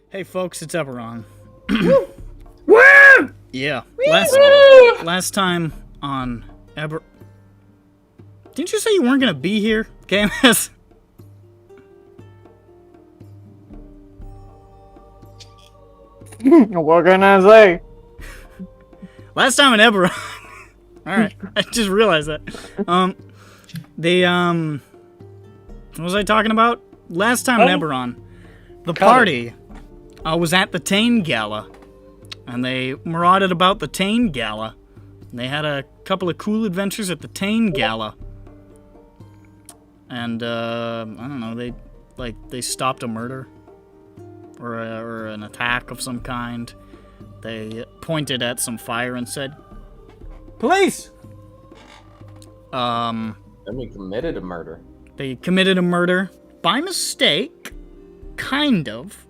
Hey folks, it's EBERRON. Woo! Yeah. Last time on Didn't you say you weren't gonna be here, KMS? What can I say? Last time on EBERRON. Alright, I just realized that. What was I talking about? Last time on EBERRON, the party was at the Tain Gala, and they marauded about the Tain Gala. They had a couple of cool adventures at the Tain Gala. And, I don't know, they stopped a murder. Or an attack of some kind. They pointed at some fire and said, "Police!" Then we committed a murder. They committed a murder by mistake, kind of.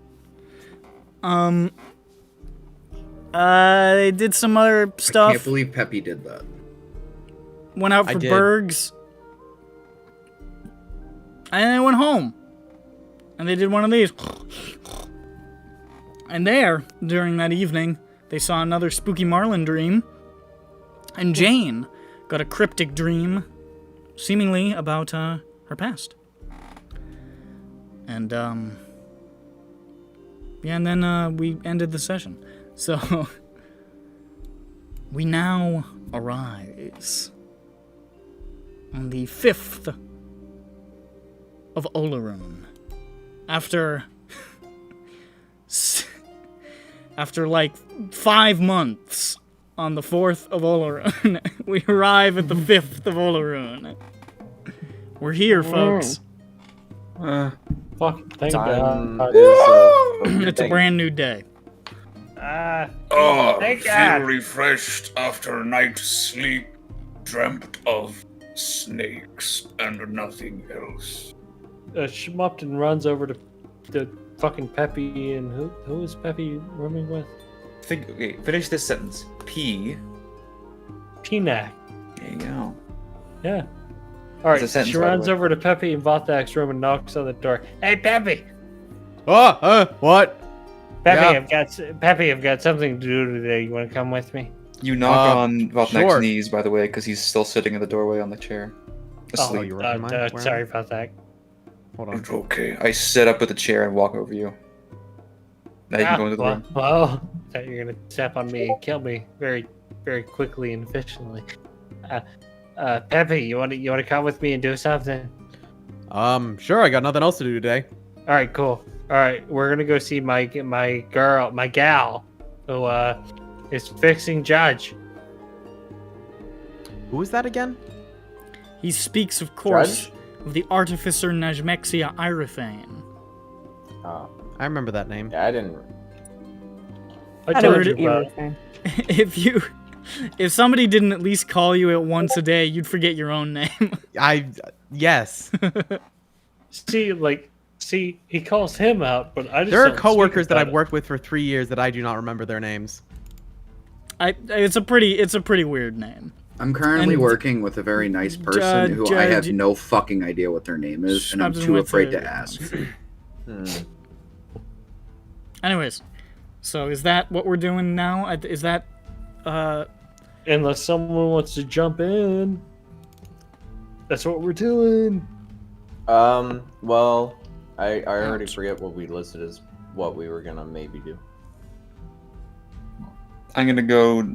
They did some other stuff. I can't believe Peppy did that. Went out for Bergs. And then went home. And they did one of these. And there, during that evening, they saw another spooky Marlin dream. And Jane got a cryptic dream, seemingly about her past. And, yeah, and then we ended the session. So, we now arise on the 5th of Oleron. After like 5 months on the 4th of Oleron, we arrive at the 5th of Oleron. We're here, folks. Fuck, thank God. It's a brand new day. Thank God. Feel refreshed after a night's sleep, dreamt of snakes and nothing else. Schmup'ten runs over to fucking Peppy, and who is Peppy rooming with? Okay, finish this sentence. Peenack. There you go. Yeah. Alright, It's a sentence, she by the runs way. over to Peppy in Vothnak's room and knocks on the door. Hey, Peppy! What? Peppy, I've got something to do today. You want to come with me? You knock on Vothnack's sure. knees, by the way, because he's still sitting in the doorway on the chair. Asleep. you were mine? Sorry about that. Hold on. It's okay. I sit up with the chair and walk over you. Now you can go into the room. Well, I thought you were going to step on me and kill me very, very quickly and efficiently. Peppy, you want to come with me and do something? Sure, I got nothing else to do today. All right, cool. All right, we're gonna go see my gal, who is fixing Judge. Who is that again? He speaks, of course, of the artificer Najmexia Irithane. Oh, I remember that name. yeah, I didn't. I told you about it. If somebody didn't at least call you it once a day, you'd forget your own name. Yes. See, he calls him out, but I just There are don't coworkers speak that about I've worked with for 3 years that I do not remember their names. It's a pretty weird name. I'm currently And- working with a very nice person who I have Judge- no fucking idea what their name is, and I'm Schmup'ten too went afraid to- to ask. Anyways, so is that what we're doing now? Is that, Unless someone wants to jump in, that's what we're doing. Well, I already forget what we listed as what we were gonna maybe do. I'm gonna go What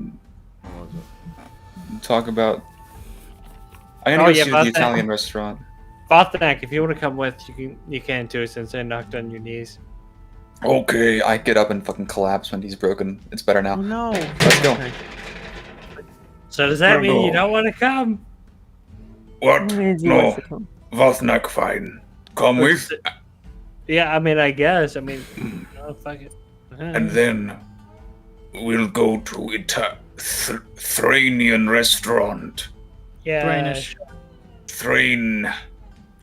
was it? talk about. I'm gonna go see the Vothnak. Italian restaurant. Vothnak, if you want to come with, you can too, since I knocked on your knees. Okay. I get up and fucking collapse when he's broken. It's better now. Oh, no. Let's go. Okay. So does that mean you Grumble. don't want to come? What? Means he No. wants to come. Vothnak, fine. Come with, Yeah, I mean, I guess. I mean, oh, fuck it. and then we'll go to Thranian restaurant. Yeah. Brainish. Thrain.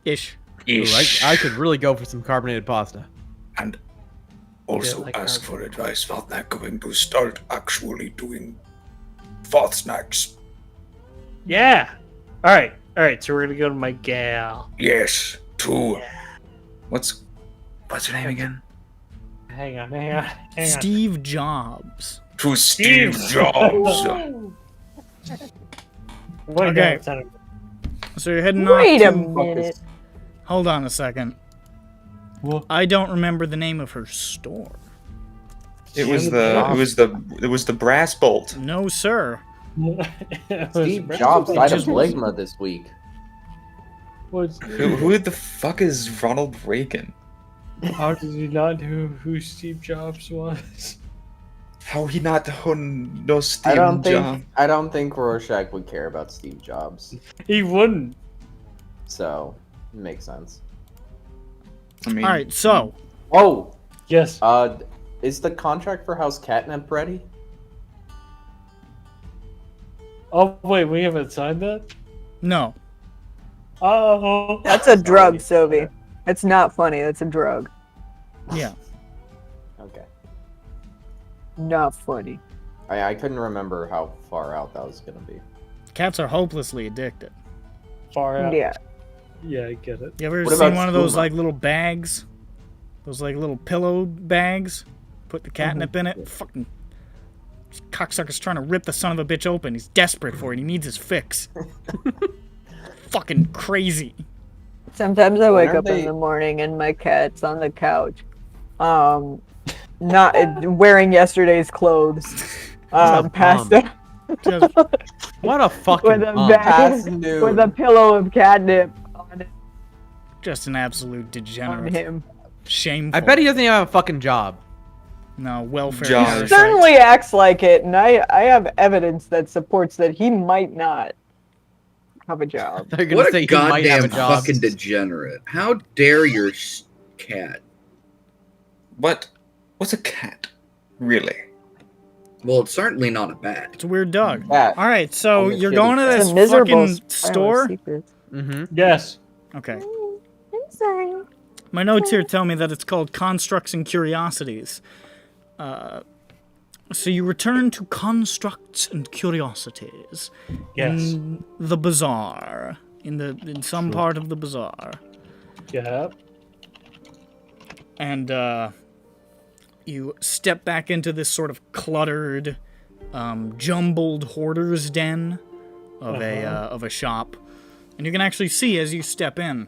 Ish. Ooh, Ish. I could really go for some carbonated pasta. And also Yeah, like ask that. for advice. Vothnak going to start actually doing Vothnax. Yeah. All right. So we're gonna go to my gal. Yes. To What's your name again? Hang on. Steve Jobs. Steve Jobs. What Okay. okay. So you're heading Wait a off to... minute. Hold on a second. What? I don't remember the name of her store. It was the brass bolt. No, sir. Steve Jobs died of Just- Bligma this week. Who the fuck is Ronald Reagan? How did you not know who Steve Jobs was? How he not no Steve I don't Jobs? think Rorschach would care about Steve Jobs. He wouldn't. So it makes sense. I mean, All right, so Oh, Yes. is the contract for House Catnip ready? Oh wait, we haven't signed that. no. Oh. That's a drug, Sylvie. It's not funny. That's a drug. Yeah. Okay. Not funny. I couldn't remember how far out that was gonna be. Cats are hopelessly addicted. Far out. Yeah. Yeah, I get it. You ever What seen about one of those Skooma? like little bags? Those like little pillow bags? Put the catnip in it? Fucking this cocksucker's trying to rip the son of a bitch open. He's desperate for it. He needs his fix. Fucking crazy. Sometimes I When wake are up in they- the morning and my cat's on the couch, not wearing yesterday's clothes, a passed bum. out Just What a fucking with a bum. bag Past noon. with a pillow of catnip just an absolute on degenerate. him. Shameful. I bet he doesn't even have a fucking job. No, welfare. Josh. parasites. Certainly acts like it, and I have evidence that supports that he might not have a job. They're gonna What say a he might have goddamn a job. fucking degenerate. How dare your cat? What's a cat? Really? Well, it's certainly not a bat. It's a weird dog. Cat. All right, so I'm a you're kitty going to cat. this It's a miserable fucking store? Mm-hmm. Yes. Okay. I'm sorry. My notes here tell me that it's called Constructs and Curiosities. So you return to Constructs and Curiosities Yes. in the bazaar, in some part of the bazaar, Yeah. and you step back into this sort of cluttered, jumbled hoarder's den of a shop, and you can actually see as you step in,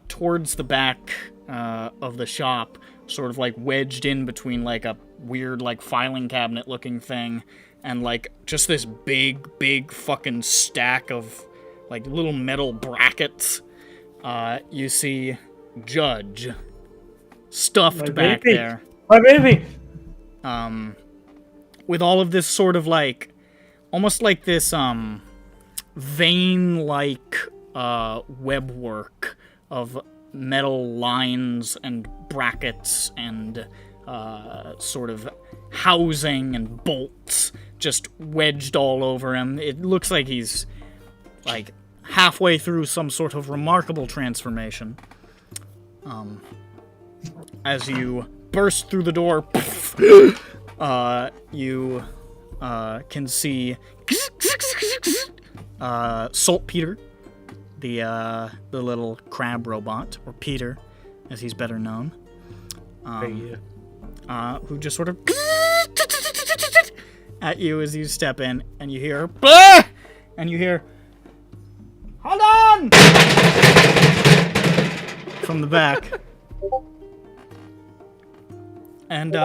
towards the back of the shop, sort of like wedged in between like a weird like filing cabinet looking thing and like just this big fucking stack of like little metal brackets. You see Judge stuffed My back baby. there. My baby. With all of this sort of like almost like this vein like web work of metal lines and brackets and sort of housing and bolts just wedged all over him. It looks like he's like halfway through some sort of remarkable transformation. As you burst through the door, you can see Saltpeter, the little crab robot, or Peter, as he's better known, who just sort of at you as you step in, and you hear, and you hear, hold on, from the back, and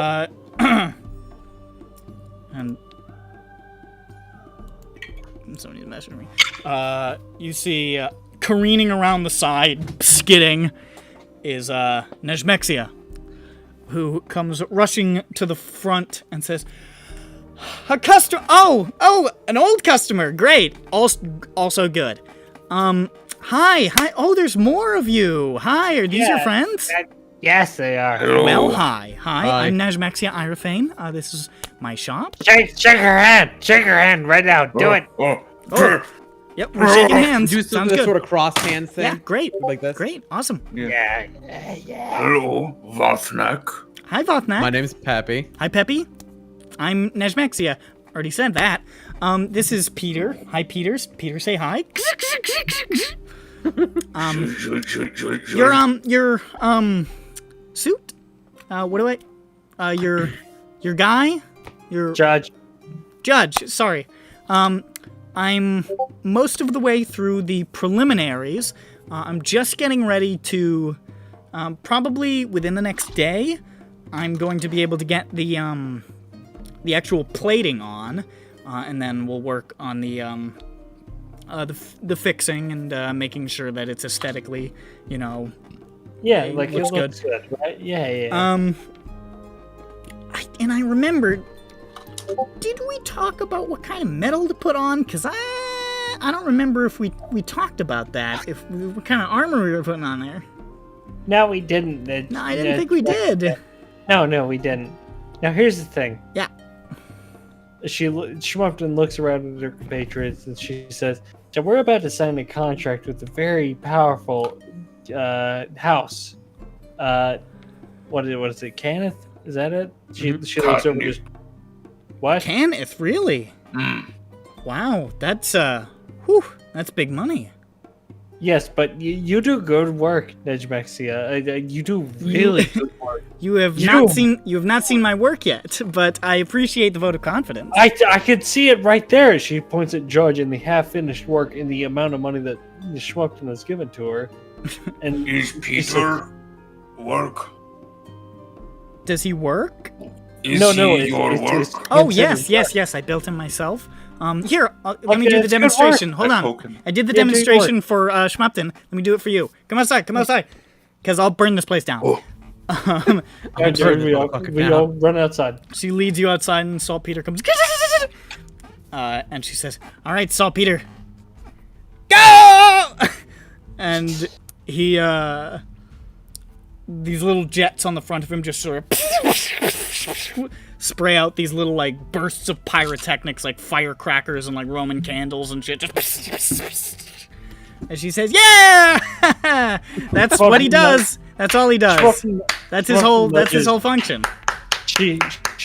and somebody's messaging me. You see careening around the side, skidding, is Nejmexia, who comes rushing to the front and says, "A customer! Oh, an old customer. Great. Also good. Hi. Oh, there's more of you. Hi, are these your friends? Yes, they are. Hello. Well, hi. Hi. I'm Najmaxia Irafane. This is my shop. Shake her hand. Shake her hand right now. Do it. Oh. Yep, we're shaking hands. Do Sounds this good. sort of cross hands thing. Yeah, great. Like this. Great, awesome. Yeah. Hello, Vothnak. Hi, Vothnak. My name's Peppy. Hi, Peppy. I'm Najmaxia. Already said that. This is Peter. Hi, Peters. Peter, say hi. Your suit? What do I? Your guy? Your Judge. Sorry. I'm most of the way through the preliminaries. I'm just getting ready to, probably within the next day, I'm going to be able to get the actual plating on, and then we'll work on the fixing and making sure that it's aesthetically, Yeah, Hey, like looks it looks good, right? Yeah. I remembered. Did we talk about what kind of metal to put on? Because I don't remember if we talked about that. What kind of armor we were putting on there. No, we didn't. No, I didn't think we did. No, we didn't. Now here's the thing. Yeah. Schmup'ten looks around at her compatriots and she says, "So we're about to sign a contract with a very powerful house. What is it? Kenneth? Is that it?" She looks over. Just what? Kenneth, really? Wow, that's big money. Yes, but you do good work, Najmaxia. You do really good work. You have not seen my work yet, but I appreciate the vote of confidence. I could see it right there. She points at Judge in the half-finished work and the amount of money that Schmup'ten has given to her. And Is Peter work? Does he work? Is No, he your it's- work? it's- Oh, Considered yes. I built him myself. Here, let me do the Okay, that's good demonstration. work. Hold I on. poke him. I did the Yeah, do your demonstration for Schmup'ten. Let me do it for you. Come outside. Because I'll burn this place down. Oh. Yeah, Jared, we all run outside. She leads you outside, and Saltpeter comes. And she says, "All right, Saltpeter, go!" And he, these little jets on the front of him just sort of spray out these little like bursts of pyrotechnics, like firecrackers and like Roman candles and shit. Just and she says, "Yeah, that's what he does. That's all he does. That's his whole function." She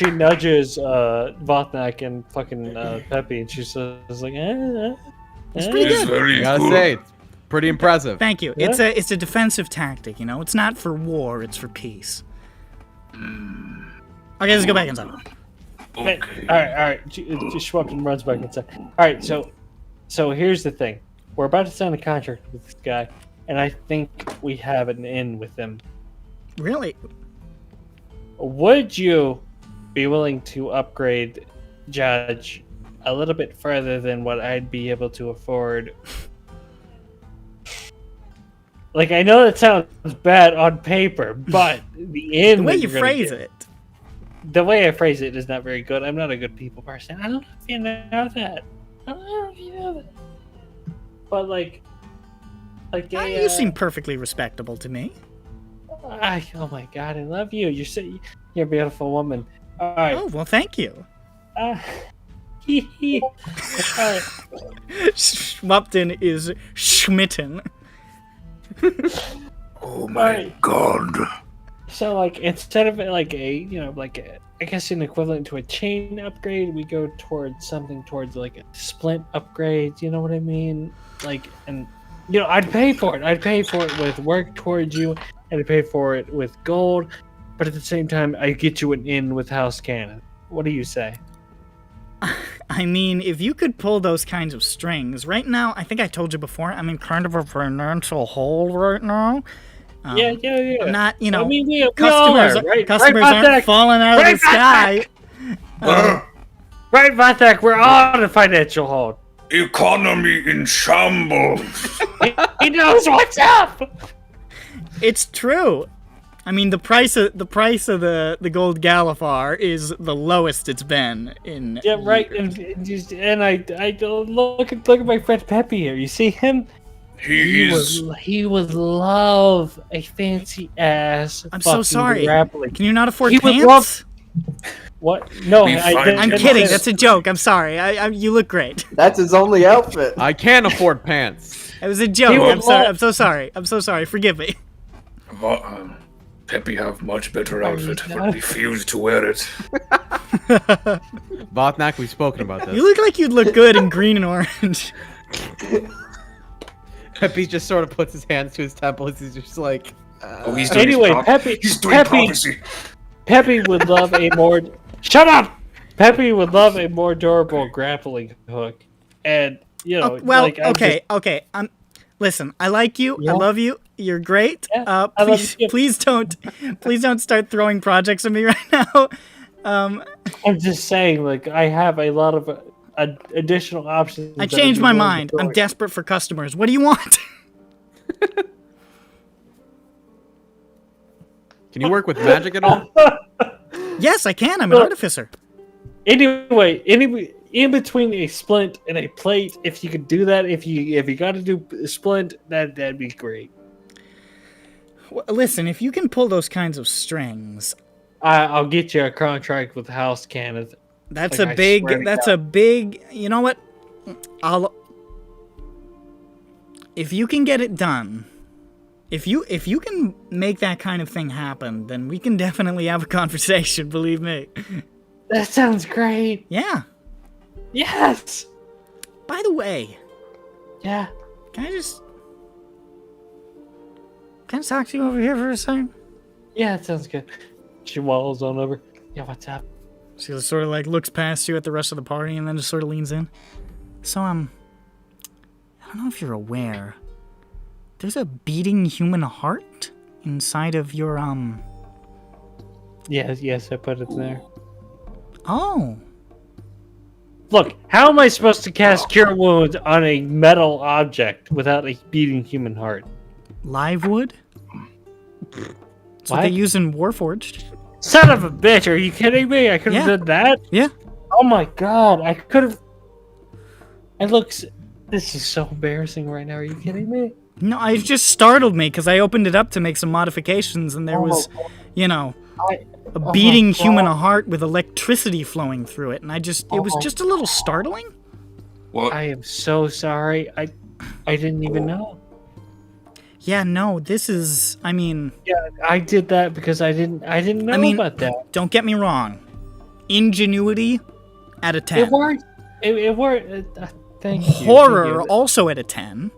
nudges Vothnak and fucking Peppy, and she says like, It's pretty It's good. very I gotta good. say, it's pretty impressive. Thank you. It's a defensive tactic, you know. It's not for war. It's for peace. Okay, let's go back inside. Okay. All right. She Schmup'ten runs back inside. All right, so here's the thing. We're about to sign a contract with this guy, and I think we have an in with him. Really? Would you be willing to upgrade Judge a little bit further than what I'd be able to afford? Like, I know that sounds bad on paper, but the in The way that you you're gonna phrase get- it. The way I phrase it is not very good. I'm not a good people person. I don't know if you know that. I don't know if you know that. But like You seem perfectly respectable to me. oh my god, I love you. You're a beautiful woman. All right. Oh, well, thank you. Alright. Schmup'ten is Schmitten. Oh my Alright. god. So like instead of like I guess an equivalent to a chain upgrade, we go towards like a splint upgrade. You know what I mean? Like, and I'd pay for it. I'd pay for it with work towards you, and I'd pay for it with gold. But at the same time, I get you an in with House Tarkanan. What do you say? I mean, if you could pull those kinds of strings. Right now, I think I told you before, I'm in kind of a financial hole right now. Yeah. I'm not, I mean, we customers, all are, right? customers right, aren't Vothnak? falling out of the sky. Right, Vothnak, we're all in a financial hole. Economy in shambles. He knows what's up. It's true. I mean, the price of the gold Galifar is the lowest it's been in. Yeah, right. years. And I look at my friend Peppy here. You see him? He is. He would love a fancy ass. I'm so sorry. Grappling. Can you not afford He would pants? What? No, We find I'm Goodness. kidding. That's a joke. I'm sorry. You look great. That's his only outfit. I can't afford pants. It was a joke. He would I'm sorry. love- I'm so sorry. I'm so sorry. Forgive me. Peppy have much better you outfit, but not? refuse to wear it. Vothnak, we've spoken about this. You look like you'd look good in green and orange. Peppy just sort of puts his hands to his temples. He's just like, Oh, he's doing Anyway, he's doing Peppy, prophecy. Peppy would love a more. Shut up. Peppy would love a more durable grappling hook, and Well, like, I'm okay. Listen, I like you. Yeah. I love you. You're great. Yeah, I love you. Please don't start throwing projects at me right now. I'm just saying, like, I have a lot of additional options. I that changed I'd be my willing to mind. throw I'm at desperate for customers. What do you want? can you work with magic at all? Yes, I can. I'm an artificer. you. Anyway, in between a splint and a plate, if you could do that, if you got to do a splint, that'd be great. Well, listen, if you can pull those kinds of strings, I'll get you a contract with House Tarkanan. that's Like, a I big. swear to That's God. a big. You know what? If you can get it done, if you can make that kind of thing happen, then we can definitely have a conversation. Believe me. That sounds great. Yeah. Yes. By the way, Yeah. can I talk to you over here for a second? Yeah, it sounds good. She waddles on over. Yeah, what's up? She just sort of like looks past you at the rest of the party and then just sort of leans in. So, I don't know if you're aware. There's a beating human heart inside of your, Yes, I put it there. Oh. Look, how am I supposed to cast Cure Wounds on a metal object without a beating human heart? Live wood? That's what they What? use in Warforged. Son of a bitch, are you kidding me? I could have Yeah. done that? Yeah. Oh my god, I could have... This is so embarrassing right now, are you kidding me? No, it just startled me because I opened it up to make some modifications and there was, a my beating human God. heart with electricity flowing through it. And it was just a little startling. What? I am so sorry. I didn't even know. Yeah, no, this is, Yeah, I did that because I didn't know about that. don't get me wrong. Ingenuity at a 10. It worked. It worked. Thank you. Horror Thank you. also at a 10.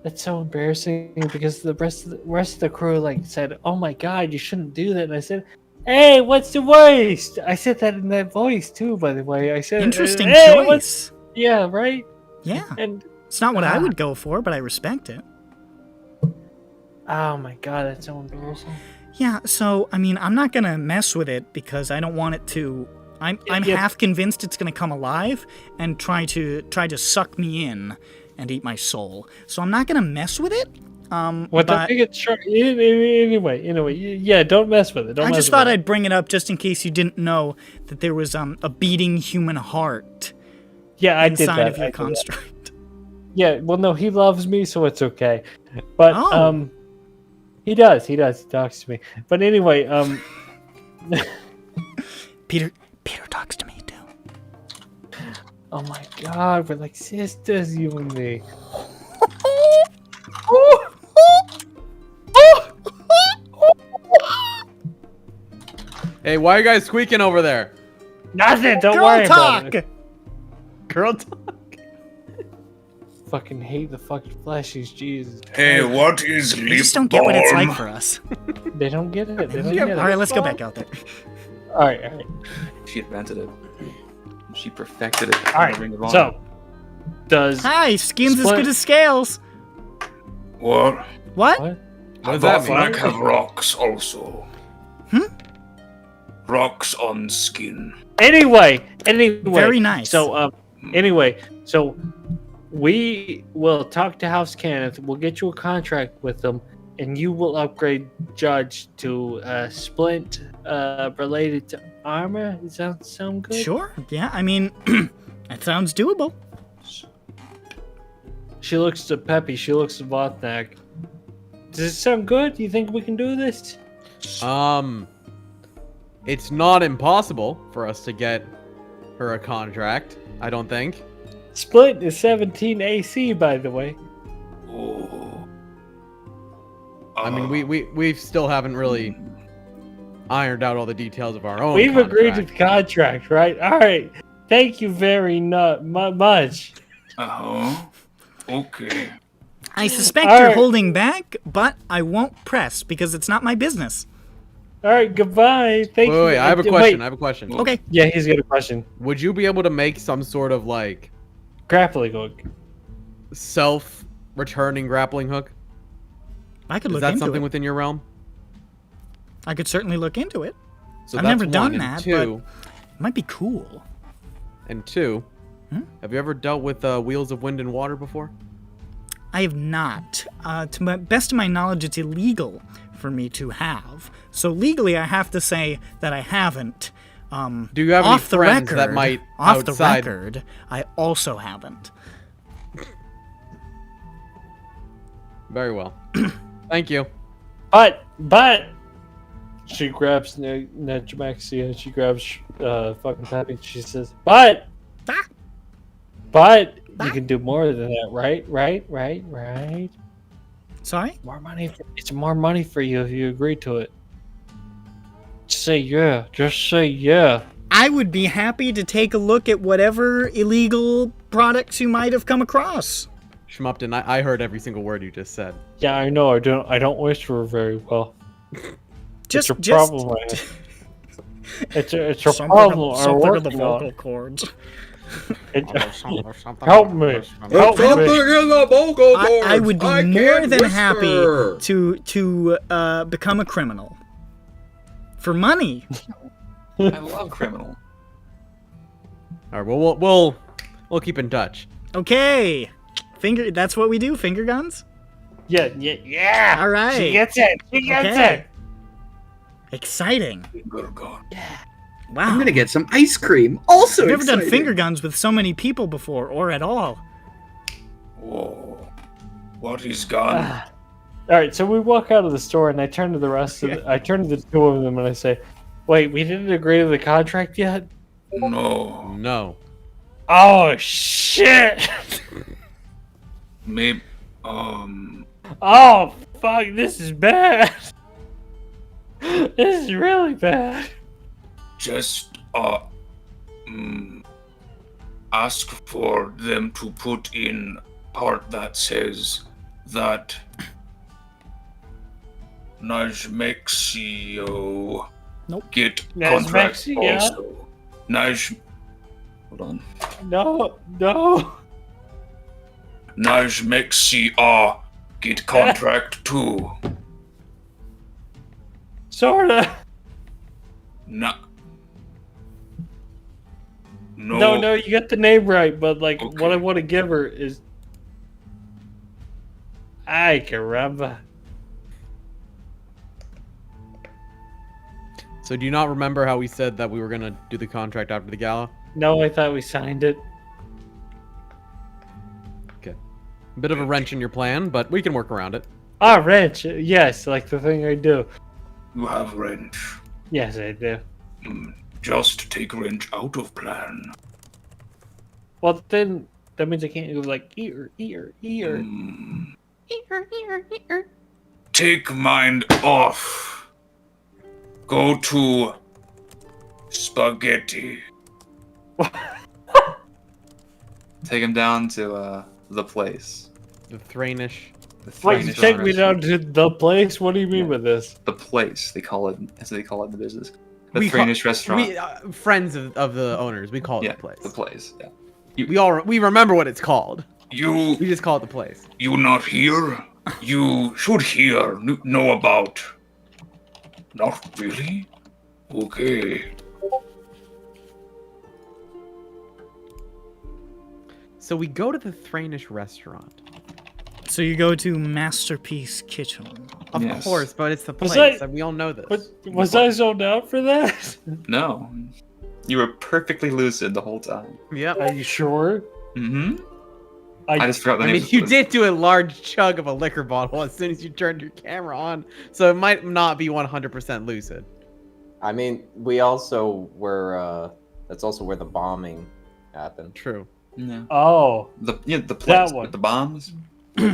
That's so embarrassing because the rest of the crew like said, "Oh my god, you shouldn't do that." And I said, "Hey, what's the worst?" I said that in that voice too, by the way. I said, Interesting "Hey, what's-" choice. Yeah, right. Yeah. And It's not what I would go for, but I respect it. oh my god, that's so embarrassing. Yeah, so, I'm not going to mess with it because I don't want it to... I'm Yeah. half convinced it's going to come alive and try to suck me in and eat my soul. So I'm not going to mess with it. What but the biggest shark? Anyway, yeah, don't mess with it. Don't I mess just with thought it. I'd bring it up just in case you didn't know that there was a beating human heart Yeah, I did inside that. of I your did that. construct. Yeah, well, no, he loves me, so it's okay. But Oh. he does. He talks to me. But anyway, Peter talks to me too. oh my god, we're like sisters, you and me. Hey, why are you guys squeaking over there? Nothing. Don't Girl worry talk. about it. Girl talk. Fucking hate the fucking fleshies, Jesus. Hey, what is You leap just don't get what it's like balm? for us. They don't get it. They don't Yeah, get it. All right, let's go back out there. All right. She invented it. She perfected it. All in the Ring of right. Honor. So, does Hi, skin's as Split- good as scales. What? What? what? What does that mean? Vothnak have rocks also. Hmm? Rocks on skin. Anyway. Very nice. So, anyway, so we will talk to House Tarkanan. We'll get you a contract with them, and you will upgrade Judge to splint related to armor. Does that sound good? Sure. Yeah, I mean, that sounds doable. She looks to Peppy. She looks to Vothnak. Does it sound good? You think we can do this? It's not impossible for us to get her a contract, I don't think. Splint is 17 AC, by the way. Oh. I mean, we still haven't really ironed out all the details of our own We've contract. agreed to the contract, right? All right. Thank you very much. Okay. I suspect All you're right. holding back, but I won't press because it's not my business. All right, goodbye. Thank you. Wait, I have a question. I have a question. Okay. Yeah, he's got a question. Would you be able to make some sort of like Grappling hook. self-returning grappling hook? I could Is look that into something it. within your realm? I could certainly look into it. So I've that's never one. done And that, two, It might be cool. and two, Hmm? have you ever dealt with wheels of wind and water before? I have not. To my best of my knowledge, it's illegal for me to have. So legally, I have to say that I haven't. Do you have any Off the friends record, that might off outside? the record, I also haven't. Very well. Thank you. But she grabs Netjamaxia and she grabs fucking Peppy and she says, but you can do more than that, right? Sorry? More money. It's more money for you if you agree to it. Just say yeah. I would be happy to take a look at whatever illegal products you might have come across. Schmup'ten, I heard every single word you just said. Yeah, I know. I don't whisper very well. Just, it's a problem. It's a problem. I'm Something of the working vocal on. cords. Help me. Help Something me. in the vocal cords. I would be I more can't than whisper. happy to become a criminal. For money. I love criminal. All right, well, we'll keep in touch. Okay. That's what we do, finger guns? Yeah. All right. She gets it. Okay. Exciting. Good God. Wow. I'm gonna get some ice cream. Also, I've never done exciting. finger guns with so many people before, or at all. Whoa. What is gone? All right, so we walk out of the store, and I turn to the rest of I turn to the two of them, and I say, "Wait, we didn't agree to the contract yet." No. No. Oh shit! Maybe. Oh fuck! This is bad. This is really bad. Just ask for them to put in part that says that Najmexio Nope. get contract Najmexia? also. Hold on. No. Najmexia get contract too. Sorta. No. No, you got the name right, but like Okay. what I want to give her is. Ay caramba. So do you not remember how we said that we were gonna do the contract after the gala? No, I thought we signed it. Okay. A bit of a wrench in your plan, but we can work around it. Ah, wrench. Yes, like the thing I do. You have wrench. Yes, I do. Just take wrench out of plan. Well, then that means I can't go like ear. Take mind off. Go to spaghetti. Take him down to the place. The Thranish. The Wait, you Thranish take me restaurant. down to the place? What do you mean Yeah. by this? The place. They call it. That's what they call it in the business. The We call- Thranish restaurant. We friends of the owners. We call it yeah, the place. the place. Yeah. We remember what it's called. We You just call it the place. not hear? You should hear, know about. Not really? Okay. So we go to the Thranish restaurant. So you go to Masterpiece Kitchen. Of Yes. course, but it's the Was place, I- and we all know this. But was I zoned out for that? No. You were perfectly lucid the whole time. Yep. Are you sure? Mm-hmm. I just forgot the I name. mean, of the you place. did do a large chug of a liquor bottle as soon as you turned your camera on, so it might not be 100% lucid. I mean, we also were. That's also where the bombing happened. True. Yeah. Oh. The place one. with the bombs.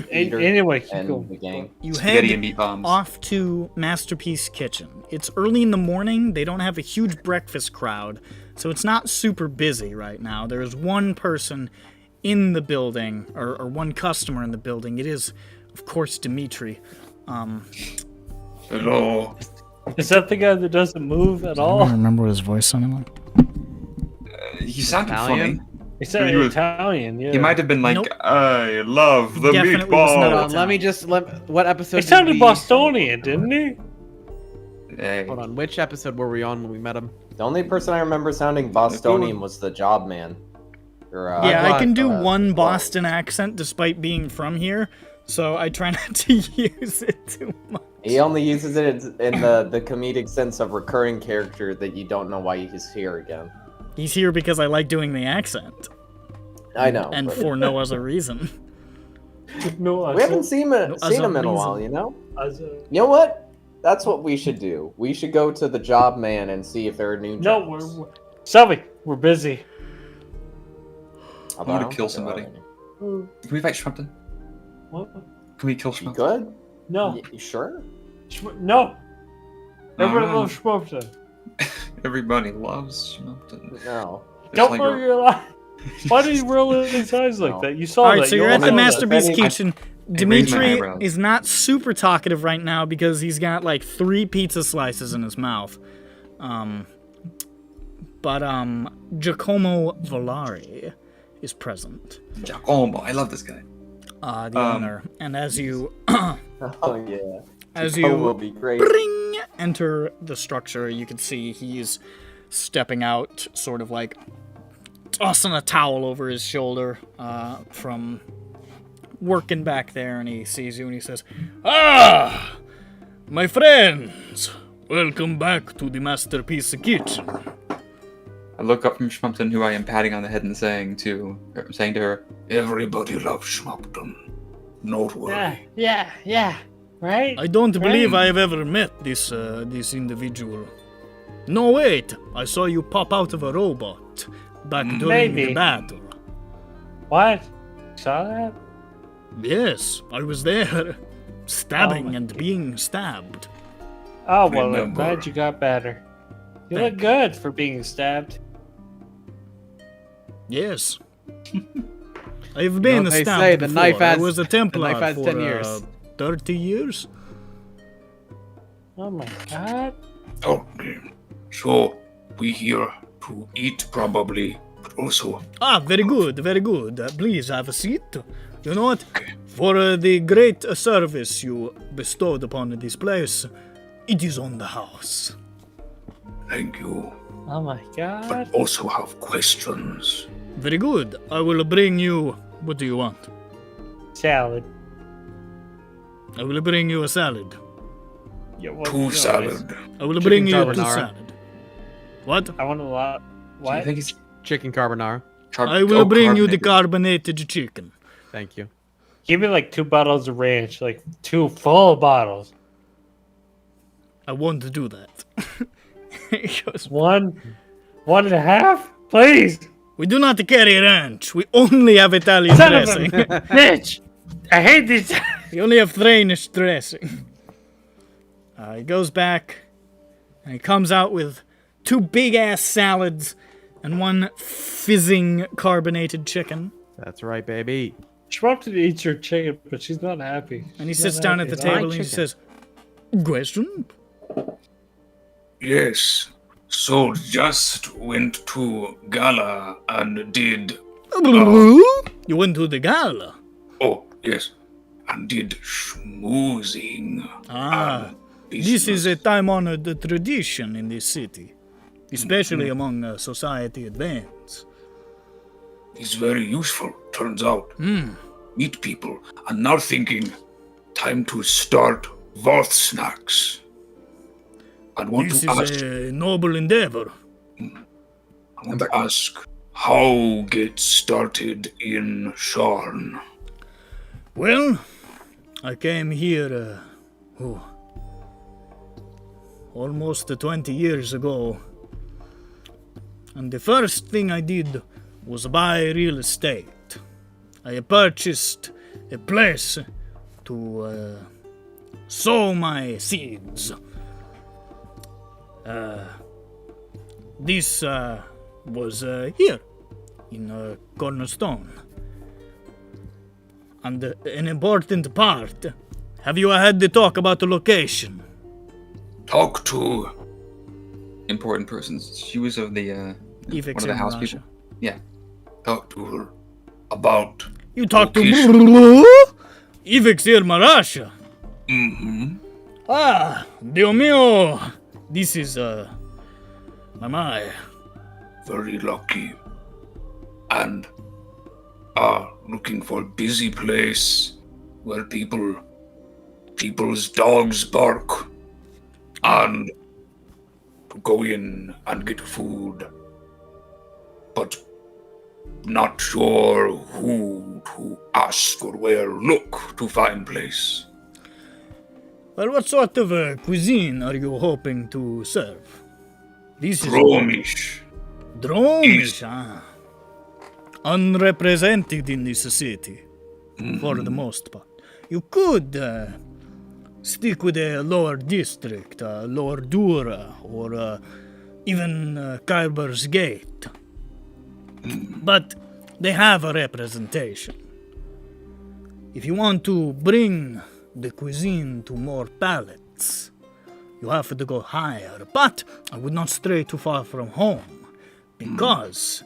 Peter Anyway, keep and going. the gang. You Spaghetti head and meat bombs. off to Masterpiece Kitchen. It's early in the morning. They don't have a huge breakfast crowd, so it's not super busy right now. There is one person in the building, or one customer in the building. It is, of course, Dimitri. Hello. Is that the guy that doesn't move at all? remember what his voice sounded like. He sounded Italian? funny. He said He was- Italian, yeah. He might have been like, Nope. I love the Definitely was Hold not meatball. on, let me just what episode? He did sounded we- Bostonian, didn't he? Hey. Hold on, which episode were we on when we met him? The only person I remember sounding Bostonian was the job man. Or, Yeah, I can do uh, one well, Boston accent despite being from here, so I try not to use it too much. He only uses it in the comedic sense of recurring character that you don't know why he's here again. He's here because I like doing the accent, I know. and but for no other reason. No, we haven't seen him other in a while, reason. you know? You know what? That's what we should do. We should go to the job man and see if there are new No, jobs. we're Selby, we're busy. Although I I want don't to kill think there somebody. are any. Can we fight Schmup'ten? What? Can we kill You Schmup'ten? good? No, You sure? no. Everyone No. loves Schmup'ten. Everybody loves Schmup'ten. No. It's Don't like ruin a- your life. Why do you roll his eyes like No. that? You saw All right, that. so You you're all at the know that. Masterpiece Any- Kitchen. raised my Dimitri eyebrows. is not super talkative right now because he's got like 3 pizza slices in his mouth. But Giacomo Volari is present, Giacomo, I love this guy. the owner. And as you Oh yeah. as Oh, will you be great. bring, enter the structure, you can see he's stepping out, sort of like tossing a towel over his shoulder from working back there, and he sees you and he says, "Ah, my friends, welcome back to the Masterpiece Kitchen." I look up from Schmup'ten, who I am patting on the head and saying to her, Everybody loves Schmup'ten. Don't worry. Yeah. Right? I don't believe I have ever met this individual. No, wait, I saw you pop out of a robot back during the Maybe. battle. What? Saw that? Yes, I was there, stabbing my and being stabbed. Oh, well, I'm Remember. glad you got better. You Thank look good for being stabbed. Yes. I've been they stabbed say the before. knife I has- was a Templar knife has for 10 years. 30 years. Oh my god. Okay. So, we here to eat probably, but also Ah, very good, very good. Please have a seat. You know what? For the great service you bestowed upon this place, it is on the house. thank you. Oh my god. But also have questions. Very good. I will bring you. What do you want? Salad. I will bring you a salad. Yeah, what, Two salad. I will bring you Chicken two carbonara. salad. What? I want a lot. "Do you What? think he's Chicken carbonara. I will bring you the carbonated?" carbonated chicken. Thank you. Give me like 2 bottles of ranch, like 2 full bottles. I won't do that. He goes, 1.5, please. we do not carry ranch. We only have Italian Son of a dressing. bitch. I hate this. We only have Danish dressing. He goes back, and he comes out with 2 big-ass salads and 1 fizzing carbonated chicken. That's right, baby. Schmup'ten eats her chicken, but she's not happy. And he She's sits not down at the happy table all. and he says, question? Yes. So just went to gala and did. You went to the gala. Oh yes, and did schmoozing. Ah, and this is a business. time-honored tradition in this city, especially among society advance. It's very useful. Turns out. meet people, and now thinking, time to start Vothnax. I want This to is ask. a noble endeavor. I want to ask how get started in Sharn. Well, I came here almost 20 years ago. And the first thing I did was buy real estate. I purchased a place to sow my seeds. This was here in Cornerstone. And an important part. Have you had the talk about the location? Talk to Important persons. She was of the one Ifex of the in house Russia. people. Yeah. talk to her about. You talk to location. Ifex here, Marasha. Mm-hmm. Ah, Dio mio. This is my. Very lucky. And looking for a busy place where people's dogs bark, and to go in and get food, but not sure who to ask or where look to find place. Well, what sort of cuisine are you hoping to serve? This is Dromish. Dromish, unrepresented in this city, for the most part. You could stick with a lower district, lower Dura, or even Kyber's Gate. But they have a representation. If you want to bring the cuisine to more palates, you have to go higher. But I would not stray too far from home, because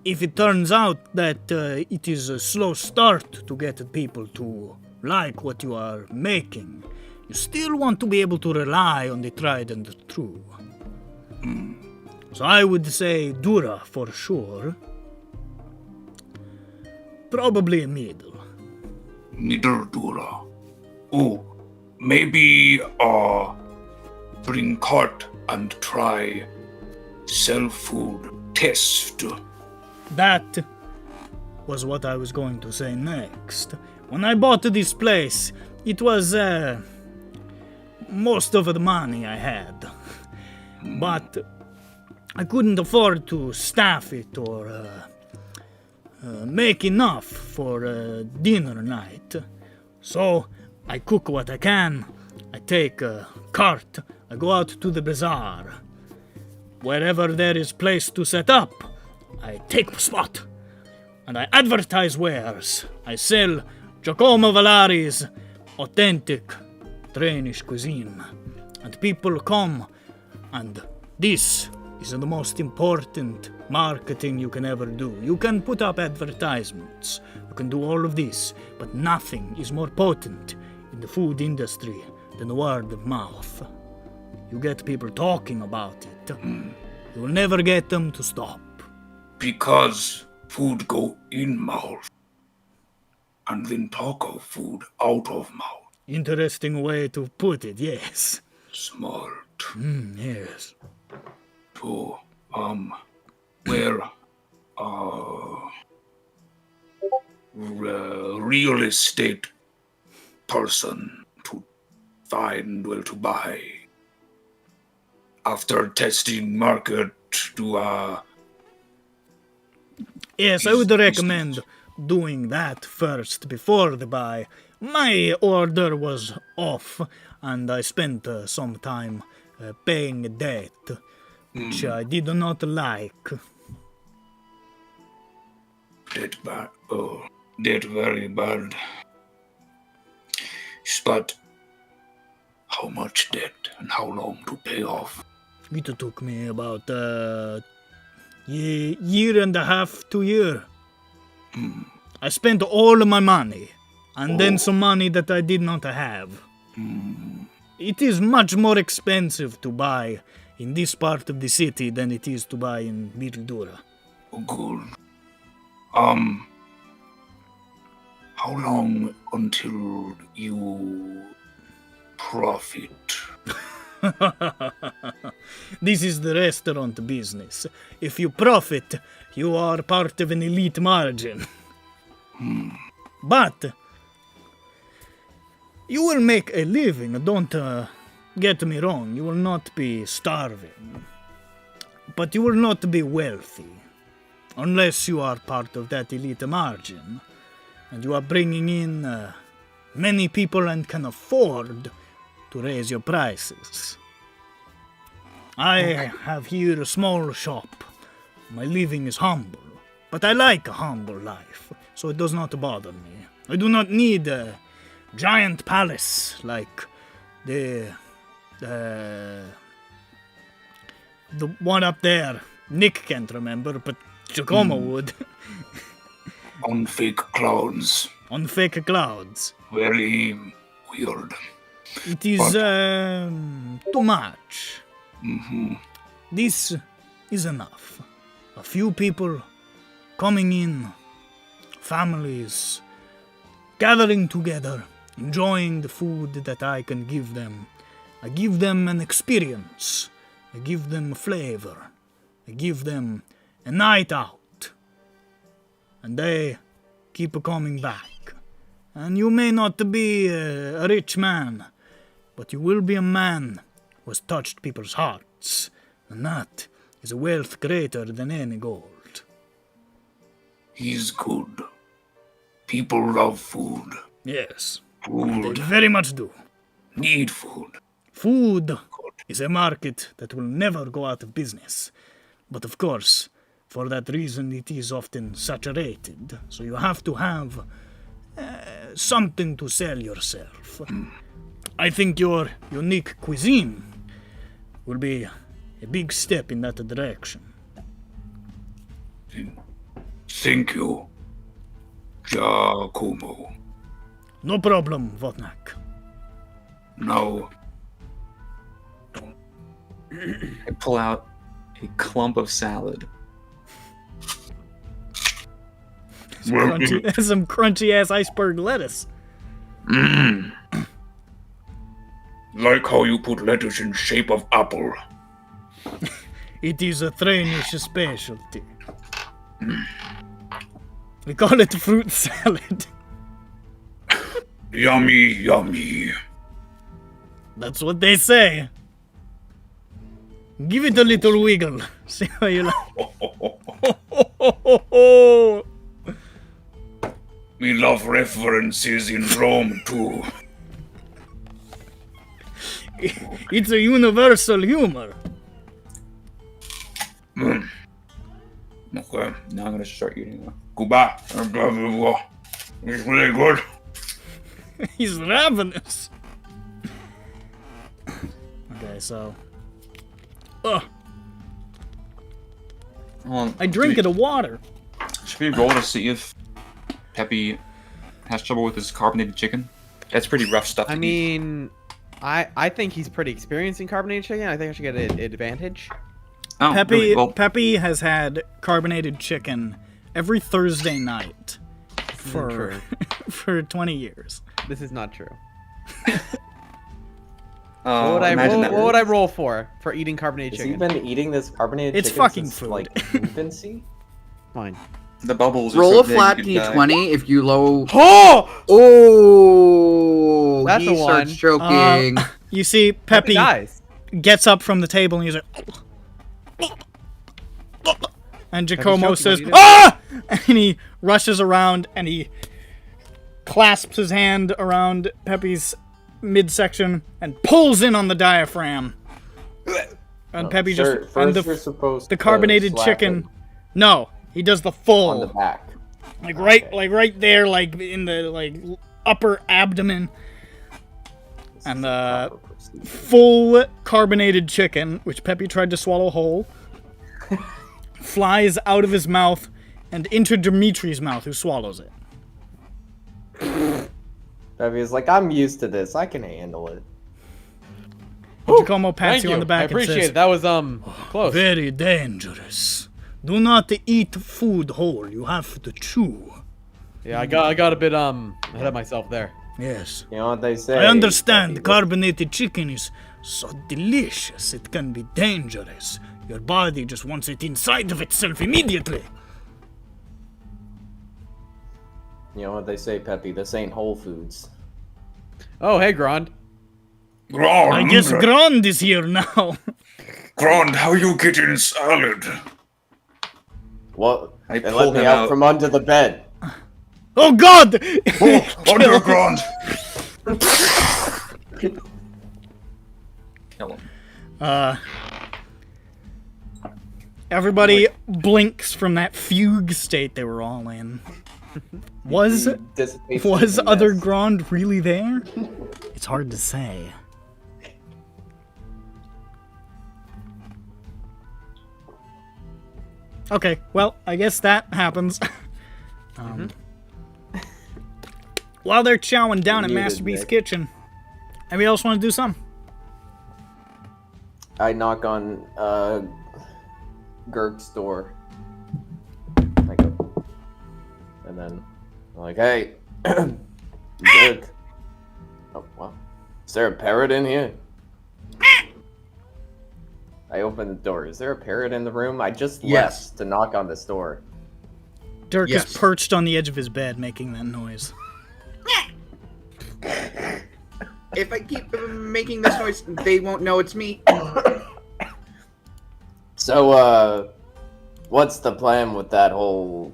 if it turns out that it is a slow start to get people to like what you are making, you still want to be able to rely on the tried and the true. So I would say Dura for sure. Probably a middle. Middle Dura. Oh, maybe bring cart and try sell food test. That was what I was going to say next. When I bought this place, it was most of the money I had. But I couldn't afford to staff it or make enough for dinner night. So I cook what I can. I take a cart. I go out to the bazaar. Wherever there is place to set up, I take a spot, and I advertise wares. I sell Giacomo Valari's authentic Danish cuisine, and people come, and this is the most important marketing you can ever do. You can put up advertisements, you can do all of this, but nothing is more potent in the food industry than the word of mouth. You get people talking about it, you will never get them to stop. Because food go in mouth, and then talk of food out of mouth. Interesting way to put it, yes. Smart. Yes. So, where real estate person to find where to buy. After testing market to Yes, I would recommend doing that first before the buy. My order was off, and I spent some time paying a debt, which I did not like. Debt bad. Oh, debt very bad. But how much debt and how long to pay off? It took me about year and a half, 2 years. I spent all of my money, and then some money that I did not have. It is much more expensive to buy in this part of the city than it is to buy in Mildura. Oh, good. How long until you profit? This is the restaurant business. If you profit, you are part of an elite margin. But you will make a living. Don't get me wrong. You will not be starving. But you will not be wealthy. Unless you are part of that elite margin. And you are bringing in many people and can afford to raise your prices. I have here a small shop. My living is humble, but I like a humble life, so it does not bother me. I do not need a giant palace like the one up there. Nick can't remember, but Giacomo would. On fake clouds. On fake clouds. Very weird. It is too much. This is enough. A few people coming in, families gathering together, enjoying the food that I can give them. I give them an experience. I give them a flavor. I give them a night out. And they keep coming back. And you may not be a rich man, but you will be a man who has touched people's hearts, and that is a wealth greater than any gold. He's good. People love food. Yes, Food. they very much do. Need food. Food is a market that will never go out of business. But of course, for that reason it is often saturated, so you have to have something to sell yourself. I think your unique cuisine will be a big step in that direction. Thank you, Giacomo. No problem, Vothnak. Now, I pull out a clump of salad. Some crunchy ass iceberg lettuce. Like how you put lettuce in shape of apple. It is a Thainish specialty. We call it fruit salad. Yummy, yummy. That's what they say. Give it a little wiggle. See how you like. We love references in Rome too. It's a universal humor. Okay. Now I'm gonna start eating one. Goodbye. It's really good. He's ravenous. Okay, so. Ugh. I drink it of water. Should we roll to see if Peppy has trouble with his carbonated chicken? That's pretty rough stuff. I mean, I think he's pretty experienced in carbonated chicken. I think I should get an advantage. Oh, Peppy, really? Well, Peppy has had carbonated chicken every Thursday night for for 20 years. This is not true. imagine that. What would I roll for eating carbonated Has he chicken? been eating this carbonated It's chicken fucking since, food. like, infancy? Fine. The bubbles. Roll are a so big flat you could die. d20 if you low. Oh! Oh! That's he a starts one. choking. You see, Peppy Peppy dies. gets up from the table and he's like, and Giacomo choking, says, what are you "Ah!" And he rushes around and he clasps his hand around Peppy's midsection and pulls in on the diaphragm. And Peppy Sir, just first and you're supposed the to carbonated slap chicken. him No, he does the full, on the back. like right, Okay. like right there, like in the like upper abdomen. This And is the a proper procedure. full carbonated chicken, which Peppy tried to swallow whole, flies out of his mouth and into Dimitri's mouth, who swallows it. Peppy is like, I'm used to this. I can handle it. Giacomo pats Thank you on the I back and appreciate says, it. That was close. "Very dangerous. Do not eat food whole. You have to chew." Yeah, I got a bit ahead of myself there. Yes. You know what they say? I understand Peppy, carbonated chicken is so delicious, it can be dangerous. Your body just wants it inside of itself immediately. You know what they say, Peppy? This ain't Whole Foods. Oh, hey, Grond. Grond! I guess Grond is here now. Grond, how you getting salad? What? I They pull let me him out out. from under the bed. Oh God! Under Grond! Kill him. Everybody blinks from that fugue state they were all in. Was He dissipates was into other mist. Grond really there? It's hard to say. Okay, well, I guess that happens. While they're chowing down at Muted, Master Beast's Nick. kitchen, anybody else want to do something? I knock on Gerg's door. I go, and then I'm like, "Hey, Dirk. Oh, wow. Is there a parrot in here?" I open the door. Is there a parrot in the room? I just Yes. left to knock on this door. Dirk Yes. is perched on the edge of his bed making that noise. If I keep making this noise, they won't know it's me. So, what's the plan with that whole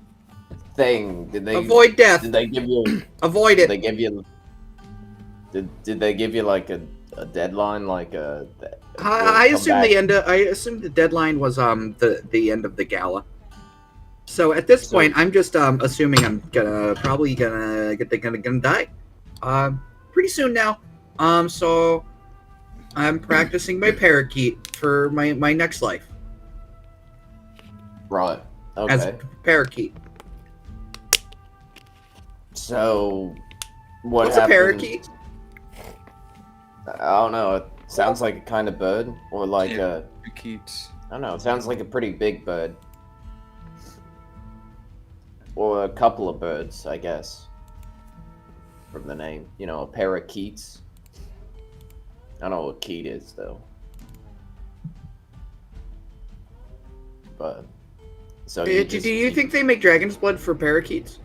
thing? Did they Avoid death. Did they give you? Avoid Did it. they give you? Did they give you like a deadline, like a? I assume the end. I assume the deadline was the end of the gala. So at this point, I'm just assuming I'm probably gonna die. Pretty soon now. So I'm practicing my parakeet for my next life Right. as Okay. parakeet. So, what What's a happened? parakeet? I don't know. It sounds like a kind of bird, or like Yeah. a. Keats. I don't know. It sounds like a pretty big bird, or a couple of birds, I guess. From the name, you know, a parakeets. I don't know what keet is though. But so Do you think they make dragon's blood for parakeets?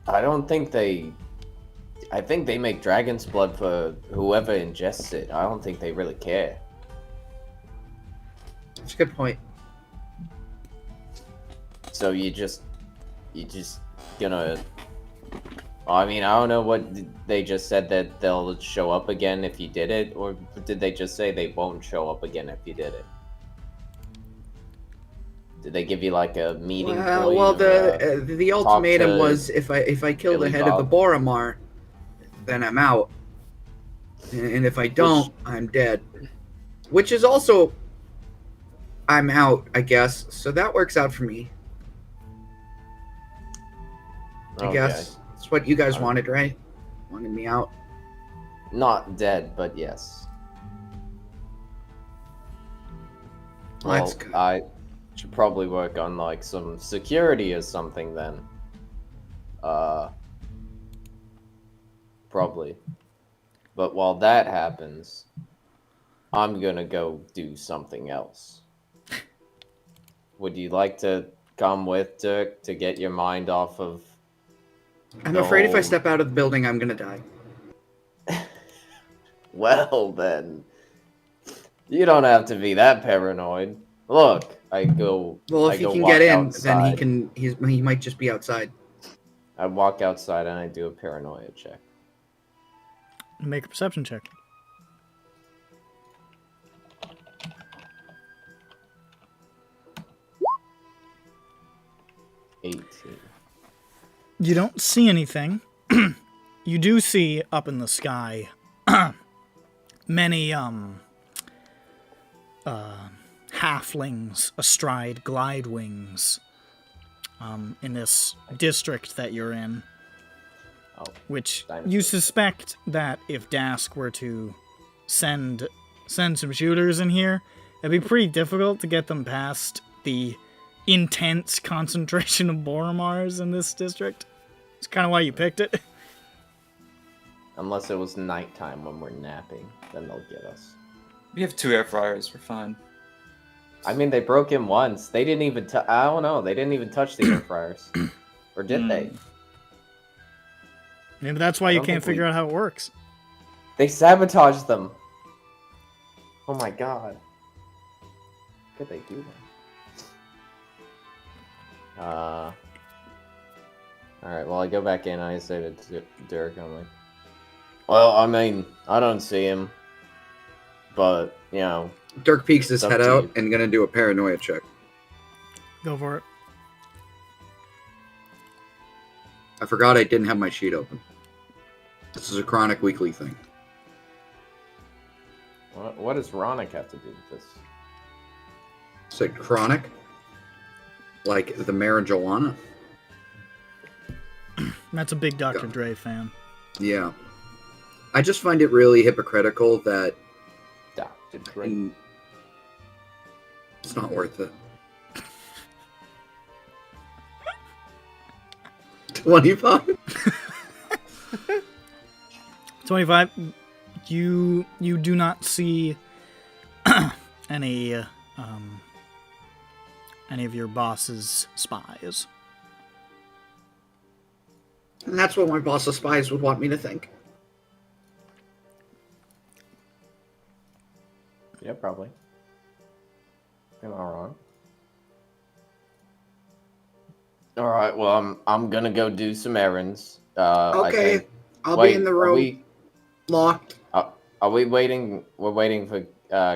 I don't think they. I think they make dragon's blood for whoever ingests it. I don't think they really care. That's a good point. So you just gonna. I mean, I don't know what they just said, that they'll show up again if you did it, or did they just say they won't show up again if you did it? Did they give you like a meeting point? Well, or, the ultimatum to was if I kill the Billy head of the Bob? Boromar, then I'm out, and if I don't, I'm dead. Which is also, I'm out, I guess. So that works out for me. I Okay. guess it's what you guys Alright. wanted, right? Wanted me out. Not dead, but yes. Let's Well, go. I should probably work on like some security or something then. Probably. But while that happens, I'm gonna go do something else. Would you like to come with, Dirk, to get your mind off of... I'm afraid if I No. step out of the building, I'm gonna die. Well then, you don't have to be that paranoid. Look, I go. Well, I if he go can walk get in, outside. then he might just be outside. I walk outside and I do a paranoia check. Make a perception check. You don't see anything. You do see up in the sky many halflings astride glide wings in this district that you're in. Oh, Which dinosaurs. you suspect that if Dask were to send some shooters in here, it'd be pretty difficult to get them past the intense concentration of Boromars in this district. It's kind of why you picked it. Unless it was nighttime when we're napping, then they'll get us. We have 2 air fryers. We're fine. I mean, they broke in once. They didn't even. I don't know. They didn't even touch the air fryers, or did they? Maybe that's why you can't figure out how it works. They sabotaged them. Oh my god. How could they do that? Alright, well, I go back in. I say to Dirk, I'm like, well, I mean, I don't see him. But, you know. Dirk peeks his It's up head to out you. and gonna do a paranoia check. Go for it. I forgot I didn't have my sheet open. This is a chronic weekly thing. What does Ronick have to do with this? Said chronic? Like the marijuana? That's a big Dr. Dre fan. Yeah. I just find it really hypocritical that Dr. Dre. It's not worth it. 25? 25. You do not see any of your boss's spies. And that's what my boss's spies would want me to think. Yeah, probably. Am I wrong? All right. Well, I'm gonna go do some errands. Okay, I'll be in the room. Locked. Are we waiting? We're waiting for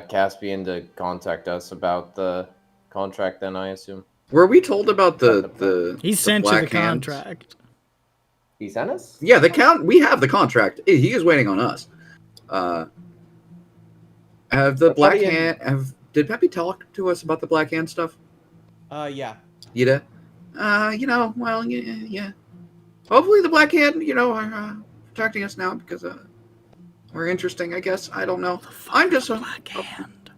Caspian to contact us about the contract. Then I assume. Were we told about the He sent you the contract. He sent us? Yeah, we have the contract. He is waiting on us. Have the Black Hand... Did Peppy talk to us about the Black Hand stuff? Yeah. You did? Well, yeah. Hopefully the Black Hand, are protecting us now because we're interesting, I guess. I don't know. I'm just... Black Hand.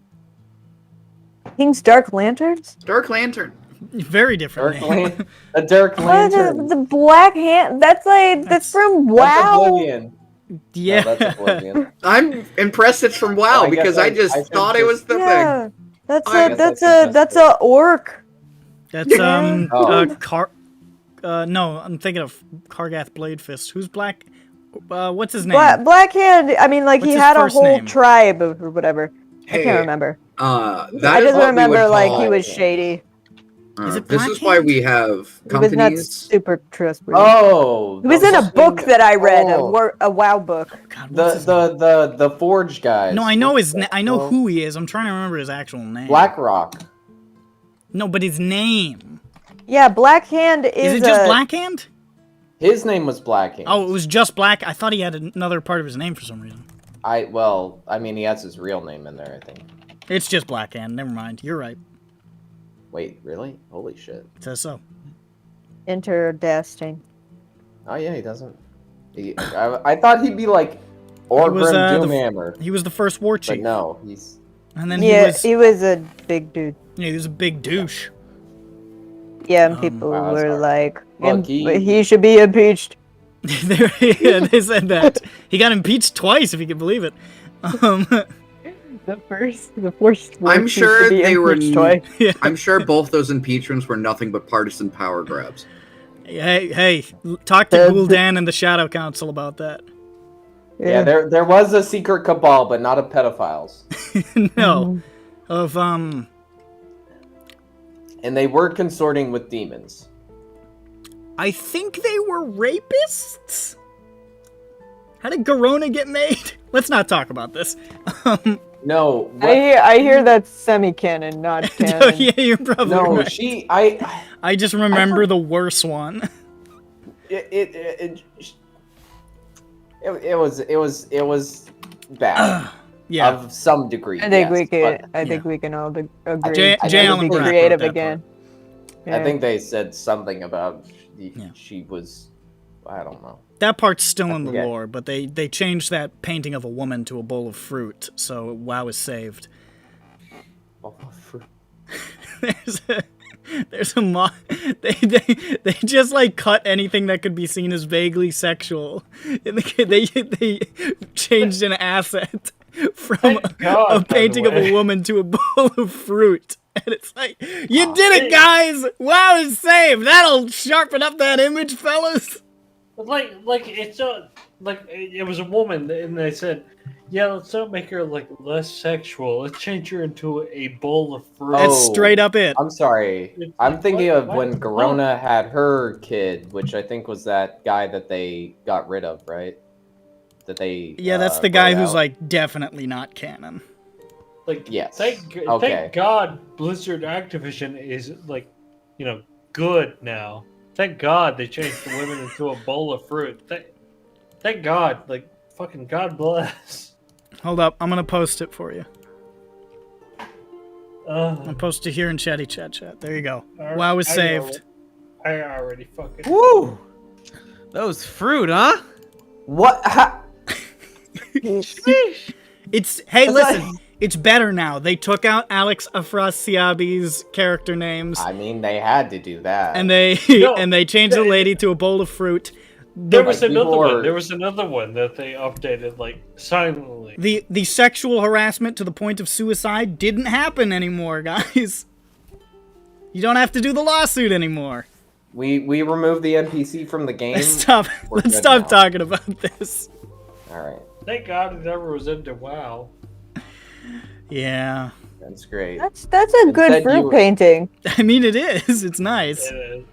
King's Dark Lanterns? Dark Lantern. Very different name. A Dirk Lantern. The Black Hand? That's from That's WoW. Oblivion. Yeah. No, that's Oblivion. I'm impressed it's from WoW because I just thought it was the Yeah. thing. That's a orc. That's Yeah. no, I'm thinking of Kargath Bladefist. Who's Black? What's his name? Black Hand. I mean, like What's he his had a first whole name? tribe or whatever. I Hey, can't remember. That I is just what we remember would like call- he was shady. Is it this Black is why Hand? we have He was not companies. super trustworthy. Oh, He was in a book that I read, a WoW book. God, what's his name? The Forge guys. No, I know I know who he is. I'm trying to remember his actual name. BlackRock. No, but his name. Yeah, Black Hand Is it just Black Hand? His name was Blackhand. Oh, it was just Black. I thought he had another part of his name for some reason. I mean, he has his real name in there, I think. It's just Black Hand. Never mind. You're right. Wait, really? Holy shit. It says so. Interdesting. Oh yeah, he doesn't. I thought he'd be like Orgrim Doomhammer. He was the first war chief. But no, he's. And then he was a big dude. Yeah, he was a big douche. Yeah, and people wow, were sorry. like, Look, he should be impeached. Yeah, they said that. He got impeached twice, if you can believe it. The first. I'm sure they were. Twice. Yeah. I'm sure both those impeachments were nothing but partisan power grabs. Hey, talk to Gul'dan and the Shadow Council about that. Yeah, there was a secret cabal, but not of pedophiles. No, of And they were consorting with demons. I think they were rapists. How did Garona get made? Let's not talk about this. No. I hear that's semi-canon, not canon. Yeah, you're probably No, right. I just remember the worst one. It was bad. Yeah, of some degree. I think yes, we can. but I think we can all agree. J. I Allen would be Brack creative wrote that again. I think they said something about she was. I don't know. That part's still in the forget. lore, but they changed that painting of a woman to a bowl of fruit, so WoW is saved. Oh, fruit. There's a they just like cut anything that could be seen as vaguely sexual. And they changed an asset from Thank God, a painting of by the a way. woman to a bowl of fruit. And it's like, you did it, guys! Wow, it's saved! That'll sharpen up that image, fellas! Like it's like it was a woman, and they said, "Yeah, let's not make her like less sexual. Let's change her into a bowl of fruit." That's Oh, straight up it. I'm sorry. It's I'm like, thinking what? of when What? Garona had her kid, which I think was that guy that they got rid of, right? That they Yeah, that's the guy wrote who's out. like definitely not canon. Like, Yes. Thank Okay. God Blizzard Activision is like, good now. Thank God they changed the women into a bowl of fruit. Thank God, like fucking God bless. Hold up, I'm gonna post it for you. Uh, I'll post it here in Chatty Chat. There you go. I- WoW is I saved. I already fucking. Woo! Those fruit, huh? What? It's hey, listen, it's better now. They took out Alex Afrasiabi's character names, I mean, they had to do that. and they No, and they changed the lady to a bowl of fruit. There was Like, another people one. are- There was another one that they updated like silently. The sexual harassment to the point of suicide didn't happen anymore, guys. You don't have to do the lawsuit anymore. we removed the NPC from the game. Let's stop. We're Let's good stop now. talking about this. All right, Thank God it never was into WoW. Yeah, that's great. That's a good Instead fruit you- painting. I mean it is. It's nice. It is.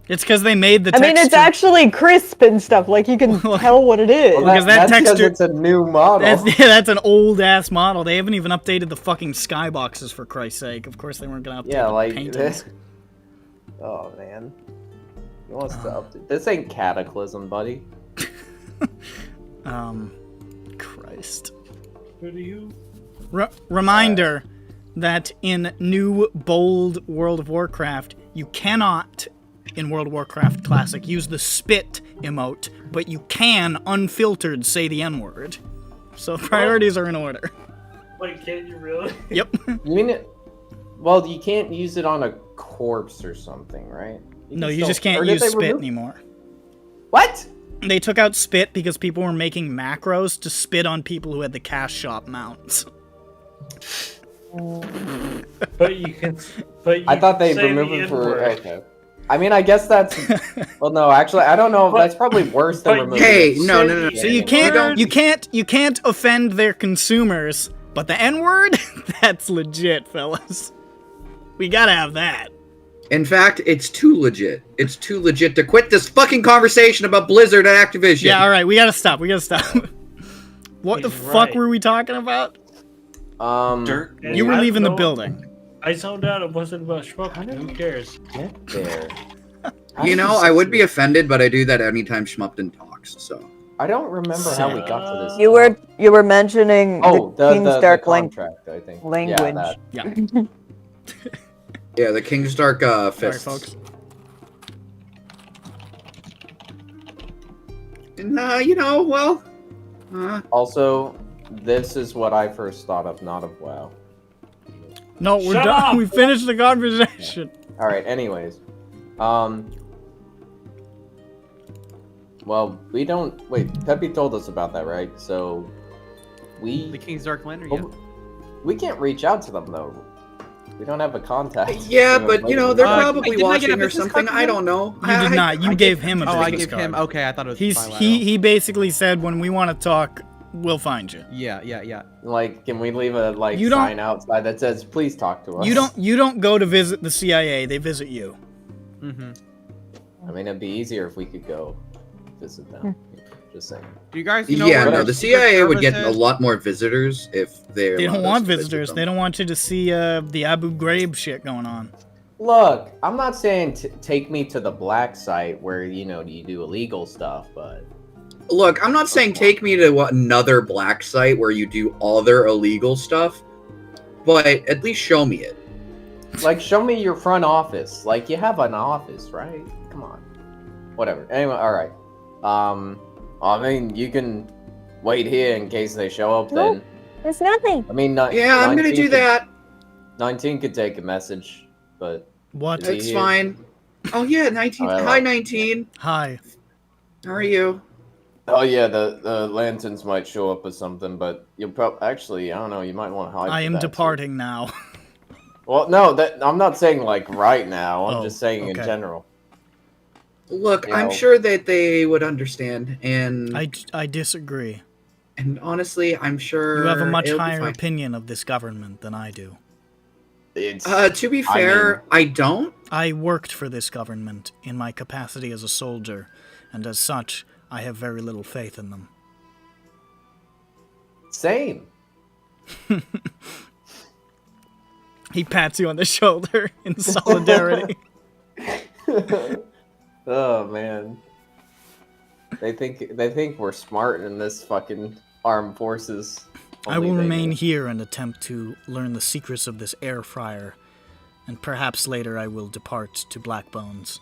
It's because they made the I texture. mean, it's actually crisp and stuff. Like you can tell what it is. Well, Because that that's 'cause texture- it's a new model. That's an old ass model. They haven't even updated the fucking skyboxes for Christ's sake. Of course they weren't gonna update Yeah, the like paintings. this. Oh man, he wants to update. This ain't Cataclysm, buddy. Christ. Who do you? Reminder that in new bold World of Warcraft, you cannot, in World of Warcraft Classic, use the spit emote, but you can unfiltered say the N-word. So priorities are in order. Wait, can you really? Yep. You mean it? Well, you can't use it on a corpse or something, right? No, can you still- just can't or did use they spit remove- anymore. What? They took out spit because people were making macros to spit on people who had the cash shop mounts. But you can. But you I thought they can say removed the it for. N-word. Okay. I mean, I guess that's. Well, no, actually, I don't know. But- That's probably worse than but- removing. Hey, it. no, no, no. So you can't offend their consumers, but the N-word? That's legit, fellas. We gotta have that. In fact, it's too legit. It's too legit to quit this fucking conversation about Blizzard and Activision. Yeah, alright, we gotta stop. What the He's fuck right. were we talking about? Dirk. You were I leaving the don't know. building. I zoned out. It wasn't about Schmup'ten. Who cares? Get there. You know, I would be offended, but I do that anytime Schmup'ten talks, so. I don't remember how we got to this. You were mentioning Oh, the King's Dark contract, I think. language. Yeah, that. Yeah. Yeah, the King's Dark Sorry, fists. folks. And, you know, well. Also, this is what I first thought of, not of WoW. No, we're Shut done. up! We finished the conversation. All right. Anyways, well, we don't. Wait, Peppy told us about that, right? So, The we King's Dark Lantern, oh, we can't reach out to them though. We don't have a contact. Yeah, but, you know, they're Uh, probably didn't I get a watching or business something. card from I him? don't know. You did not. You gave him a Oh, I business gave him. card. Okay, I thought it was. He's bilateral. he basically said when we want to talk, we'll find you. Yeah. Like, can we leave a You don't- sign outside that says "Please talk to us"? You don't go to visit the CIA. They visit you. Mm-hmm. I mean, it'd be easier if we could go visit them. Just saying. Do you guys know? Yeah, where no, their the secret CIA would service get a is? lot more visitors if They don't allowed us want to visit visitors. them. They don't want you to see the Abu Ghraib shit going on. Look, I'm not saying take me to the black site where you do illegal stuff, but Look, I'm not saying take me to another black site where you do other illegal stuff, but at least show me it. like show me your front office. Like you have an office, right? Come on. Whatever. Anyway, all right. I mean, you can wait here in case they show up. Then There's nothing. I mean, Yeah, I'm gonna 19 do could- that. 19 could take a message, but What? Is he It's here? fine. Oh yeah, 19. Oh, Hi, 19. Hi. How are you? Oh yeah, the lanterns might show up or something, but you'll probably actually I don't know. You might want to hide. I for am that, too. departing now. Well, no, that I'm not saying like right now. I'm Oh, just saying in okay. general. Look, You I'm know. sure that they would understand, and I disagree. honestly, I'm sure You have a much it'll be higher fine. opinion of this government than I do. It's To be fair, I don't. I worked for this government in my capacity as a soldier, and as such, I have very little faith in them. same. He pats you on the shoulder in solidarity. Oh man. They think we're smart in this fucking armed forces. I Only will they remain do. here and attempt to learn the secrets of this air fryer, and perhaps later I will depart to Blackbones.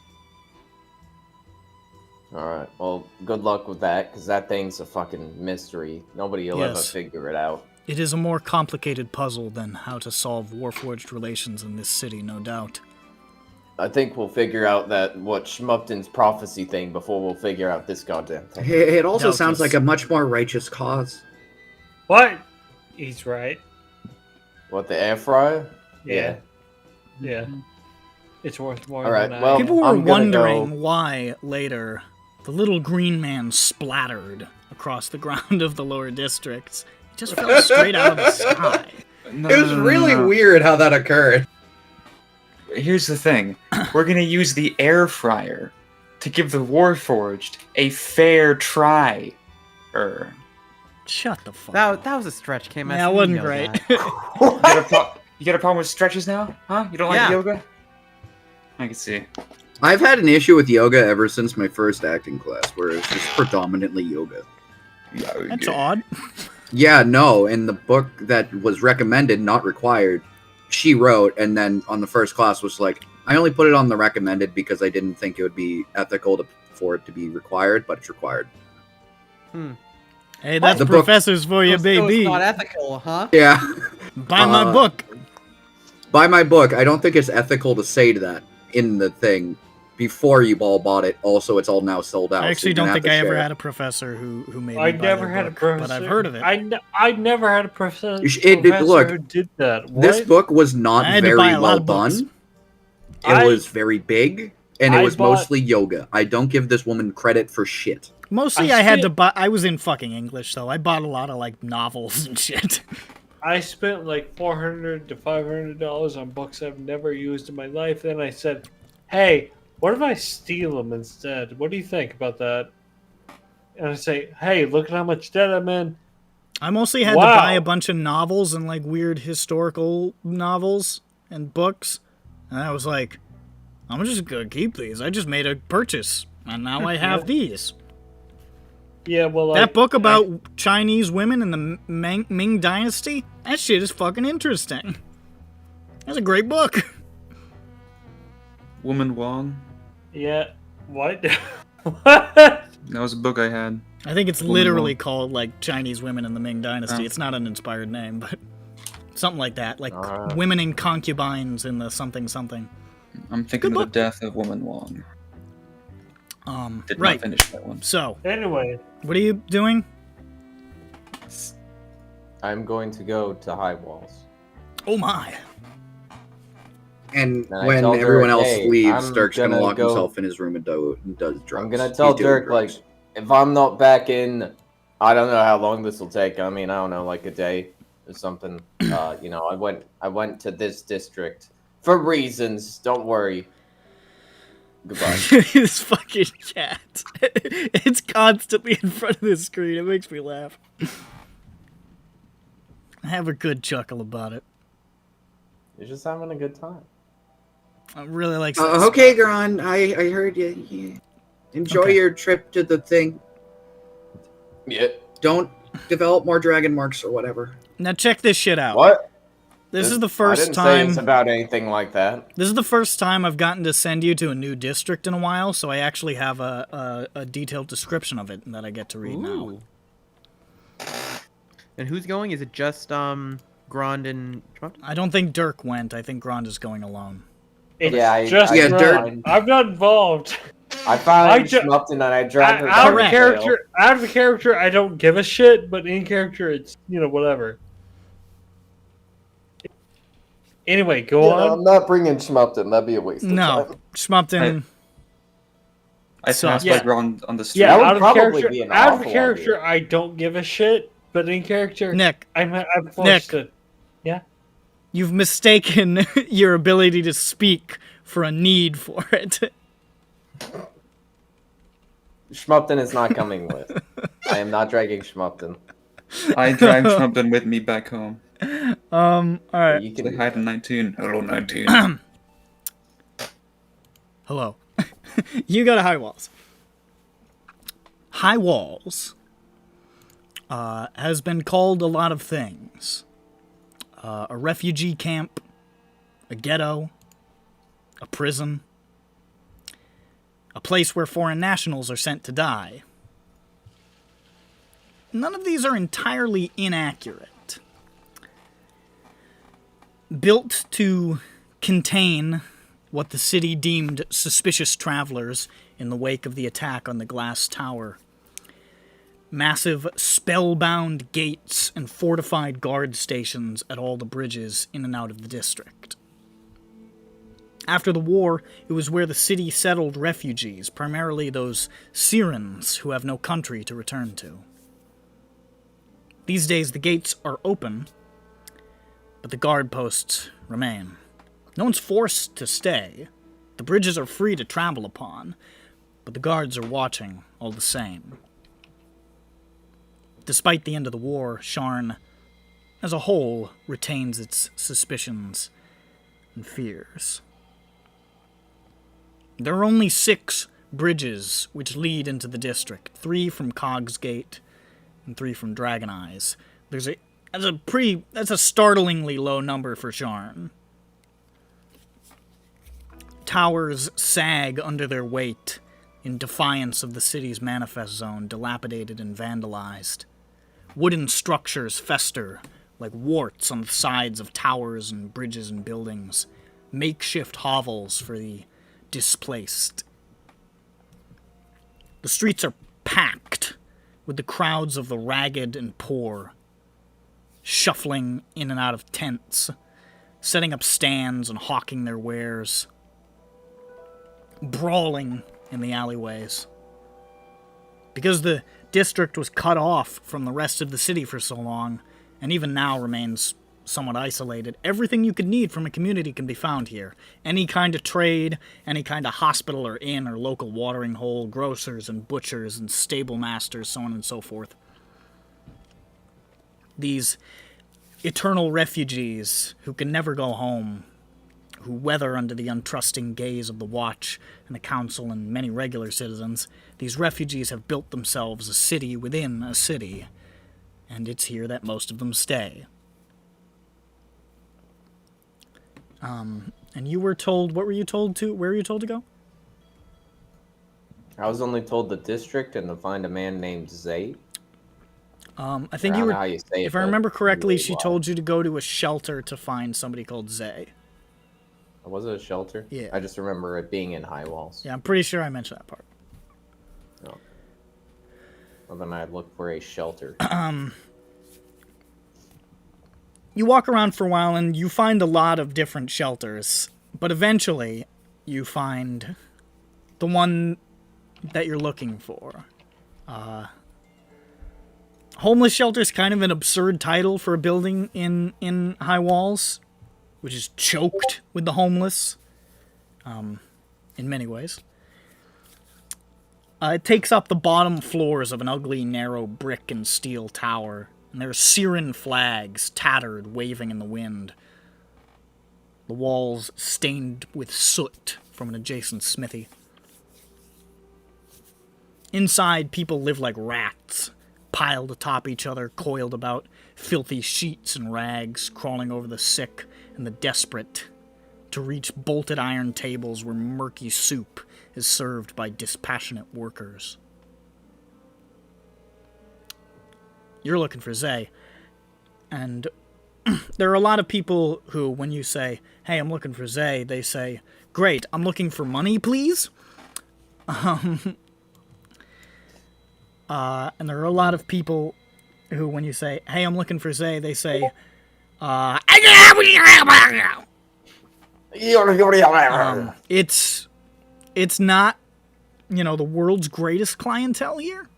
Alright, well, good luck with that, because that thing's a fucking mystery. Nobody will ever Yes. figure it out. It is a more complicated puzzle than how to solve Warforged relations in this city, no doubt. I think we'll figure out that what Schmup'ten's prophecy thing before we'll figure out this goddamn thing. It also Doubtless. sounds like a much more righteous cause. What? He's right. What, the air fryer? Yeah. Yeah. It's worth more All right, than well- People were I'm gonna wondering go- why later the little green man splattered across the ground of the lower districts. He just fell straight out of the sky. No, It was no, no, really no. weird how that occurred. Here's the thing. We're gonna use the air fryer to give the Warforged a fair try. Shut the fuck That up. was a stretch, Kim. Yeah, it wasn't great. You got a problem with stretches now? Huh? You don't like Yeah. yoga? I can see. I've had an issue with yoga ever since my first acting class, where it's just predominantly yoga. That's odd. Yeah, no, in the book that was recommended, not required, she wrote, and then on the first class was like, I only put it on the recommended because I didn't think it would be ethical for it to be required, but it's required. Hey, that's The book- professors for you, So baby. it's not ethical, huh? Yeah. Buy my book. By my book, I don't think it's ethical to say that in the thing before you all bought it. Also, it's all now sold out. I so actually you're gonna don't have think to I ever share. had a professor who made me I buy never their had a book, professor. but I've heard of it. I never had a professor, Look, professor who did that. What? This book was not I had to very buy a lot well of books. done. I- It was very big, and it I was bought- mostly yoga. I don't give this woman credit for shit. Mostly I I had to spent- buy. I was in fucking English, though. I bought a lot of like novels and shit. I spent like $400 to $500 on books I've never used in my life. Then I said, "Hey, what if I steal them instead? What do you think about that?" And I say, "Hey, look at how much debt I'm in." I mostly had to Wow. buy a bunch of novels and like weird historical novels and books, and I was like, I'm just gonna keep these. I just made a purchase, and now I have these. Yeah, well, That book about Chinese women in the Ming Dynasty, that shit is fucking interesting. That's a great book. Woman Wong. Yeah, what? what? That was a book I had. I think it's Woman literally Wong. called like Chinese women in the Ming Dynasty. Oh. It's not an inspired name, but something like that, like Alright. women in concubines in the something something. I'm thinking Good of book. the death of Woman Wong. Did Right. not finish that one. So, Anyway, what are you doing? I'm going to go to High Walls. Oh my! And And I when tell everyone Dirk, else "Hey, leaves, I'm Dirk's gonna gonna lock go- himself in his room and does drugs. I'm gonna tell He's doing Dirk, like, drugs. if I'm not back in, I don't know how long this will take. I mean, I don't know, like a day or something. You know, I went to this district for reasons. Don't worry. Goodbye. This fucking cat. It's constantly in front of the screen. It makes me laugh. I have a good chuckle about it. You're just having a good time. I really like. Okay, Grond, I heard you. Enjoy Okay. your trip to the thing. Yeah. Don't develop more dragon marks or whatever. Now check this shit out. What? This is the I first didn't say time. it's about anything like that. This is the first time I've gotten to send you to a new district in a while, so I actually have a detailed description of it that I get to read now. Ooh. And who's going? Is it just Grond and Schmup'ten? I don't think Dirk went. I think Grond is going alone. It's Yeah, just Yeah, Grond. Dirk- I'm not involved. I found I ju- Schmup'ten and I dragged her Out of Correct. character, I don't give a shit. But in character, it's whatever. Anyway, go on. I'm not bringing Schmup'ten. That'd be a waste of No, time. Schmup'ten. I So, passed yeah. by Grond on the street. Yeah, That would out of probably character, be an out of awful character, idea. I don't give a shit. But in character, Nick, I'm forced to. you've mistaken your ability to speak for a need for it. Schmup'ten is not coming with. I am not dragging Schmup'ten. I dragged Schmup'ten with me back home. All right. You can Say do hi that. to 19. Hello, 19. Hello. You go to High Walls. High Walls has been called a lot of things. A refugee camp, a ghetto, a prison, a place where foreign nationals are sent to die. None of these are entirely inaccurate. Built to contain what the city deemed suspicious travelers in the wake of the attack on the glass tower. Massive, spellbound gates and fortified guard stations at all the bridges in and out of the district. After the war, it was where the city settled refugees, primarily those Sirens who have no country to return to. These days, the gates are open, but the guard posts remain. No one's forced to stay. The bridges are free to travel upon, but the guards are watching all the same. Despite the end of the war, Sharn, as a whole, retains its suspicions and fears. There are only 6 bridges which lead into the district, 3 from Cogsgate and 3 from Dragon Eyes. That's a startlingly low number for Sharn. Towers sag under their weight in defiance of the city's manifest zone, dilapidated and vandalized. Wooden structures fester like warts on the sides of towers and bridges and buildings, makeshift hovels for the displaced. The streets are packed with the crowds of the ragged and poor, shuffling in and out of tents, setting up stands and hawking their wares, brawling in the alleyways. Because the district was cut off from the rest of the city for so long, and even now remains somewhat isolated, everything you could need from a community can be found here. Any kind of trade, any kind of hospital or inn or local watering hole, grocers and butchers and stable masters, so on and so forth. These eternal refugees who can never go home, who weather under the untrusting gaze of the Watch and the Council and many regular citizens, these refugees have built themselves a city within a city, and it's here that most of them stay. And you were told, where were you told to go? I was only told the district and to find a man named Zay. I think I you don't were, know how you say it, if I but remember correctly, she really told you to go to a shelter to find somebody called Zay. Was it a shelter? Yeah. I just remember it being in High Walls. Yeah, I'm pretty sure I mentioned that part. Oh. Well, then I'd look for a shelter. You walk around for a while and you find a lot of different shelters, but eventually you find the one that you're looking for. Homeless shelter is kind of an absurd title for a building in High Walls, which is choked with the homeless, in many ways. It takes up the bottom floors of an ugly, narrow brick and steel tower, and there are Siren flags tattered, waving in the wind. The walls stained with soot from an adjacent smithy. Inside, people live like rats, piled atop each other, coiled about filthy sheets and rags, crawling over the sick and the desperate to reach bolted iron tables where murky soup is served by dispassionate workers. You're looking for Zay, and there are a lot of people who, when you say, hey, I'm looking for Zay, they say, great, I'm looking for money, please. And there are a lot of people who, when you say, hey, I'm looking for Zay, they say, it's not, the world's greatest clientele here.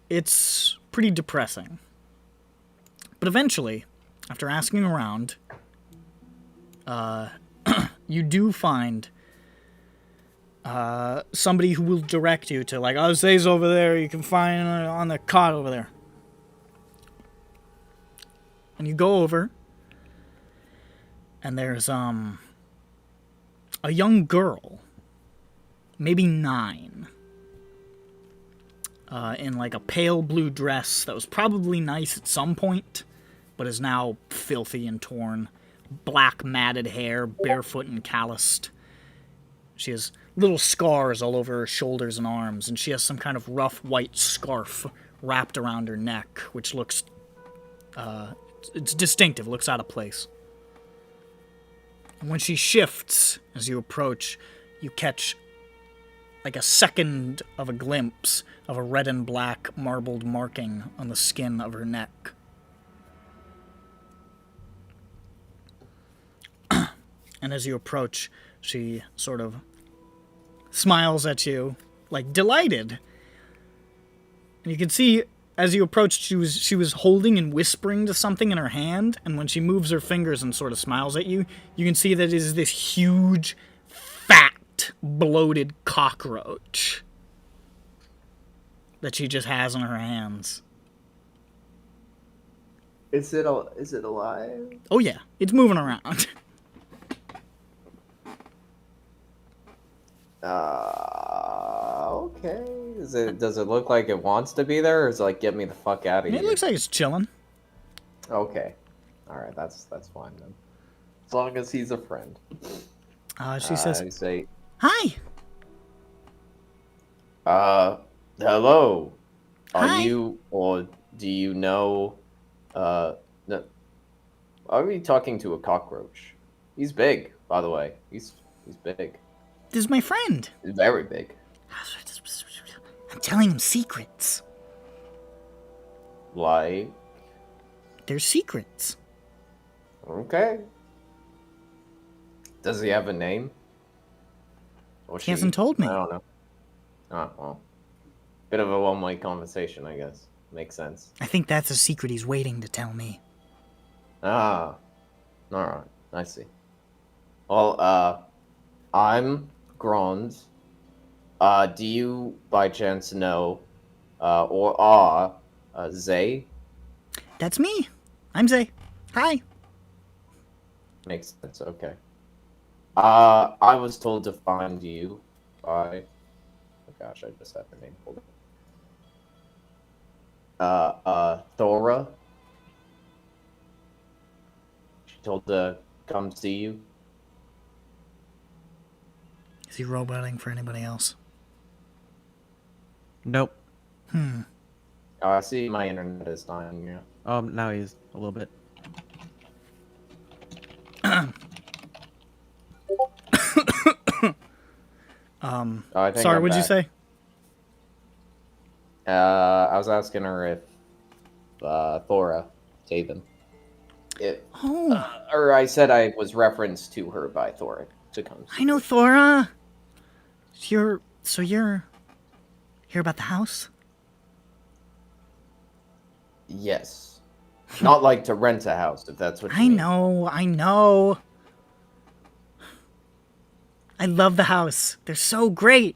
It's pretty depressing. But eventually, after asking around, you do find somebody who will direct you to, like, Zay's over there, you can find on the cot over there. And you go over, and there's a young girl, maybe 9, in like a pale blue dress that was probably nice at some point, but is now filthy and torn, black matted hair, barefoot and calloused. She has little scars all over her shoulders and arms, and she has some kind of rough white scarf wrapped around her neck, which looks, it's distinctive, looks out of place. And when she shifts, as you approach, you catch like a second of a glimpse of a red and black marbled marking on the skin of her neck. And as you approach, she sort of smiles at you, like delighted. And you can see, as you approached, she was holding and whispering to something in her hand, and when she moves her fingers and sort of smiles at you, you can see that it is this huge, fat, bloated cockroach that she just has in her hands. Is it alive? Oh yeah, it's moving around. Okay. Does it look like it wants to be there, or is it like, get me the fuck out of here? It looks like it's chilling. Okay. Alright, that's fine then. As long as he's a friend. She says, I say, hi. Hello. Are Hi. you, or do you know, no, are we talking to a cockroach? He's big, by the way. He's big. This is my friend. He's very big. I'm telling him secrets. Like, They're secrets. okay. Does he have a name? Or He hasn't told me. I don't know. Oh, well. Bit of a one-way conversation, I guess. Makes sense. I think that's a secret he's waiting to tell me. Ah. Alright, I see. Well, I'm Grond. Do you, by chance, know, or are, Zay? That's me. I'm Zay. Hi. Makes sense, okay. I was told to find you by... Oh gosh, I just had her name pulled up. Thora. She told to come see you. Is he roboting for anybody else? Nope. Hmm. Oh, I see my internet is dying, yeah. Now he's a little bit. Oh, I think Sorry, I'm what'd you back. say? I was asking her if Thora, Taven. Or I said I was referenced to her by Thora to come. I know Thora. You're here about the house? Yes. Not like to rent a house, if that's what you mean. I know. I love the house. They're so great.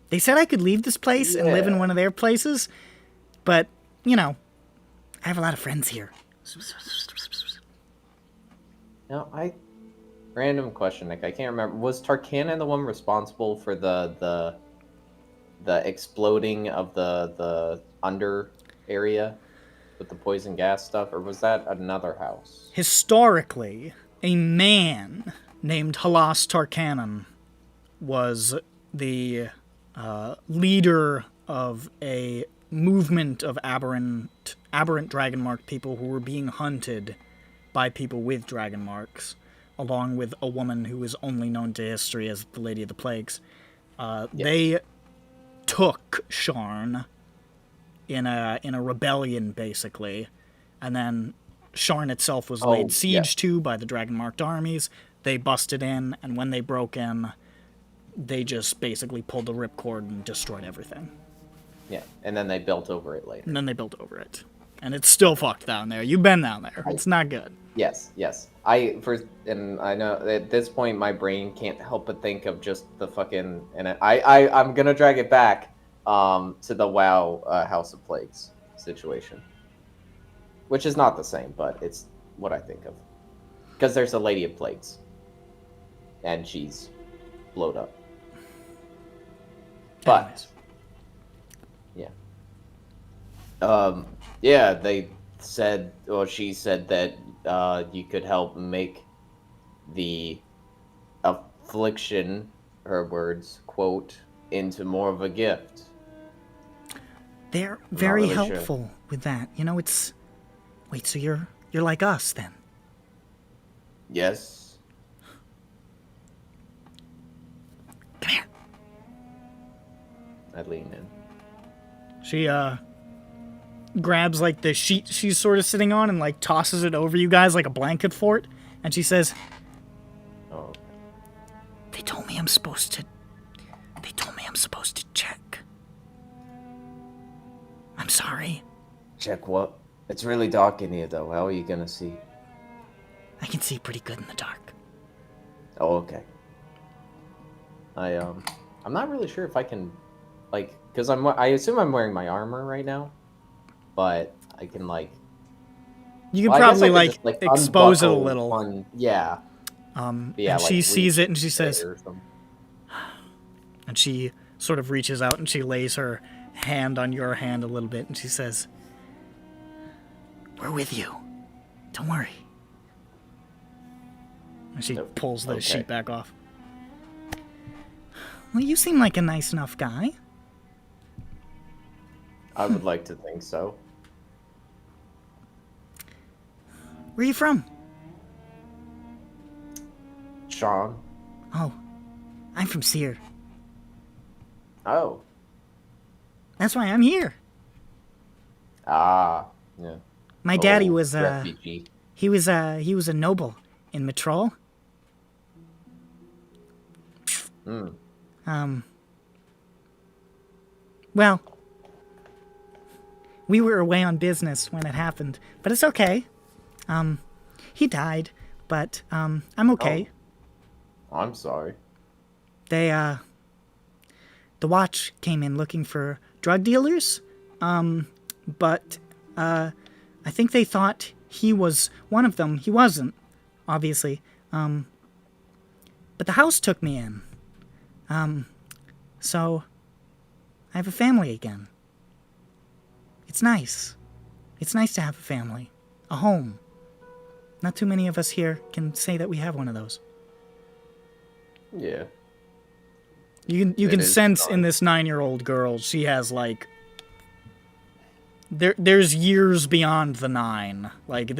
They said I could leave this place and live in one of their places, but, I have a lot of friends here. No, random question, Nick. I can't remember. Was Tarkanan the one responsible for the exploding of the under area with the poison gas stuff, or was that another house? Historically, a man named House Tarkanan was the leader of a movement of aberrant dragon mark people who were being hunted by people with dragon marks, along with a woman who is only known to history as the Lady of the Plagues. They took Sharn in a rebellion, basically, and then Sharn itself was laid siege to by the dragon-marked armies. They busted in, and when they broke in, they just basically pulled the ripcord and destroyed everything. Yeah, and then they built over it later. And it's still fucked down there. You've been down there. It's not good. Yes. I know at this point my brain can't help but think of just the fucking, and I'm gonna drag it back to the WoW House of Plagues situation, which is not the same, but it's what I think of, because there's a Lady of Plagues, and she's blowed up. But they said, or she said that you could help make the affliction, her words, quote, into more of a gift. They're very helpful with that. You know, it's... Wait, so you're like us, then? Yes. Come here. I lean in. She, grabs, like, the sheet she's sort of sitting on and, like, tosses it over you guys like a blanket fort. And she says... Oh. They told me I'm supposed to check. I'm sorry. Check what? It's really dark in here, though. How are you gonna see? I can see pretty good in the dark. Oh, okay. I'm not really sure if I can, like, because I assume I'm wearing my armor right now, but I can, like... You can probably, like, expose it a unbuckle little. one, yeah. And like, she sees it and she reach says... there or something. And she sort of reaches out and she lays her hand on your hand a little bit and she says, "We're with you. Don't worry." And she pulls the sheet back off. Well, you seem like a nice enough guy. I would like to think so. Where are you from? Sean. Oh, I'm from Seer. Oh. That's why I'm here. Ah, yeah. My daddy was refugee. he was a noble in Mitrol. Well, we were away on business when it happened, but it's okay. He died, but I'm okay. Oh. I'm sorry. They the watch came in looking for drug dealers, but I think they thought he was one of them. He wasn't, obviously. But the house took me in. So I have a family again. It's nice. It's nice to have a family, a home. Not too many of us here can say that we have one of those. Yeah. You can sense in this 9-year-old girl, she has, like... There's years beyond the 9. Like,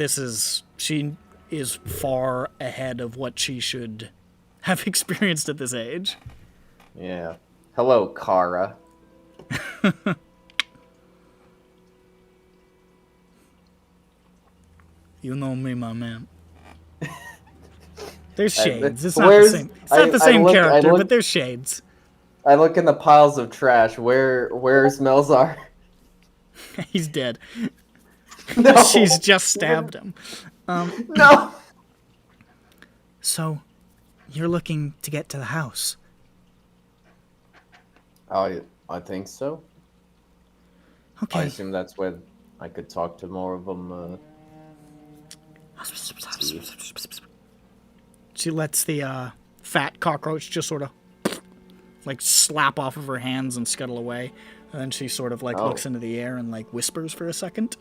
she is far ahead of what she should have experienced at this age. Yeah. Hello, Kara. You know me, my man. There's shades. It's not the same. It's not the same character, but there's shades. I look in the piles of trash. Where's Melzar? He's dead. No. She's just stabbed him. No. So, you're looking to get to the house. I think so. Okay. I assume that's where I could talk to more of them. She lets the fat cockroach just sort of like slap off of her hands and scuttle away. And then she sort of like looks into the air and like whispers for a second.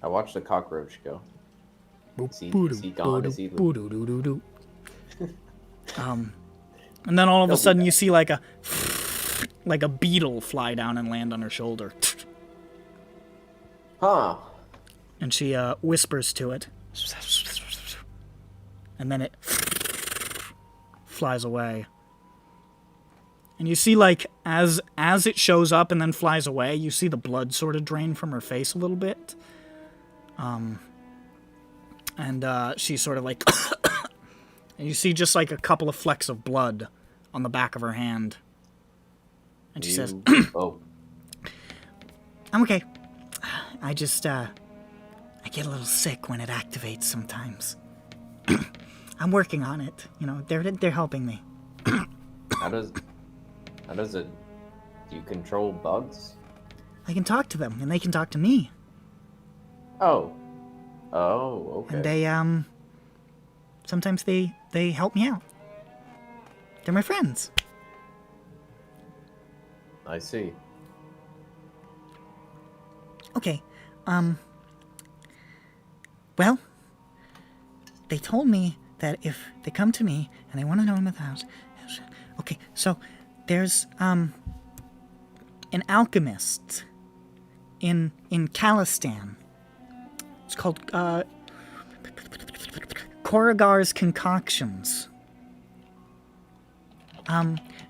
I watched the cockroach go. Is he gone? Is he... And then all of a sudden you see like a like a beetle fly down and land on her shoulder. Huh. And she whispers to it. And then it flies away. And you see, like, as it shows up and then flies away, you see the blood sort of drain from her face a little bit. And she's sort of like... and you see just, like, a couple of flecks of blood on the back of her hand. And she says... Oh. I'm okay. I just, I get a little sick when it activates sometimes. I'm working on it. You know, they're helping me. How does it... Do you control bugs? I can talk to them, and they can talk to me. Oh. Oh, okay. And they, sometimes they help me out. They're my friends. I see. Okay, well, they told me that if they come to me and they want to know about the house... Okay, so there's, an alchemist in Khalistan. It's called, Koragar's Concoctions.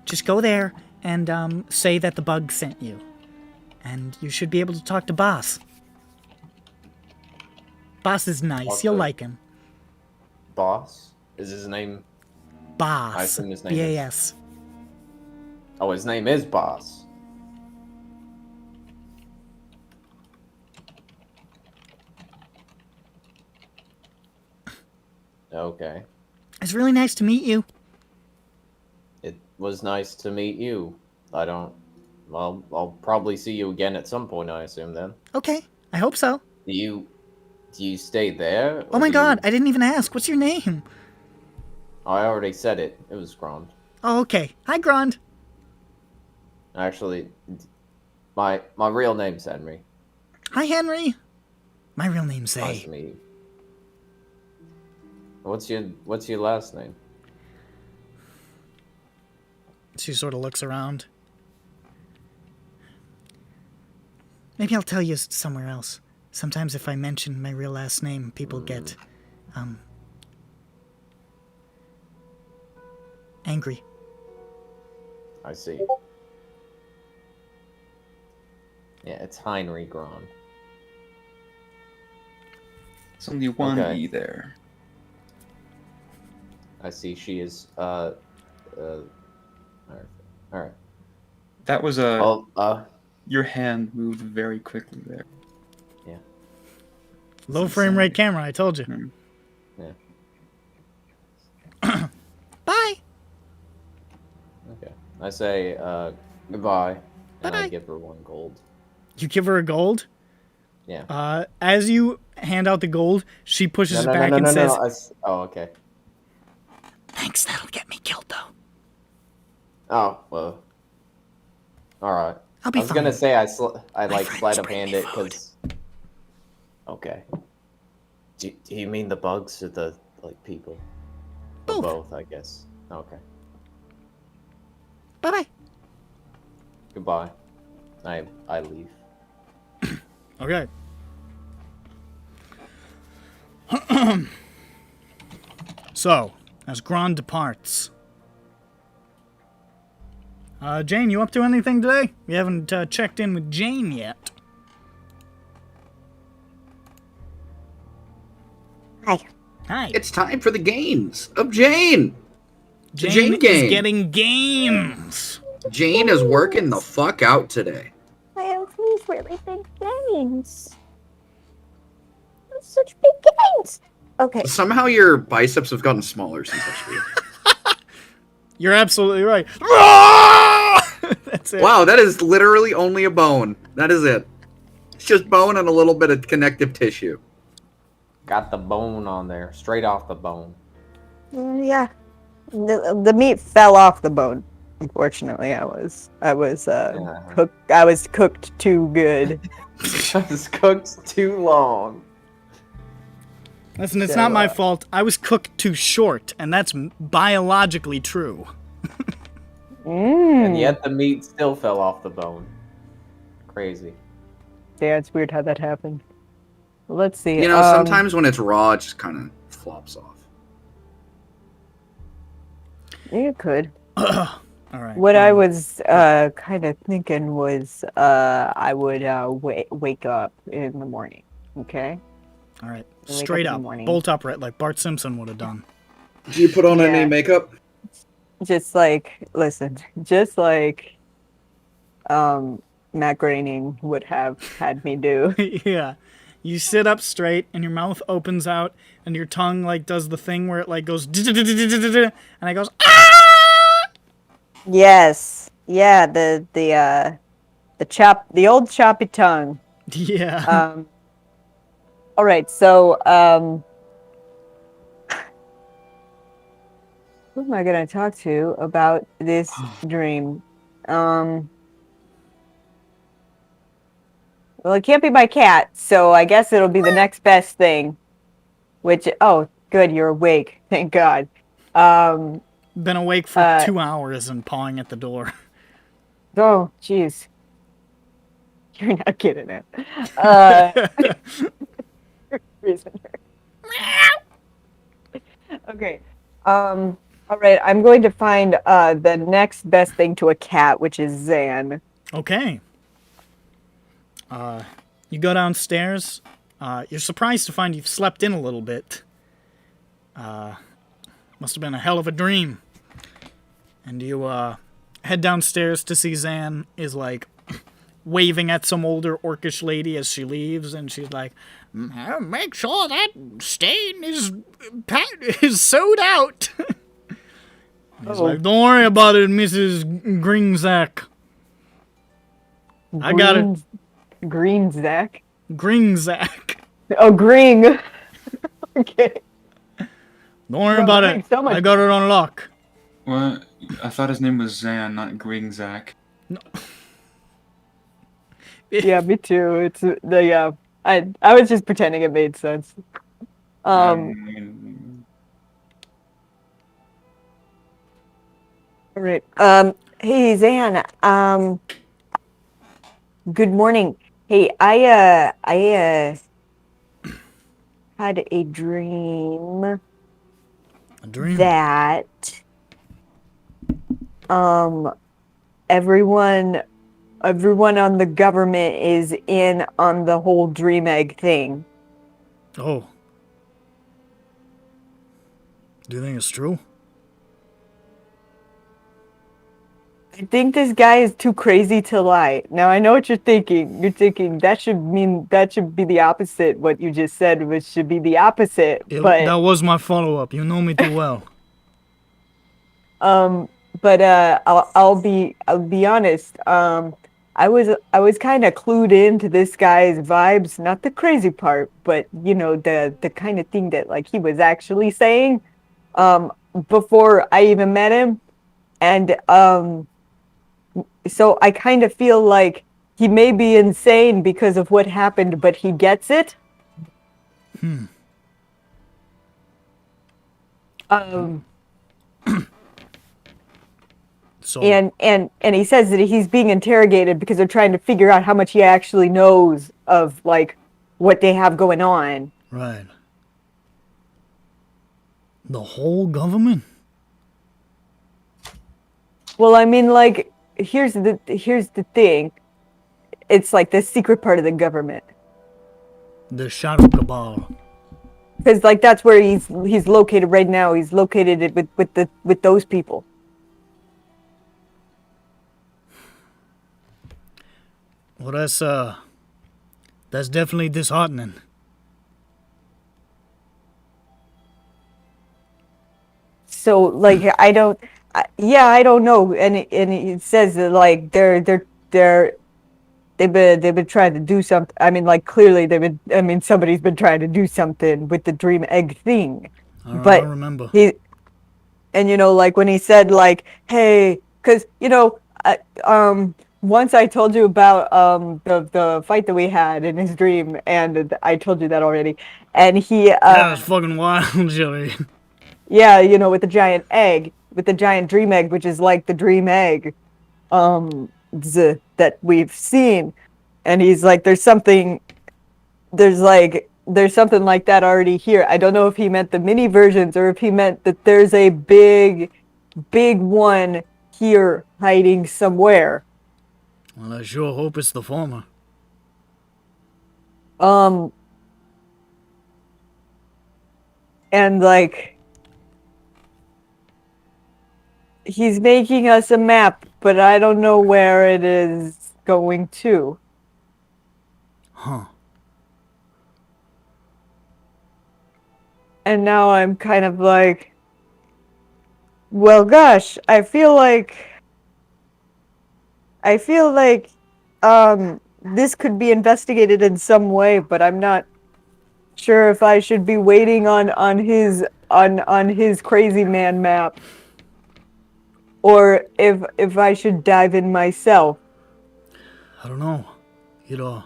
Just go there and, say that the bug sent you. And you should be able to talk to Boss. Boss is nice. Okay. You'll like him. Boss? Is his name... Boss. I assume his name is... yes. Oh, his name is Boss. Okay. It's really nice to meet you. It was nice to meet you. Well, I'll probably see you again at some point, I assume, then. Okay, I hope so. Do you stay there? Oh my god, I didn't even ask. What's your name? I already said it. It was Grond. Oh, okay. Hi, Grond. Actually, my real name's Henry. Hi, Henry. My real name's Zay. Nice to meet you. What's your last name? She sort of looks around. Maybe I'll tell you somewhere else. Sometimes if I mention my real last name, people get, angry. I see. Yeah, it's Heinrich Grond. There's only one Okay. E there. I see she is, alright. That was a... Well, Your hand moved very quickly there. Low frame rate camera, I told you. yeah. Bye. Okay. I say, goodbye. And Bye-bye. I give her 1 gold. You give her a gold? Yeah. As you hand out the gold, she pushes it back and says, Oh, okay. Thanks, that'll get me killed, though. Oh, well. Alright. I'll be I was fine. gonna say I like friends sleight of bring hand me it food. because. Okay. Do you mean the bugs or the people? Or Both. both, I guess. Okay. Bye-bye. Goodbye. I leave. Okay. So, as Grond departs... Jane, you up to anything today? We haven't checked in with Jane yet. Hi. Hi. It's time for the games of Jane. Jane Jane is game. getting games. Jane is working the fuck out today. I have these really big gains. Such big gains. Okay. Somehow your biceps have gotten smaller since I saw you. You're absolutely right. That's it. Wow, that is literally only a bone. That is it. It's just bone and a little bit of connective tissue. Got the bone on there, straight off the bone. Yeah. The meat fell off the bone. Unfortunately, I was cooked too good. Just cooked too long. Listen, it's not my fault. I was cooked too short, and that's biologically true. And yet the meat still fell off the bone. Crazy. Yeah, it's weird how that happened. Let's see. You know, sometimes when it's raw, it just kind of flops off. You could. All right. What I was kind of thinking was I would wake up in the morning. Okay. All right. Wake Straight up in up, the morning. bolt upright, like Bart Simpson would have done. Do you put on Yeah. any makeup? Just like, listen, just like Matt Groening would have had me do. Yeah. You sit up straight, and your mouth opens out, and your tongue like does the thing where it like goes, and it goes, ah! Yes. Yeah, the old choppy tongue. Yeah. All right, so who am I gonna talk to about this dream? Well, it can't be my cat, so I guess it'll be the next best thing. Which, oh, good, you're awake. Thank God. Been awake for 2 hours and pawing at the door. Oh, jeez. You're not kidding it. Okay. All right, I'm going to find the next best thing to a cat, which is Zan. Okay. You go downstairs. You're surprised to find you've slept in a little bit. Must have been a hell of a dream. And you head downstairs to see Zan is like waving at some older orcish lady as she leaves, and she's like, "Make sure that stain is sewed out." He's like, "Don't worry about it, Mrs. Greenzack. I got it." Green Zach? Greenzack. Oh, Green. Okay. Don't worry Well, about thanks it. so much. I got it on lock. What? I thought his name was Zan, not Gringzak. No. Yeah, me too. It's the I was just pretending it made sense. All right. Hey Zan. Good morning. Hey, I had a dream. A dream? That everyone on the government is in on the whole dream egg thing. Oh. Do you think it's true? I think this guy is too crazy to lie. Now I know what you're thinking. You're thinking that should be the opposite. What you just said, which should be the opposite. But that was my follow-up. You know me too well. But I'll be honest. I was kind of clued into this guy's vibes, not the crazy part, but you know the kind of thing that like he was actually saying, before I even met him, and so I kind of feel like he may be insane because of what happened, but he gets it. So, And he says that he's being interrogated because they're trying to figure out how much he actually knows of like what they have going on. right. The whole government? Well, I mean, like, here's the thing. It's like the secret part of the government. The Shadow Cabal. Because like that's where he's located right now. He's located with those people. Well, that's definitely disheartening. So like I don't know. And it says that like they've been trying to do something. I mean, like clearly somebody's been trying to do something with the dream egg thing. I remember. And you know, like when he said like, hey, because you know, once I told you about the fight that we had in his dream, and I told you that already. And he That was fucking wild, Joey. Yeah, you know, with the giant egg, with the giant dream egg, which is like the dream egg, that we've seen. And he's like, there's something like that already here. I don't know if he meant the mini versions or if he meant that there's a big one here hiding somewhere. Well, I sure hope it's the former. And like, he's making us a map, but I don't know where it is going to. Huh. And now I'm kind of like, well, gosh, I feel like this could be investigated in some way, but I'm not sure if I should be waiting on his crazy man map, or if I should dive in myself. I don't know. You know,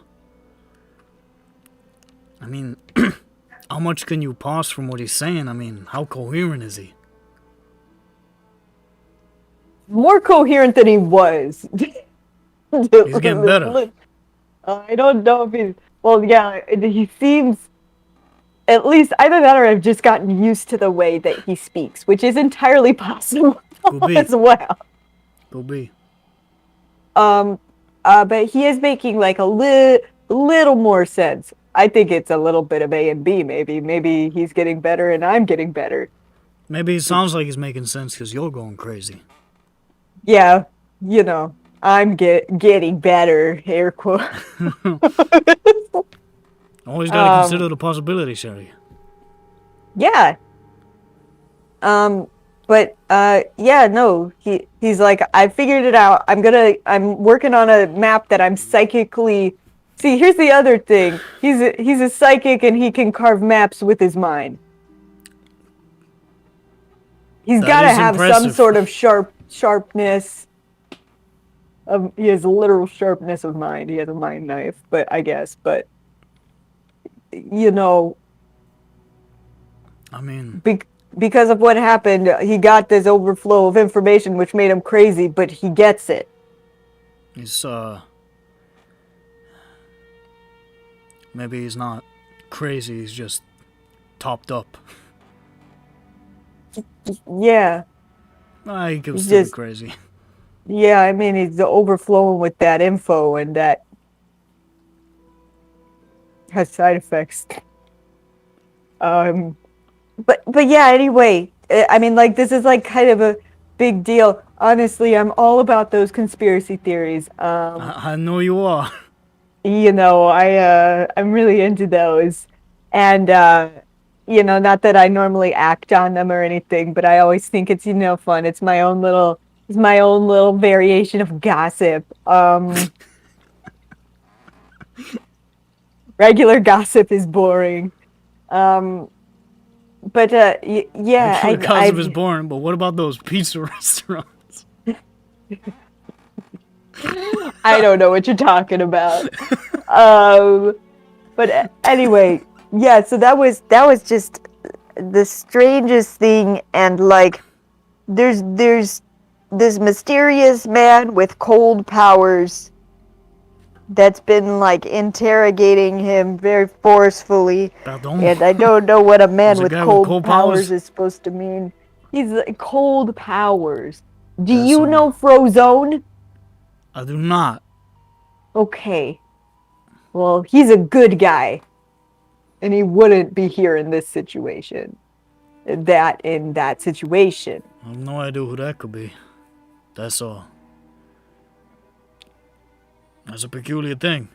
I mean, how much can you parse from what he's saying? I mean, how coherent is he? More coherent than he was. He's getting better. I don't know if he's... Well, yeah, he seems... At least either that or I've just gotten used to the way that he speaks, which is entirely possible as well. Could be. But he is making like a little more sense. I think it's a little bit of A and B, maybe. Maybe he's getting better and I'm getting better. Maybe it sounds like he's making sense because you're going crazy. Yeah, you know, I'm getting better, air quote. Always gotta consider the possibility, Sherry. Yeah. But yeah, no, he's like, I figured it out. I'm working on a map that I'm psychically... See, here's the other thing. He's a psychic and he can carve maps with his mind. He's got to have some sort of sharpness. He has literal sharpness of mind. He has a mind knife, but you know, I mean, because of what happened, he got this overflow of information which made him crazy, but he gets it. He's maybe he's not crazy, he's just topped up. Yeah. He could still be crazy. Yeah, I mean, he's overflowing with that info, and that has side effects. But yeah, anyway, I mean, like, this is like kind of a big deal. Honestly, I'm all about those conspiracy theories. I know you are. You know, I'm really into those. And, you know, not that I normally act on them or anything, but I always think it's, you know, fun. It's my own little variation of gossip. Regular gossip is boring. But, yeah. Regular gossip is boring, but what about those pizza restaurants? I don't know what you're talking about. But anyway, yeah, so that was just the strangest thing, and like there's this mysterious man with cold powers that's been like interrogating him very forcefully. Pardon? And I don't know what a man with cold powers is supposed to mean. He's like, cold powers. Do you know Frozone? I do not. Okay. Well, he's a good guy. And he wouldn't be here in this situation. In that situation. I have no idea who that could be. That's all. That's a peculiar thing.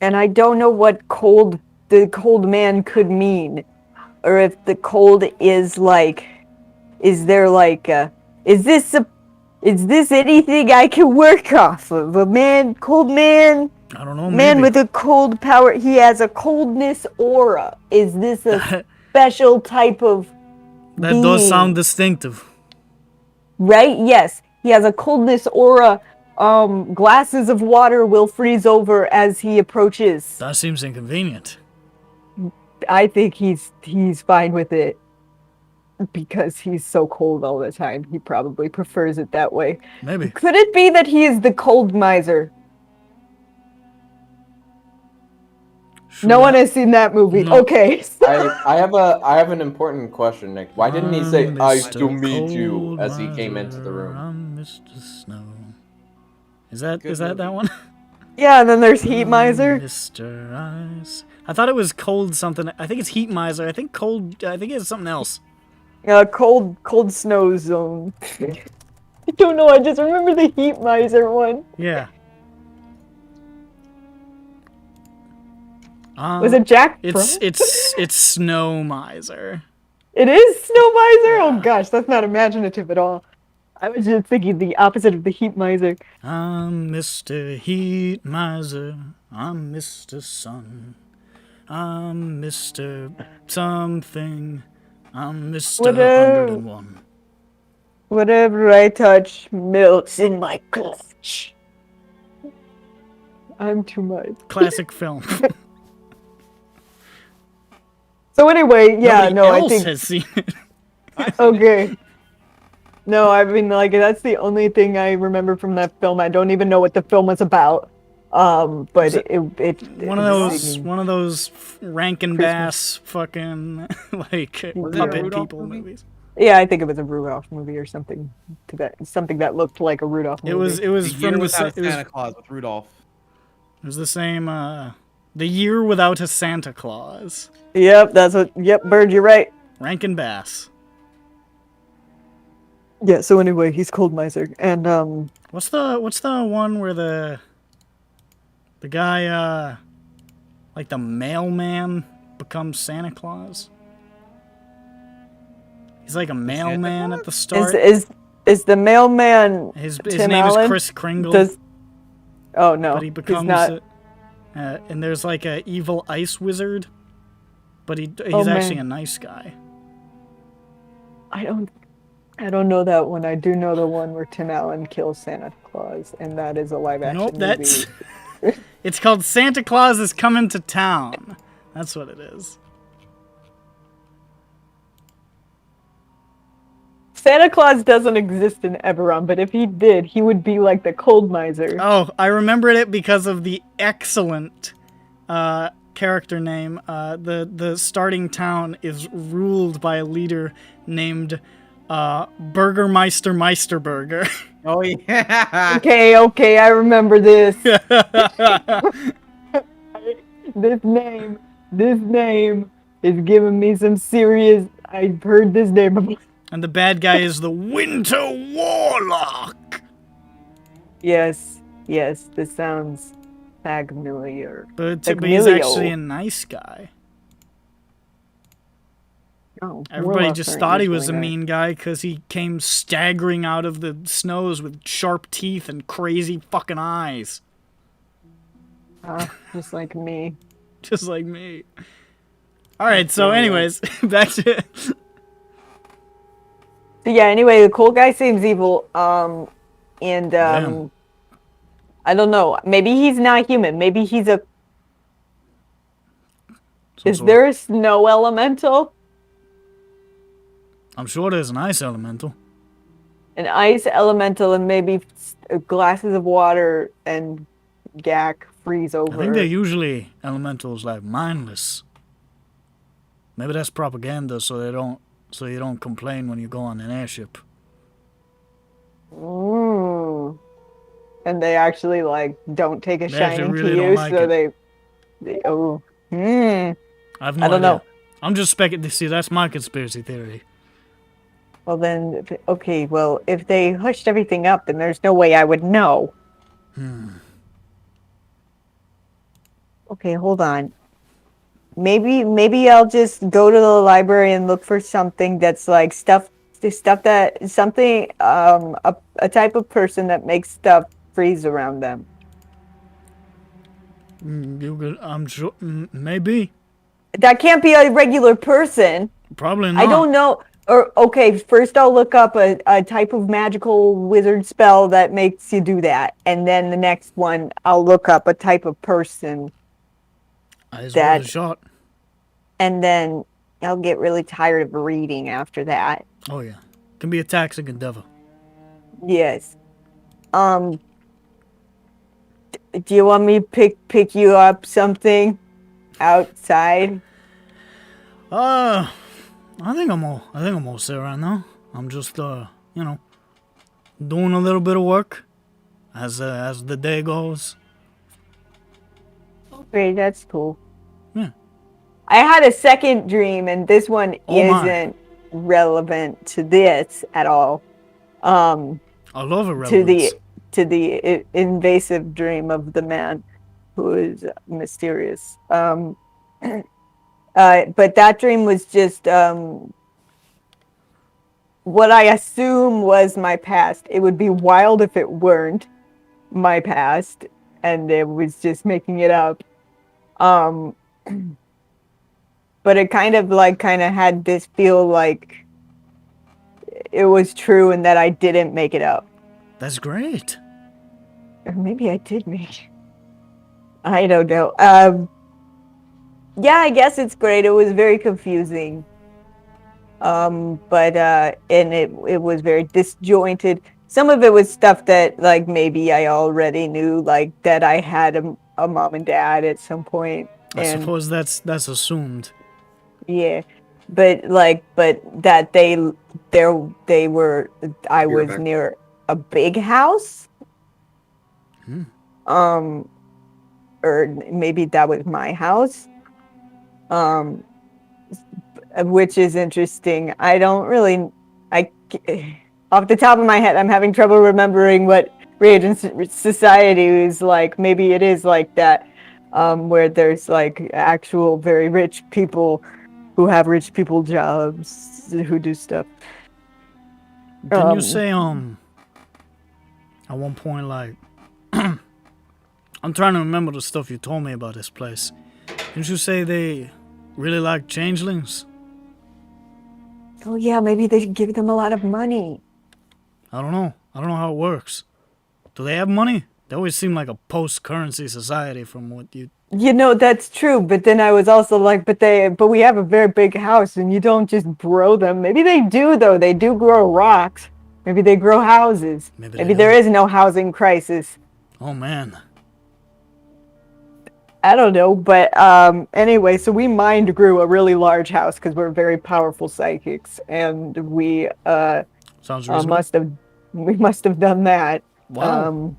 And I don't know what the cold man could mean. Or if the cold is like... Is there like a... Is this anything I can work off of? A cold man? I don't know, man with a cold power. He has a coldness aura. Is this a special type of That being? does sound distinctive. Right? Yes. He has a coldness aura. Glasses of water will freeze over as he approaches. That seems inconvenient. I think he's fine with it because he's so cold all the time. He probably prefers it that way. Maybe. Could it be that he is the cold miser? Sure. No one has seen that movie. No. Okay. I have an important question, Nick. Why didn't he say I'm "Nice Mr. to meet you" Cold as he came into the Miser, room? I'm Mr. Snow. Is that one? Yeah, and then there's Heat Miser. Mr. Ice. I thought it was cold something. I think it's Heat Miser. I think it's something else. Cold Snow Zone. I don't know. I just remember the Heat Miser one. Yeah. Was it Jack Frost? It's Snow Miser. It is Snow Miser? Oh gosh, that's not imaginative at all. I was just thinking the opposite of the Heat Miser. I'm Mr. Heat Miser. I'm Mr. Sun. I'm Mr. Something. I'm Mr. 101. Whatever I touch melts in my clutch. I'm too much. Classic film. So anyway, yeah, Nobody I else think has seen it. okay. No, I mean, like, that's the only thing I remember from that film. I don't even know what the film was about. But it one of those Rankin Bass fucking like puppet people movie? movies. Yeah, I think it was a Rudolph movie or something that looked like a Rudolph movie. It was The Year from Without it was, Santa Claus with Rudolph. it was the same The Year Without a Santa Claus. Yep, Bird, you're right. Rankin Bass. Yeah, so anyway, he's Cold Miser. And What's the one where the guy like the mailman becomes Santa Claus? He's like a mailman at the start. is the mailman His Tim name Allen? is Kris Kringle. Oh no, but he becomes he's not. and there's like a evil ice wizard, but he's Oh, actually man. a nice guy. I don't know that one. I do know the one where Tim Allen kills Santa Claus, and that is a live action Nope, movie. that's it's called Santa Claus is Coming to Town. That's what it is. Santa Claus doesn't exist in Eberron, but if he did, he would be like the Cold Miser. Oh, I remembered it because of the excellent character name. The starting town is ruled by a leader named Burgermeister Meisterburger. Oh yeah. Okay, I remember this. This name is giving me some serious. I've heard this name before. And the bad guy is the Winter Warlock. Yes, this sounds familiar. But he's actually a nice guy. Oh, Everybody warlocks just aren't thought he was a usually nice. mean guy because he came staggering out of the snows with sharp teeth and crazy fucking eyes. Just like me. Just like me. Alright, so anyways, back to... So yeah, anyway, the cold guy seems evil. And Damn. I don't know. Maybe he's not human. Maybe he's a. Is there a snow elemental? I'm sure there's an ice elemental. An ice elemental, and maybe glasses of water and Gak freeze over. I think they're usually elementals like mindless. Maybe that's propaganda so you don't complain when you go on an airship. Mm. And they actually like don't take a They actually shining really to don't you, like so it. they oh. Mm. I have no I don't idea. know. I'm just speculating. See, that's my conspiracy theory. Well then, okay. Well, if they hushed everything up, then there's no way I would know. Okay, hold on. Maybe I'll just go to the library and look for something that's like a type of person that makes stuff freeze around them. I'm sure. Maybe. That can't be a regular person. Probably not. I don't know. Or okay, first I'll look up a type of magical wizard spell that makes you do that, and then the next one I'll look up a type of person Eyes that worth a shot. and then I'll get really tired of reading after that. Oh yeah, can be a taxing endeavor. Yes. Do you want me to pick you up something outside? I think I'm all set right now. I'm just doing a little bit of work as the day goes. Great, that's cool. Yeah. I had a second dream, and this one Oh my. isn't relevant to this at all. I love irrelevance. To the invasive dream of the man who is mysterious. But that dream was just what I assume was my past. It would be wild if it weren't my past, and it was just making it up. But it kind of had this feel like it was true and that I didn't make it up. That's great. Or maybe I did make it. I don't know. Yeah, I guess it's great. It was very confusing. But and it was very disjointed. Some of it was stuff that like maybe I already knew, like that I had a mom and dad at some point. I suppose that's assumed. Yeah. But that I was near a big house. Or maybe that was my house. Which is interesting. I don't really, off the top of my head, I'm having trouble remembering what Reagent Society is like. Maybe it is like that, where there's like actual very rich people who have rich people jobs who do stuff. Didn't you say at one point, like, I'm trying to remember the stuff you told me about this place. Didn't you say they really like changelings? Oh yeah, maybe they should give them a lot of money. I don't know how it works. Do they have money? They always seem like a post-currency society from what you... You know, that's true, but then I was also like, but we have a very big house and you don't just grow them. Maybe they do, though. They do grow rocks. Maybe they grow houses. Maybe there is no housing crisis. Oh, man. I don't know, but anyway, so we mind grew a really large house because we're very powerful psychics, and we Sounds reasonable. must have done that. Wow.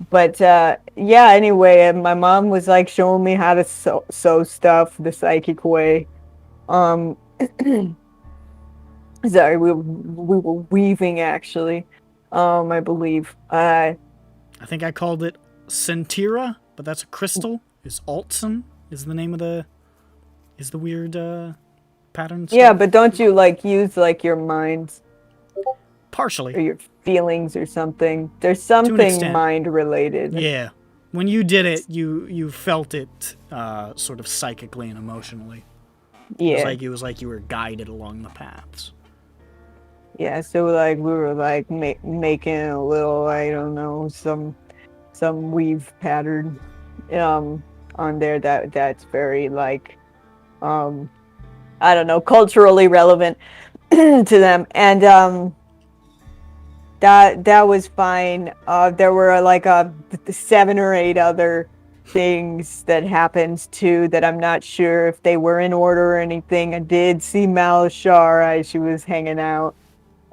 But yeah, anyway, and my mom was like showing me how to sew stuff the psychic way. Sorry, we were weaving actually. I believe. I think I called it Centira, but that's a crystal. Is Altson is the name of the weird pattern stuff? Yeah, but don't you like use like your minds? Partially. Or your feelings or something. There's something mind related. Yeah. When you did it, you felt it sort of psychically and emotionally. Yeah. It was like you were guided along the paths. Yeah, so like we were like making a little, I don't know, some weave pattern on there that's very like I don't know, culturally relevant to them. And that was fine. There were like 7 or 8 other things that happened too that I'm not sure if they were in order or anything. I did see Malashara, she was hanging out.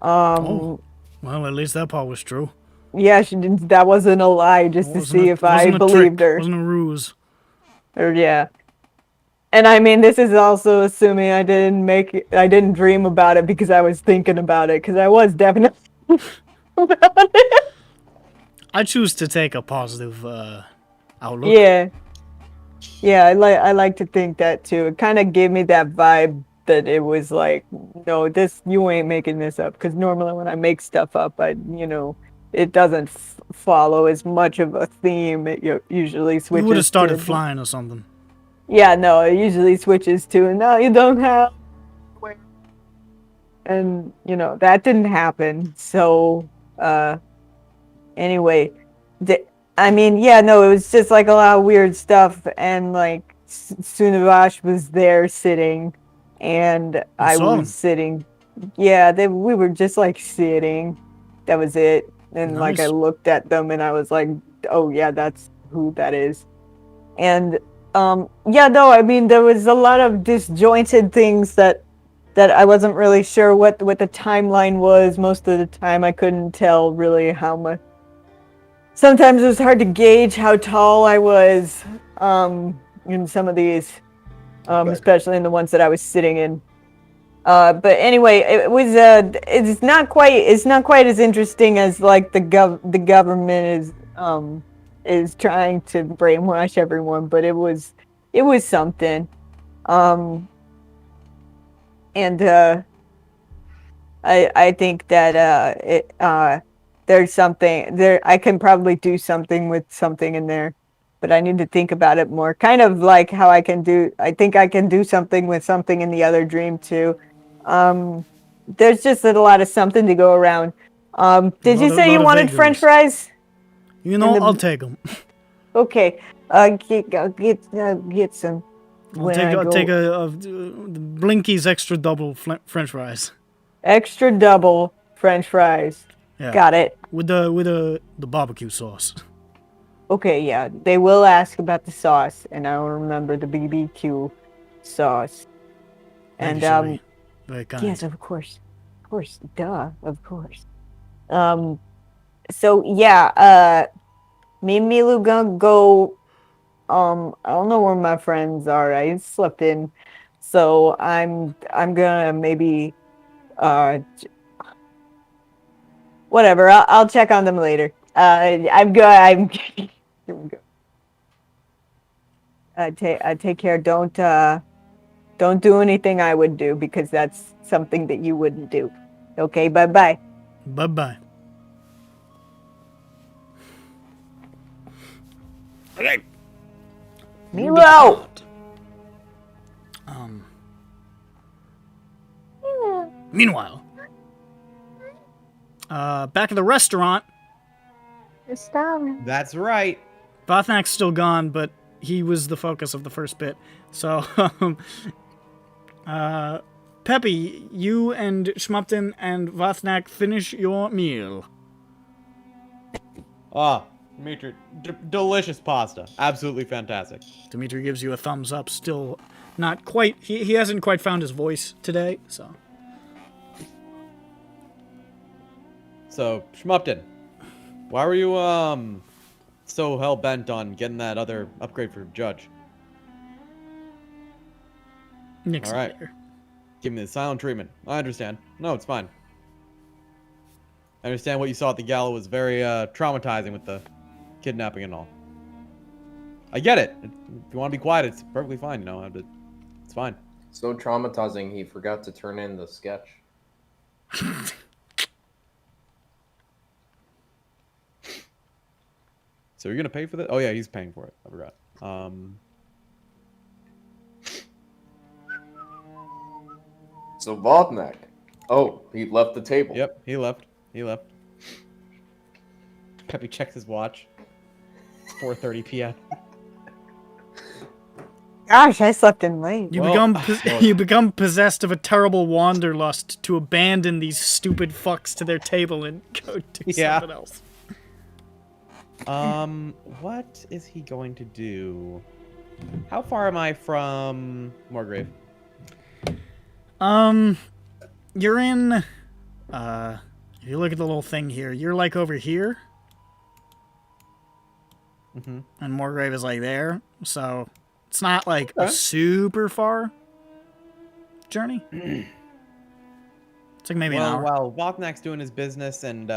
Well, at least that part was true. Yeah, she didn't. That wasn't a lie, just to see if I believed her. It wasn't a ruse. Or yeah. And I mean, this is also assuming I didn't dream about it because I was thinking about it, because I was definitely about it. I choose to take a positive outlook. Yeah, I like to think that too. It kind of gave me that vibe that it was like, no, you ain't making this up, because normally when I make stuff up, it doesn't follow as much of a theme. It usually switches. You would have started flying or something. Yeah, no, it usually switches to, no, you don't have. And, that didn't happen. So, anyway, it was just like a lot of weird stuff. And like, Sunavash was there sitting, and I saw him. was sitting. Yeah, we were just like sitting. That was it. And like I Nice. looked at them, and I was like, "Oh yeah, that's who that is." And yeah, no, I mean there was a lot of disjointed things that I wasn't really sure what the timeline was. Most of the time, I couldn't tell really how much. Sometimes it was hard to gauge how tall I was in some of these, especially in the ones that I was sitting in. But anyway, it was it's not quite as interesting as like the government is trying to brainwash everyone, but it was something. And I think that there's something there. I can probably do something with something in there, but I need to think about it more. Kind of like how I think I can do something with something in the other dream too. There's just a lot of something to go around. Did you say you wanted French fries? You know, I'll take them. Okay. Get some. I'll take a Blinky's extra double French fries. Extra double French fries. Yeah. Got it. With the barbecue sauce. Okay, yeah. They will ask about the sauce, and I will remember the BBQ sauce. Thank And you, Sherry. Very kind. yes, of course. Of course. Duh, of course. So yeah, me and Milu gonna go. I don't know where my friends are. I slept in, so I'm gonna maybe whatever. I'll check on them later. I'm good. Here we go. Take care. Don't do anything I would do, because that's something that you wouldn't do. Okay. Bye bye. Bye bye. Okay. Milo. Meanwhile, back at the restaurant. That's right. Vothnak's still gone, but he was the focus of the first bit. So, Peppy, you and Schmup'ten and Vothnak finish your meal. Ah, Dimitri, delicious pasta. Absolutely fantastic. Dimitri gives you a thumbs up. Still not quite. He hasn't quite found his voice today, so. So, Schmup'ten, why were you so hell bent on getting that other upgrade for Judge? Nixon. All right. Give me the silent treatment. I understand. No, it's fine. I understand what you saw at the gala was very traumatizing with the kidnapping and all. I get it. If you want to be quiet, it's perfectly fine, you know. But it's fine. So traumatizing, he forgot to turn in the sketch. So you're gonna pay for that? Oh yeah, he's paying for it. I forgot. So Vothnak. Oh, he left the table. Yep, he left. He left. Peppy checks his watch. 4:30 p.m. Gosh, I slept in late. You become possessed of a terrible wanderlust to abandon these stupid fucks to their table and go do something else. What is he going to do? How far am I from Morgrave? You're in, if you look at the little thing here, you're like over here. Mm-hmm. And Morgrave is like there, so it's not like a super far journey. It's like maybe an hour. While Vothnak's doing his business and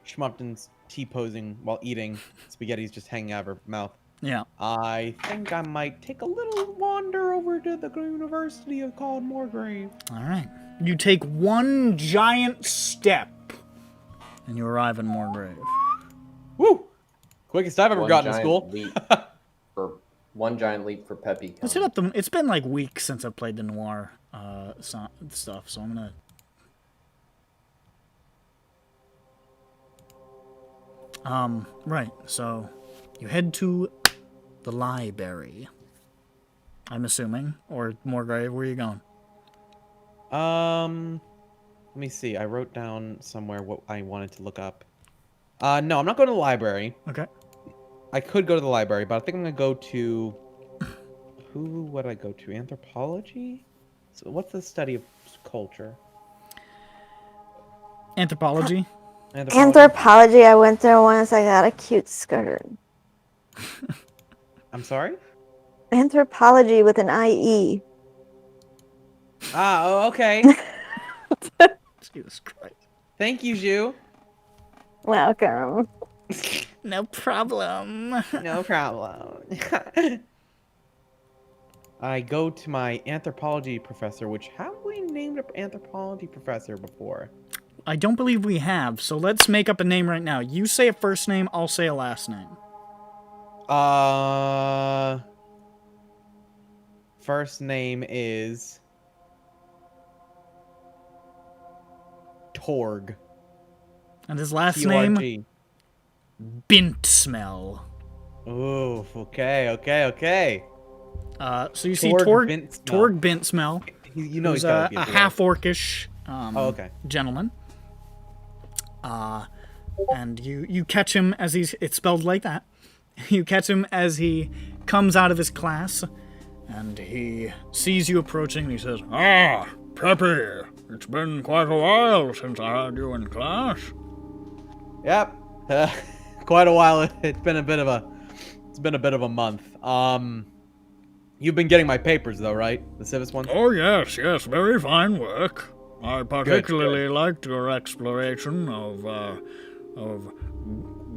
Schmup'ten's T-posing while eating, spaghetti's just hanging out of her mouth. Yeah. I think I might take a little wander over to the university called Morgrave. All right. You take one giant step, and you arrive in Morgrave. Woo! Quickest I've ever gotten to school. One giant leap for Peppy. It's been like weeks since I've played the noir stuff, so I'm gonna. Right. So you head to the library. I'm assuming. Or Morgrave, where are you going? Let me see. I wrote down somewhere what I wanted to look up. No, I'm not going to the library. Okay. I could go to the library, but I think I'm going to go to... Who would I go to? Anthropology? So what's the study of culture? Anthropology. Anthropology, I went there once. I got a cute skirt. I'm sorry? Anthropology with an IE. Ah, oh, okay. Jesus Christ. Thank you, Zhu. Welcome. No problem. No problem. I go to my anthropology professor, which have we named an anthropology professor before? I don't believe we have, so let's make up a name right now. You say a first name, I'll say a last name. First name is Torg. And his last T-O-R-G. name? Bintsmell. Oh, okay. So you see Torg Torg Bintsmell. Bintsmell. You know who's he's gotta be a a dwarf. half-orcish okay. gentleman. And you catch him as it's spelled like that. You catch him as he comes out of his class, and he sees you approaching, and he says, Ah, Peppy, it's been quite a while since I had you in class. Yep. Quite a while. It's been a bit of a month. You've been getting my papers though, right? The civis ones? Oh, yes, very fine work. I particularly liked your exploration of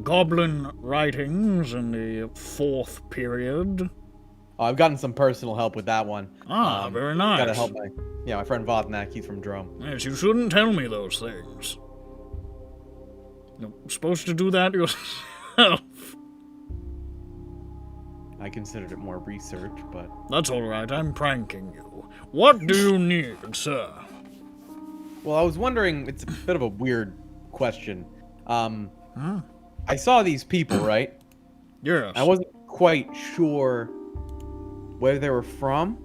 goblin writings in the 4th period. Oh, I've gotten some personal help with that one. Ah, very nice. Gotta help my friend Vothnak. He's from drow. Yes, you shouldn't tell me those things. You're supposed to do that yourself. I considered it more research, but... That's alright, I'm pranking you. What do you need, sir? Well, I was wondering, it's a bit of a weird question. I saw these people, right? Yes. I wasn't quite sure where they were from.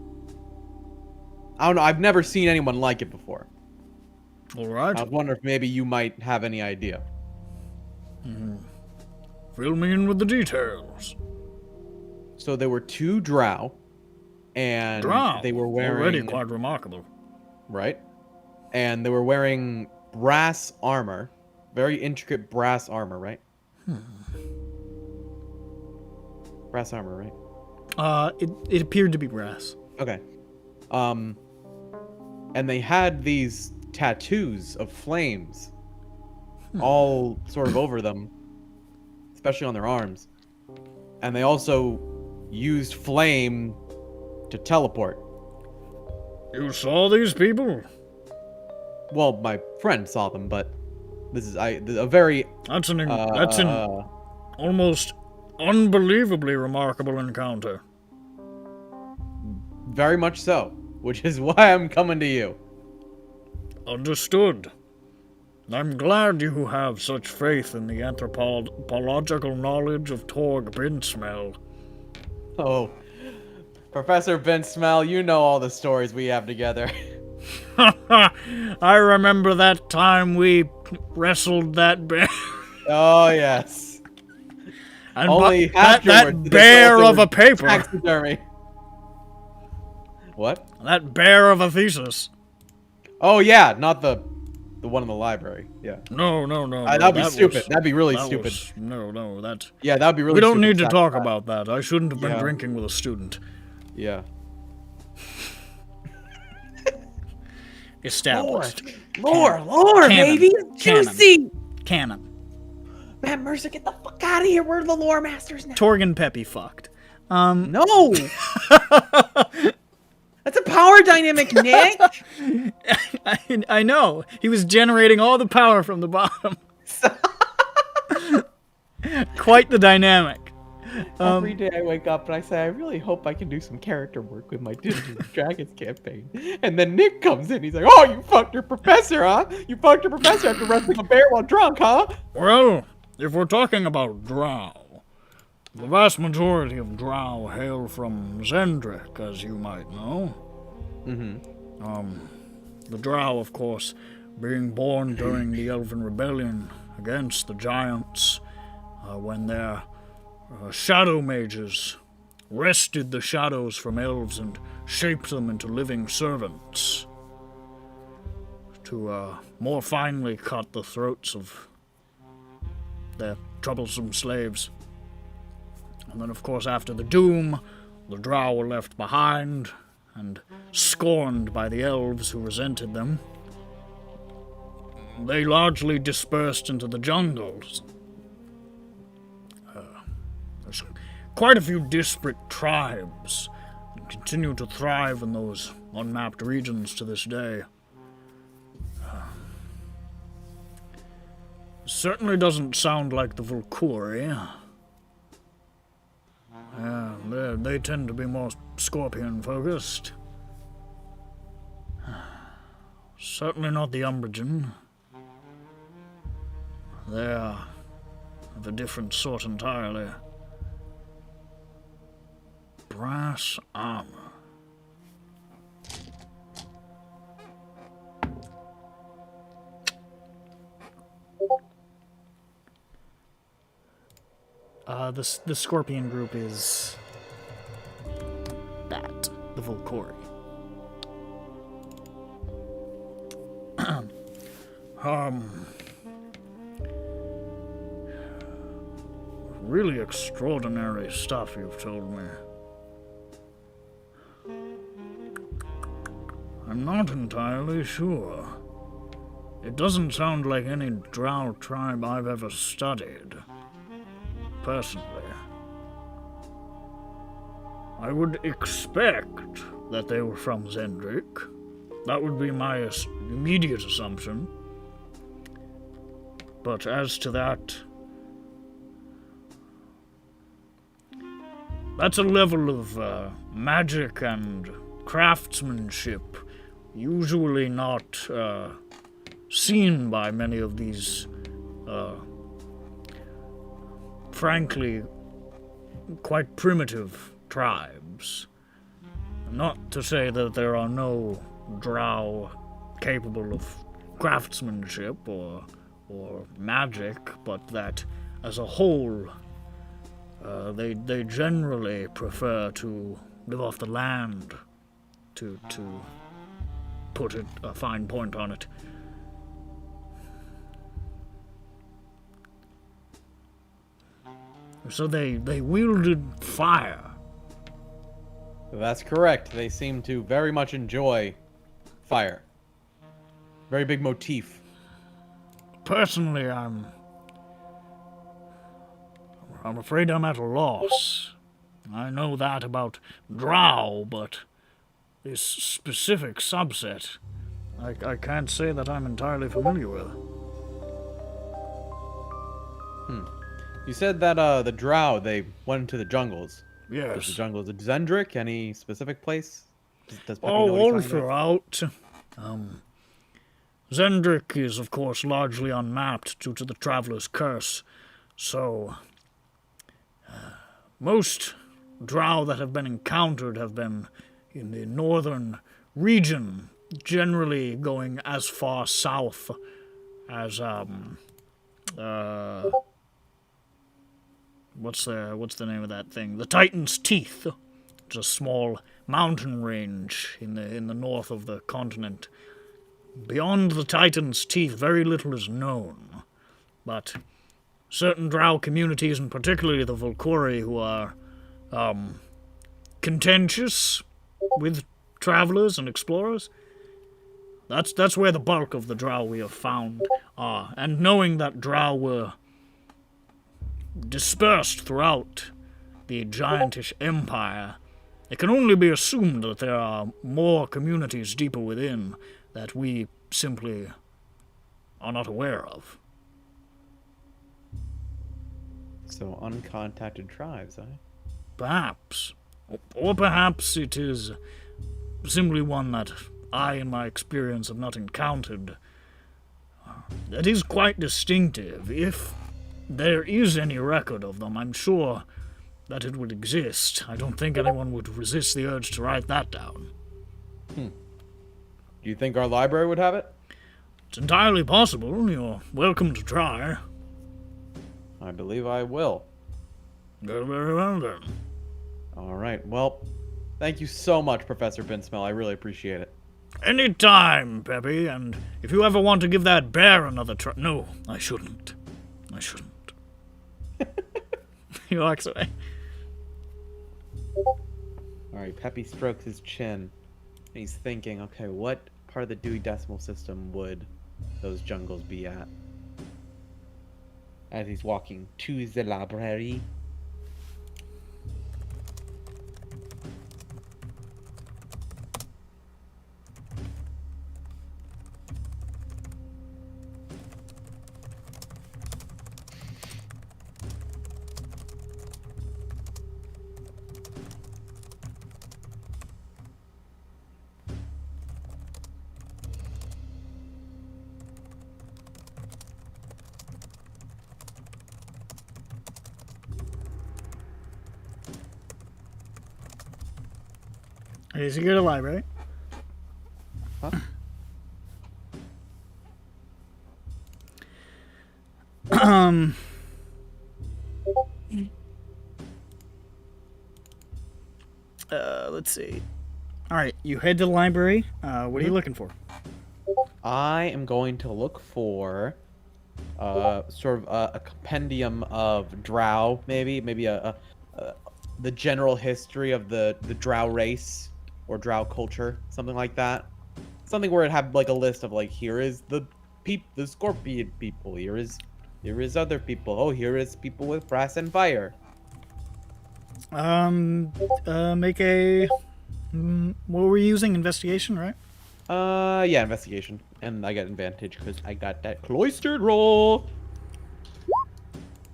I don't know, I've never seen anyone like it before. Alright. I was wondering if maybe you might have any idea. Fill me in with the details. So there were 2 drow, and they were wearing... Already quite remarkable. Right? And they were wearing brass armor. Very intricate brass armor, right? Brass armor, right? It appeared to be brass. Okay. And they had these tattoos of flames all sort of over them, especially on their arms. And they also used flame to teleport. You saw these people? Well, my friend saw them, but this is a very... That's an almost unbelievably remarkable encounter. Very much so, which is why I'm coming to you. Understood. I'm glad you have such faith in the anthropological knowledge of Torg Bintsmell. Oh, Professor Bintsmell, you know all the stories we have together. I remember that time we wrestled that bear. Oh, yes. And only that bear of a paper. Taxidermy. What? That bear of a thesis. Oh, yeah, not the one in the library. Yeah. No. That'd be stupid. That'd be really stupid. No, that... Yeah, that'd be really We don't stupid. need to talk about that. I shouldn't have been drinking with a student. Yeah. Established. Lore, Canon. baby! Juicy! Canon. Matt Mercer, get the fuck out of here. We're the lore masters now. Torg Peppy fucked. No! That's a power dynamic, Nick! I know. He was generating all the power from the bottom. Quite the dynamic. Every day I wake up and I say, I really hope I can do some character work with my Dungeons & Dragons campaign. And then Nick comes in, he's like, oh, you fucked your professor, huh? You fucked your professor after wrestling a bear while drunk, huh? Well, if we're talking about drow, The vast majority of drow hail from Zendrik, as you might know. The drow, of course, being born during the Elven Rebellion against the giants, when their shadow mages wrested the shadows from elves and shaped them into living servants to more finely cut the throats of their troublesome slaves. And then, of course, after the doom, the drow were left behind and scorned by the elves who resented them. They largely dispersed into the jungles. There's quite a few disparate tribes and continue to thrive in those unmapped regions to this day. Certainly doesn't sound like the Volkuri. They tend to be more scorpion-focused. Certainly not the Umbrigen. They're of a different sort entirely. Brass armor. The Scorpion group is that, the Volkuri. Really extraordinary stuff you've told me. I'm not entirely sure. It doesn't sound like any drow tribe I've ever studied. Personally. I would expect that they were from Zendrik. That would be my immediate assumption. But as to that, that's a level of magic and craftsmanship usually not seen by many of these frankly quite primitive tribes. Not to say that there are no drow capable of craftsmanship or magic, but that as a whole they generally prefer to live off the land, to put a fine point on it. So they wielded fire. That's correct. They seem to very much enjoy fire. Very big motif. Personally, I'm afraid I'm at a loss. I know that about drow, but this specific subset, I can't say that I'm entirely familiar with. You said that the drow, they went into the jungles. Yes. Is the jungles of Zendrik? Any specific place? Does Peppy know what he's All talking about? throughout. Zendrik is, of course, largely unmapped due to the Traveler's Curse, so most drow that have been encountered have been in the northern region, generally going as far south as what's the name of that thing? The Titan's Teeth. It's a small mountain range in the north of the continent. Beyond the Titan's Teeth, very little is known, but certain drow communities, and particularly the Volkuri, who are contentious with travelers and explorers, that's where the bulk of the drow we have found are. And knowing that drow were dispersed throughout the giantish empire, it can only be assumed that there are more communities deeper within that we simply are not aware of. So uncontacted tribes, eh? Perhaps. Or perhaps it is simply one that I, in my experience, have not encountered. That is quite distinctive. If there is any record of them, I'm sure that it would exist. I don't think anyone would resist the urge to write that down. Do you think our library would have it? It's entirely possible. You're welcome to try. I believe I will. Very, very well then. All right. Well, thank you so much, Professor Binsmell. I really appreciate it. Anytime, Peppy, and if you ever want to give that bear another try... No, I shouldn't. He walks away. All right, Peppy strokes his chin. He's thinking, okay, what part of the Dewey Decimal System would those jungles be at? As he's walking to the library. Is he go to the library? Huh? Let's see. All right, you head to the library. What are you looking for? I am going to look for sort of a compendium of drow, maybe the general history of the drow race or drow culture, something like that. Something where it had like a list of like, here is the scorpion people, here is other people. Oh, here is people with brass and fire. Make a what were you using? Investigation, right? Yeah, investigation, and I get advantage because I got that cloistered roll.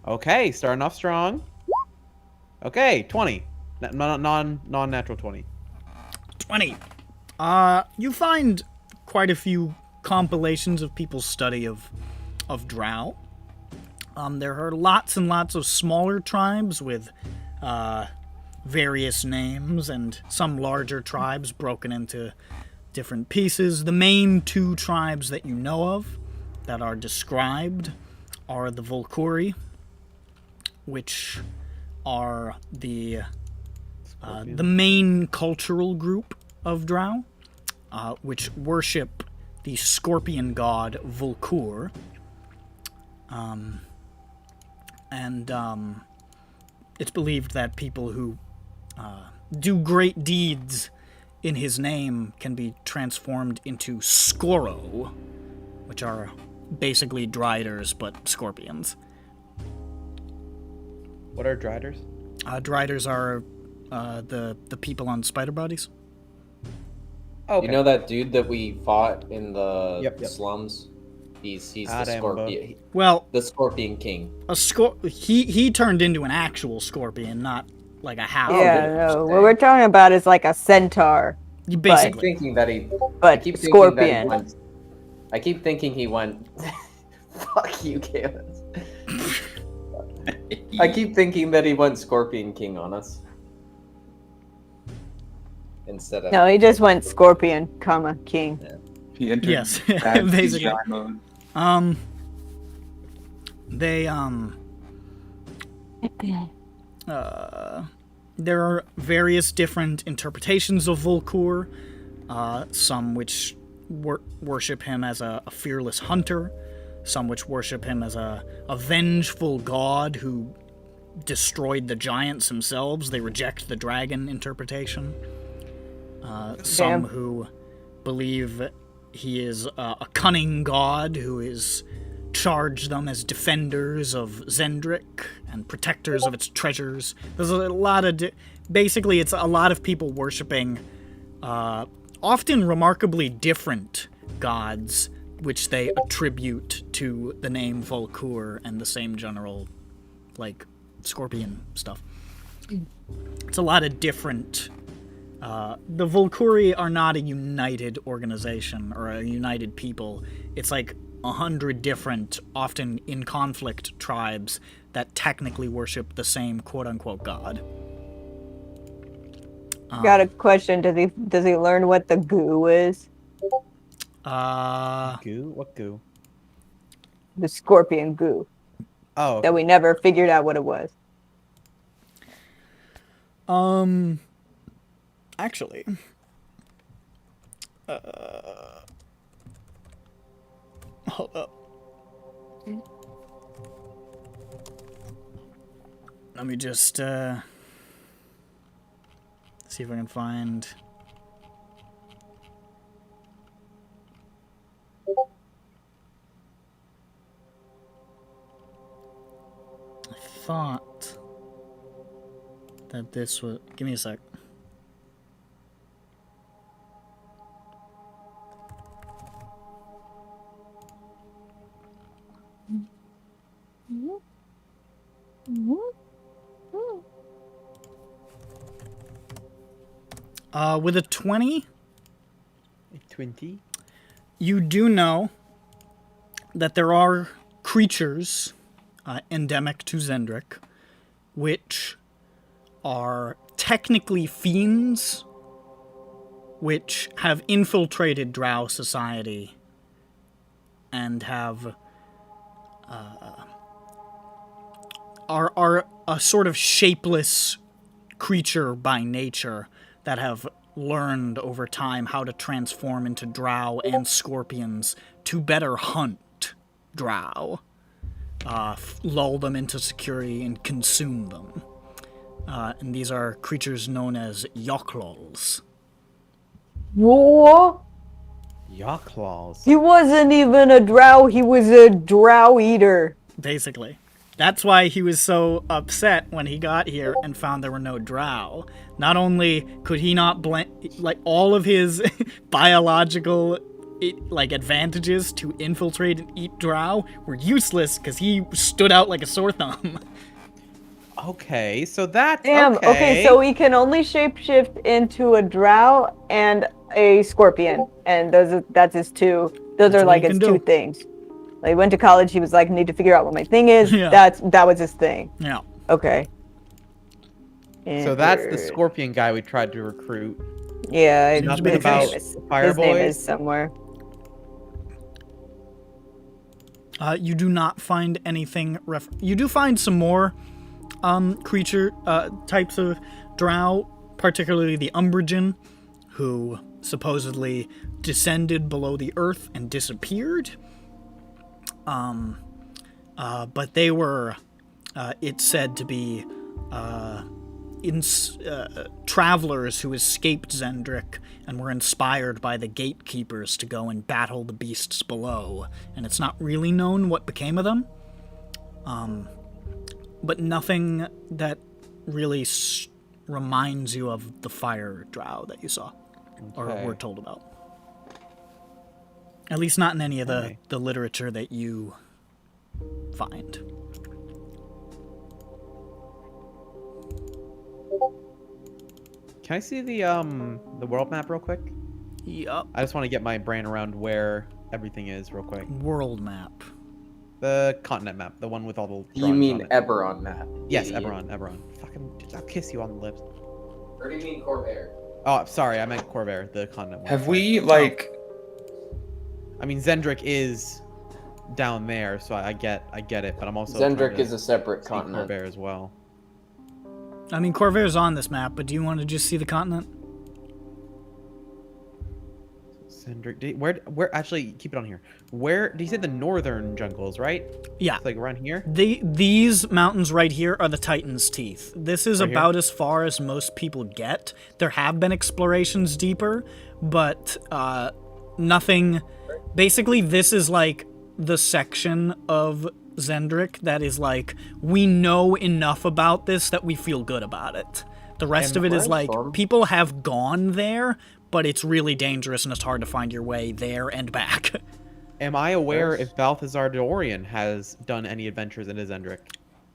Okay, starting off strong. Okay, 20. Non-natural 20. 20. You find quite a few compilations of people's study of drow. There are lots and lots of smaller tribes with various names, and some larger tribes broken into different pieces. The main two tribes that you know of that are described are the Volkuri, which are the main cultural group of drow, which worship the scorpion god Volkur. It's believed that people who do great deeds in his name can be transformed into Skoro, which are basically driders but scorpions. What are driders? Driders are the people on spider bodies. Okay. You know that dude that we fought in the Yep. slums? He's the Caramba. scorpion. Well, The Scorpion King. he turned into an actual scorpion, not like a half. Yeah, no. What we're talking about is like a centaur, You I keep basically. thinking that he. I but keep thinking scorpion. That he went, I keep thinking he went. Fuck you, Caleb. I keep thinking that he went Scorpion King on us. Instead of. No, he just went scorpion, comma, king. He entered Yes, bad basically. CGI mode. There are various different interpretations of Volkur, some which worship him as a fearless hunter, some which worship him as a vengeful god who destroyed the giants themselves. They reject the dragon interpretation. Some who believe he is a cunning god who is charged them as defenders of Zendrick and protectors of its treasures. There's a lot of... basically, it's a lot of people worshipping often remarkably different gods, which they attribute to the name Volkur and the same general, like, scorpion stuff. It's a lot of different... the Volkuri are not a united organization or a united people. It's like 100 different, often in conflict, tribes that technically worship the same quote-unquote god. Got a question. Does he learn what the goo is? Goo? What goo? The scorpion goo. Oh. That we never figured out what it was. Actually, hold up. Let me just, see if I can find... I thought that this was... Give me a sec. With a 20, 20? You do know that there are creatures endemic to Zendrik, which are technically fiends, which have infiltrated drow society and have are a sort of shapeless creature by nature that have learned over time how to transform into drow and scorpions to better hunt drow, lull them into security, and consume them. And these are creatures known as Yoklols. Whoa! Yoklols. He wasn't even a drow, he was a drow eater. Basically. That's why he was so upset when he got here and found there were no drow. Not only could he not blend, like, all of his biological, advantages to infiltrate and eat drow were useless because he stood out like a sore thumb. Okay, so that's Damn, okay, so he can only shapeshift into a drow and a scorpion. And that's his two. Those are like his two things. Like, he went to college, he was like, need to figure out what my thing is. Yeah. That was his thing. Yeah. Okay. So that's the scorpion guy we tried to recruit. Yeah, Nothing about Fire his name Boys? is somewhere. You do not find anything. You do find some more creature types of drow, particularly the Umbragen, who supposedly descended below the earth and disappeared. But they were, it's said to be travelers who escaped Zendrik and were inspired by the gatekeepers to go and battle the beasts below. And it's not really known what became of them. But nothing that really reminds you of the fire drow that you saw or were told about. At least not in any of the literature that you find. Can I see the world map real quick? Yup. I just want to get my brain around where everything is real quick. World map. The continent map, the one with all the You mean EBERRON map? Yes, EBERRON. Fucking, I'll kiss you on the lips. Or do you mean Corvair? Oh, sorry, I meant Corvair, the continent one. Have we, like... I mean, Zendrik is down there, so I get it, but I'm also Zendrik is a separate continent. Corvair as well. I mean, Corvair's on this map, but do you want to just see the continent? Zendrik, where actually, keep it on here. Where, you said the northern jungles, right? Yeah. It's like around here? These mountains right here are the Titan's Teeth. This is right about as far as most people get. There have been explorations deeper, but nothing... Basically, this is like the section of Zendrik that is like, we know enough about this that we feel good about it. The rest of it is like, people have gone there, but it's really dangerous and it's hard to find your way there and back. Am I aware if Balthazar Dorian has done any adventures into Zendrik?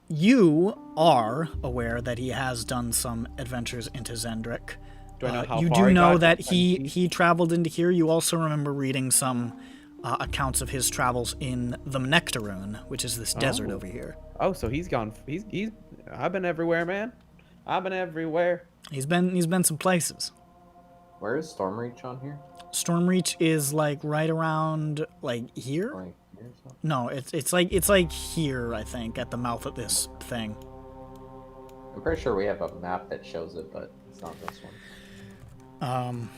You are aware that he has done some adventures into Zendrik. Do I know how you far do know got? that he traveled into here. You also remember reading some accounts of his travels in the Nectaroon, which is this desert over here. Oh, so he's gone. He's. I've been everywhere, man. I've been everywhere. He's been some places. Where is Stormreach on here? Stormreach is like right around like here. Like here or something? No, it's like here, I think, at the mouth of this thing. I'm pretty sure we have a map that shows it, but it's not this one.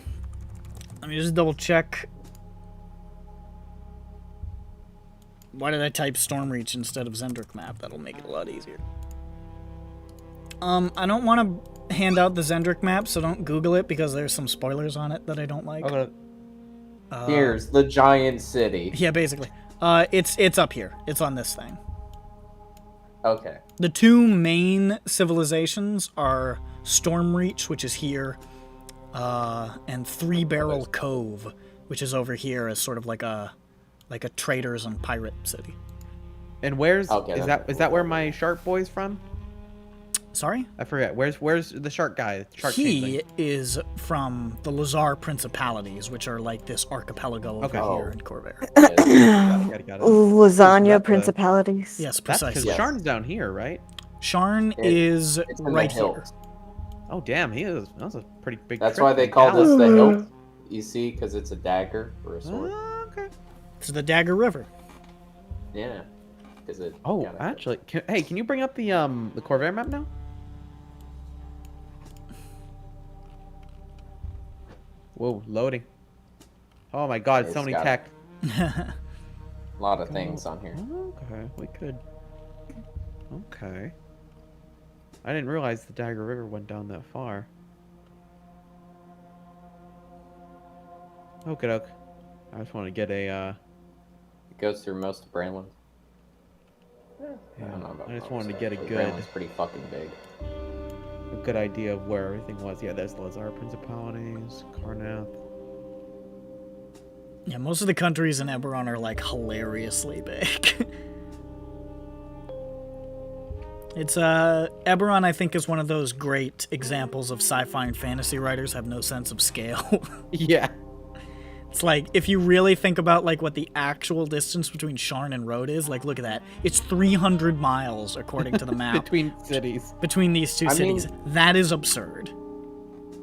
Let me just double check. Why did I type Stormreach instead of Zendrick map? That'll make it a lot easier. I don't want to hand out the Zendrick map, so don't Google it because there's some spoilers on it that I don't like. Here's the giant city. Yeah, basically. It's up here. It's on this thing. Okay. The two main civilizations are Stormreach, which is here, and Three Barrel Cove, which is over here as sort of like a traders and pirate city. And where's Okay, is that where my shark boy's from? Sorry? I forget. Where's the shark guy? Shark He is from the Lazar Principalities, which are like this archipelago over here in Corvair. Got it. Lasagna principalities. Yes, That's precisely. because Sharn's down here, right? Sharn is It's in right the here. hills. Oh damn, that's a pretty big. That's trip why they from call Dallas. this the hilt. You see, because it's a dagger or a sword. Okay. It's the Dagger River. Yeah. Because it. Oh, kinda- actually, can you bring up the Corvair map now? Whoa, loading. Oh my god, It's so many got tech. A lot of things on here. Okay, we could. Okay. I didn't realize the Dagger River went down that far. Okie doke. I just want to get a. It goes through most of Brainland. I Yeah, don't know about I just most, wanted to get a but good, Brainland's pretty fucking big. a good idea of where everything was. Yeah, there's the Lazar Principalities, Karnath. Yeah, most of the countries in Eberron are like hilariously big. It's Eberron, I think, is one of those great examples of sci-fi and fantasy writers have no sense of scale. Yeah. It's like, if you really think about like what the actual distance between Sharn and Rhodes is, like look at that. It's 300 miles according to the map. Between cities. Between these two cities. That is absurd.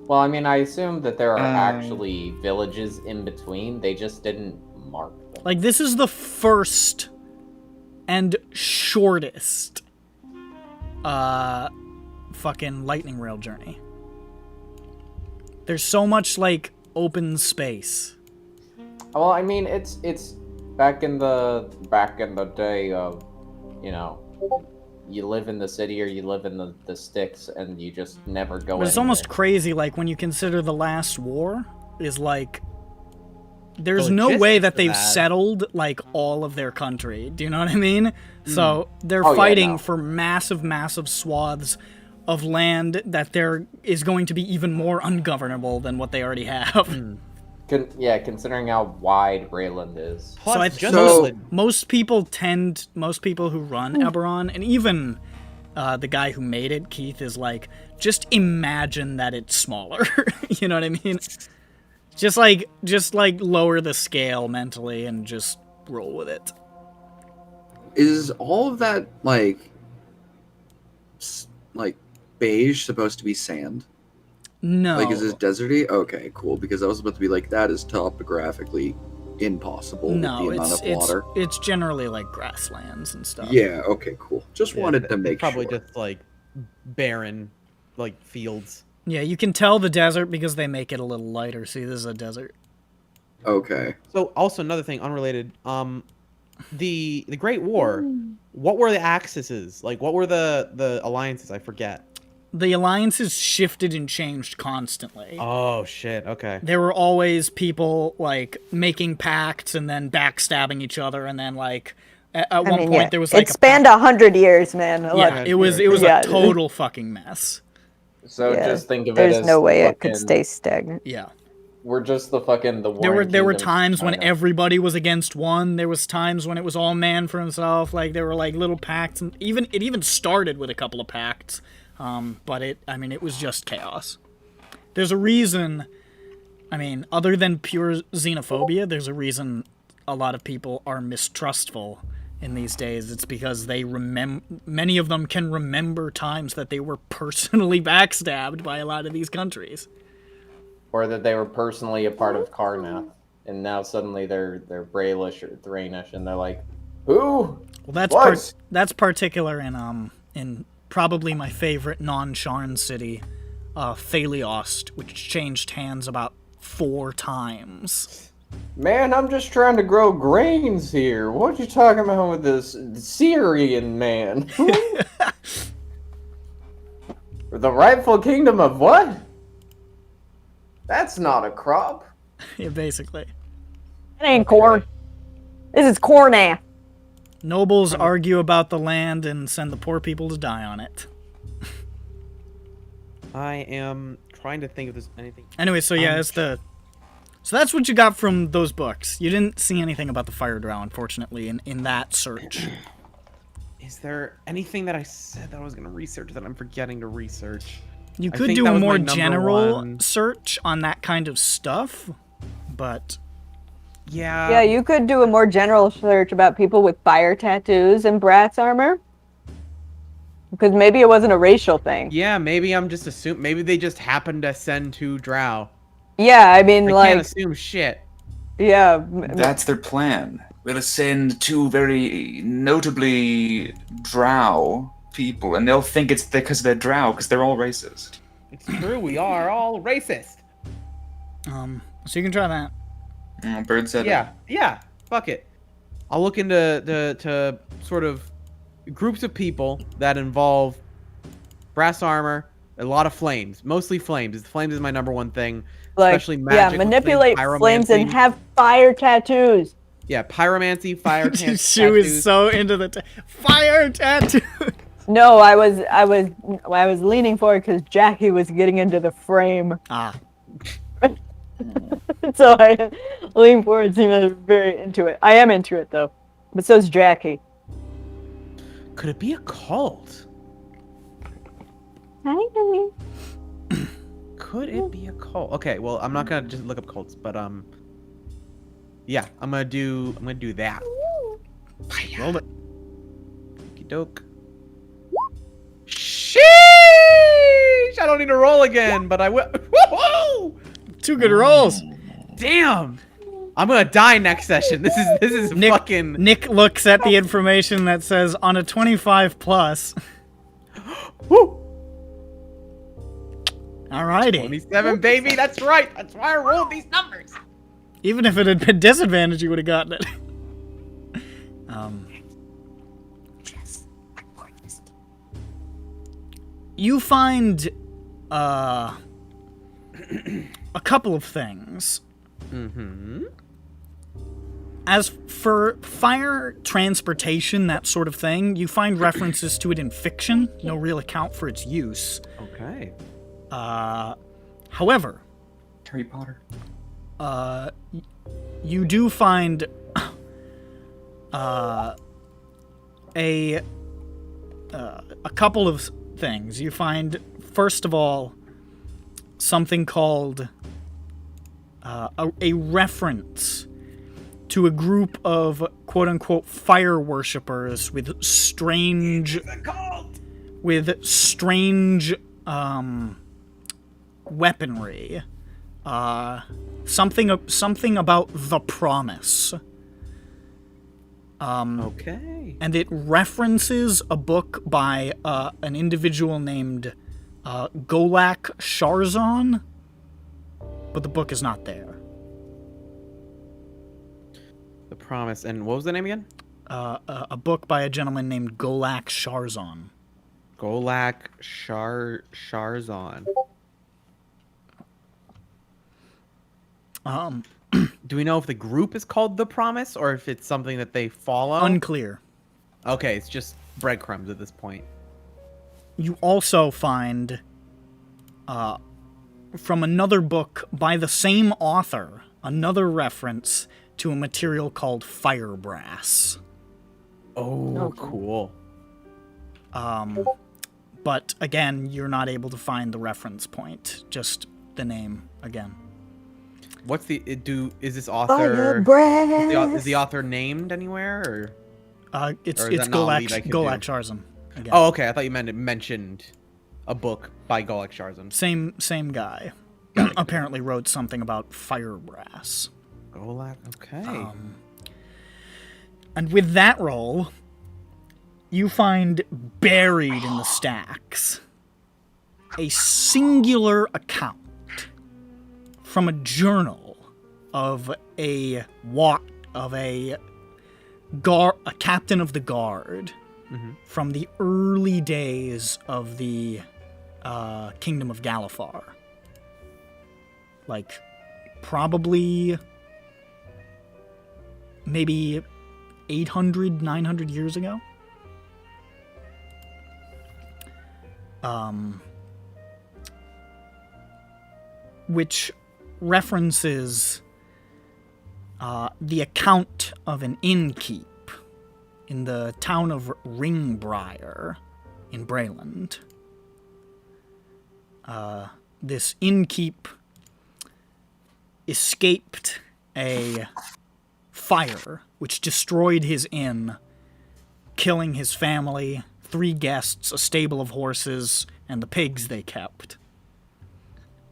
Well, I mean, I assume that there are actually villages in between. They just didn't mark them. Like, this is the first and shortest fucking lightning rail journey. There's so much like open space. Well, I mean, it's back in the day of, you know, you live in the city or you live in the sticks and you just never go. But it's almost crazy, like when you consider the last war is like there's no way that they've settled like all of their country. Do you know what I mean? So they're fighting for massive swaths of land that there is going to be even more ungovernable than what they already have. Considering how wide Rayland is. So most people who run Eberron, and even the guy who made it, Keith, is like, just imagine that it's smaller. You know what I mean? Just like lower the scale mentally and just roll with it. Is all of that like beige supposed to be sand? No. Like, is this deserty? Okay, cool. Because I was about to be like, that is topographically impossible with the amount of water. It's generally like grasslands and stuff. Yeah, okay, cool. Just wanted to make probably sure. just like barren, like fields. Yeah, you can tell the desert because they make it a little lighter. See, this is a desert. Okay. So also another thing, unrelated. The Great War. What were the axes? Like, what were the alliances? I forget. The alliances shifted and changed constantly. Oh shit! Okay. There were always people like making pacts and then backstabbing each other, and then like at one point there was like it spanned 100 years, man. Yeah, it was a total fucking mess. So just think of it there's as no way the it could fucking- stay stagnant. Yeah. We're just the fucking the war. There were times when everybody was against one. There was times when it was all man for himself. Like there were like little pacts, and it even started with a couple of pacts. But it was just chaos. There's a reason. I mean, other than pure xenophobia, there's a reason a lot of people are mistrustful in these days, it's because they many of them can remember times that they were personally backstabbed by a lot of these countries. Or that they were personally a part of Karnath, and now suddenly they're Braelish or Thranish, and they're like, who? Well, that's particular in probably my favorite non-Sharn city, Thaliost, which changed hands about 4 times. Man, I'm just trying to grow grains here. What you talking about with this Syrian man? The rightful kingdom of what? That's not a crop. Yeah, basically. It ain't corn. This is corn ass. Nobles argue about the land and send the poor people to die on it. I am trying to think if there's anything. Anyway, so yeah, so that's what you got from those books. You didn't see anything about the fire drow, unfortunately, in that search. Is there anything that I said that I was going to research that I'm forgetting to research? You could do a more general search on that kind of stuff, but... Yeah, you could do a more general search about people with fire tattoos and brass armor. Because maybe it wasn't a racial thing. Yeah, maybe I'm just assuming. Maybe they just happened to send 2 drow. Yeah, I mean, I can't assume shit. Yeah. That's their plan. We'll send 2 very notably drow people, and they'll think it's because they're drow, because they're all racist. It's true, we are all racist. So you can try that. Bird said Yeah, fuck it. I'll look into to sort of groups of people that involve brass armor, a lot of flames, mostly flames. Flames is my #1 thing. Like, especially magic. Yeah, manipulate flames and have fire tattoos. Yeah, pyromancy, fire tattoos. She was so into the fire tattoo. No, I was leaning forward because Jackie was getting into the frame. So I leaned forward, seemed I was very into it. I am into it though, but so's Jackie. Could it be a cult? Hi. Could it be a cult? Okay, well, I'm not gonna just look up cults, but yeah, I'm gonna do that. Roll it. Okie doke. Sheesh! I don't need to roll again, but I will. Woohoo! 2 good rolls. Damn! I'm gonna die next session. This is fucking. Nick looks at the information that says on a 25+. Woo! Alrighty. 27, baby. That's right. That's why I rolled these numbers. Even if it had been disadvantage, you would have gotten it. You find a couple of things. Mm-hmm. As for fire transportation, that sort of thing, you find references to it in fiction. No real account for its use. Okay. However, Harry Potter. You do find a couple of things. You find, first of all, something called a reference to a group of quote-unquote fire worshippers with strange weaponry. Something about the promise. Okay. And it references a book by an individual named Golak Sharzon, but the book is not there. The Promise. And what was the name again? A book by a gentleman named Golak Sharzon. Golak Sharzon. Do we know if the group is called The Promise or if it's something that they follow? Unclear. Okay, it's just breadcrumbs at this point. You also find, from another book by the same author, another reference to a material called fire brass. Oh, cool. But again, you're not able to find the reference point, just the name again. What's the is this Fire author? breath. Is the author named anywhere or? It's Or is that not a lead I could Golak do? Sharzan. Again. Oh, okay. I thought you meant it mentioned a book by Golak Sharzan. Same guy. Apparently wrote something about fire brass. Golak. Okay. And with that roll, you find buried in the stacks a singular account from a journal of a captain of the guard from the early days of the Kingdom of Galifar. Like, probably maybe 800, 900 years ago. Which references the account of an innkeep in the town of Ringbriar in Brayland. This innkeep escaped a fire which destroyed his inn, killing his family, 3 guests, a stable of horses, and the pigs they kept,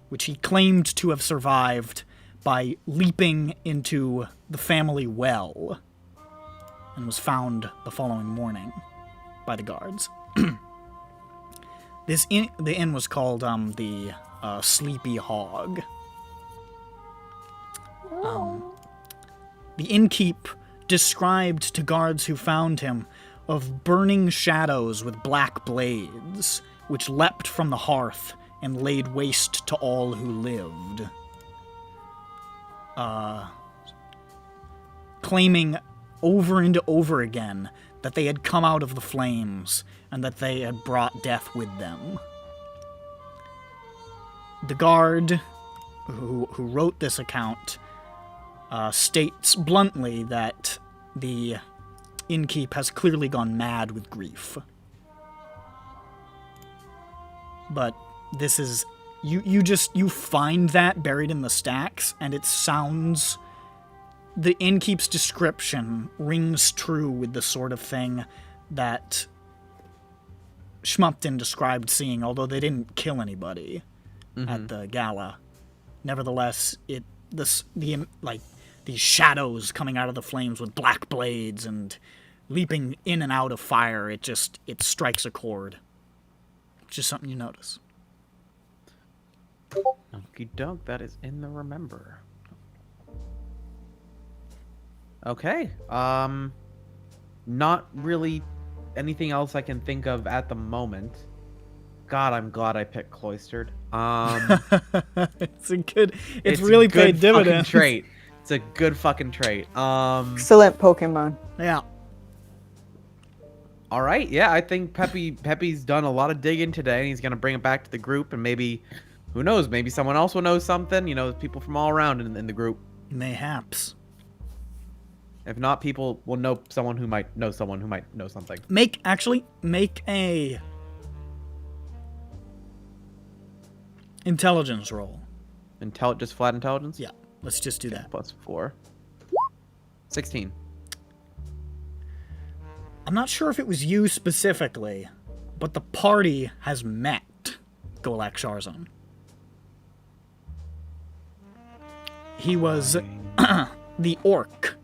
which he claimed to have survived by leaping into the family well, and was found the following morning by the guards. The inn was called the Sleepy Hog. The innkeep described to guards who found him of burning shadows with black blades, which leapt from the hearth and laid waste to all who lived. Claiming over and over again that they had come out of the flames and that they had brought death with them. The guard who wrote this account states bluntly that the innkeep has clearly gone mad with grief. But this is... You find that buried in the stacks, and it sounds... The innkeep's description rings true with the sort of thing that Schmup'ten described seeing, although they didn't kill anybody at the gala. Nevertheless, these shadows coming out of the flames with black blades and leaping in and out of fire, it strikes a chord. It's just something you notice. Okie doke, that is in the remember. Okay. Not really anything else I can think of at the moment. God, I'm glad I picked cloistered. It's really paid dividends. Trait. It's a good fucking trait. Excellent Pokemon. Yeah. All right. Yeah, I think Peppy's done a lot of digging today, and he's gonna bring it back to the group, and maybe, who knows? Maybe someone else will know something. You know, people from all around in the group. Mayhaps. If not, people will know someone who might know someone who might know something. Make a intelligence roll. Just flat intelligence? Yeah, let's just do that. Plus 4. 16. I'm not sure if it was you specifically, but the party has met Golak Sharzan. He was the orc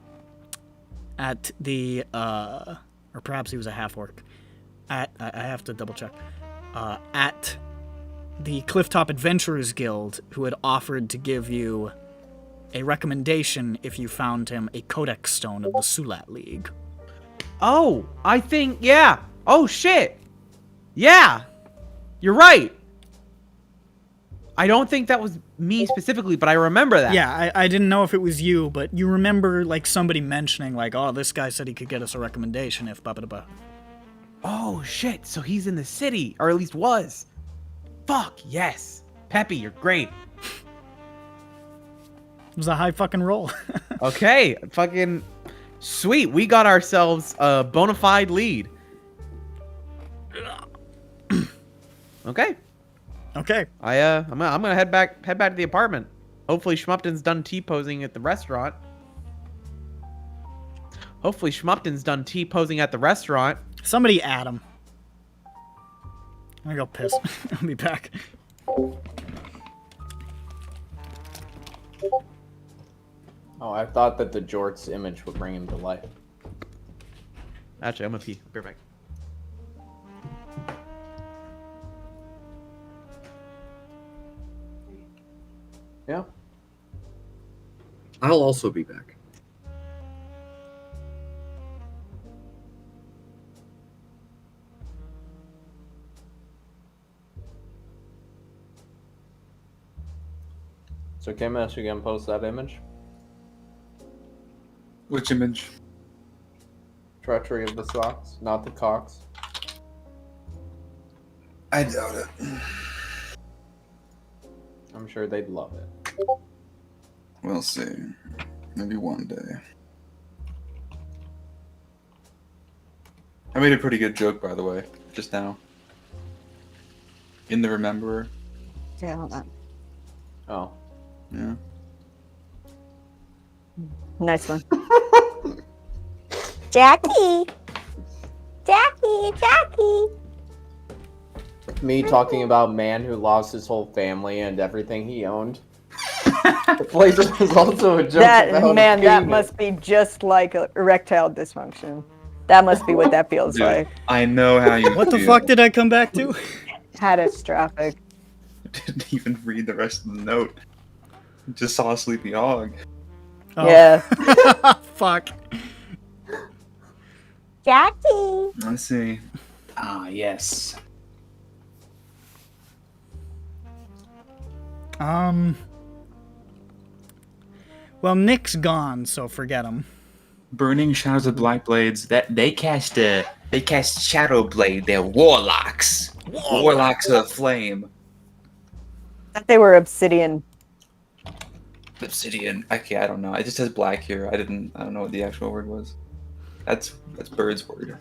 at the, or perhaps he was a half-orc, I have to double check, at the Clifftop Adventurers Guild, who had offered to give you a recommendation if you found him a Codex Stone of the Sulat League. Oh, I think, yeah. Oh, shit. Yeah. You're right. I don't think that was me specifically, but I remember that. Yeah, I didn't know if it was you, but you remember, like, somebody mentioning, like, oh, this guy said he could get us a recommendation if ba-ba-da-ba. Oh, shit. So he's in the city, or at least was. Fuck, yes. Peppy, you're great. It was a high fucking roll. Okay, fucking sweet. We got ourselves a bona fide lead. Okay. Okay. I'm gonna head back to the apartment. Hopefully Schmup'ten's done T-posing at the restaurant. Hopefully Schmup'ten's done T-posing at the restaurant. Somebody add him. I'm gonna go piss. I'll be back. Oh, I thought that the Jort's image would bring him to life. Actually, I'm gonna pee. Be right back. Yeah. I'll also be back. So, Kim, you gonna post that image? Which image? Treachery of the socks, not the cocks. I doubt it. I'm sure they'd love it. We'll see. Maybe one day. I made a pretty good joke, by the way, just now. In the Rememberer. Yeah, hold on. Oh. Yeah. Nice one. Jackie! Jackie! Me talking about man who lost his whole family and everything he owned. The place is also a joke. That man, that penis. must be just like erectile dysfunction. That must be what that feels Dude, like. I know how you What the feel. fuck did I come back to? Catastrophic. Didn't even read the rest of the note. Just saw a sleepy hog. Oh. Yeah. Fuck. Jackie! Let's see. Ah, yes. Well, Nick's gone, so forget him. Burning Shadows of Black Blades. That they cast Shadow Blade. They're warlocks. Warlocks of flame. Thought they were obsidian. Obsidian. Okay, I don't know. It just says black here. I don't know what the actual word was. That's Bird's word.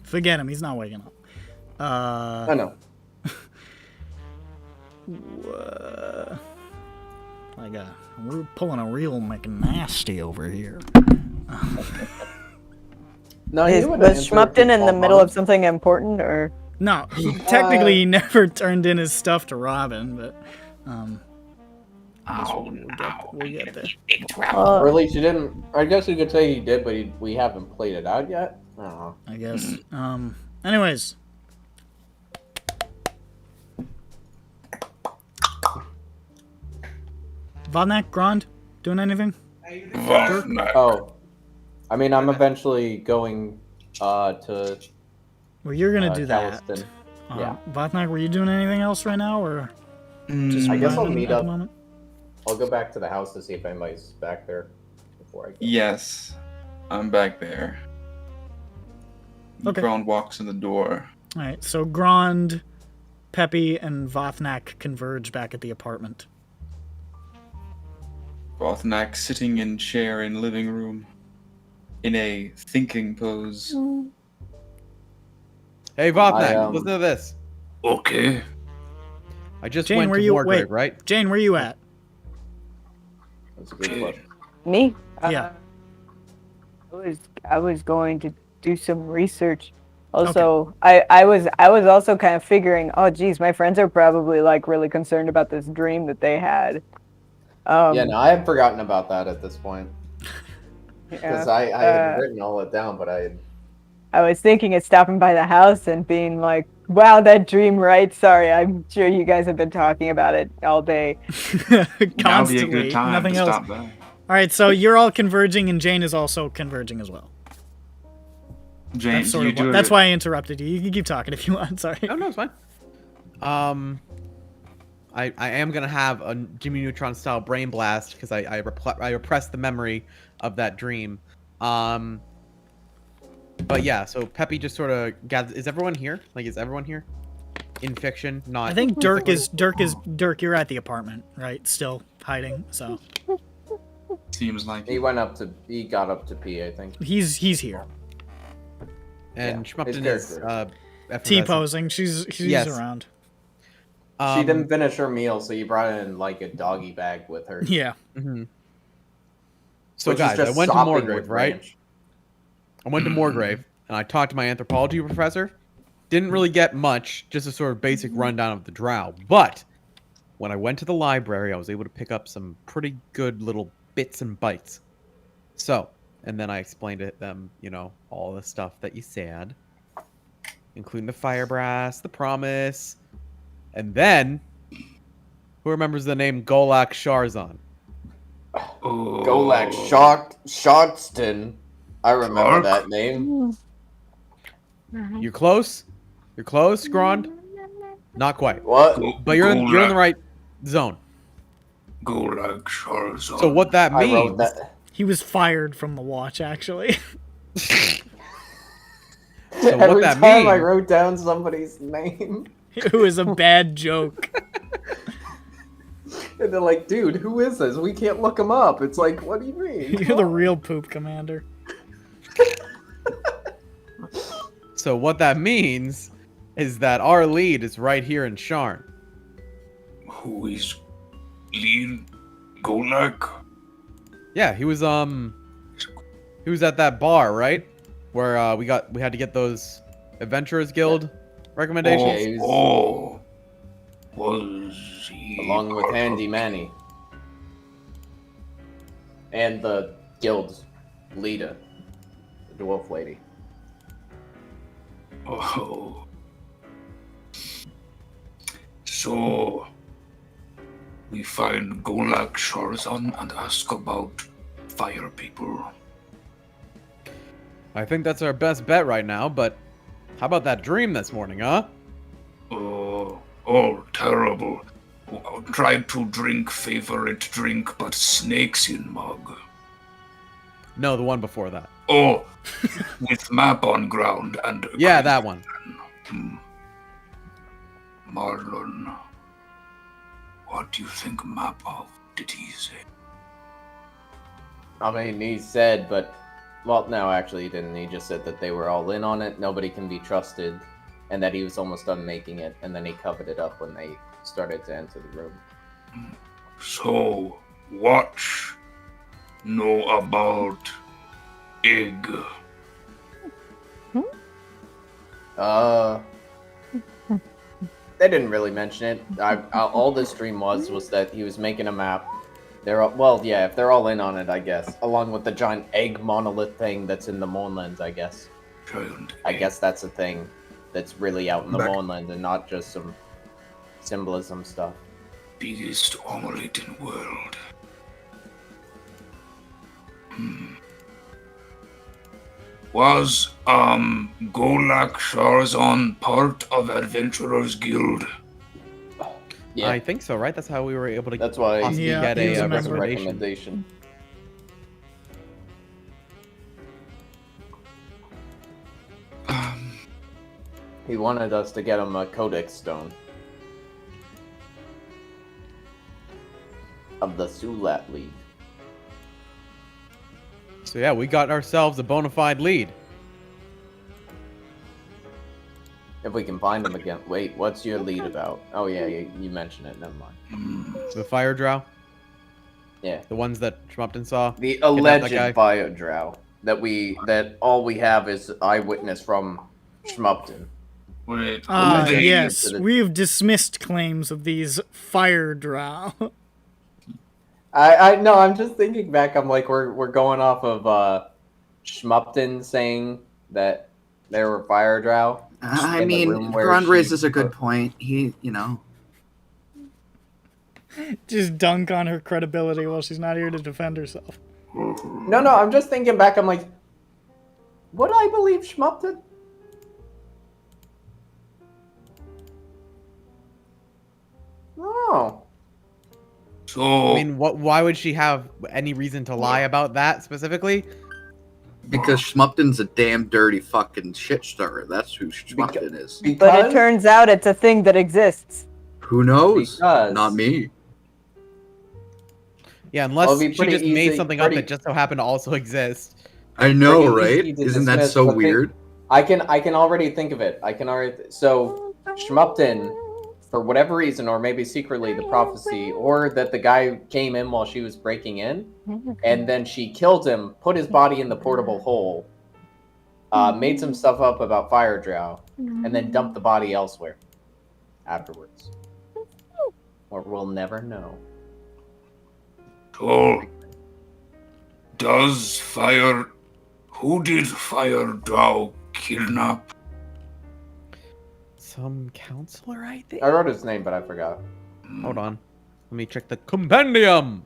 Forget him. He's not waking up. I know. We're pulling a real McNasty over here. No, Was Schmup'ten in the middle of something important, or? No, he never turned in his stuff to Robin, but we'll get there. Or at least you didn't. I guess you could say he did, but we haven't played it out yet. I don't know. I guess. Anyways. Vothnak, Grond, doing anything? Vothnak. Oh, I mean, I'm eventually going to. Well, you're gonna do that. Calliston. Yeah. Vothnak, were you doing anything else right now, or? Just I guess I'll vibing meet at up. the moment? I'll go back to the house to see if anybody's back there before I go. Yes, I'm back there. Okay. Grond walks in the door. All right, so Grond, Peppy, and Vothnak converge back at the apartment. Vothnak sitting in chair in living room, in a thinking pose. Hey, Vothnak, listen to this. Okay. I just Jane, went where to you Wargrave, wait? right? Jane, where you at? That's a good question. Me? Yeah. I was going to do some research. Also, I was also kind of figuring, oh geez, my friends are probably like really concerned about this dream that they had. Yeah, no, I have forgotten about that at this point. Because I had written all it down, but I was thinking of stopping by the house and being like, wow, that dream, right? Sorry, I'm sure you guys have been talking about it all day. Constantly. Now would be a good time Nothing to else. stop by. All right, so you're all converging, and Jane is also converging as well. Jane, That's, sort of that's why I interrupted you. You can keep talking if you want. Sorry. Oh, no, it's fine. I am gonna have a Jimmy Neutron style brain blast because I repressed the memory of that dream. But yeah, so Peppy just sort of gathers. Is everyone here? Like, is everyone here? In fiction, not. I think Dirk. You're at the apartment, right? Still hiding. So Seems like he got up to pee, I think. he's here. And Yeah, Schmup'ten his is character. T posing. She's Yes. around. She didn't finish her meal, so you brought in like a doggy bag with her. Yeah. Mm-hmm. So Which is guys, I just went to sopping Morgrave, with right? ranch. I went to Morgrave, and I talked to my anthropology professor. Didn't really get much, just a sort of basic rundown of the drow. But when I went to the library, I was able to pick up some pretty good little bits and bites. So, and then I explained to them, you know, all the stuff that you said, including the fire brass, the promise, and then, who remembers the name Golak Sharzan? Golak Schmup'ten. I remember that name. You're close. You're close, Grond. Not quite. What? But you're in the right zone. Golak Sharzan. So what that I wrote means? that. He was fired from the watch, actually. So what Every that time I means? wrote down somebody's name, It was a bad joke. and they're like, "Dude, who is this? We can't look him up." It's like, what do you mean? You're the real poop commander. So what that means is that our lead is right here in Sharn. Who is lead? Golak? Yeah, he was at that bar, right? Where we had to get those Adventurers Guild recommendations. Oh, was he? Along with Handy Manny. And the guild's leader, the dwarf lady. Oh. So, we find Golak Sharzan and ask about fire people. I think that's our best bet right now, but how about that dream this morning, huh? Oh, terrible. Tried to drink favorite drink, but snakes in mug. No, the one before that. Oh, with map on ground and... Yeah, that one. Marlon, what do you think map of, did he say? I mean, he said, but... Well, no, actually he didn't. He just said that they were all in on it, nobody can be trusted, and that he was almost done making it, and then he covered it up when they started to enter the room. So, watch know about egg. They didn't really mention it. All this dream was that he was making a map. Well, yeah, if they're all in on it, I guess. Along with the giant egg monolith thing that's in the Mournlands, I guess. I guess that's a thing that's really out in the Mournlands and not just some symbolism stuff. Biggest omelette in world. Was Golak Sharzan part of Adventurers Guild? Yeah. I think so, right? That's how we were able to That's why possibly Yeah, get he was a a member. recommendation. He wanted us to get him a Codex Stone. Of the Sulat League. So yeah, we got ourselves a bona fide lead. If we can find him again. Wait, what's your lead about? Oh yeah, you mentioned it, never mind. The fire drow, Yeah. the ones that Schmup'ten saw. The that alleged guy. fire drow. That all we have is eyewitness from Schmup'ten. Wait, Yes, we've dismissed claims of these fire drow. I no, I'm just thinking back. I'm like, we're going off of Schmup'ten saying that there were fire drow. I mean, Grond raises a good point. He, Just dunk on her credibility while she's not here to defend herself. No, I'm just thinking back. I'm like, would I believe Schmup'ten? No. so I mean, why would she have any reason to lie about that specifically? because Schmup'ten's a damn dirty fucking shit stirrer. That's who Schmup'ten is. But it turns out it's a thing that exists. Who knows? Because- Not me. Yeah, unless Well, it'd be she pretty just made easy- something up pretty- that just so happened to also exist. I know, Pretty right? easy to Isn't that dismiss, so but weird? I can already think of it. So Schmup'ten for whatever reason, or maybe secretly the prophecy, or that the guy came in while she was breaking in, and then she killed him, put his body in the portable hole, made some stuff up about fire drow, and then dumped the body elsewhere afterwards. Or we'll never know. So, who did Fire Drow kidnap? Some counselor, I think. I wrote his name, but I forgot. Hold on. Let me check the compendium.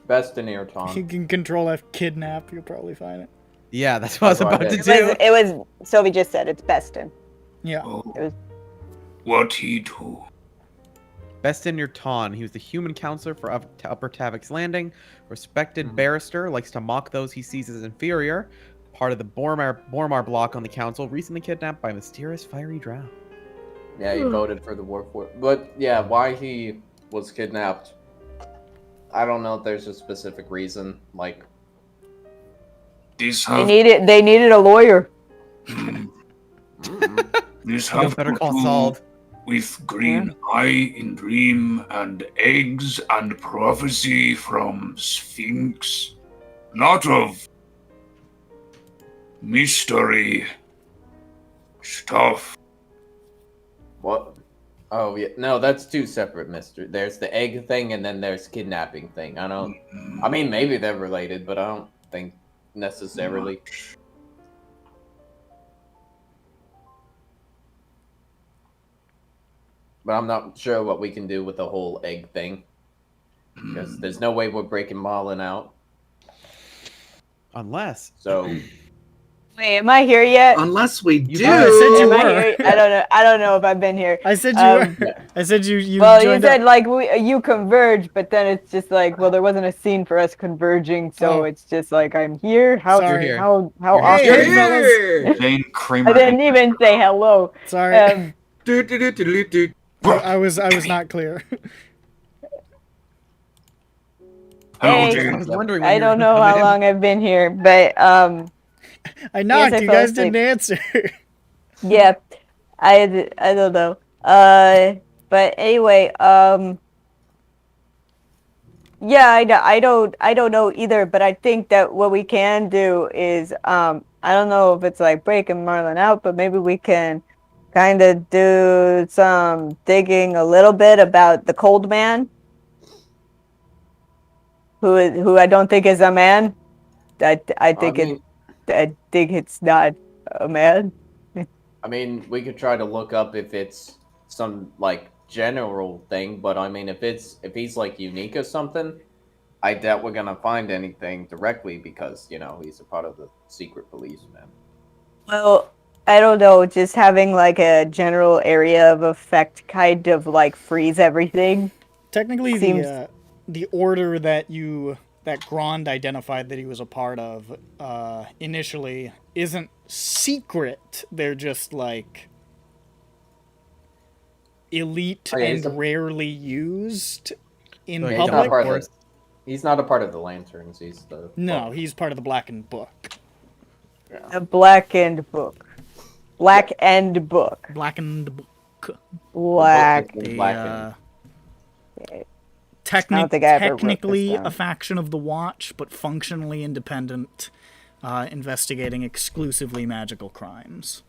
Best in ear Tom. You can control F kidnap. You'll probably find it. Yeah, that's what I was That's what I about to did. do. It was Sylvie just said it's Beston. Yeah. Oh, what he do? Beston Taun. He was the human counselor for Upper Tavik's Landing. Respected barrister, likes to mock those he sees as inferior. Part of the Bormar block on the council. Recently kidnapped by mysterious fiery drow. Yeah, he voted for the war for. But yeah, why he was kidnapped, I don't know if there's a specific reason. Like, This They have needed a lawyer. this You have better to call do Sald. with Green Eye in Dream and eggs and prophecy from Sphinx. Lot of mystery stuff. what? Oh yeah, no, that's two separate mysteries. There's the egg thing, and then there's kidnapping thing. I mean, maybe they're related, but I don't think necessarily. But I'm not sure what we can do with the whole egg thing. Because there's no way we're breaking Marlin out. Unless. So, Wait, am I here yet? Unless we You do. I said you Am I were. here? I don't know if I've been here. I said you Um, were. I said you Well, you joined said up. like you converge, but then it's just like, well, there wasn't a scene for us converging, so Oh. it's just like I'm here. How Sorry. Here. how You're often? You're Hey, here. Jane Kramer. I didn't even say hello. Sorry. Do, do, do, do, do, do. I was not clear. Hello, Hey. Jane. I was wondering when I you were don't gonna know come how in. long I've been here, but I knocked. I You fell guys asleep. didn't answer. yeah, I don't know. But anyway, yeah, I don't know either. But I think that what we can do is I don't know if it's like breaking Marlin out, but maybe we can kind of do some digging a little bit about the cold man, who I don't think is a man. I think I think it's not a man. I mean, we could try to look up if it's some like general thing, but I mean, if he's like unique or something, I doubt we're gonna find anything directly because he's a part of the secret police, man. Well, I don't know. Just having like a general area of effect kind of like freeze everything. Technically, Seems- the order that Grond identified that he was a part of initially isn't secret. They're just like elite Oh, yeah, he's and rarely used in Like, He's not public. part of the, he's not a part of the Lanterns. He's the No, he's part of the Blackened Book. A blackened book. Black End Book. Blackened Book. Black. The book is A, blackened. I don't think I ever wrote this technically down. a faction of the Watch, but functionally independent, investigating exclusively magical crimes.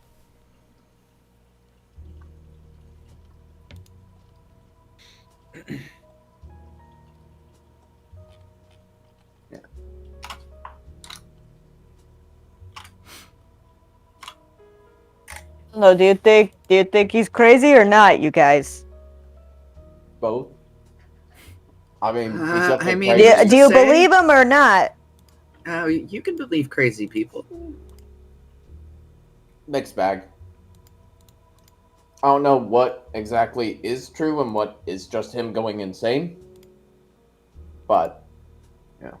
No, do you think he's crazy or not, you guys? Both. I mean, he's I definitely mean, crazy. yeah, Do you Say- believe him or not? You can believe crazy people. Mixed bag. I don't know what exactly is true and what is just him going insane. But, yeah.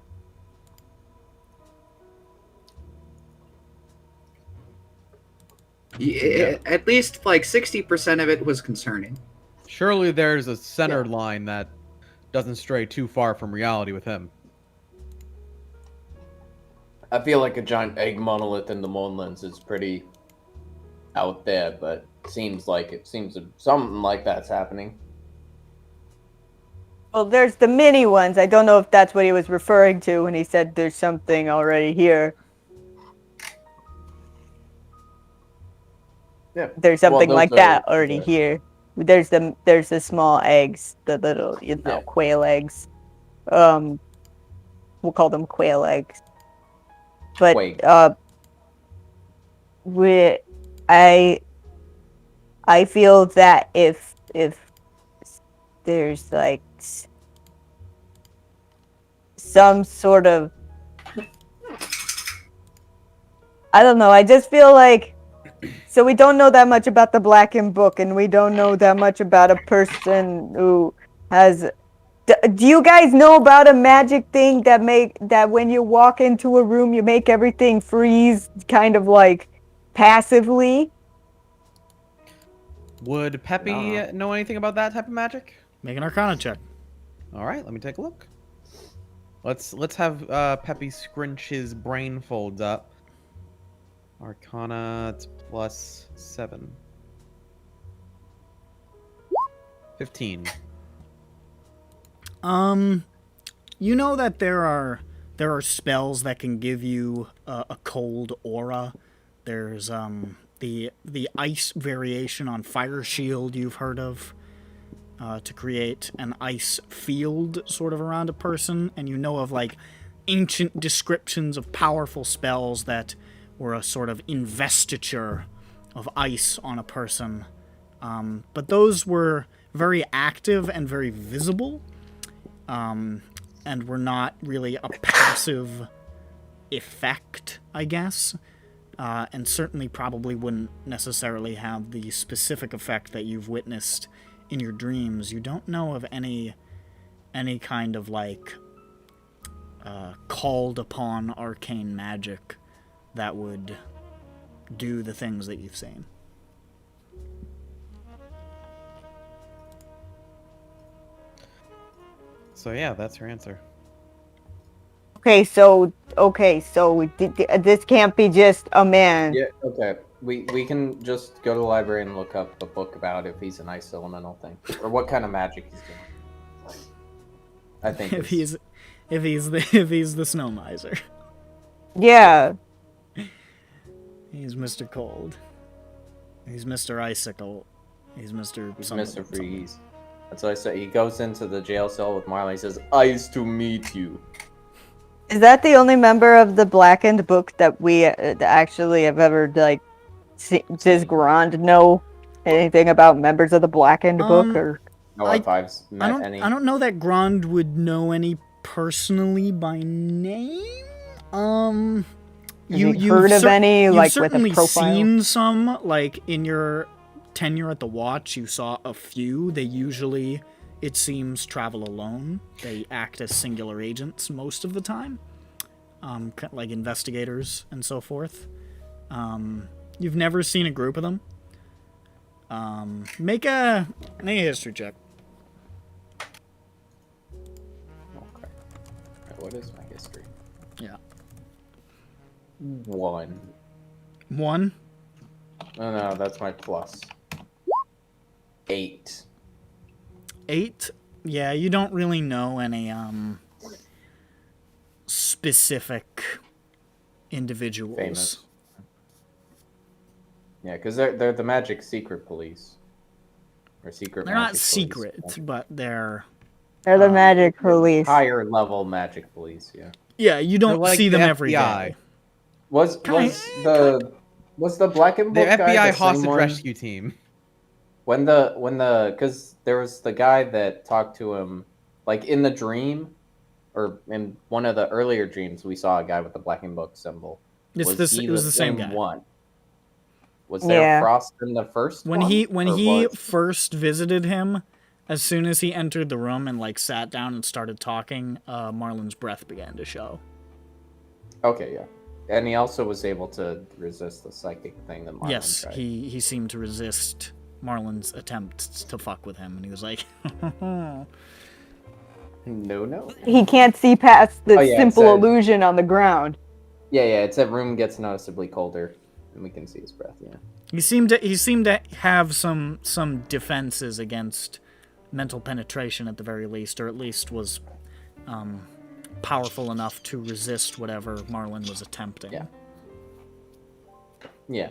Yeah, at least like 60% of it was concerning. Surely there's a center line that doesn't stray too far from reality with him. I feel like a giant egg monolith in the Moonlands is pretty out there, but seems something like that's happening. Well, there's the mini ones. I don't know if that's what he was referring to when he said there's something already here. Yeah. There's something Well, like those that are- already yeah. here. There's the small eggs, the little Yeah. quail eggs. We'll call them quail eggs. But Quake. I feel that if there's like some sort of, I don't know, I just feel like, so we don't know that much about the Blackened Book, and we don't know that much about a person who has. Do you guys know about a magic thing that when you walk into a room, you make everything freeze, kind of like passively? Would Peppy know anything about that type of magic? Make an Arcana check. All right, let me take a look. Let's have Peppy scrunch his brain folds up. Arcana, it's +7. 15. You know that there are spells that can give you a cold aura. There's the ice variation on Fire Shield you've heard of, to create an ice field sort of around a person, and you know of like ancient descriptions of powerful spells that were a sort of investiture of ice on a person. But those were very active and very visible, and were not really a passive effect, I guess. And certainly probably wouldn't necessarily have the specific effect that you've witnessed in your dreams. You don't know of any kind of like called upon arcane magic that would do the things that you've seen. So yeah, that's her answer. Okay, so this can't be just a man. Yeah, okay. We can just go to the library and look up the book about if he's an ice elemental thing, or what kind of magic he's doing. I think if he's the snow miser. Yeah. He's Mr. Cold. He's Mr. Icicle. He's Mr. He's something, Mr. Freeze. That's what I said. He goes into the jail cell with Marley. He says, "Ice to meet you." Is that the only member of the Blackened Book that we actually have ever like? Does Grond know anything about members of the Blackened Book, or? No, if I've met any. I don't know that Grond would know any personally by name. You've heard of any, like, with a certainly profile? seen some, like, in your tenure at the Watch, you saw a few. They usually, it seems, travel alone. They act as singular agents most of the time, like investigators and so forth. You've never seen a group of them. Make a history check. Okay. What is my history? Yeah. 1. 1? No, that's my plus. 8. 8? Yeah, you don't really know any specific individuals. Famous. Yeah, because they're the magic secret police. Or secret They're magic not police. secret, but they're the magic police. Higher level magic police, yeah. Yeah, you don't They're like see the them every FBI. day. Was the Black and The Book guy FBI the same hostage one? rescue team. When because there was the guy that talked to him, like in the dream, or in one of the earlier dreams, we saw a guy with the Black and Book symbol. It was the same guy. One. Was there Frost in the first when one? he first visited him, as soon as he entered the room and like sat down and started talking, Marlon's breath began to show. Okay, yeah. And he also was able to resist the psychic thing that Marlon Yes, tried. he seemed to resist Marlon's attempts to fuck with him, and he was like, No. He can't see past the Oh, yeah, simple so- illusion on the ground. Yeah, it said room gets noticeably colder. And we can see his breath, yeah. He seemed to have some defenses against mental penetration at the very least, or at least was powerful enough to resist whatever Marlin was attempting. Yeah.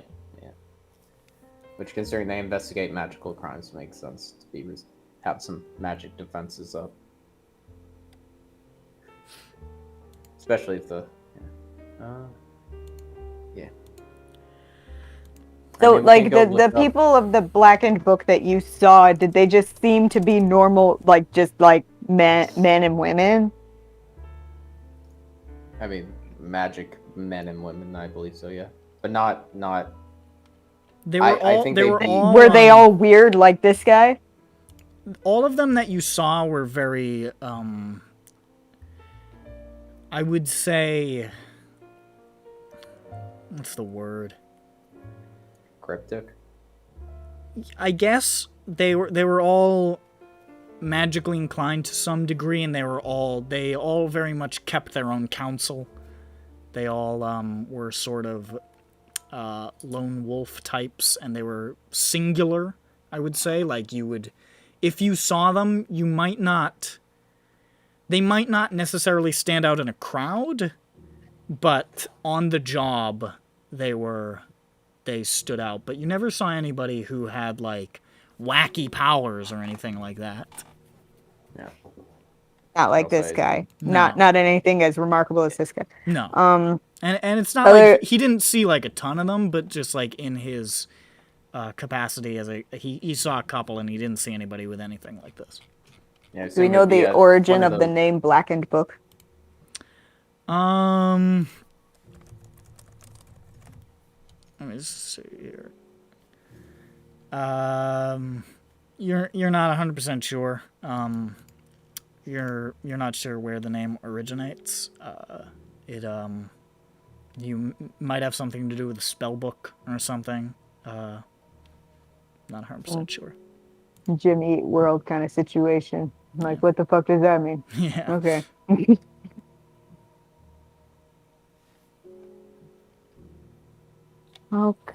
Which, considering they investigate magical crimes, makes sense to be have some magic defenses up. Especially if the... Yeah. So, I mean, we like, can go the look up- people of the blackened book that you saw, did they just seem to be normal, like, just, like, men and women? I mean, magic men and women, I believe so, yeah. But not... They were all. Were they all weird like this guy? All of them that you saw were very, I would say, what's the word? Cryptic? I guess they were all magically inclined to some degree, and they all very much kept their own counsel. They all were sort of lone wolf types, and they were singular, I would say. Like, you would, if you saw them, they might not necessarily stand out in a crowd, but on the job, they stood out. But you never saw anybody who had, like, wacky powers or anything like that. Yeah. Not like this guy. No. Not anything as remarkable as this guy. No. And it's not like he didn't see like a ton of them, but just like in his capacity as he saw a couple, and he didn't see anybody with anything like this. Yeah, Do we know the origin of the name Blackened Book? Let me see here. You're not 100% sure. You're not sure where the name originates. You might have something to do with the spell book or something. Not 100% sure. Jimmy Eat World kind of situation. Like, what the fuck does that mean? Yeah. Okay. Okay.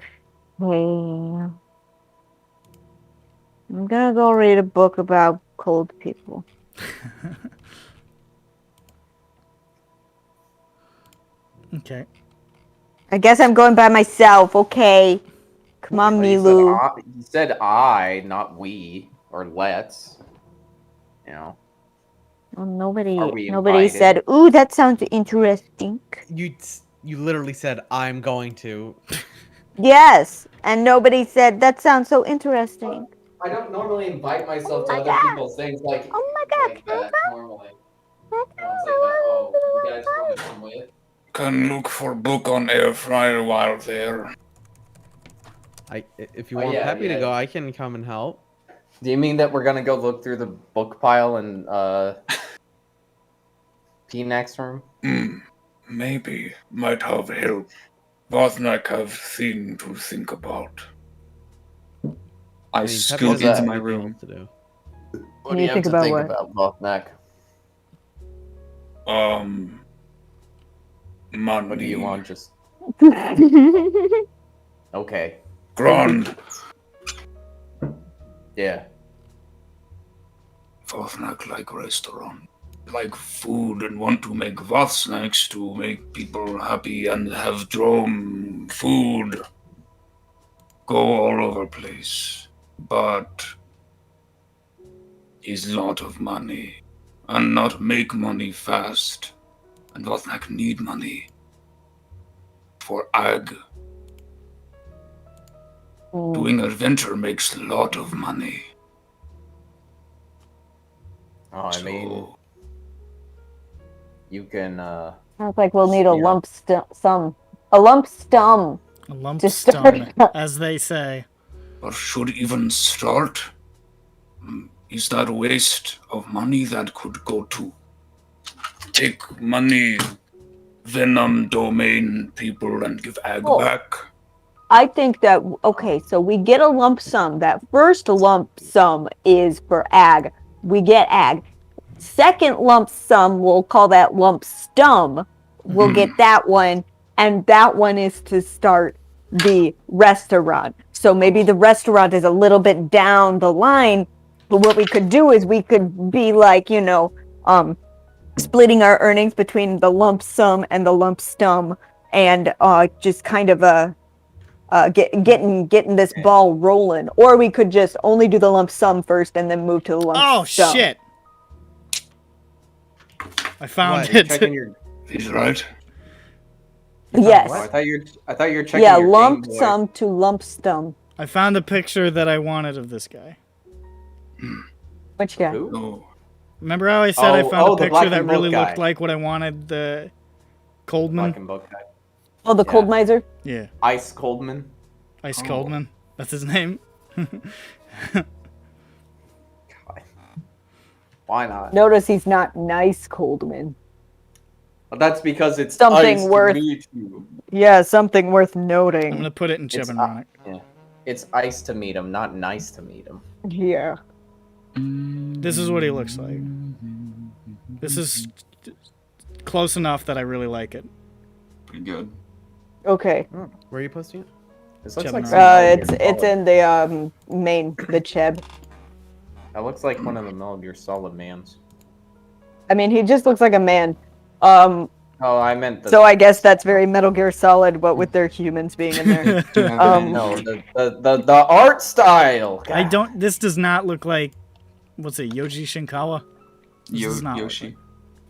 I'm gonna go read a book about cold people. Okay. I guess I'm going by myself, okay? Come on, Milu. You said I, not we, or let's. You know. Well, nobody invited? said, ooh, that sounds interesting. You literally said, I'm going to. Yes, and nobody said, that sounds so interesting. I don't normally invite myself to other people's things like that normally. You guys want to come with? Can look for book on air fryer while there. If you want happy to go, I can come and help. Do you mean that we're gonna go look through the book pile in P-Next room? Maybe. Might have help. Vothnak have thing to think about. I scoot into my room. What do you have to think about Vothnak? Money. What do you want? Just okay. Grond. Yeah. Vothnak like restaurant. Like food and want to make Vothsnacks to make people happy and have drum food. Go all over place. But is lot of money. And not make money fast. And Vothnak need money. For ag. Doing adventure makes a lot of money. Oh, I mean, you can. Sounds like we'll need a lump sum. A lump sum. A lump sum, as they say. Or should even start? Is that a waste of money that could go to? Take money, Venom domain people, and give ag back. I think that, okay, so we get a lump sum. That first lump sum is for ag. We get ag. Second lump sum, we'll call that lump stum. We'll get that one, and that one is to start the restaurant. So maybe the restaurant is a little bit down the line, but what we could do is we could be like, splitting our earnings between the lump sum and the lump sum, and just kind of getting this ball rolling. Or we could just only do the lump sum first and then move to the lump sum. Oh shit! I found What, it. Checking your. He's right. Yes. Oh, I thought you were checking Yeah, your lump Game Boy. sum to lump sum. I found the picture that I wanted of this guy. Which guy? Who? No. Remember how I said I found a the picture black that and really book looked guy. like what I wanted? The Black Coldman. and Book guy. Oh, the cold miser? Yeah, Ice Coldman. Ice Coldman. That's his name. God. Why not? Notice he's not nice Coldman. Well, that's because it's Something ice worth- to meet you. Yeah, something worth I'm noting. gonna put it in It's, Chibironic. yeah. It's ice to meet him, not nice to meet him. Yeah. This is what he looks like. This is close enough that I really like it. Pretty good. Okay. Where are you posting it? This looks Chibin like Rock. some It's Solid. in the main, the Cheb. That looks like one of the Metal Gear Solid mans. I mean, he just looks like a man. Oh, I meant the. So I guess that's very Metal Gear Solid, but with their humans being in there. No, the art style. I God. don't. This does not look like. What's it? Yoji Shinkawa. This does not look Yoshi.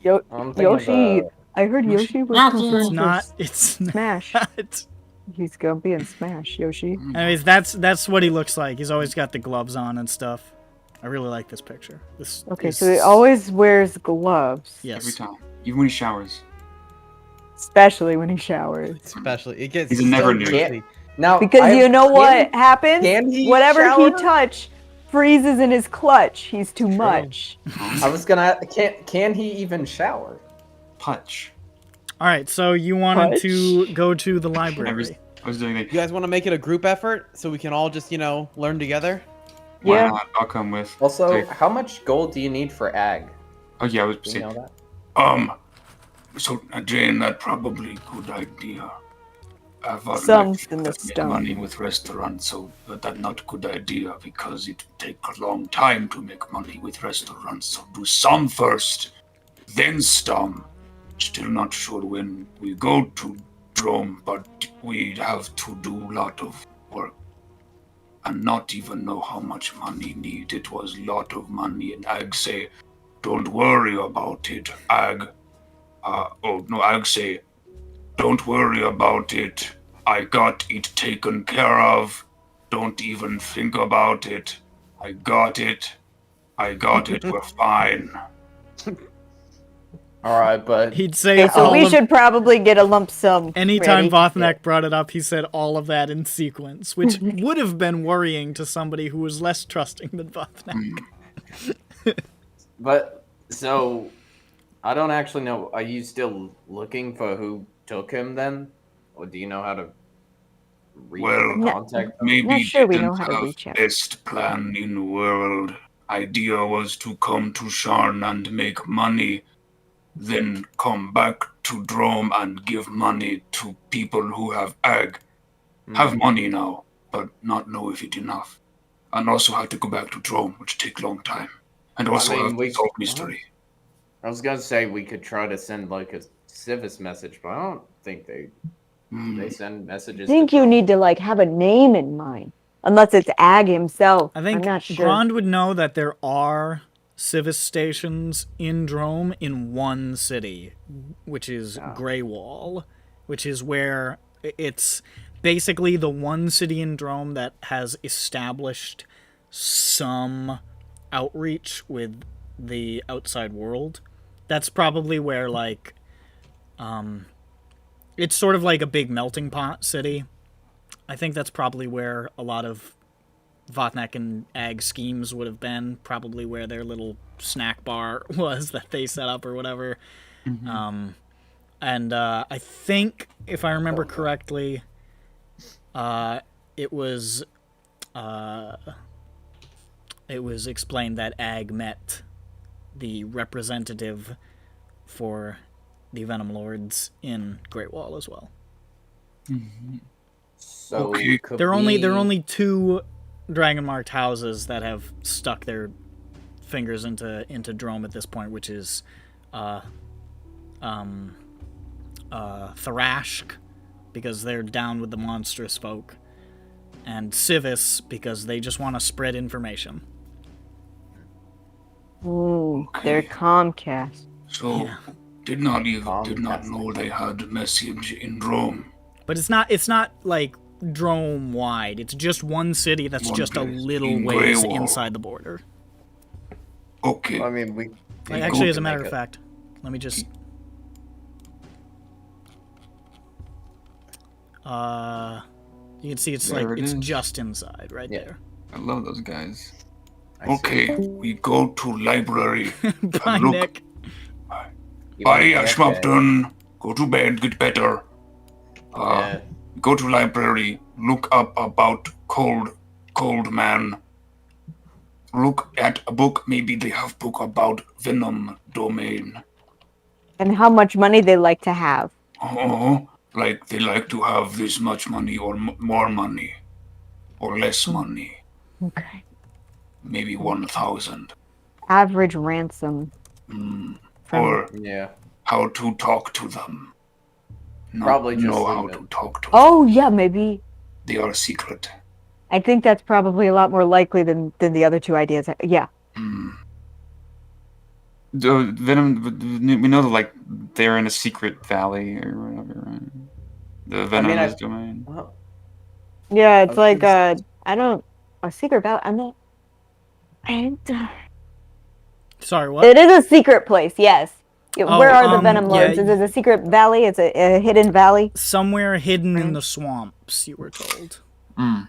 Yo- I'm thinking of, Yoshi. I heard Yoshi was It's confirmed for not. It's Smash. not. He's gonna be in Smash, Yoshi. Anyways, that's what he looks like. He's always got the gloves on and stuff. I really like this picture. This. Okay, is- so he always wears gloves, Every Yes. time. Even when he showers. especially when he showers. Especially, it gets He's a never so nude. greasy. Now, Because you know what happens? Can he Whatever shower? he touch freezes in his clutch. He's too much. I was gonna. Can he even shower? Putch. All right. So you wanted Fudge. to go to the I library. was doing that. You guys want to make it a group effort so we can all just, learn together? Why Yeah. not? I'll come with. Also, Take- how much gold do you need for ag? Oh yeah, I was Do you saying. know that? So Jane, that probably good idea. I've already Some's in the made stone. money with restaurants, so that not good idea because it take a long time to make money with restaurants. So do some first, then some. Still not sure when we go to Drome, but we have to do a lot of work. And not even know how much money need. It was a lot of money, and Ag say, don't worry about it. Ag say, don't worry about it. I got it taken care of. Don't even think about it. I got it. We're fine. All right, but He'd say Okay, so all we of, should probably get a lump sum. anytime ready. Vothnak brought it up, he said all of that in sequence, which would have been worrying to somebody who was less trusting than Vothnak. But so I don't actually know. Are you still looking for who took him then, or do you know how to reach Well, the contact? Maybe Not sure we didn't know how to have reach out. best plan in the world. Idea was to come to Sharn and make money, then come back to Drome and give money to people who have ag. Have money now, but not know if it enough. And also have to go back to Drome, which take long time. And also mean, have we- to solve mystery. I was gonna say we could try to send like a civis message, but I don't think they send I messages. think to you Drome. need to have a name in mind, unless it's Ag himself. I think I'm not sure. Grond would know that there are civis stations in Drome in one city, which is Greywall, which is where it's basically the one city in Drome that has established some outreach with the outside world. That's probably where it's sort of like a big melting pot city. I think that's probably where a lot of Vothnak and Ag schemes would have been, probably where their little snack bar was that they set up or whatever. And I think, if I remember correctly, it was explained that Ag met the representative for the Venom Lords in Great Wall as well. So Okay. could There are we... only 2 dragon marked houses that have stuck their fingers into Drome at this point, which is Thrashk, because they're down with the monstrous folk, and Civis, because they just want to spread information. Ooh, they're Comcast. So, Yeah. did not know they had message in Rome. But it's not like Drome wide. It's just one city that's One just a place little in ways Grey Wall. inside the border. Okay. I mean, we. Like, go actually, as to a matter make of it. fact, let me just. You can see it's There like it it's is. just inside right Yeah. there. I love those guys. Okay, we go to library. Bye, look. Nick. You want I, AFK? Schmup'ten, go to bed, get better. Yeah. Go to library, look up about cold man. Look at a book, maybe they have book about venom domain. And how much money they like to have. Oh, like they like to have this much money or more money. Or less money. Okay. Maybe 1,000. Average ransom. Mm. From- Or Yeah. how to talk to them. Not Probably just know how leave to it. talk to them. Oh yeah, maybe. They are secret. I think that's probably a lot more likely than the other 2 ideas. Yeah. Mm. The Venom, we know that like they're in a secret valley or whatever. Right? The venomous domain. Well, Yeah, it's Okay. like a secret valley. I'm not. Sorry, what? It is a secret place. Yes. Oh, Where are the Venom yeah, Lords? Is it a secret valley? It's a hidden valley. Somewhere hidden in the swamps, you were told. Mm.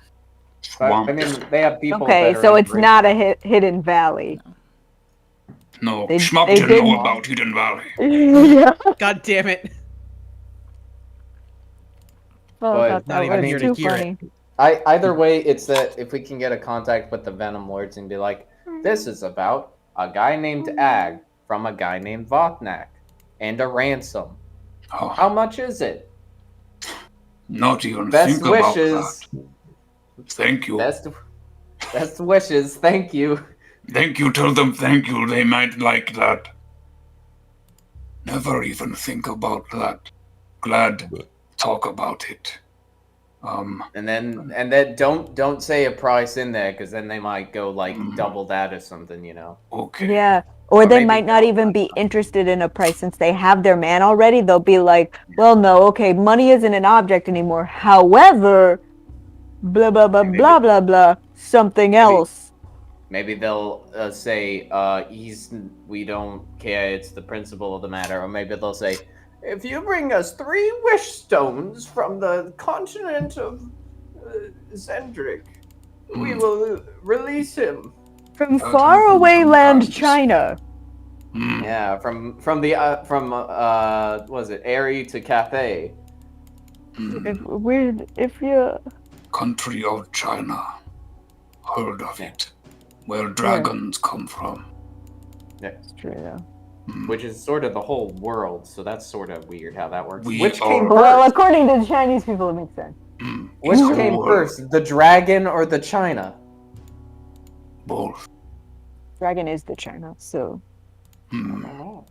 I Swamp. mean, they have people. Okay, that are so in it's great- not a hidden valley. No, They Schmup'ten did- know about Hidden Valley. Yeah. God damn it. Oh, But I thought not that even was here to too hear it. funny. Either way, it's that if we can get a contact with the Venom Lords and be like, this is about a guy named Ag from a guy named Vothnak and a ransom. Oh, How much is it? not even Best think about wishes. that. Thank you. Best wishes. Thank you. Thank you. Tell them thank you. They might like that. Never even think about that. Glad talk about it. And then don't say a price in there because then they might go like double that or something, you know. Okay. Yeah. Or they maybe might not no, even that's be not. interested in a price since they have their man already. They'll be like, well, no, okay, money isn't an object anymore. However, blah, blah, blah, blah, blah, blah, something else. Maybe they'll say, we don't care, it's the principle of the matter. Or maybe they'll say, if you bring us 3 wish stones from the continent of Zendrick, we will release him. From That far happens away land sometimes. China. Mm. Yeah, from was it Airy to Cathay? Mm. If you... Country of China. Heard of it. Where dragons come from. It's true, though. Mm. Which is sort of the whole world, so that's sort of weird how that works. We Which are- came Well, first? according to the Chinese people, it makes sense. Mm. Which It's came all first, the dragon or the China? Both. Dragon is the China, so... Mm.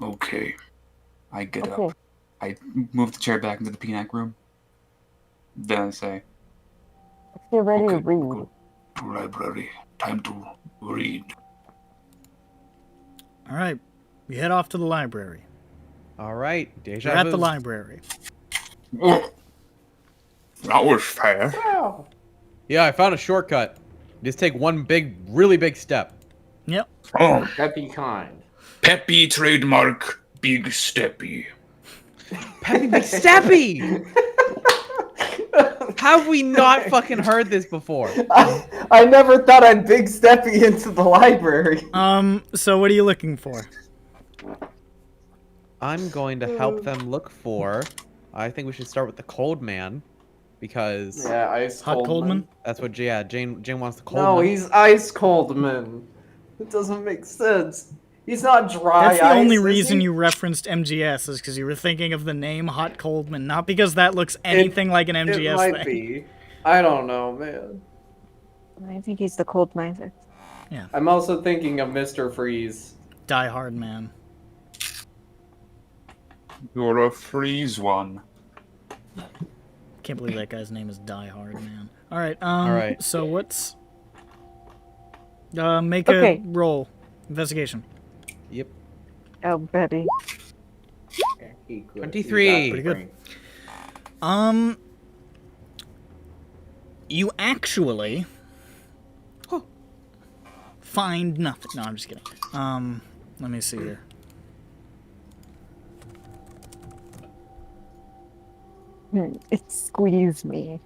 Okay. I get Okay. up. I move the chair back into the PNAC room. Then I say, Let's get ready to okay, read. go to library. Time to read. All right, we head off to the library. All right. Deja We're at vu. the library. Oh, that was fast. Wow. Yeah, I found a shortcut. Just take one really big step. Yep. Oh, Peppy kind. Peppy trademark, big steppy. Peppy Big Steppy! How have we not fucking heard this before? I never thought I'd big steppy into the library. So what are you looking for? I'm going to help them look for... I think we should start with the cold man. Because Yeah, ice Hot Coldman? that's what Jane wants the cold No, man. he's ice cold man. It doesn't make sense. He's not dry That's the ice, only is reason he? you referenced MGS is because you were thinking of the name Hot Coldman, not because that looks anything like an MGS It might thing. be. I don't know, man. I think he's the cold miser. I'm also thinking of Mr. Freeze. Die Hard Man. You're a freeze one. Can't believe that guy's name is Die Hard Man. All right. right. So what's? Make Okay. a roll. Investigation. Yep. Oh, Betty. 23. Pretty good. You actually find nothing. No, I'm just kidding. Let me see here. It squeezed me.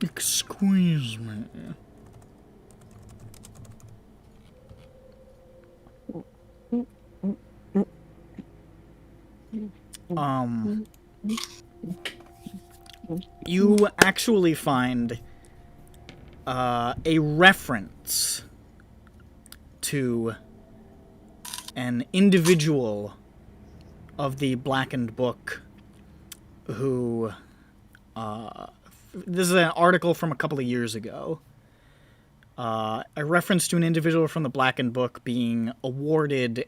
Excuse me. You actually find a reference to an individual of the Blackened Book who this is an article from a couple of years ago. A reference to an individual from the Blackened Book being awarded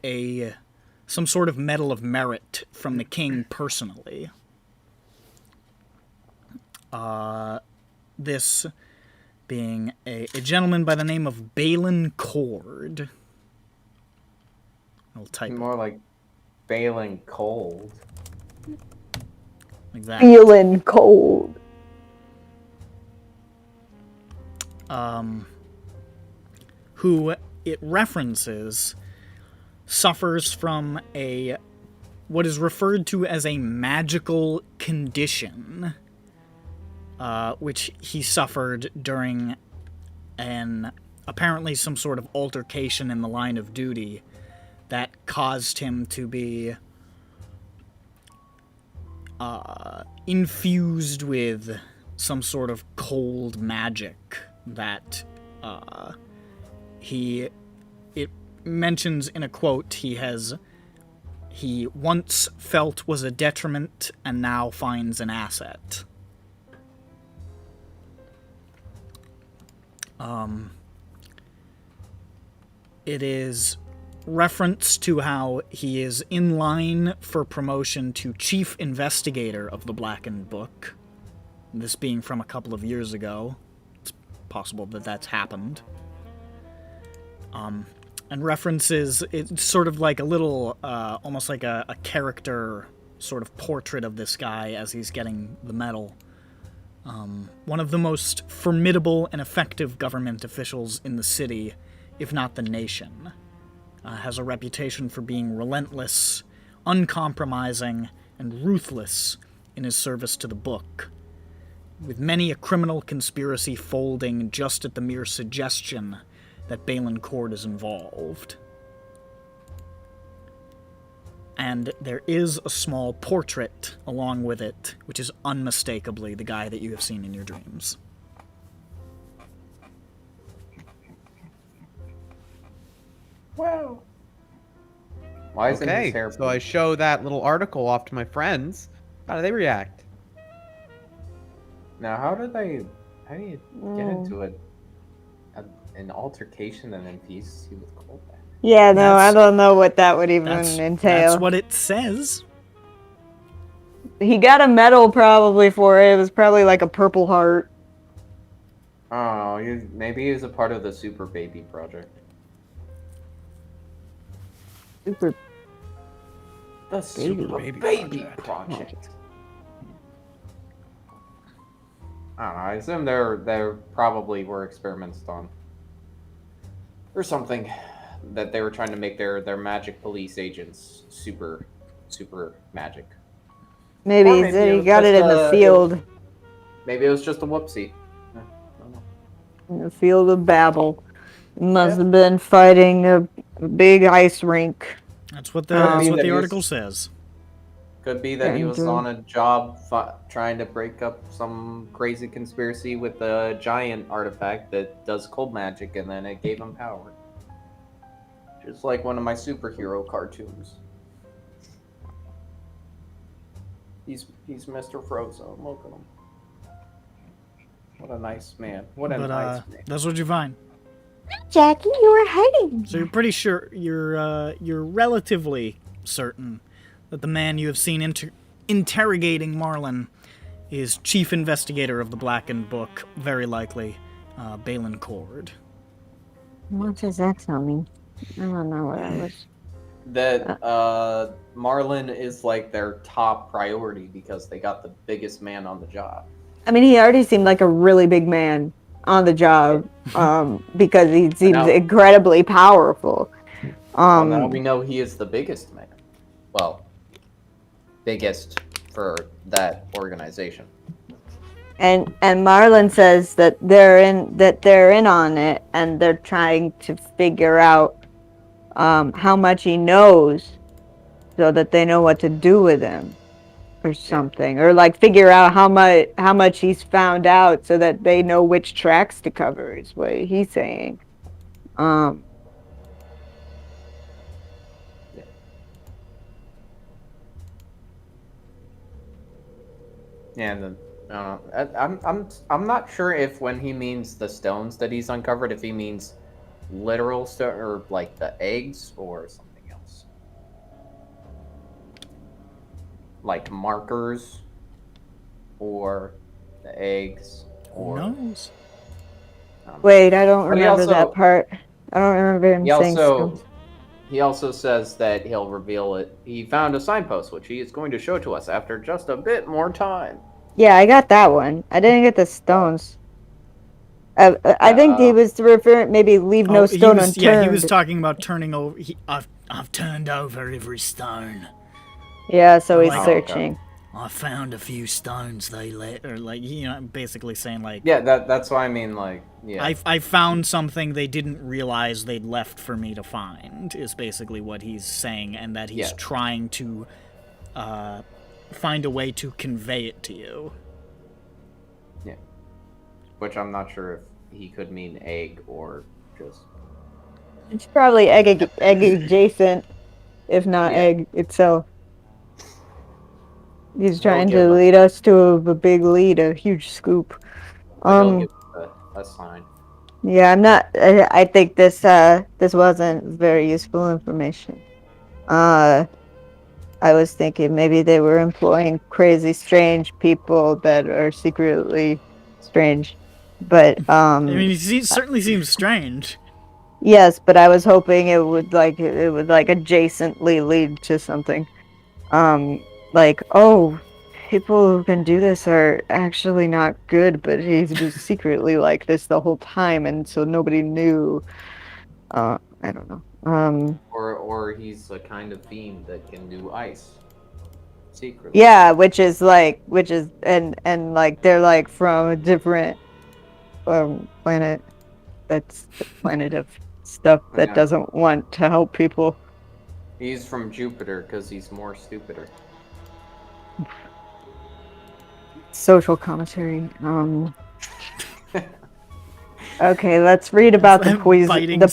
some sort of medal of merit from the king personally. This being a gentleman by the name of Balin Cord. I'll type More like Balin Cold. like that. Feeling cold. Who it references suffers from what is referred to as a magical condition, which he suffered during apparently some sort of altercation in the line of duty that caused him to be infused with some sort of cold magic that it mentions in a quote he once felt was a detriment and now finds an asset. It is reference to how he is in line for promotion to chief investigator of the Blackened Book. This being from a couple of years ago. It's possible that that's happened. And references, it's sort of like a little, almost like a character sort of portrait of this guy as he's getting the medal. One of the most formidable and effective government officials in the city, if not the nation. Has a reputation for being relentless, uncompromising, and ruthless in his service to the book, with many a criminal conspiracy folding just at the mere suggestion that Balin Cord is involved. And there is a small portrait along with it, which is unmistakably the guy that you have seen in your dreams. Wow. Why isn't his hair so I show that little article off to my friends. How do they react? Now, how do you get into an altercation that infuses you with cold magic? Yeah, no, I don't know what that would even entail. That's what it says. He got a medal probably for it. It was probably like a Purple Heart. Oh, maybe he was a part of the Super Baby project. Super. The Super Baby project. I don't know. I assume there probably were experiments done, or something, that they were trying to make their magic police agents super magic. Maybe Or he got it in the field. Maybe it was just a whoopsie. I don't know. In the field of Babel. Must have been fighting a big ice rink. That's what the article says. Could be that he was on a job trying to break up some crazy conspiracy with a giant artifact that does cold magic, and then it gave him power. Just like one of my superhero cartoons. He's Mr. Frozone. Look at him. What a nice man. What a nice man. That's what you find. Jackie, you were hiding. So you're pretty sure you're relatively certain that the man you have seen interrogating Marlin is chief investigator of the Blackened Book, very likely Balin Cord. What does that tell me? I don't know what I was. That Marlin is like their top priority because they got the biggest man on the job. I mean, he already seemed like a really big man on the job because he seems incredibly powerful. Well, now we know he is the biggest man. Well, biggest for that organization. And Marlin says that they're in on it, and they're trying to figure out how much he knows, so that they know what to do with him, or something, or like figure out how much he's found out, so that they know which tracks to cover. Is what he's saying. And I'm not sure if when he means the stones that he's uncovered, if he means literal stone or like the eggs or something else, like markers or the eggs. Or Who knows? Wait, I don't remember that part. I don't remember him saying stones. He also says that he'll reveal it. He found a signpost, which he is going to show to us after just a bit more time. Yeah, I got that one. I didn't get the stones. I think he was referring, maybe leave no stone unturned. Yeah, he was talking about turning over. I've turned over every stone. Yeah, so he's searching. Okay. I found a few stones they let, or like, you know, basically saying like. Yeah, that's what I mean. Like, yeah. I found something they didn't realize they'd left for me to find. Is basically what he's saying, and that he's trying to find a way to convey it to you. Yeah. Which I'm not sure if he could mean egg or just. It's probably egg adjacent, if not egg itself. He's trying to lead us to a big lead, a huge scoop. He'll give a sign. Yeah, I'm not. I think this wasn't very useful information. I was thinking maybe they were employing crazy, strange people that are secretly strange, but I mean, he certainly seems strange. Yes, but I was hoping it would adjacently lead to something. Like, oh, people who can do this are actually not good, but he's just secretly like this the whole time, and so nobody knew. I don't know. Or he's a kind of fiend that can do ice secretly. Yeah, which is and like they're like from a different planet. That's the planet of stuff that doesn't want to help people. He's from Jupiter because he's more stupider. Social commentary. Okay, let's read about the poison. The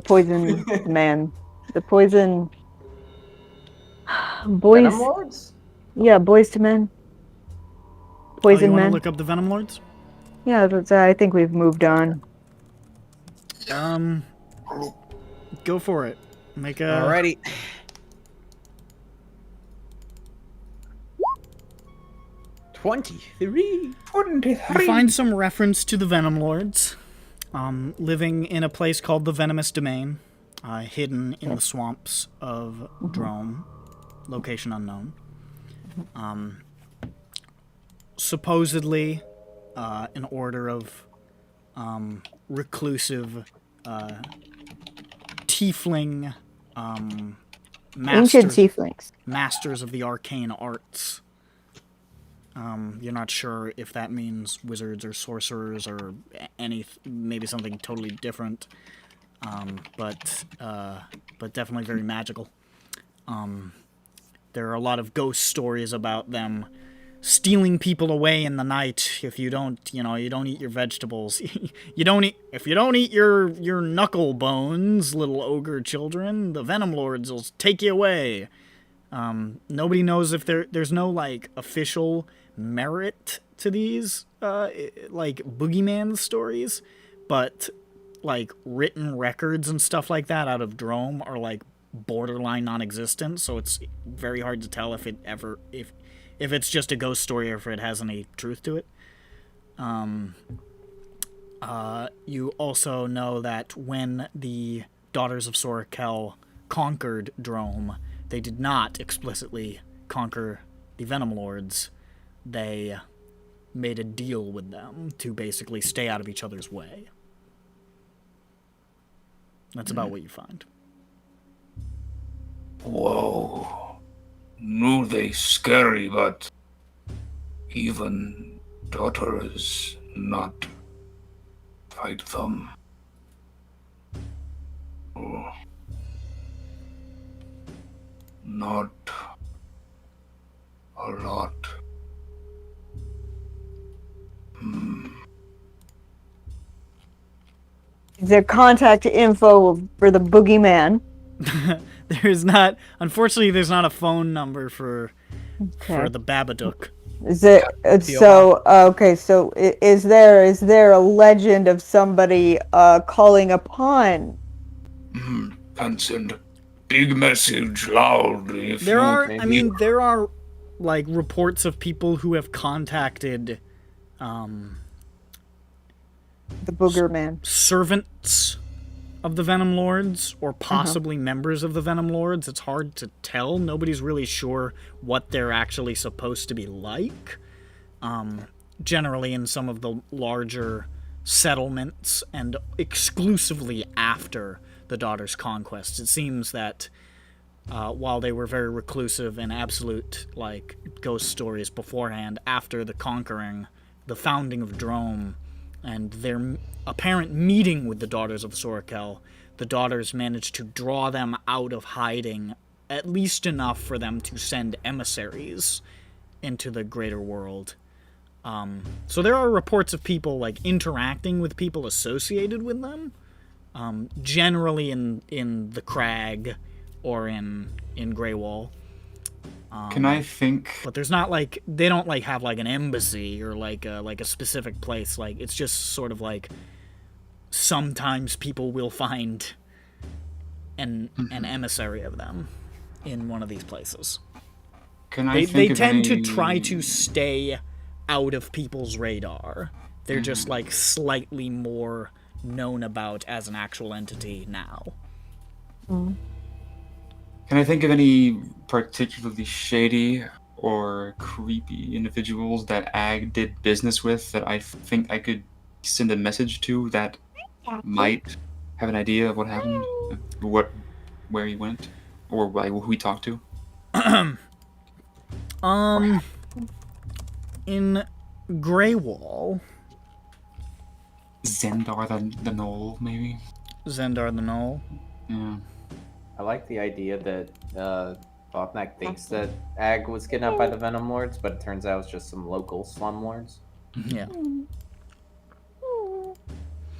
poison man. The poison. Boys. Venom Lords? Yeah, boys to men. Poison you men. Want to look up the Venom Lords? Yeah, but I think we've moved on. Go for it. Make a. Alrighty. You find some reference to the Venom Lords, living in a place called the Venomous Domain, hidden in the swamps of Drome, location unknown. Supposedly, an order of reclusive tiefling ancient tieflings, masters of the arcane arts. You're not sure if that means wizards or sorcerers or maybe something totally different, but definitely very magical. There are a lot of ghost stories about them stealing people away in the night if you don't eat your vegetables. If you don't eat your knuckle bones, little ogre children, the Venom Lords will take you away. Nobody knows if there's no like official merit to these like boogeyman stories, but like written records and stuff like that out of Drome are like borderline non-existent, so it's very hard to tell if it's just a ghost story or if it has any truth to it. You also know that when the Daughters of Sorakel conquered Drome, they did not explicitly conquer the Venom Lords. They made a deal with them to basically stay out of each other's way. That's about what you find. Whoa. Knew they scary, but even daughters not fight them. Oh. Not a lot. Is there contact info for the boogeyman? Unfortunately, there's not a phone number for the Babadook. Is it so? Okay, so is there a legend of somebody calling upon? Can send big message loud. There are like reports of people who have contacted the Boogerman servants of the Venom Lords, or possibly members of the Venom Lords. It's hard to tell. Nobody's really sure what they're actually supposed to be like. Generally in some of the larger settlements and exclusively after the Daughter's Conquest. It seems that while they were very reclusive and absolute like ghost stories beforehand, after the conquering, the founding of Drome, and their apparent meeting with the Daughters of Sorakel, the Daughters managed to draw them out of hiding, at least enough for them to send emissaries into the greater world. So there are reports of people like interacting with people associated with them, generally in the Crag or in Greywall. Can I think? But there's not like they don't like have like an embassy or like a specific place. Like it's just sort of like sometimes people will find an emissary of them in one of these places. They tend to try to stay out of people's radar. They're just like slightly more known about as an actual entity now. Can I think of any particularly shady or creepy individuals that Ag did business with that I think I could send a message to that might have an idea of what happened, where he went, or who he talked to? In Greywall, Zendar the Knoll, maybe? Zendar the Knoll? Yeah. I like the idea that Vothnak thinks that Ag was kidnapped by the Venom Lords, but it turns out it's just some local slum lords. Yeah.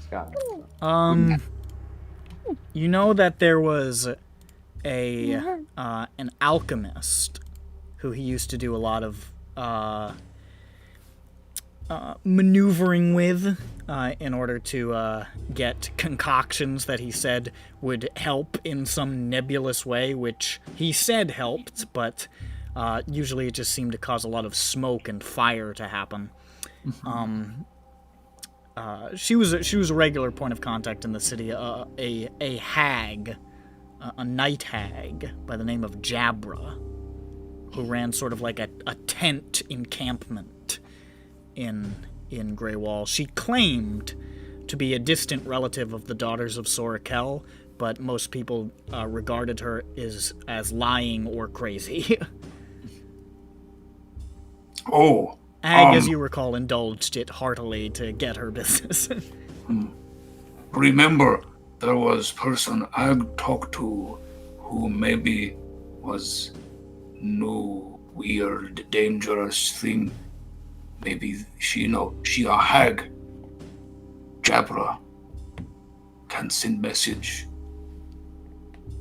Scott. You know that there was an alchemist who he used to do a lot of maneuvering with in order to get concoctions that he said would help in some nebulous way, which he said helped, but usually it just seemed to cause a lot of smoke and fire to happen. She was a regular point of contact in the city, a hag, a night hag by the name of Jabra, who ran sort of like a tent encampment in Greywall. She claimed to be a distant relative of the Daughters of Sorakel, but most people regarded her as lying or crazy. Ag, as you recall, indulged it heartily to get her business. Remember, there was person Ag talked to who maybe was knew weird, dangerous thing. Maybe she a hag. Jabra can send message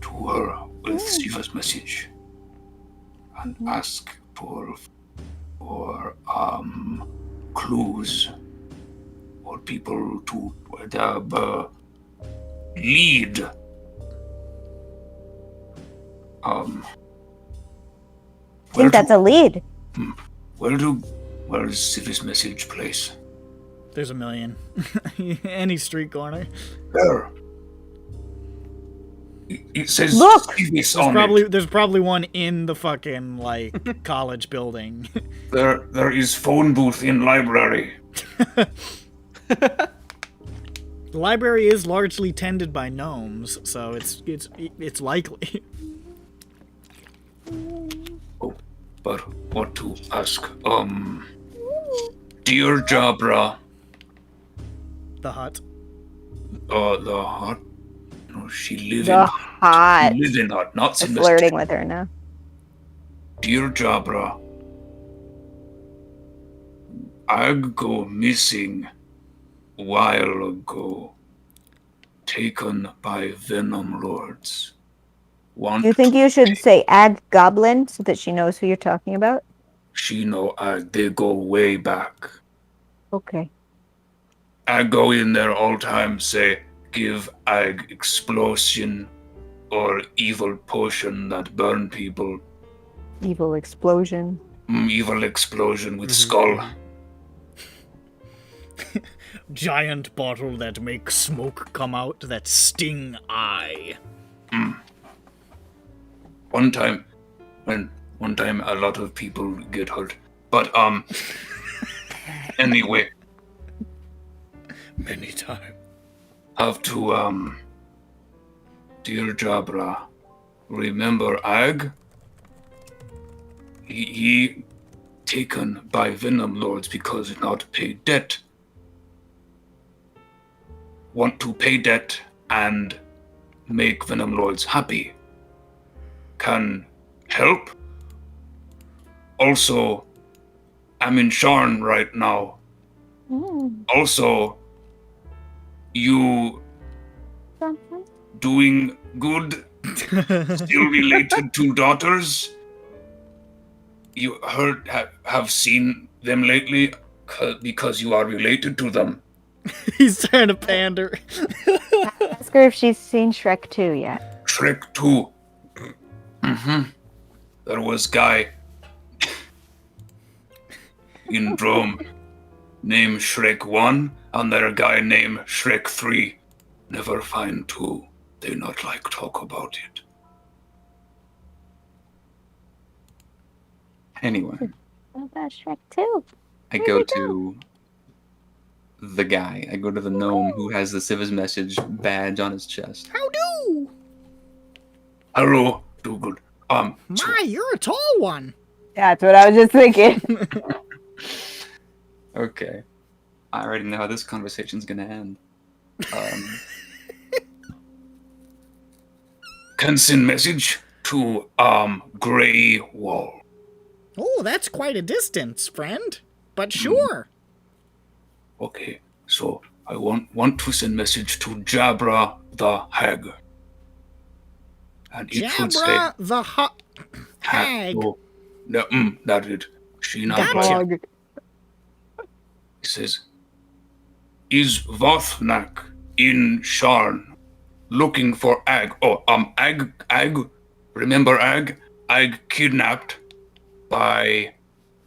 to her with Siva's message and ask for clues or people to lead. I think that's a lead. Where is Siva's message place? There's a million. Any street corner. There. It says Look! Civis on it. There's probably one in the fucking like college building. There is phone booth in library. The library is largely tended by gnomes, so it's likely. Oh, but what to ask? Dear Jabra. The hut. The hut. No, she live The in hut. She live in hut, not I'm in flirting with her now. Dear Jabra. I go missing a while ago. Taken by Venom Lords. Do you think you should say Ag Goblin so that she knows who you're talking about? She know they go way back. Okay. I go in there all time, say, give Ag explosion or evil potion that burn people. Evil explosion. Evil explosion with skull. Giant bottle that makes smoke come out that sting eye. One time a lot of people get hurt. But anyway. Many times. Have to dear Jabra, remember Ag? He taken by Venom Lords because not pay debt. Want to pay debt and make Venom Lords happy. Can help. Also, I'm in Sharn right now. Also, you doing good? Still related to daughters? You have seen them lately because you are related to them. He's trying to pander. Ask her if she's seen Shrek 2 yet. Shrek 2. There was guy in Rome named Shrek 1, and there a guy named Shrek 3. Never find 2. They not like talk about it. Anyway, What about Shrek 2? I go to the guy. I go to the gnome who has the Civis message badge on his chest. How do? Hello, do good. My, you're a tall one. That's what I was just thinking. Okay. I already know how this conversation's gonna end. Can send message to Grey Wall. Oh, that's quite a distance, friend. But sure. Okay, so I want to send message to Jabra the Hag. And it should say Jabra the Hag. Oh, no, that it. She not Gotcha. It says, is Vothnak in Sharn looking for Ag? Oh, Ag. Remember Ag? Ag kidnapped by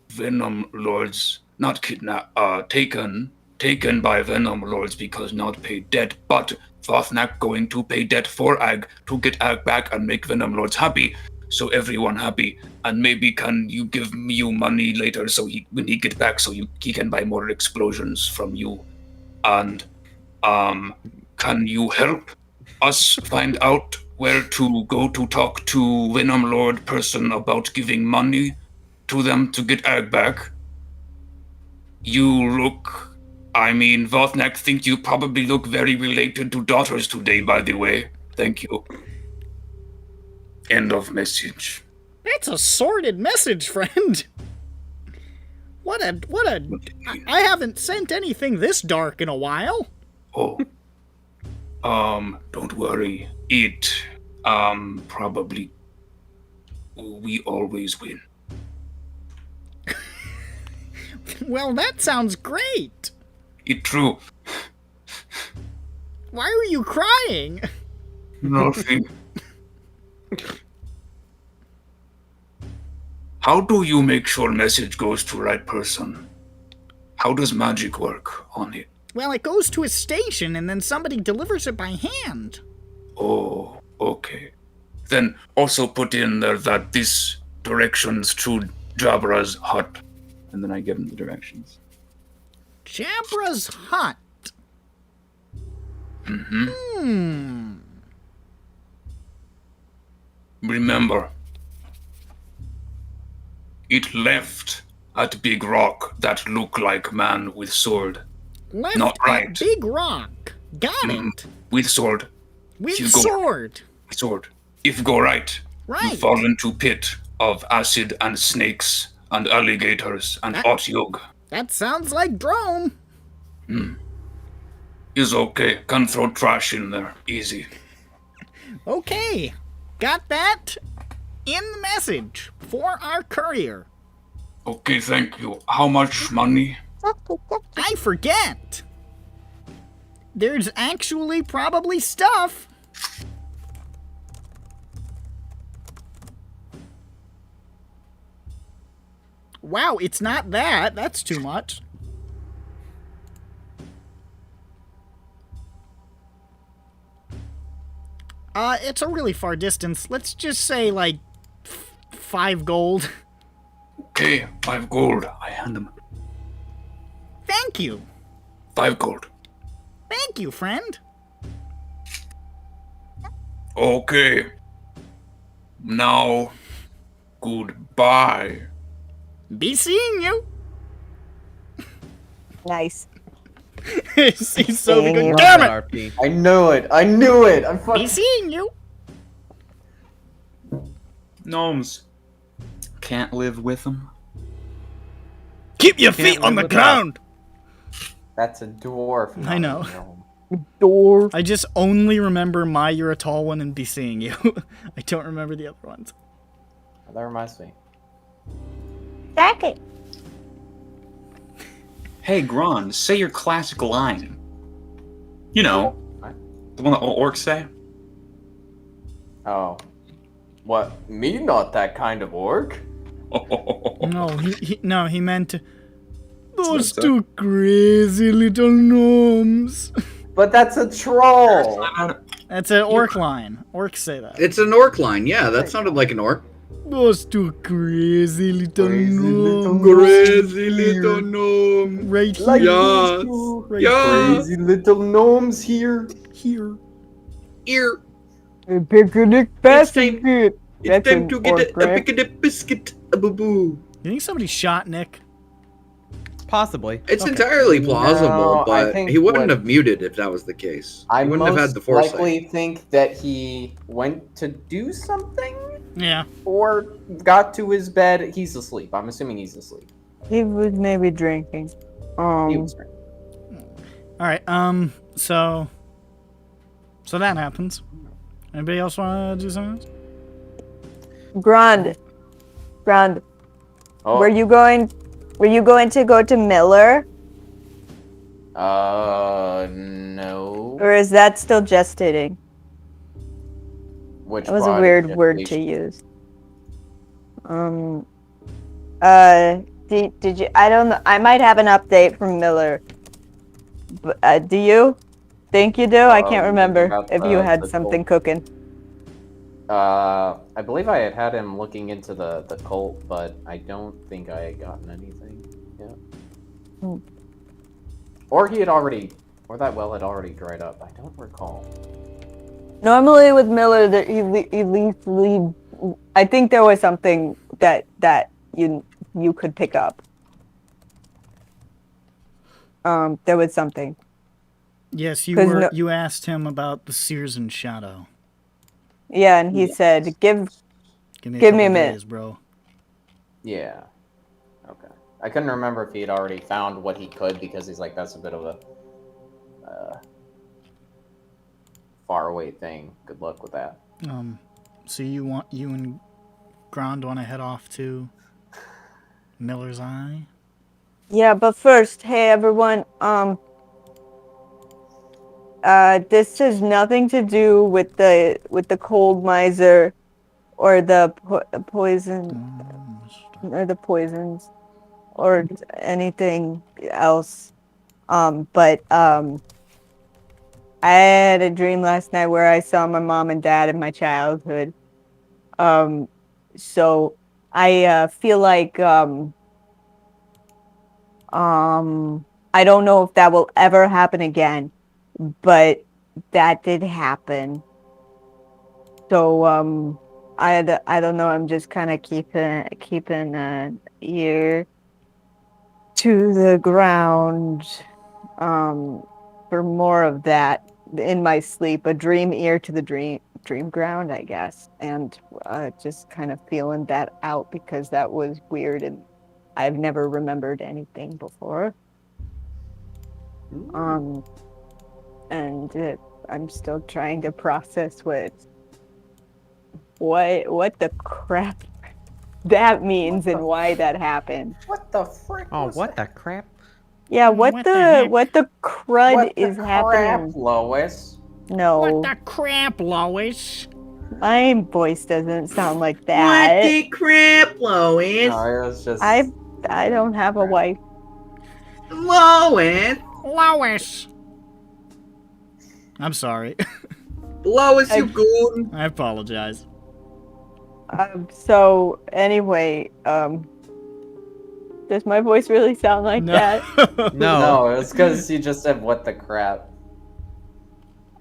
Venom Lords. Not kidnapped. Taken by Venom Lords because not paid debt. But Vothnak going to pay debt for Ag to get Ag back and make Venom Lords happy. So everyone happy, and maybe can you give me money later so when he get back so he can buy more explosions from you, and can you help us find out where to go to talk to Venom Lord person about giving money to them to get Ag back? Vothnak think you probably look very related to daughters today, by the way. Thank you. End of message. That's a sordid message, friend. I haven't sent anything this dark in a while. Oh. Don't worry. It, probably... We always win. Well, that sounds great. It's true. Why are you crying? Nothing. How do you make sure message goes to right person? How does magic work on it? Well, it goes to a station and then somebody delivers it by hand. Oh, okay. Then also put in there that this directions to Jabra's hut. And then I give him the directions. Jabra's hut. Mm-hmm. Remember, it left at big rock that look like man with sword. Left Not right. at big rock. Got it. With sword. With You go- sword. Sword. If you go right, you Right. fall into pit of acid and snakes and alligators and hot yog. That sounds like drone. Is okay. Can throw trash in there. Easy. Okay. Got that in the message for our courier. Okay, thank you. How much money? I forget. There's actually probably stuff. Wow, it's not that. That's too much. It's a really far distance. Let's just say, like, 5 gold. Okay, 5 gold. I hand him Thank you. 5 gold. Thank you, friend. Okay. Now, goodbye. Be seeing you. Nice. He's so Seeing good. you. Damn it. RP. I knew it. I knew it. I'm Be fucking. seeing you. Gnomes. Can't live with them. Keep your Can't feet on the live without. ground. That's a dwarf. I know. gnome. Door. I just only remember my You're a Tall One and Be Seeing You. I don't remember the other ones. That reminds me. Second. Hey, Grond, say your classic line. You know, What? the one that all orcs say. Oh. What? Me? Not that kind of orc? No, he meant those What's two crazy little gnomes. But that's a troll! That's an orc line. Orcs say that. It's an orc line. Yeah, that sounded like an orc. Those two crazy little Crazy little gnomes. Crazy little gnome. Right here. Like Yeah. these two Right crazy little gnomes here. here. Here. A picnic It's time- basket. It's That's time an to get orc, a right? picnic biscuit. A boo boo. You think somebody shot Nick? Possibly. It's Okay. entirely plausible, No, I but think he wouldn't what- have muted if that was the case. I He wouldn't have had the most foresight. likely think that he went to do something Yeah. or got to his bed. He's asleep. I'm assuming he's asleep. He was maybe drinking. He Um, was All right. So that happens. Anybody else want to do something else? Grond. Oh, Were you going to go to Miller, no. or is that still gestating? Which That was a brought weird it word to gestation. use. Did you? I don't know. I might have an update from Miller. But, do you? Think you do? I can't remember about if you the- had the something cult. cooking. I believe I had him looking into the cult, but I don't think I had gotten anything yet. Hmm. Or he had already, or that well had already dried up. I don't recall. Normally with Miller, that he leave. I think there was something that you could pick up. There was something. Yes, 'Cause you asked him about the Sears and Shadow. Yeah, and he Yes. said, "Give Give me a Give couple me a days, minute. bro. Yeah. Okay. I couldn't remember if he had already found what he could because he's like, that's a bit of a far away thing. Good luck with that. So you and Grond want to head off to Miller's Eye? Yeah, but first, hey everyone, this has nothing to do with the cold miser or the poison or the poisons or anything else. But I had a dream last night where I saw my mom and dad in my childhood. So I feel like I don't know if that will ever happen again, but that did happen. So I don't know. I'm just kind of keeping an ear to the ground for more of that in my sleep. A dream ear to the dream ground, I guess, and just kind of feeling that out because that was weird and I've never remembered anything before. And I'm still trying to process what the crap that means and why that happened. What the frick? Oh, what the crap? Yeah, what the crud What is the crap, happening? Lois? No, What the crap, Lois? my voice doesn't sound like that. What the crap, Lois? No, it was just. I don't have a wife. Lois! Lois! I'm sorry. Lois, you goon! I apologize. So anyway, does my voice really sound like that? No, it was because you just said what the crap.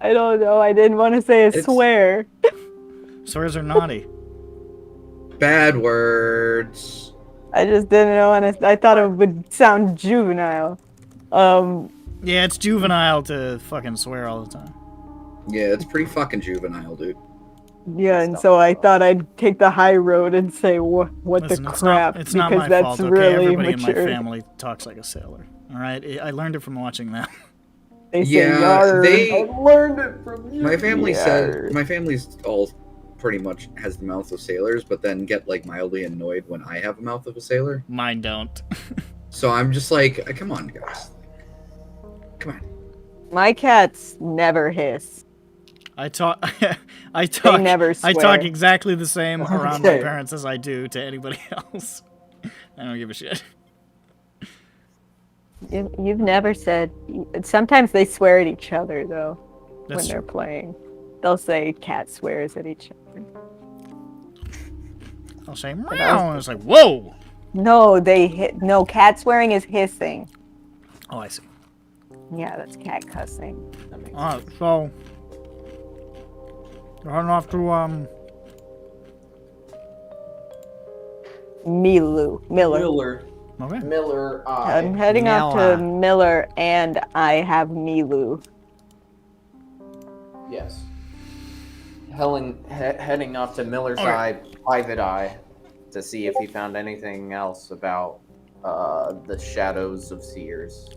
I don't know. I didn't want to say a swear. Swears are naughty. Bad words. I just didn't know, and I thought it would sound juvenile. Yeah, it's juvenile to fucking swear all the time. Yeah, it's pretty fucking juvenile, dude. Yeah, and so I thought I'd take the high road and say what Listen, the crap, it's not because my that's fault, okay? really Everybody mature. in my family talks like a sailor. Alright? I learned it from watching that. They say Yeah, yar. they- I learned it from you. My family Yar. said my family's all pretty much has the mouth of sailors, but then get like mildly annoyed when I have a mouth of a sailor. Mine don't. So I'm just like, come on, guys. Come on. My cats never hiss. I talk They never I swear. talk exactly the same around my Okay. parents as I do to anybody else. I don't give a shit. You've never said. Sometimes they swear at each other though That's when they're playing. They'll say cat swears at each other. I'll say meow, and it's like, whoa! No, no, cat swearing is hissing. Oh, I see. Yeah, that's cat cussing. Alright, so we're heading off to Miller. okay. Miller. I'm heading off to Miller, and I have Milu. Yes. Heading off to Miller's Okay. Eye, Private Eye, to see if he found anything else about the shadows of seers,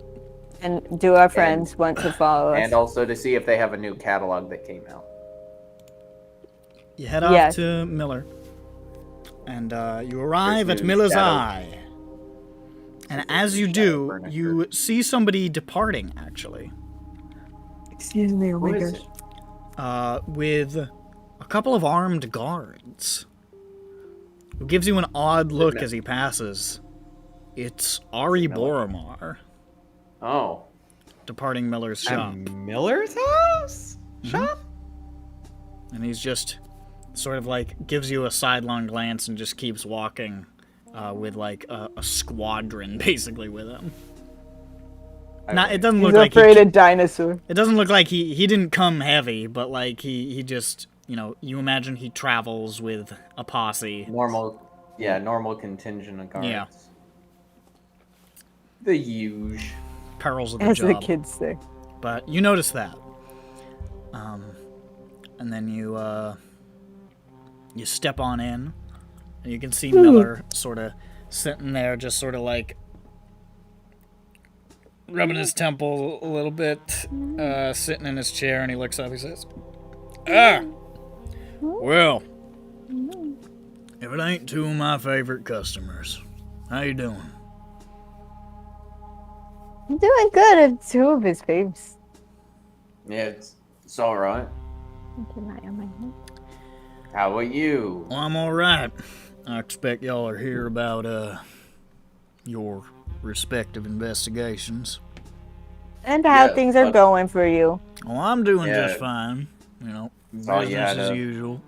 And do our friends want to follow us? and also to see if they have a new catalog that came out. You head off Yes. to Miller, and you arrive There's at new Miller's shadow. Eye. And as you do, furniture. you see somebody departing, actually, Excuse me, oh my Who is gosh. with a couple of armed guards, who gives you an odd look as he passes. It's Ari Boromar, Oh, departing Miller's shop. Miller's house? Shop? And he's just sort of like gives you a sidelong glance and just keeps walking with like a squadron basically with him. Not, it doesn't He's look like afraid of dinosaur. it doesn't look like he didn't come heavy, but like he just, you know, you imagine he travels with a posse. normal contingent of guards. Yeah. The huge. Perils of the As job. the kids say. But you notice that. And then you step on in, And you can see Miller sort of sitting there, just sort of like rubbing his temple a little bit, sitting in his chair, and he looks up. He says, well, if it ain't two of my favorite customers, how you doing? I'm doing good at two of his faves. Yeah, it's all right. How are you? Well, I'm all right. I expect y'all are here about your respective investigations. And how Yes, things are but- going for you. Well, I'm doing Yeah. just fine. You know, Saw you business had as a- usual.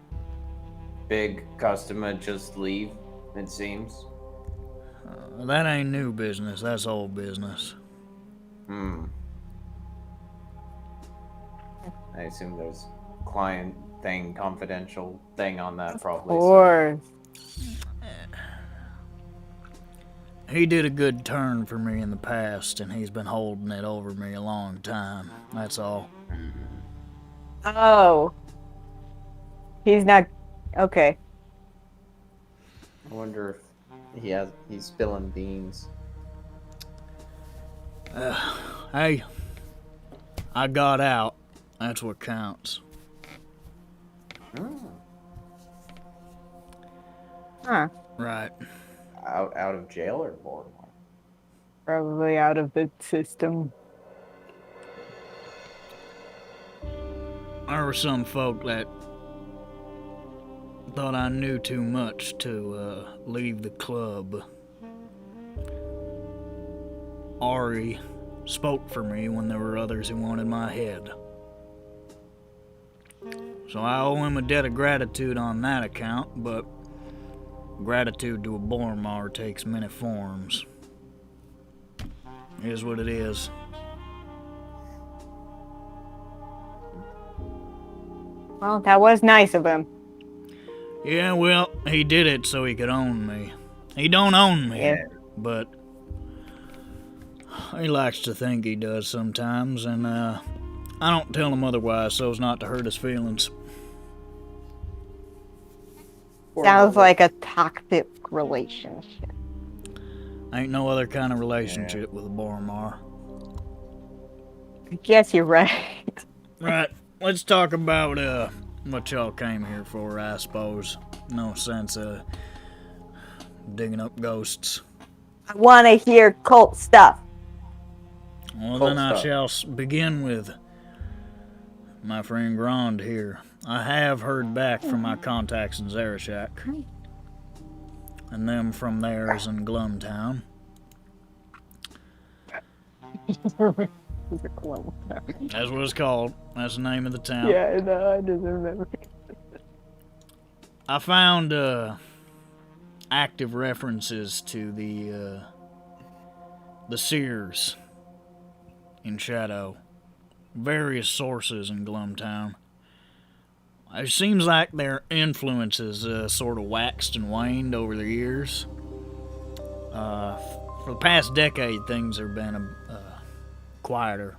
Big customer just leave, it seems. That ain't new business. That's old business. I assume there's client thing, confidential thing on that probably. Or He did a good turn for me in the past, and he's been holding it over me a long time. That's all. oh, he's not okay. I wonder if he's spilling beans. Hey, I got out. That's what counts. Huh? Right. Out of jail or more? Probably out of the system. There were some folk that thought I knew too much to leave the club. Ari spoke for me when there were others who wanted my head. So I owe him a debt of gratitude on that account, but gratitude to a Bormar takes many forms. Here's what it is. Well, that was nice of him. Yeah, well, he did it so he could own me. He don't own me, Yeah. but he likes to think he does sometimes, and I don't tell him otherwise so as not to hurt his feelings. Sounds like a toxic relationship. Ain't no other kind of relationship with a Bormar. I guess you're right. Right, let's talk about what y'all came here for, I suppose. No sense digging up ghosts. I want to hear cult stuff. Well, Cool then I stuff. shall begin with my friend Grond here. I have heard back from my contacts in Zarashak. And them from theirs in Glumtown. That's what it's called. That's the name of the town. Yeah, no, I just remember. I found active references to the Seers in Shadow. Various sources in Glumtown. It seems like their influences sort of waxed and waned over the years. For the past decade, things have been quieter.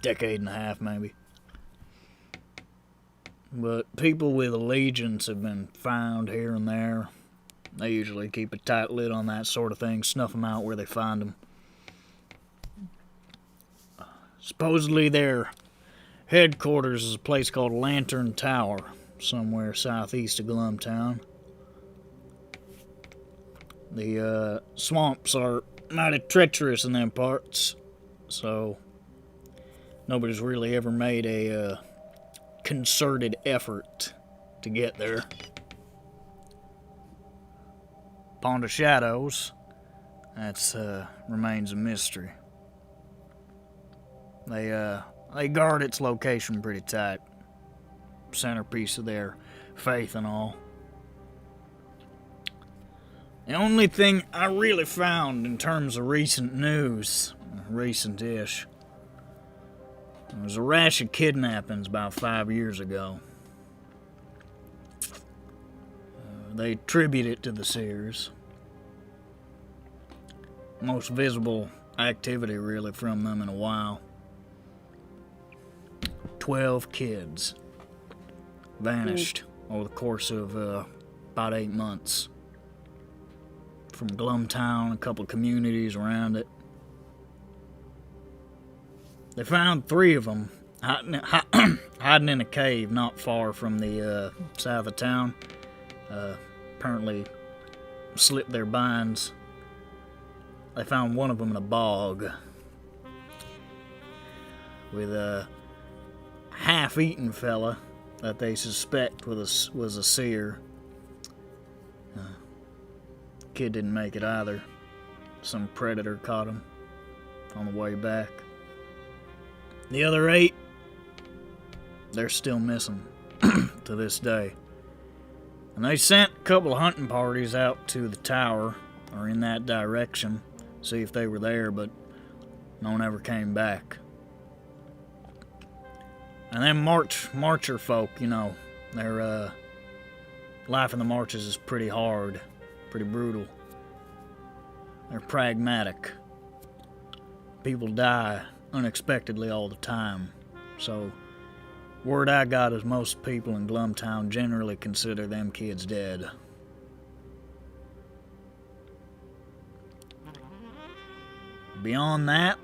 Decade and a half, maybe. But people with allegiance have been found here and there. They usually keep a tight lid on that sort of thing, snuff them out where they find them. Supposedly their headquarters is a place called Lantern Tower, somewhere southeast of Glumtown. The swamps are mighty treacherous in them parts, so nobody's really ever made a concerted effort to get there. Pond of Shadows, that's remains a mystery. They guard its location pretty tight. Centerpiece of their faith and all. The only thing I really found in terms of recent news, recent-ish, was a rash of kidnappings about 5 years ago. They attribute it to the Seers. Most visible activity, really, from them in a while. 12 kids vanished over the course of about 8 months. from Glumtown, a couple communities around it. They found 3 of them hiding in a cave not far from the south of town. Apparently slipped their binds. They found one of them in a bog with a half-eaten fella that they suspect was a seer. Kid didn't make it either. Some predator caught him on the way back. The other 8, they're still missing to this day. And they sent a couple of hunting parties out to the tower, or in that direction, see if they were there, but no one ever came back. And then marcher folk, you know, their life in the marches is pretty hard, pretty brutal. They're pragmatic. People die unexpectedly all the time. So, word I got is most people in Glumtown generally consider them kids dead. Beyond that,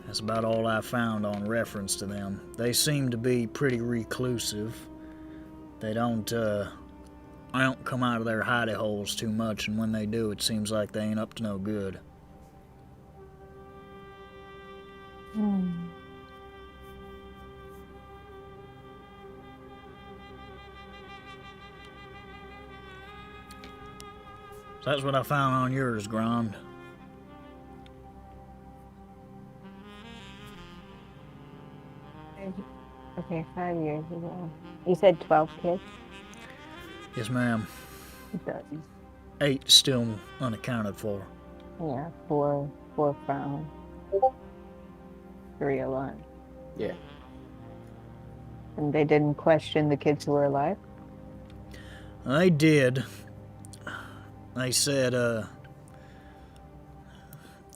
that's about all I found on reference to them. They seem to be pretty reclusive. They don't come out of their hidey holes too much, and when they do, it seems like they ain't up to no good. So that's what I found on yours, Grond. Okay, 5 years ago. You said 12 kids? Yes, ma'am. 8 still unaccounted for. Yeah, 4 found. 3 alive. Yeah. And they didn't question the kids who were alive? They did. They said,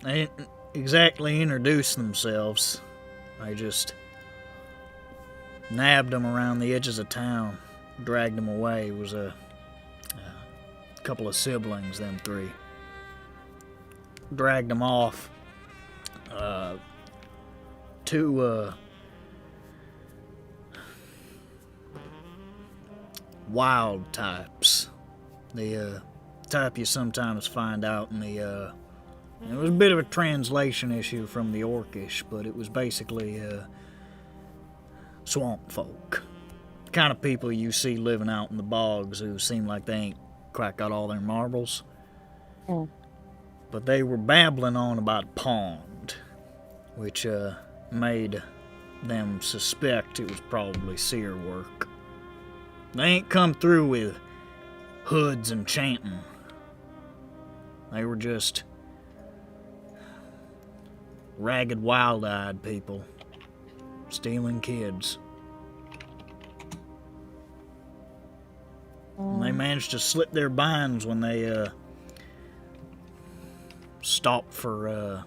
they didn't exactly introduce themselves. They just nabbed them around the edges of town, dragged them away. It was a couple of siblings, them 3. Dragged them off to wild types. The type you sometimes find out in the it was a bit of a translation issue from the Orcish, but it was basically swamp folk. The kind of people you see living out in the bogs who seem like they ain't quite got all their marbles. But they were babbling on about a pond, which made them suspect it was probably seer work. They ain't come through with hoods and chanting. They were just ragged, wild-eyed people stealing kids. And they managed to slip their binds when they stopped for,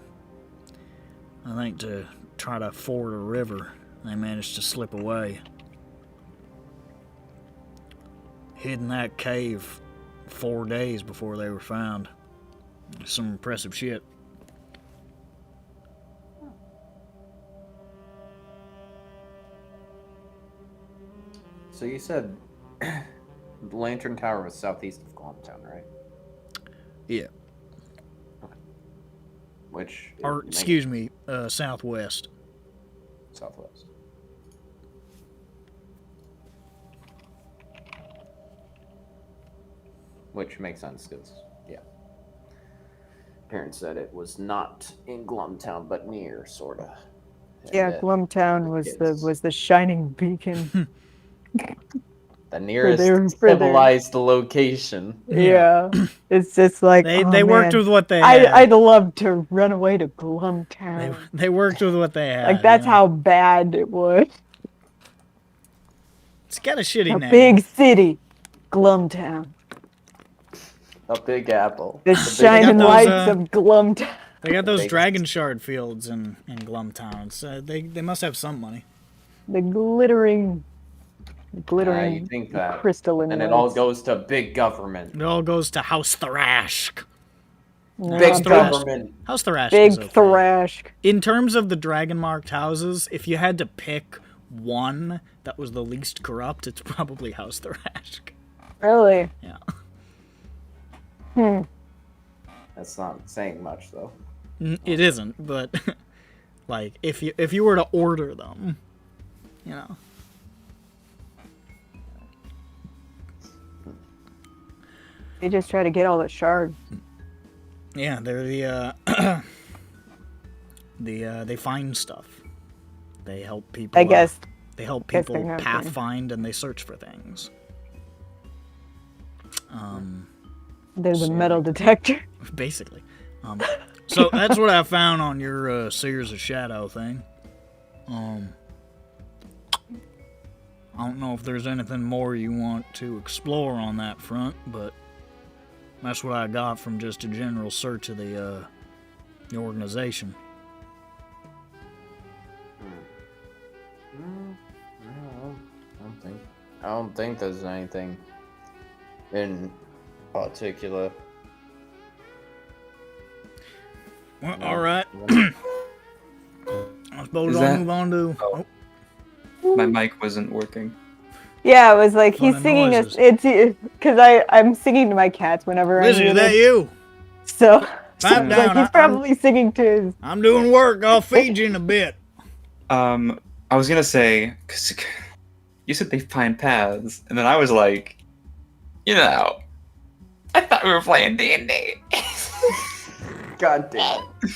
I think, to try to ford a river. They managed to slip away. Hid in that cave 4 days before they were found. Some impressive shit. So you said the Lantern Tower was southeast of Glumtown, right? Yeah. Okay. Which... Or, excuse me, southwest. Southwest. Which makes sense, because, yeah. Parents said it was not in Glumtown, but near, sorta. Yeah, Glumtown was the shining beacon. The nearest for civilized location. Yeah. It's just like they worked with what they had. I'd love to run away to Glumtown. They worked with what they had. Like that's how bad it was. It's got a shitty A name. big city, Glumtown. A big apple. The shining lights of Glumtown. They got those dragon shard fields in Glumtown. So they must have some money. The glittering glittering You think that. crystalline And it all lights. goes to big government. It all goes to House Tharashk. No, Big House big, government. House Tharashk big is okay. thrash. In terms of the dragon-marked houses, if you had to pick one that was the least corrupt, it's probably House Tharashk. Really? Yeah. That's not saying much, though. It isn't, but like if you were to order them, you know. They just try to get all the shards. Yeah, they're they find stuff. They help people. I guess. They help guess people they're not pathfind and they search for things. They're the metal detector. Basically. So that's what I found on your Seers of Shadow thing. I don't know if there's anything more you want to explore on that front, but that's what I got from just a general search of the organization. I don't think there's anything in particular. Well, all right. I suppose Is I'll that- move on to. Oh. My mic wasn't working. Yeah, it was like he's the singing. noises. It's because I'm singing to my cats whenever I'm Lizzie, is that muted. you? So, Pipe like down. he's probably singing to his. I'm doing work. I'll feed you in a bit. I was gonna say, cause you said they find paths, and then I was like, you know, I thought we were playing D&D. God damn it.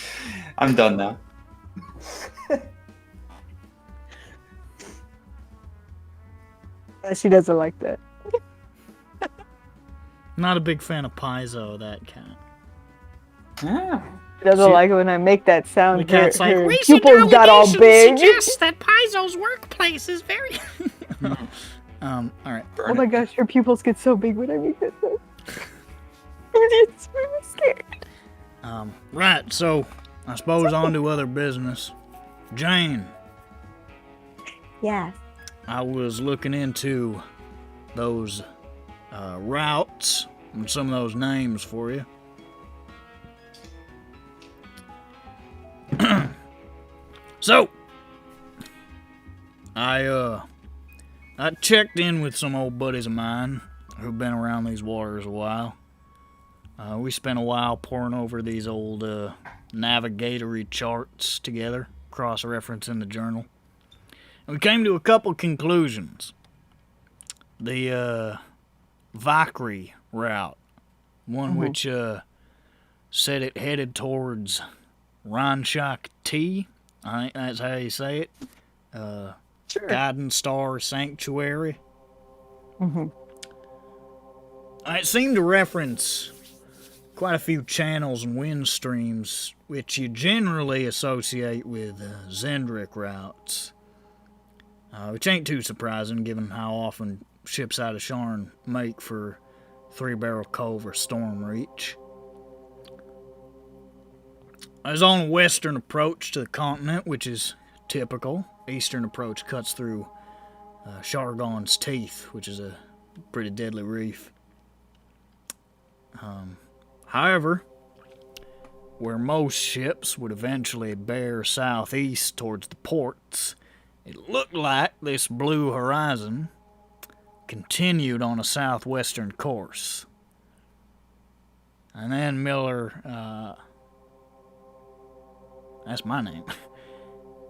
I'm done now. She doesn't like that. Not a big fan of Paizo, that cat. Ah. She doesn't She- like it when I make that sound. The cat's like, her recent pupils got all big. suggests that Paizo's workplace is very... all right. Oh my gosh, her pupils get so big when I make that sound. It's really scared. Right, so I suppose on to other business. Jane, Yeah. I was looking into those routes and some of those names for you. So, I checked in with some old buddies of mine who've been around these waters a while. We spent a while poring over these old navigatory charts together, cross-referencing the journal. And we came to a couple conclusions. The Vakri route, one which said it headed towards Ranshak T. I think that's how you say it. Sure. Guiding Star Sanctuary. Mhm. It seemed to reference quite a few channels and wind streams, which you generally associate with Zendrick routes. Which ain't too surprising, given how often ships out of Sharn make for Three Barrel Cove or Storm Reach. I was on a western approach to the continent, which is typical. Eastern approach cuts through Shargon's Teeth, which is a pretty deadly reef. However, where most ships would eventually bear southeast towards the ports, it looked like this blue horizon continued on a southwestern course. And then Miller, that's my name.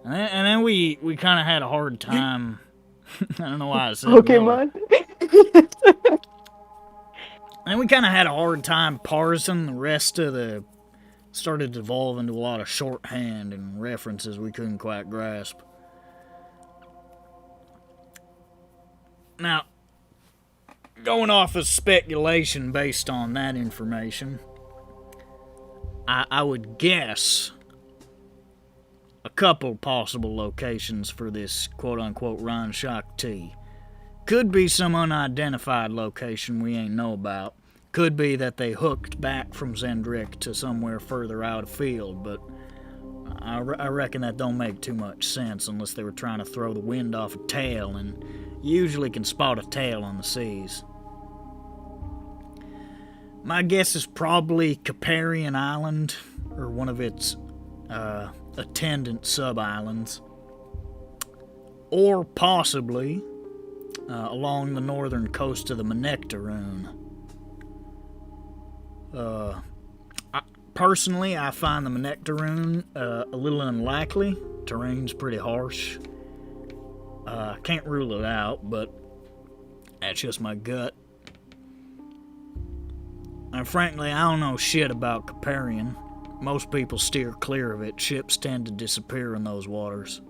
And then we kind of had a hard time. I don't know why I said Miller. Pokemon. And we kind of had a hard time parsing the rest of the... Started to evolve into a lot of shorthand and references we couldn't quite grasp. Now, going off of speculation based on that information, I would guess a couple possible locations for this quote-unquote Ranshak T. Could be some unidentified location we ain't know about. Could be that they hooked back from Zendrick to somewhere further out of field, but I reckon that don't make too much sense unless they were trying to throw the wind off a tail, and you usually can spot a tail on the seas. My guess is probably Caparian Island, or one of its attendant sub-islands. Or possibly along the northern coast of the Nectaroon. Personally, I find the Nectaroon a little unlikely. Terrain's pretty harsh. Can't rule it out, but that's just my gut. And frankly, I don't know shit about Caparian. Most people steer clear of it. Ships tend to disappear in those waters.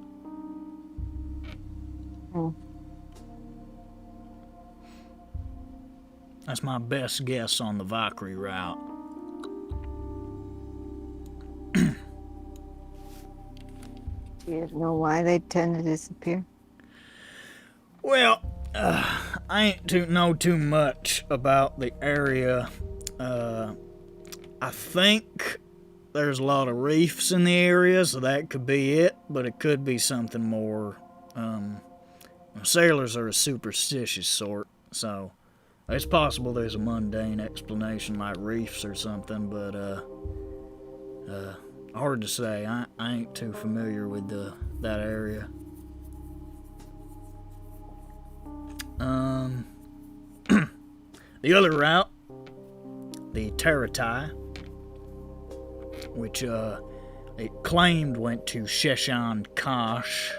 That's my best guess on the Valkyrie route. You know why they tend to disappear? Well, I ain't know too much about the area. I think there's a lot of reefs in the area, so that could be it, but it could be something more. Sailors are a superstitious sort, so it's possible there's a mundane explanation like reefs or something, but hard to say. I ain't too familiar with that area. The other route, the Teratai, which it claimed went to Sheshan Kosh,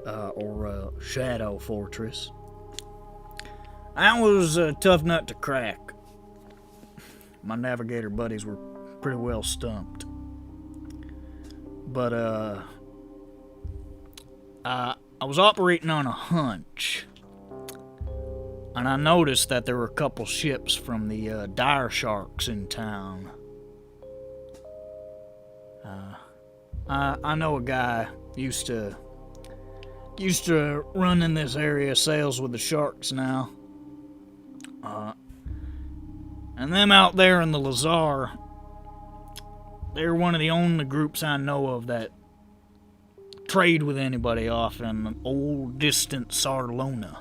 or Shadow Fortress. That was a tough nut to crack. My navigator buddies were pretty well stumped. But I was operating on a hunch, and I noticed that there were a couple ships from the dire sharks in town. I know a guy used to run in this area, sails with the sharks now. And them out there in the Lazar, they're one of the only groups I know of that trade with anybody off in old distant Sarlona.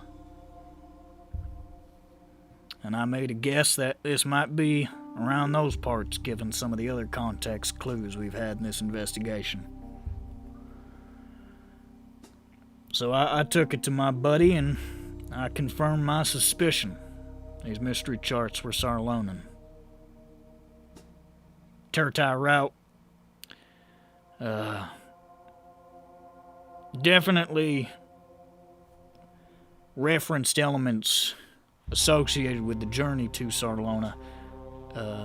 And I made a guess that this might be around those parts, given some of the other context clues we've had in this investigation. So I took it to my buddy and I confirmed my suspicion. These mystery charts were Sarlonan. Teratai route. Definitely referenced elements associated with the journey to Sarlona.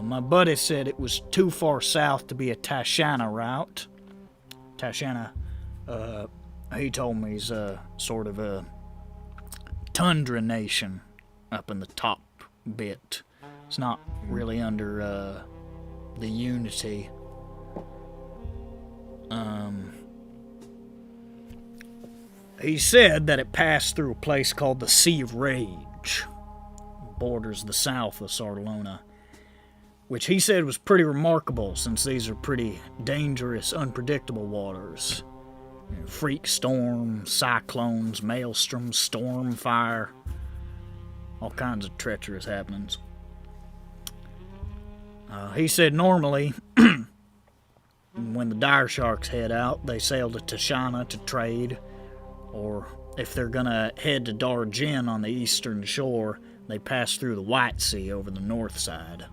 My buddy said it was too far south to be a Tashana route. Tashana, he told me, is sort of a tundra nation up in the top bit. It's not really under the Unity. He said that it passed through a place called the Sea of Rage, borders the south of Sarlona, which he said was pretty remarkable since these are pretty dangerous, unpredictable waters. Freak storms, cyclones, maelstroms, storm, fire, all kinds of treacherous happenings. He said normally, when the dire sharks head out, they sail to Tashana to trade, or if they're gonna head to Darjin on the eastern shore, they pass through the White Sea over the north side.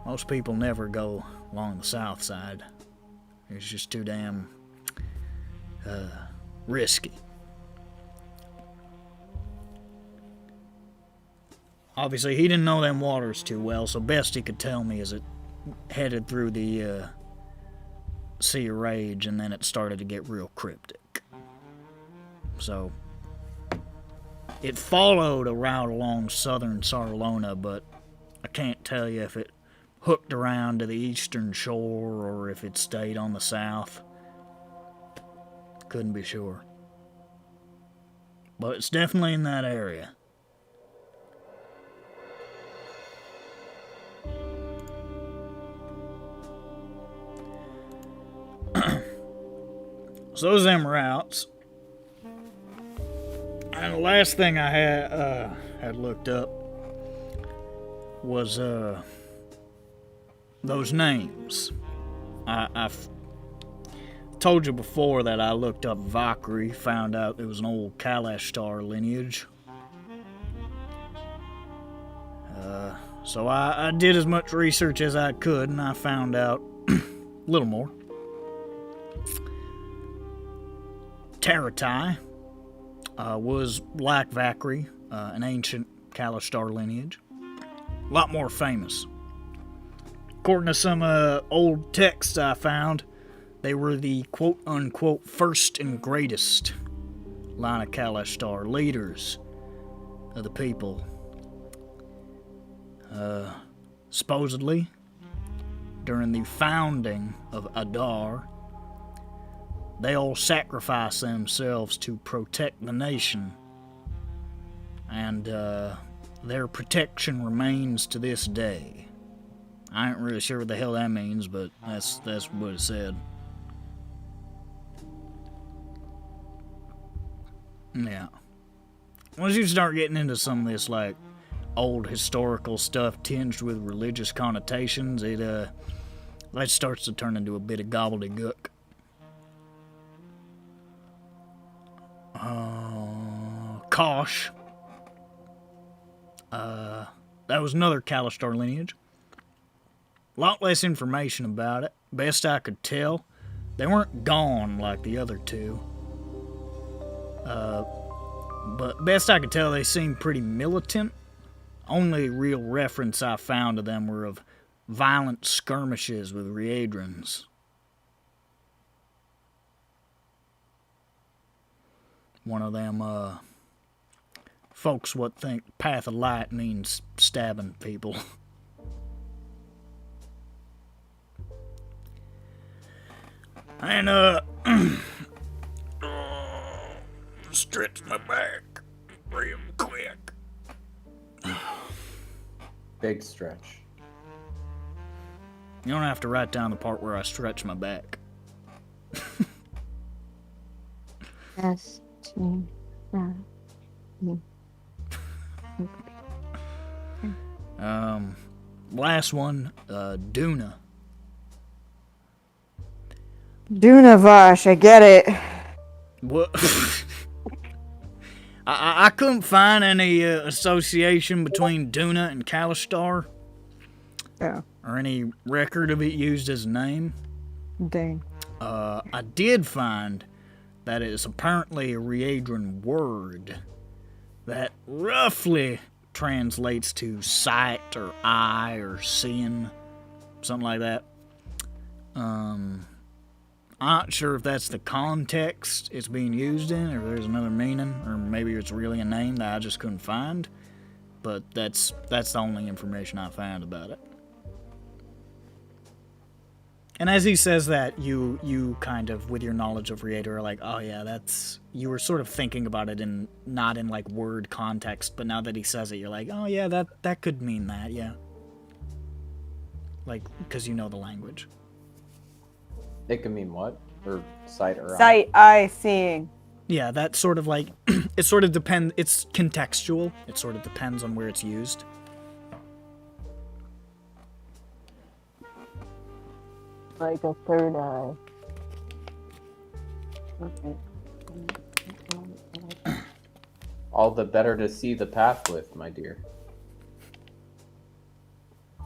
Most people never go along the south side. It's just too damn risky. Obviously, he didn't know them waters too well, so best he could tell me is it headed through the Sea of Rage, and then it started to get real cryptic. So, it followed a route along southern Sarlona, but I can't tell you if it hooked around to the eastern shore or if it stayed on the south. Couldn't be sure. But it's definitely in that area. So those them routes. And the last thing I had looked up was those names. I've told you before that I looked up Valkyrie, found out it was an old Kalashtar lineage. So I did as much research as I could, and I found out a little more. Taratai was like Valkyrie, an ancient Kalashtar lineage. A lot more famous. According to some old texts I found, they were the quote-unquote first and greatest line of Kalashtar leaders of the people. Supposedly, during the founding of Adar, they all sacrificed themselves to protect the nation. And their protection remains to this day. I ain't really sure what the hell that means, but that's what it said. Yeah. Once you start getting into some of this, like, old historical stuff tinged with religious connotations, that starts to turn into a bit of gobbledygook. Kosh. That was another Kalashtar lineage. A lot less information about it. Best I could tell, they weren't gone like the other two. But best I could tell, they seemed pretty militant. Only real reference I found to them were of violent skirmishes with Readrons. One of them, folks what think Path of Light means stabbing people. And, stretch my back real quick. Big stretch. You don't have to write down the part where I stretch my back. Yes. Last one, Duna. Sunavash, I get it. What? I couldn't find any association between Duna and Kalashtar. Oh, Or any record of it used as a name. dang. I did find that it is apparently a Readron word that roughly translates to sight or eye or seeing, something like that. I'm not sure if that's the context it's being used in, or there's another meaning, or maybe it's really a name that I just couldn't find. But that's the only information I found about it. And as he says that, you kind of, with your knowledge of Reader, are like, oh yeah, that's... You were sort of thinking about it in, not in like word context, but now that he says it, you're like, oh yeah, that could mean that, yeah. Like, because you know the language. It can mean what? Or sight or eye? Sight, eye, seeing. Yeah, that's sort of like, it sort of depends, it's contextual. It sort of depends on where it's used. Like a third eye. Okay. All the better to see the path with, my dear.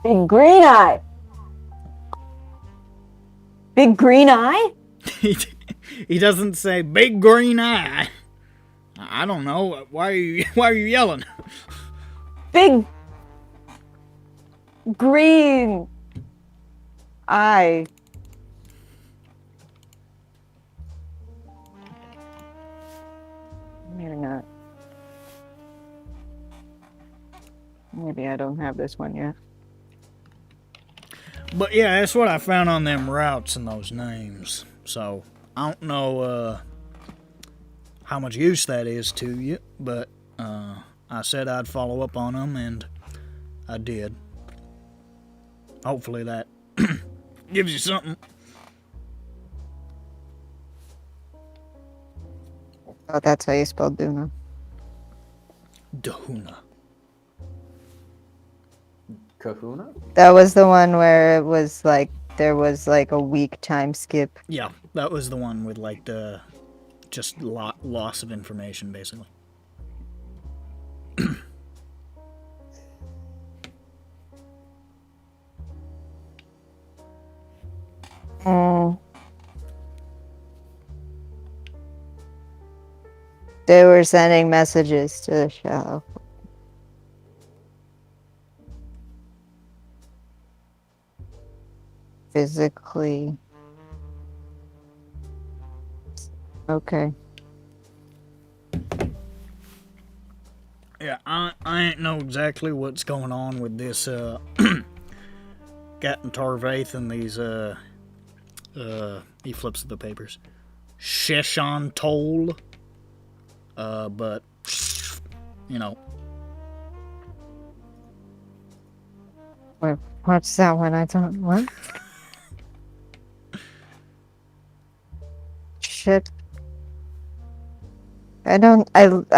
Big green eye. Big green eye? He doesn't say big green eye. I don't know. Why are you yelling? Big green eye. Maybe not. Maybe I don't have this one yet. But yeah, that's what I found on them routes and those names. So I don't know how much use that is to you, but I said I'd follow up on them, and I did. Hopefully that gives you something. Oh, that's how you spell Duna. Dahuna. Kahuna? That was the one where it was like there was like a week time skip. Yeah, that was the one with like the just loss of information, basically. They were sending messages to the show. Physically. Okay. Yeah, I ain't know exactly what's going on with this Captain Tarvaith and these he flips the papers. Sheshan Toll. But you know. Wait, what's that one? I don't what? Shit. I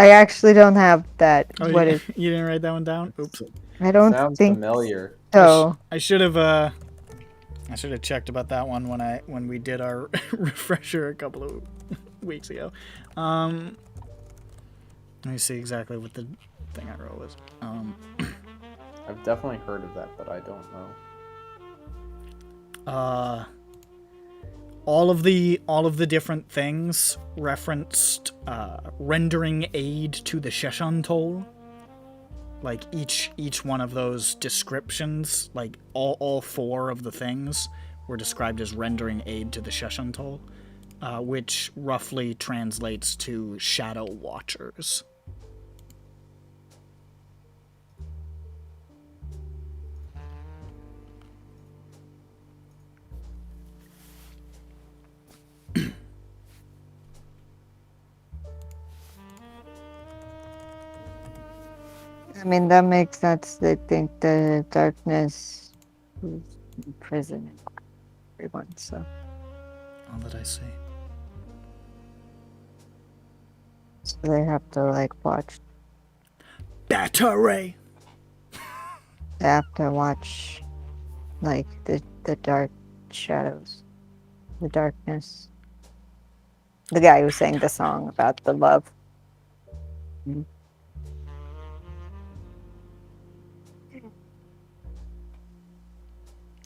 actually don't have that. Oh, what you, is you didn't write that one down? Oops. I don't Sounds think familiar. so. I should have checked about that one when we did our refresher a couple of weeks ago. Let me see exactly what the thing I wrote was. I've definitely heard of that, but I don't know. All of the different things referenced rendering aid to the Sheshan Toll. Like each one of those descriptions, like all four of the things were described as rendering aid to the Sheshan Toll, which roughly translates to Shadow Watchers. I mean, that makes sense. They think the darkness is imprisoning everyone, so. All that I see. So they have to, like, watch. Battery! They have to watch, like, the dark shadows. The darkness. The guy who sang the song about the love.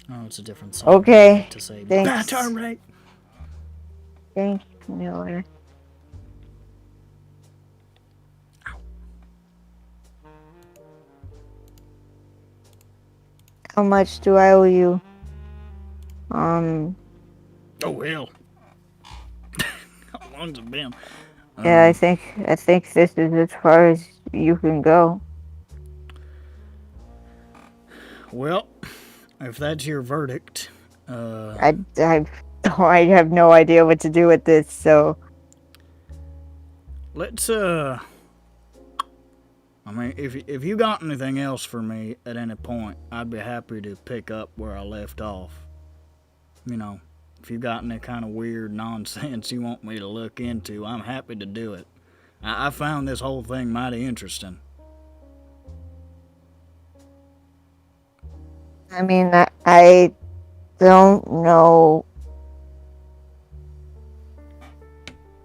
Oh, it's a different song. Okay. To say Thanks. Battery! Thanks, Miller. How much do I owe you? Oh, hell. How long's it been? Yeah, I think this is as far as you can go. Well, if that's your verdict, I have no idea what to do with this, so let's I mean, if you got anything else for me at any point, I'd be happy to pick up where I left off. You know, if you got any kind of weird nonsense you want me to look into, I'm happy to do it. I found this whole thing mighty interesting. I mean, I don't know.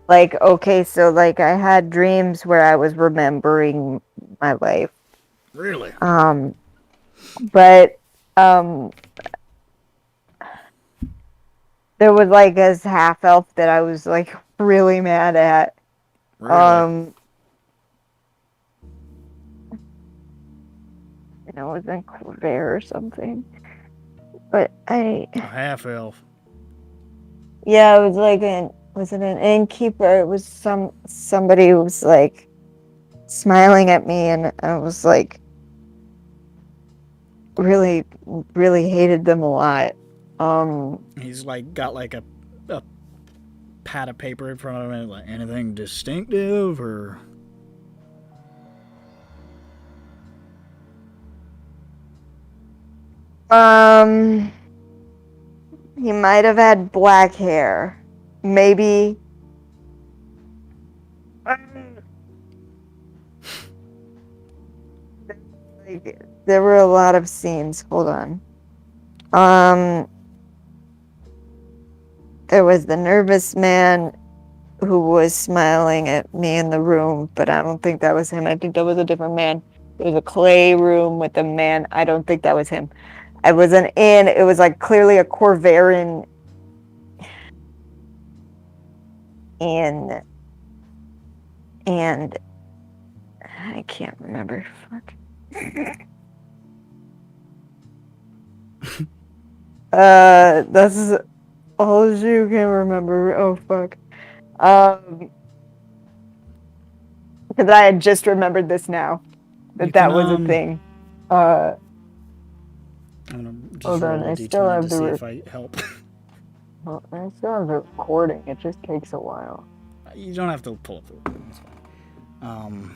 Like, okay, so like I had dreams where I was remembering my life. Really? But there was like this half elf that I was like really mad at. Really? And it was in Claire or something. But A half elf. yeah, it was like was it an innkeeper? It was somebody who was like smiling at me, and I was like really hated them a lot. He's like got like a pad of paper in front of him, like anything distinctive or. He might have had black hair. Maybe. like, there were a lot of scenes. Hold on. There was the nervous man who was smiling at me in the room, but I don't think that was him. I think that was a different man. There was a clay room with a man. I don't think that was him. I was an inn. It was like clearly a Corvarin inn. And I can't remember. Fuck. That's all you can remember. Oh fuck. Because I had just remembered this now. That was a thing. I'm gonna just Hold on, roll a I d20 still have to the see if I help. Well, I still have the recording. It just takes a while. You don't have to pull up the recording. It's fine.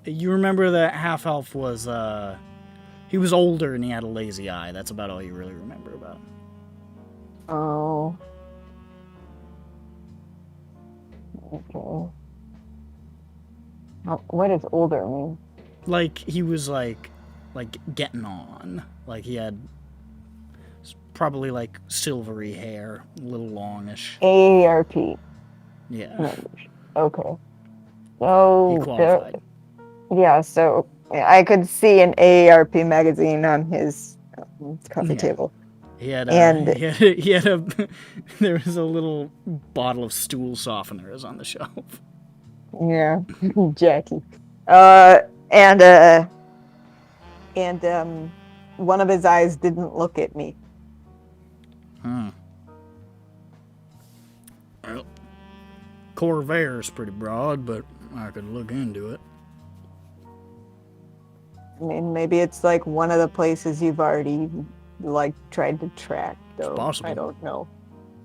You remember that half elf was he was older and he had a lazy eye. That's about all you really remember about him. Oh. Okay. What does older mean? Like he was like getting on. Like he had probably like silvery hair, a little longish. AARP. Yeah. Okay. So He qualified. Yeah, so I could see an AARP magazine on his coffee table. He had And he had a there was a little bottle of stool softeners on the shelf. Yeah, Jackie. And one of his eyes didn't look at me. Well, Corvair's pretty broad, but I could look into it. I mean, maybe it's like one of the places you've already like tried to track, though. It's possible. I don't know.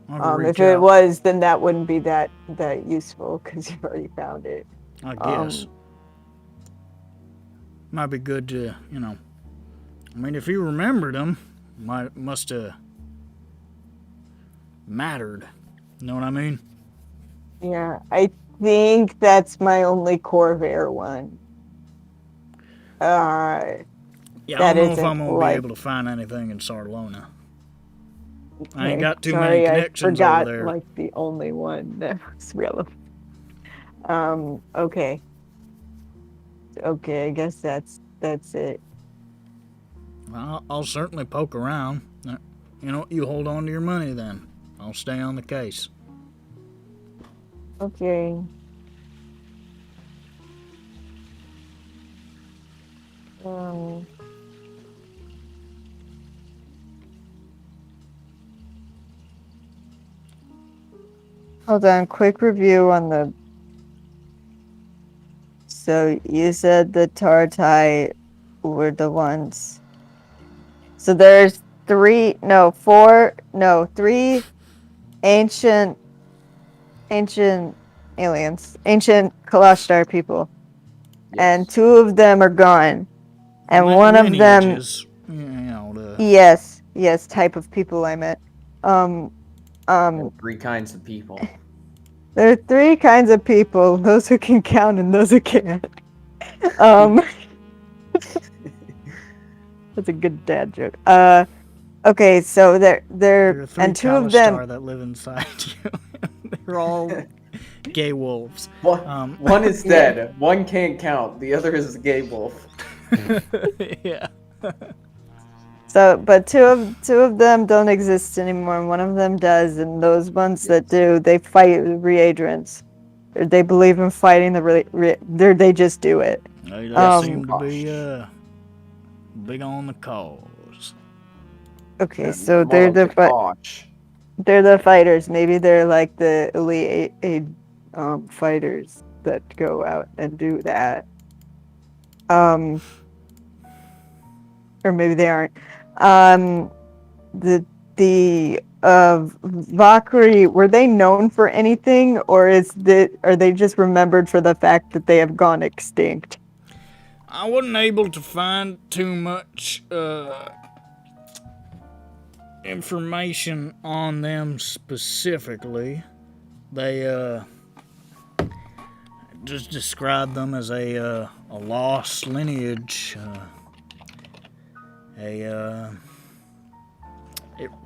If it was, then that wouldn't be that useful because you've already found it. I guess. Might be good to, I mean, if you remembered him, must have mattered. You know what I mean? Yeah, I think that's my only Corvair one. Yeah, I don't know if I'm going to be able to find anything in Sarlona. I ain't got too many connections over there. Like the only one that was relevant. Okay. Okay, I guess that's it. Well, I'll certainly poke around. You hold on to your money then. I'll stay on the case. Okay. Hold on, quick review on the... So you said the Tartai were the ones. So there's three ancient aliens, ancient Kalashtar people. Yes. And two of them are gone. And one of them... Yes, type of people I meant. Three kinds of people. There are three kinds of people: those who can count and those who can't. That's a good dad joke. Okay, so there are three and two of them that live inside you. They're all gay wolves. One is dead. Yeah. One can't count. The other is a gay wolf. Yeah. So, but two of them don't exist anymore, and one of them does, and those ones that do, they fight reagents. They believe in fighting they just do it. They seem to be big on the cause. Okay, so they're the fighters. Maybe they're like the elite fighters that go out and do that. Or maybe they aren't. The Valkyrie, were they known for anything, or are they just remembered for the fact that they have gone extinct? I wasn't able to find too much information on them specifically. They just described them as a lost lineage.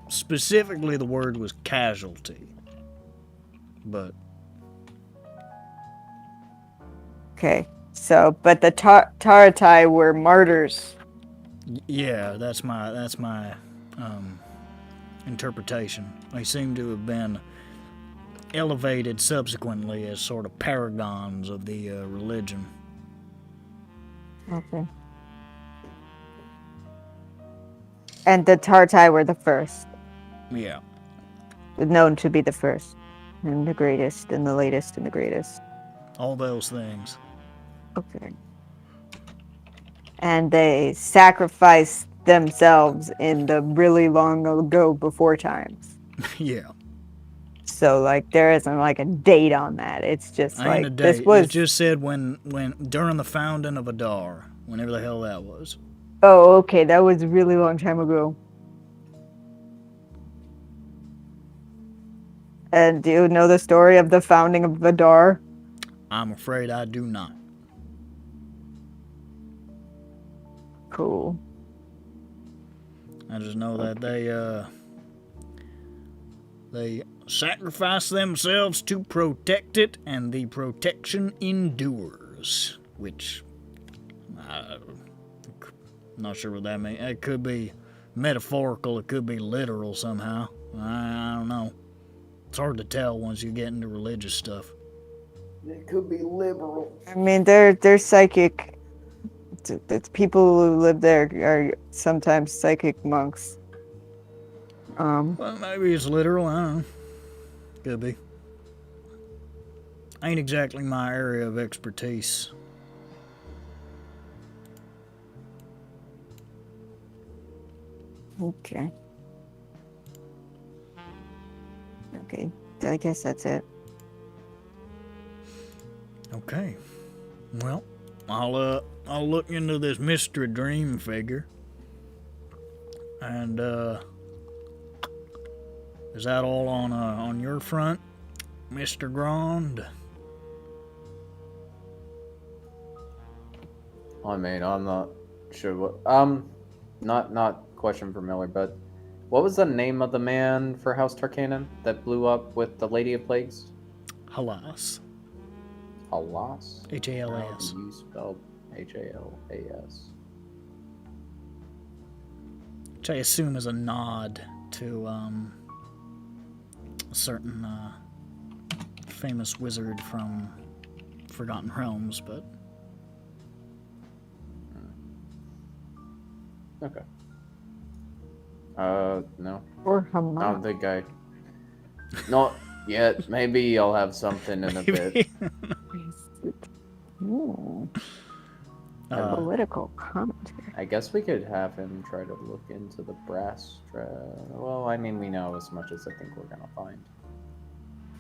Specifically, the word was casualty. But Okay. So, but the Taratai were martyrs. yeah, that's my interpretation. They seem to have been elevated subsequently as sort of paragons of the religion. Okay. And the Taratai were the first. Yeah. Known to be the first. And the greatest, and the latest, and the greatest. All those things. Okay. And they sacrificed themselves in the really long ago before times. Yeah. So, like, there isn't, like, a date on that. It's just, Ain't like, a date. this was... It just said when during the founding of Adar, whenever the hell that was. Oh, okay, that was a really long time ago. And do you know the story of the founding of Adar? I'm afraid I do not. Cool. I just know that they sacrifice themselves to protect it, and the protection endures. Which, I'm not sure what that means. It could be metaphorical, it could be literal somehow. I don't know. It's hard to tell once you get into religious stuff. It could be liberal. I mean, they're psychic. The people who live there are sometimes psychic monks. Well, maybe it's literal, I don't know. Could be. Ain't exactly my area of expertise. Okay. Okay, I guess that's it. Okay. Well, I'll look into this mystery dream figure. And is that all on your front, Mr. Grond? I mean, I'm not sure what. Not question for Miller, but what was the name of the man for House Tarkanan that blew up with the Lady of Plagues? Halas. Halas? Halas. How do you spell Halas? Which I assume is a nod to a certain famous wizard from Forgotten Realms, but Okay. No. Or I don't Hamas. think I. Not yet. Maybe I'll have something in a bit. Political commentary. I guess we could have him try to look into the brass. Well, I mean, we know as much as I think we're gonna find.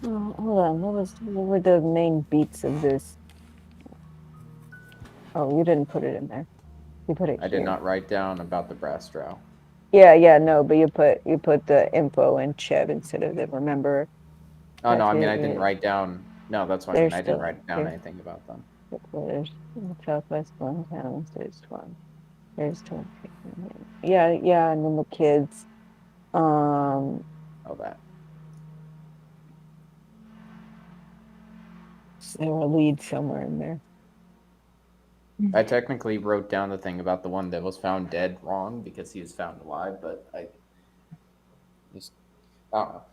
Oh, hold on. What were the main beats of this? Oh, you didn't put it in there. You put it I did not write down about the brass drow. Yeah, no, but you put the info in Chev instead of the remember. Oh no, I mean I didn't write down. No, that's what I mean. I didn't write down here. anything about them. There's Southwest one towns. There's one. There's 20. Yeah, and then the kids. Oh, that. There were a lead somewhere in there. I technically wrote down the thing about the one that was found dead wrong because he was found alive, but I just I don't know.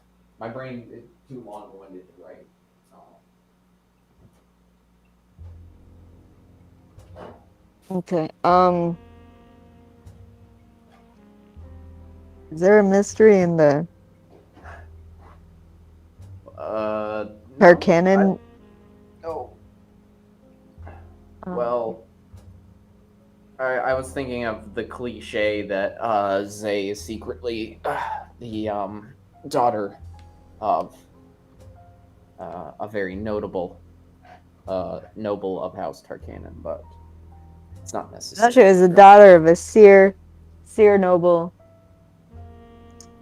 My brain is too long-winded to write. Okay. Is there a mystery in the Tarkanan? No. Well, I was thinking of the cliche that Zay is secretly the daughter of a very notable noble of House Tarkanan, but it's not necessary. She is the daughter of a seer noble.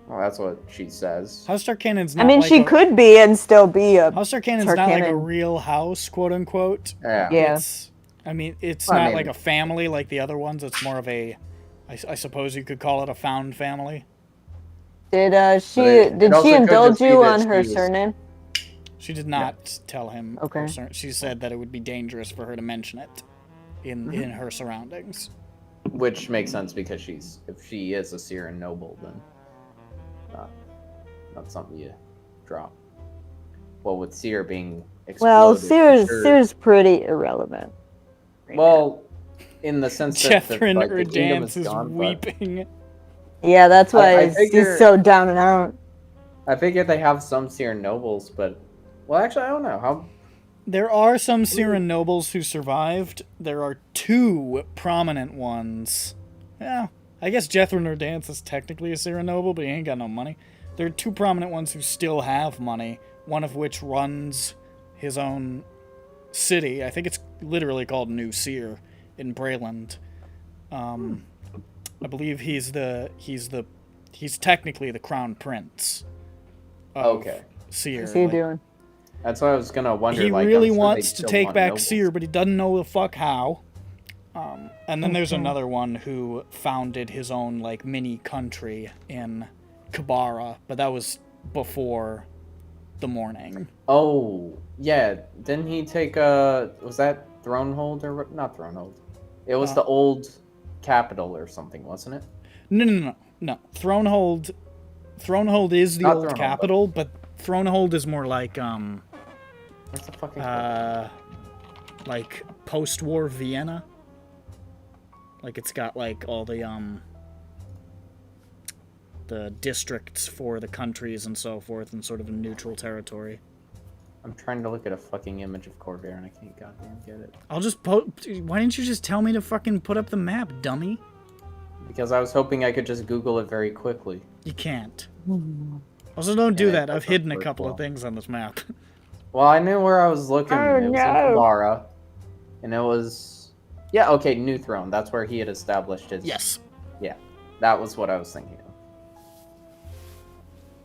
Well, that's what she says. House Tarkanan's not I mean, like she could be and still be a House Tarkanan's not like a real house, quote unquote. Yeah. Yeah. It's I mean, it's I not mean- like a family like the other ones. It's more of a, I suppose you could call it a found family. Did it also she could indulge just be you that on her she was- surname? She did not tell him. Okay. She said that it would be dangerous for her to mention it in her surroundings. Which makes sense because if she is a Siren noble, then not something you drop. Well, with Seer being Well, exploded, Seer's pretty irrelevant. right well, in the sense that Jethrin like, the kingdom Urdance is gone, but weeping. now. Yeah, that's why I he's figure- so down and out. I figure they have some Seer nobles, but well, actually, I don't know how. There are some Siren nobles who survived. There are 2 prominent ones. Yeah, I guess Jethrin Urdance is technically a Siren noble, but he ain't got no money. There are 2 prominent ones who still have money, one of which runs his own city. I think it's literally called New Seer in Brayland. I believe he's technically the crown prince of Okay, Seer. What's he like- doing? that's why I was gonna wonder. He like, really I'm sure wants they to still take want back nobles. Seer, but he doesn't know the fuck how. And then there's Okay. another one who founded his own like mini country in Kabara, but that was before the morning. Oh, yeah. Didn't he take was that Thronehold or not Thronehold? It was the old capital or something, wasn't it? No. Thronehold is the Not old Thronehold, capital, but Thronehold is more like What's the fucking called? like post-war Vienna. Like it's got like all the districts for the countries and so forth, and sort of a neutral territory. I'm trying to look at a fucking image of Corvair and I can't goddamn get it. I'll just why didn't you just tell me to fucking put up the map, dummy? Because I was hoping I could just Google it very quickly. You can't. Also, don't do Yeah, that. that I've hidden a doesn't couple work of things on this map. Well, I knew where I was looking. Oh, It was in no. Kabara. And it was... Yeah, okay, New Throne. That's where he had established his... Yes. Yeah, that was what I was thinking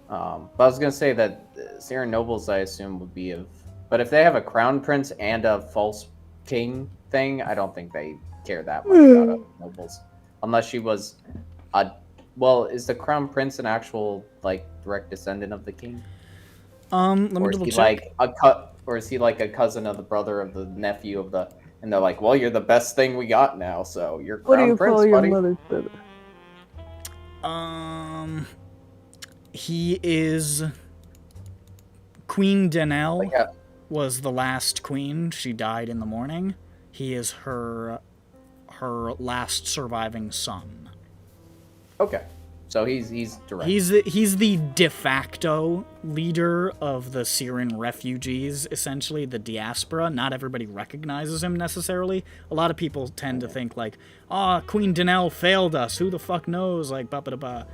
of. But I was going to say that Siren nobles, I assume, would be of... But if they have a crown prince and a false king thing, I don't think they care that much about other nobles. Unless she was a... Well, is the crown prince an actual, like, direct descendant of the king? Let me Or is double he check. like or is he like a cousin of the brother of the nephew of the... And they're like, well, you're the best thing we got now, so you're What do crown you prince, call your buddy. mother's brother? He is Queen Denelle. Like a- Was the last queen. She died in the morning. He is her last surviving son. Okay. So he's direct. He's the de facto leader of the Syrian refugees, essentially the diaspora. Not everybody recognizes him necessarily. A lot of people tend to think like, "Oh, Queen Denelle failed us. Who the fuck knows?" Like, ba ba ba.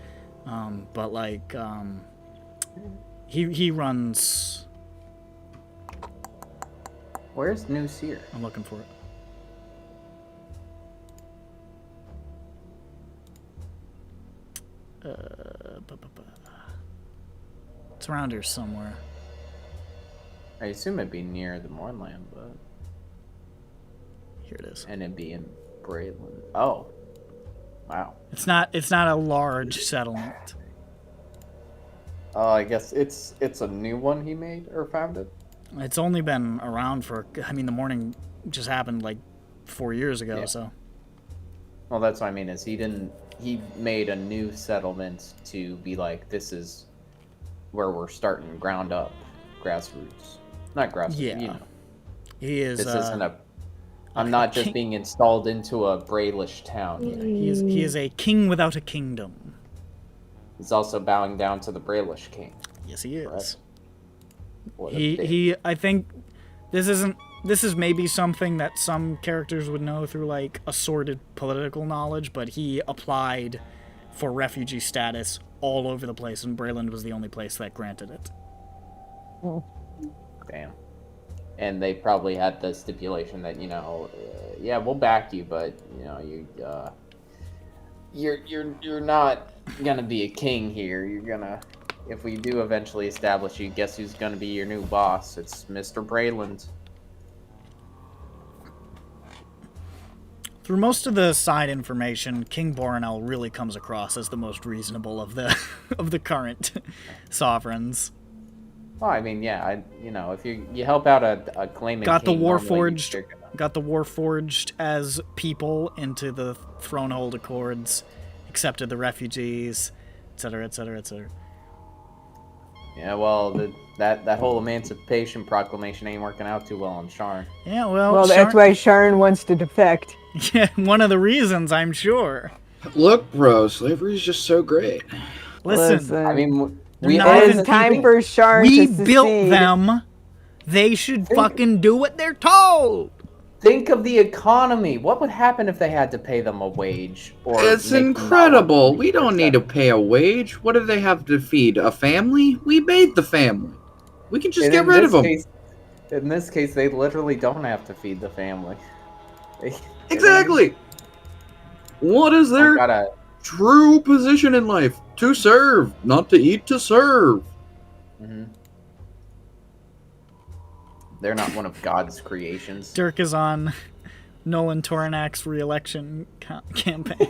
But like, he runs. Where's New Seer? I'm looking for it. It's around here somewhere. I assume it'd be near the Mournland, but Here it is. and it'd be in Brayland. Oh, wow. It's not a large settlement. I guess it's a new one he made or founded. It's only been around for. I mean, the morning just happened like 4 years ago. Yeah. So Well, that's what I mean. Is he made a new settlement to be like, this is where we're starting ground up, grassroots, not grassroots. Yeah. You know, he is. this isn't a. I'm not just being installed into a Braylish town. Here. He is a king without a kingdom. He's also bowing down to the Braylish king. Yes, he is. Correct? What a bitch. He. I think this isn't. This is maybe something that some characters would know through like assorted political knowledge, but he applied for refugee status all over the place, and Brayland was the only place that granted it. Damn. And they probably had the stipulation that, you know, yeah, we'll back you, but you know, you're not gonna be a king here. You're gonna, if we do eventually establish you, guess who's gonna be your new boss? It's Mr. Brayland. Through most of the side information, King Boronel really comes across as the most reasonable of the of the current sovereigns. Well, I mean, yeah, if you help out a claimant Got the king, normally Warforged, got the Warforged as people into the Thronehold Accords, accepted the refugees, etc., etc., etc. Yeah, well, that whole Emancipation Proclamation ain't working out too well on Sharn. Yeah, well, Well, that's why Sharn wants to defect. Yeah, one of the reasons, I'm sure. Look, bro, slavery is just so great. Listen, I mean, it is time for Sharn we to built secede. them. They should fucking do what they're told. Think of the economy. What would happen if they had to pay them a wage? Or It's make them incredible. We don't need to pay a wage. What do they have to feed? A family? We made the family. We can just And get in rid of this them. case- in this case, they literally don't have to feed the family. Exactly. What is their true position in life? To serve, not to eat, to serve. Mhm. They're not one of God's creations. Dirk is on Nolan Toranak's re-election campaign.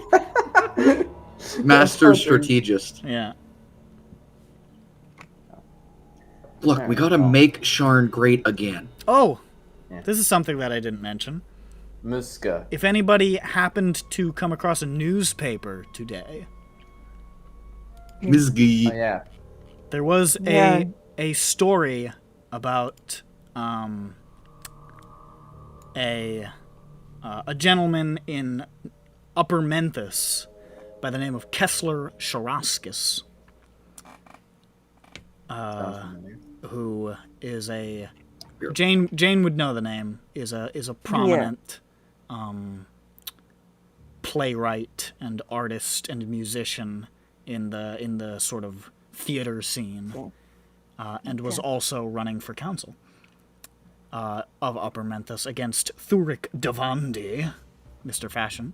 Master strategist. Yeah. Look, we gotta make Sharn great again. Oh, this is something that I didn't mention. Muska. If anybody happened to come across a newspaper today, Mizgi. Oh, yeah. there was Yeah. a story about a gentleman in Upper Memphis by the name of Kessler Sharaskis, who is a Jane would know the name, is a prominent playwright and artist and musician in the sort of theater scene, and was also running for council of Upper Memphis against Thurik Davandi, Mr. Fashion.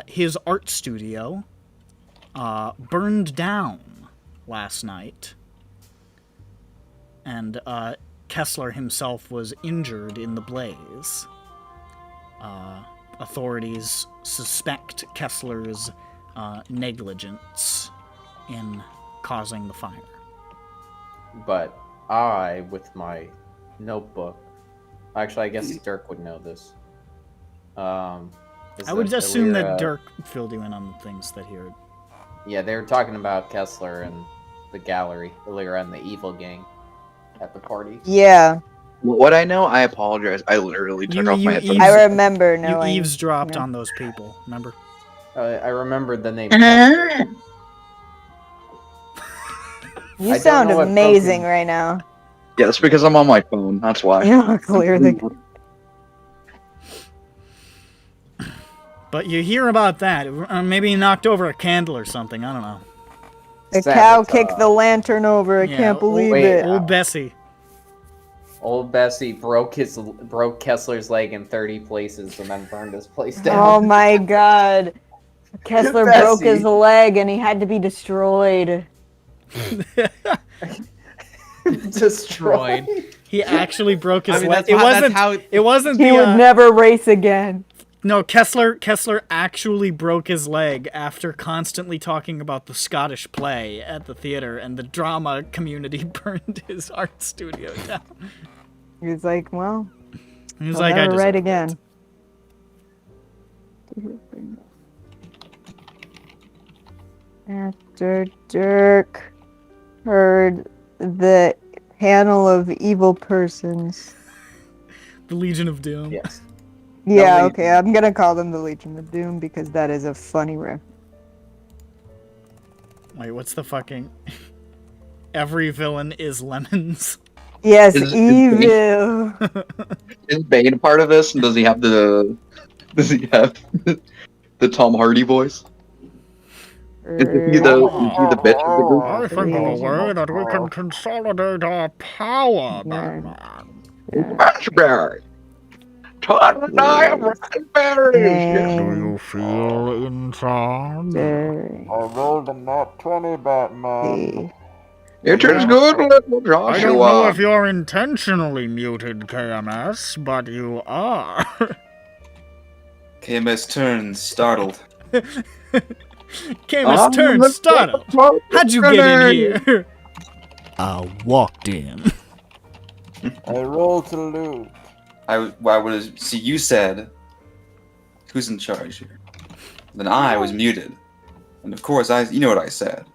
His art studio burned down last night, and Kessler himself was injured in the blaze. Authorities suspect Kessler's negligence in causing the fire. But I, with my notebook, actually, I guess Dirk would know this. I would assume that Dirk filled you in on things that he heard. Yeah, they were talking about Kessler and the gallery earlier on, the evil gang at the party. Yeah. What I know, I apologize. I literally took off my headphones. I remember You knowing. eavesdropped on those people, remember? I remembered the name. You I don't sound know what amazing broken- right now. Yeah, that's because I'm on my phone. That's why. Yeah, clearly. But you hear about that. Maybe he knocked over a candle or something. I don't know. The cow kicked the lantern over. I can't believe it. Old Bessie. Old Bessie broke Kessler's leg in 30 places and then burned his place down. Oh my god. Kessler broke his leg and he had to be destroyed. Destroyed. He actually broke his I mean, leg. that's how It wasn't. He the, would never race again. No, Kessler actually broke his leg after constantly talking about the Scottish play at the theater, and the drama community burned his art studio down. He was like, well, He was I'll like, I never deserve write it. again. After Dirk heard the panel of evil persons. The Legion of Doom. Yes. Yeah, okay, I'm gonna call them the Legion of Doom because that is a funny riff. Wait, what's the fucking... Every villain is lemons. Yes, Is evil. Is Bane a part of this? And does he have the Tom Hardy voice? Is he the bitch of the group? I think of a way that we can consolidate our power, Batman. Raspberry. Todd and I have raspberries. Do you feel in charge? I rolled a nat 20, Batman. It is good, little Joshua. I don't know if you're intentionally muted, KMS, but you are. KMS turns, startled. KMS turned, startled. How'd you get in here? I walked in. I roll to loot. See, you said, who's in charge here? Then I was muted. And of course, you know what I said.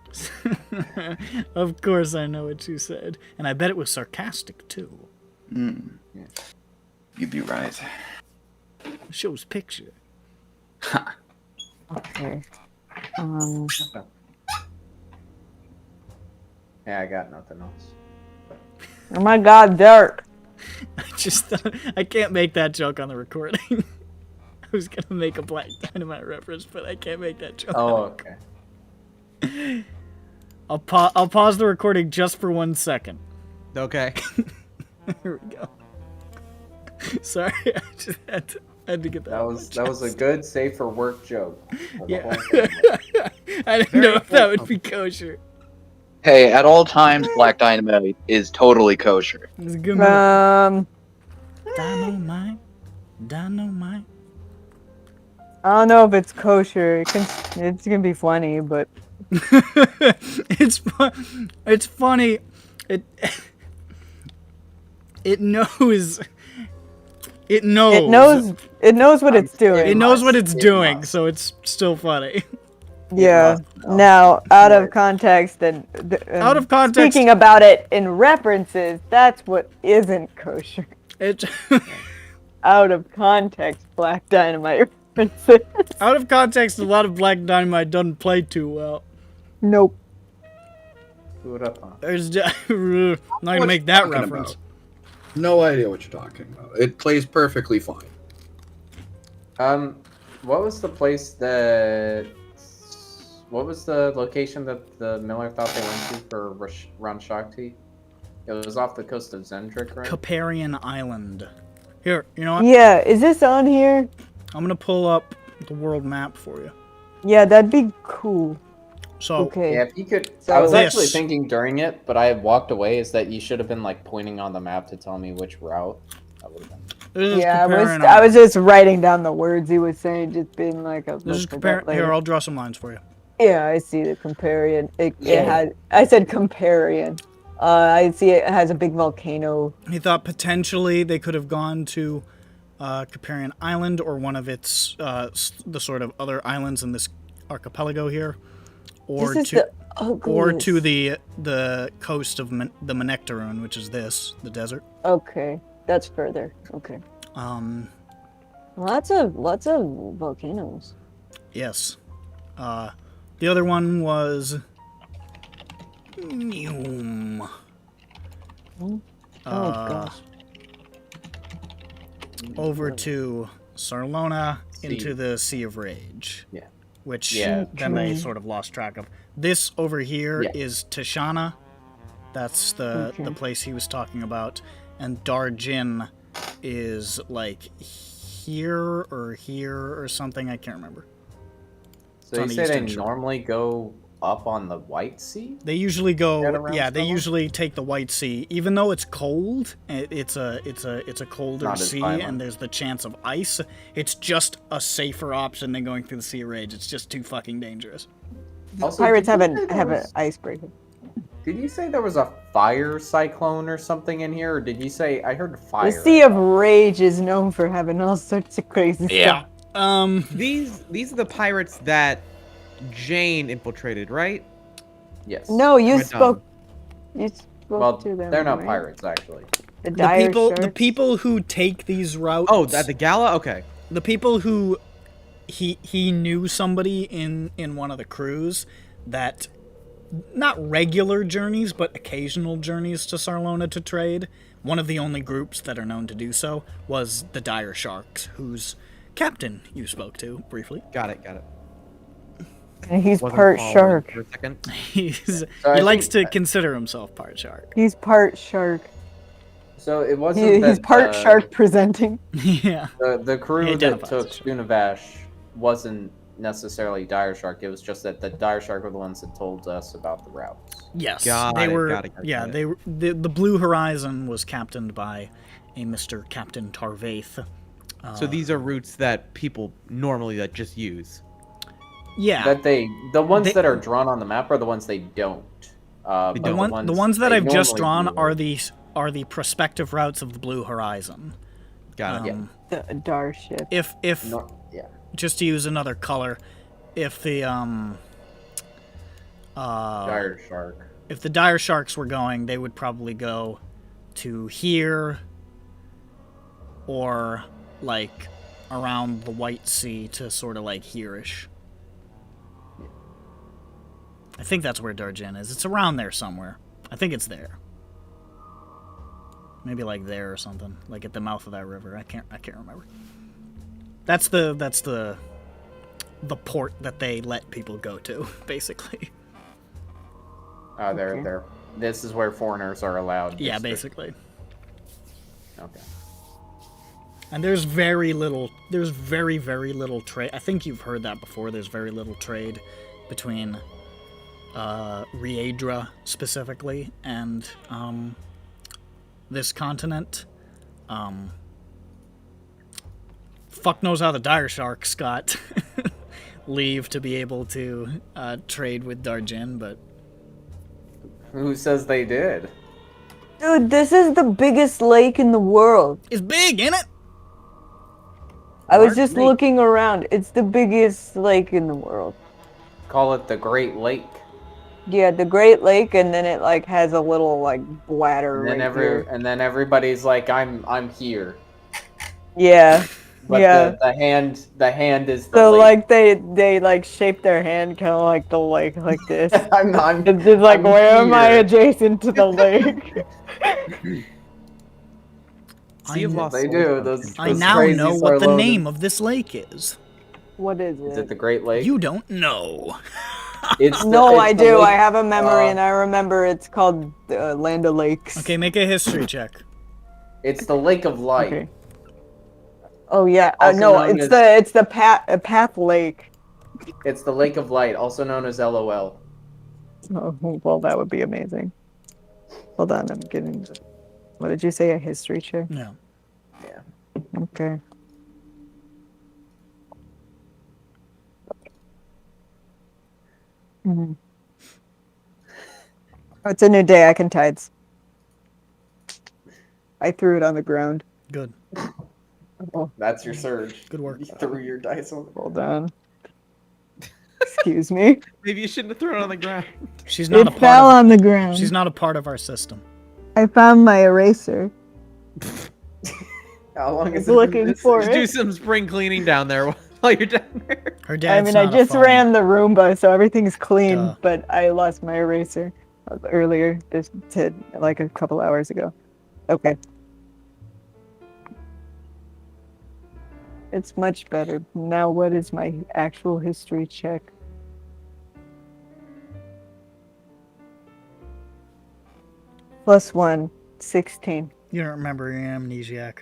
Of course I know what you said. And I bet it was sarcastic, too. You'd be right. Shows picture. Okay. Yeah, I got nothing else. Oh my God, Dirk. I can't make that joke on the recording. I was gonna make a Black Dynamite reference, but I can't make that joke. Oh, okay. I'll pause the recording just for 1 second. Okay. Here we go. Sorry, I just had to get that. That was a good, safe for work joke. Yeah. I didn't know if that would be kosher. Hey, at all times, Black Dynamite is totally kosher. It's a good movie. Dynamite. I don't know if it's kosher. It's gonna be funny, but it's funny. It knows. It knows what it's doing. It knows what it's doing, so it's still funny. Yeah. Now, out of context and out of context, speaking about it in references, that's what isn't kosher. It out of context, Black Dynamite references. Out of context, a lot of Black Dynamite doesn't play too well. Nope. Who would up, huh? There's not gonna make that reference. About? No idea what you're talking about. It plays perfectly fine. What was the place that? What was the location that the Miller thought they went to for Ron Shakti? It was off the coast of Zendrick, right? Caparian Island. Here, you know what? Yeah, is this on here? I'm gonna pull up the world map for you. Yeah, that'd be cool. So, okay. Yeah, if you could. I was actually thinking during it, but I had walked away. Is that you should have been like pointing on the map to tell me which route? That would have been. Yeah, I was just writing down the words he was saying, just being like a. This is Caparian. Here, I'll draw some lines for you. Yeah, I see the Caparian. It had. I said Caparian. I see it has a big volcano. He thought potentially they could have gone to Caparian Island or one of its the sort of other islands in this archipelago here, or to the coast of the Manectarune, which is the desert. Okay, that's further. Okay. Lots of volcanoes. Yes. The other one was. Gosh. Over to Sarlona into the Sea of Rage. Yeah. Which then they sort of lost track of. This over here is Tashana. That's the place he was talking about. And Darjin is like here or something. I can't remember. So you say they normally go up on the White Sea? They usually go. Yeah, they usually take the White Sea, even though it's cold. It's a colder sea, and there's the chance of ice. It's just a safer option than going through the Sea of Rage. It's just too fucking dangerous. Also, pirates have an icebreaker. Did you say there was a fire cyclone or something in here, or did you say I heard fire? The Sea of Rage is known for having all sorts of crazy stuff. These are the pirates that Jane infiltrated, right? Yes. No, you spoke. You spoke to them. They're not right? pirates, actually. The people who take these routes. Oh, at the gala. Okay. The people who he knew somebody in one of the crews that, not regular journeys, but occasional journeys to Sarlona to trade. One of the only groups that are known to do so was the Dire Sharks, whose captain you spoke to briefly. Got it. And he's part shark. For a second. He likes to consider himself part shark. He's part shark. So it wasn't He's part shark presenting. Yeah. The crew that took Sunavash wasn't necessarily Dire Shark. It was just that the Dire Shark were the ones that told us about the routes. Yes, the Blue Horizon was captained by a Mr. Captain Tarvaith, So these are routes that people normally that just use. Yeah. The ones that are drawn on the map are the ones they don't. The ones that I've just drawn are the prospective routes of the Blue Horizon. Got it. The Dar ship. If just to use another color, if the Dire Shark. If the Dire Sharks were going, they would probably go to here or like around the White Sea to sort of like here-ish. I think that's where Darjan is. It's around there somewhere. I think it's there. Maybe like there or something, like at the mouth of that river. I can't remember. That's the port that they let people go to, basically. They're this is where foreigners are allowed. Yeah, basically. Okay. And there's very very little trade. I think you've heard that before. There's very little trade between Riedra specifically and this continent. Fuck knows how the Dire Sharks got leave to be able to trade with Darjan, but who says they did? Dude, this is the biggest lake in the world. It's big, ain't it? I was just looking around. It's the biggest lake in the world. Call it the Great Lake. Yeah, the Great Lake, and then it like has a little like bladder. And then everybody's like, I'm here. Yeah. But yeah. the hand is the so lake. like they like shape their hand kind of like the lake like this. I'm it's just like, where am I here. adjacent to the lake? They do. Those I now crazies know are what the loaded. name of this lake is. What is it? Is it the Great Lake? You don't know. It's I do. I have a memory, and I remember it's called Land of Lakes. Okay, make a history check. It's the Lake of Light. Okay. Oh yeah, Also no, known it's the Path Lake. It's the Lake of Light, also known as LOL. Oh, well, that would be amazing. Hold on, I'm getting. What did you say? A history check? No. Yeah. Okay. Mm-hmm. Oh, it's a new day. I can tides. I threw it on the ground. Good. Oh. That's your surge. Good work. You threw your dice on. Hold on. Excuse me. Maybe you shouldn't have thrown it on the ground. She's not It a part fell of, on the ground. She's not a part of our system. I found my eraser. How long I was is it? looking for Just do it. some spring cleaning down there while you're down there. Her I dad's mean, not I just a phone. ran the Roomba, so everything's clean. Duh. But I lost my eraser earlier, just like a couple hours ago. Okay. It's much better. Now, what is my actual history check? +1, 16. You don't remember your amnesiac.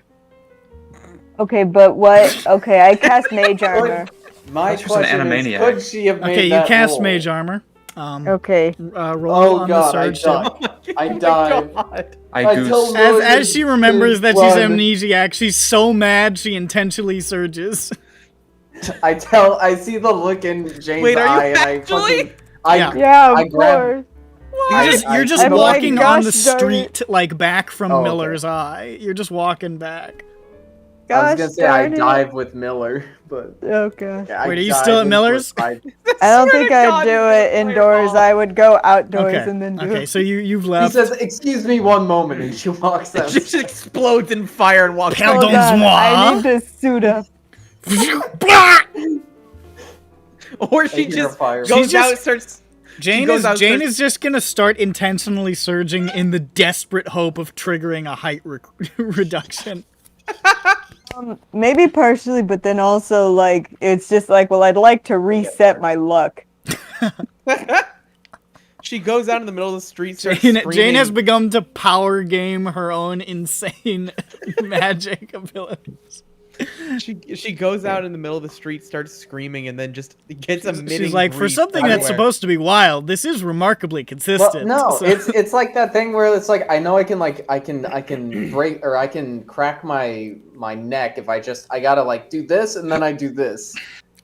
Okay, but what? Okay, I cast Mage Armor. My That's just an question is, Animaniac. could she have made Okay, you that cast roll? mage armor. Okay. Roll Oh on god, the I surge check. died. I died. I Until goose. As she remembers that she's Run. amnesiac, she's so mad she intentionally surges. I see the look in Jane's Wait, are you eye, and I actually? fucking, I, Yeah. Yeah, I of grabbed- course. You're just I'm like, walking on the gosh darn street, like back from Oh, okay. Miller's eye. You're just walking back. I was Gosh gonna say I darn it. dive with Miller, but Okay. I Wait, are you dive still at into Miller's? a- I don't think to I'd God, do you it play indoors. ball. I would go outdoors Okay. and then do Okay, it. so you've He left. says, "Excuse me, one moment," and she walks It out. just explodes in fire and walks Pardon. out. Hold on, I moi. need to suit up. Or I she hear a just fire. goes She's out, just- starts. Jane goes is out, Jane starts- is just gonna start intentionally surging in the desperate hope of triggering a height reduction. Maybe partially, but then also like it's just like, well, I'd like to reset my luck. She goes out in the middle of the street, starts Jane screaming. has begun to power game her own insane magic abilities. She goes out in the middle of the street, starts screaming, and then just gets emitting. She's like, for something that's supposed to be wild, this is remarkably consistent. Well, no, so- it's like that thing where it's like I know I can break or I can crack my neck if I gotta like do this and then I do this.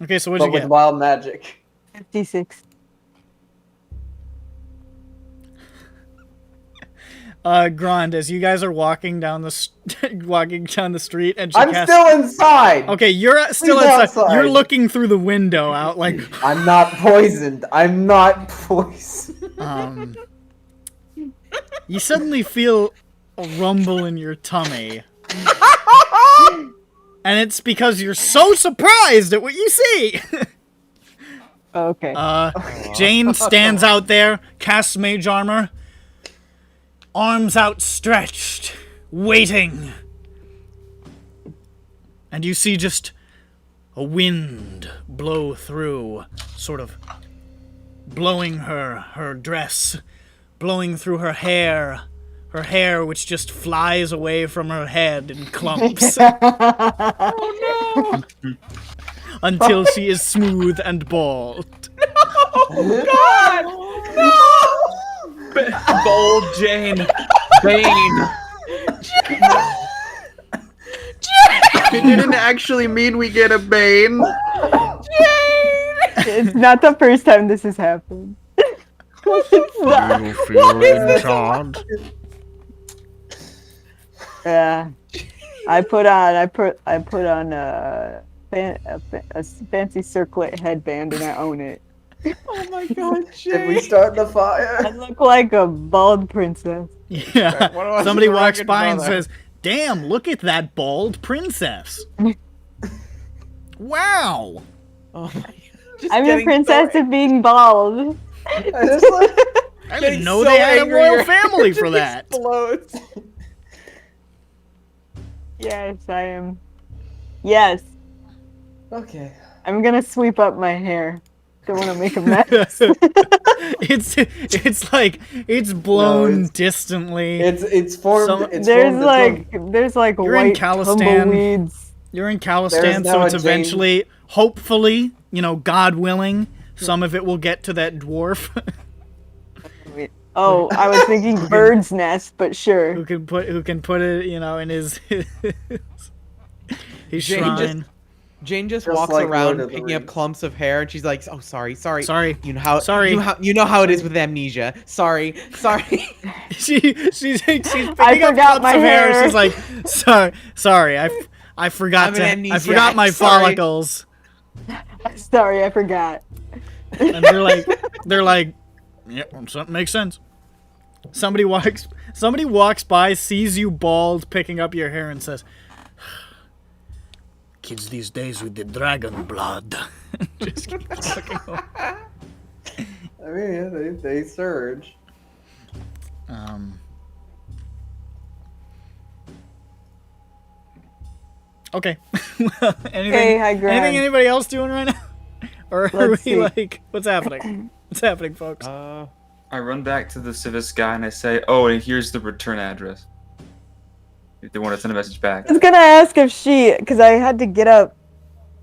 Okay, so what'd you with get? wild magic. 56. Grond, as you guys are walking down the street, and I'm still inside. Okay, you're still Please inside. outside. You're looking through the window out, like. I'm not poisoned. I'm not poisoned. You suddenly feel a rumble in your tummy, and it's because you're so surprised at what you see. Okay. Jane stands out there, casts mage armor, arms outstretched, waiting. And you see just a wind blow through, sort of blowing her dress, blowing through her hair which just flies away from her head in clumps. Oh no! Until she is smooth and bald. Oh God! No! Bold Jane. Bane. It didn't actually mean we get a Bane. It's not the first time this has happened. It's not. Yeah, I put on a fancy circlet headband and I own it. Oh my God, Jane. Did we start the fire? I look like a bald princess. Yeah. Somebody walks by and says, "Damn, look at that bald princess." Wow. Oh my. I'm a princess of being bald. I didn't know they had a royal family for that. Explodes. Yes, I am. Yes. Okay. I'm gonna sweep up my hair. Don't want to make a mess. It's like it's blown distantly. It's formed. There's like You're white in Calistan. tumbleweeds. You're in Calistan, so it's eventually, hopefully, God willing, some of it will get to that dwarf. Oh, I was thinking bird's nest, but sure. Who can put it, in his shrine. Jane just Just walks like around Lord of the picking up Rings. clumps of hair, and she's like, "Oh, sorry. Sorry. You know how it is with amnesia. Sorry." She's picking I up forgot clumps my of hair. hair. She's like, sorry. I forgot I'm an I forgot amnesiac, my sorry." follicles. Sorry, I forgot. And they're like, yeah, something makes sense. Somebody walks by, sees you bald, picking up your hair, and says, "Kids these days with the dragon blood." Just keep walking over. I mean, yeah, they surge. Okay. Well, anything? Hey, hi, Greg. Anything anybody else doing right now? Or are Let's we see. like, what's happening? What's happening, folks? I run back to the Civis guy and I say, "Oh, and here's the return address. If they want to send a message back." I was gonna ask if because I had to get up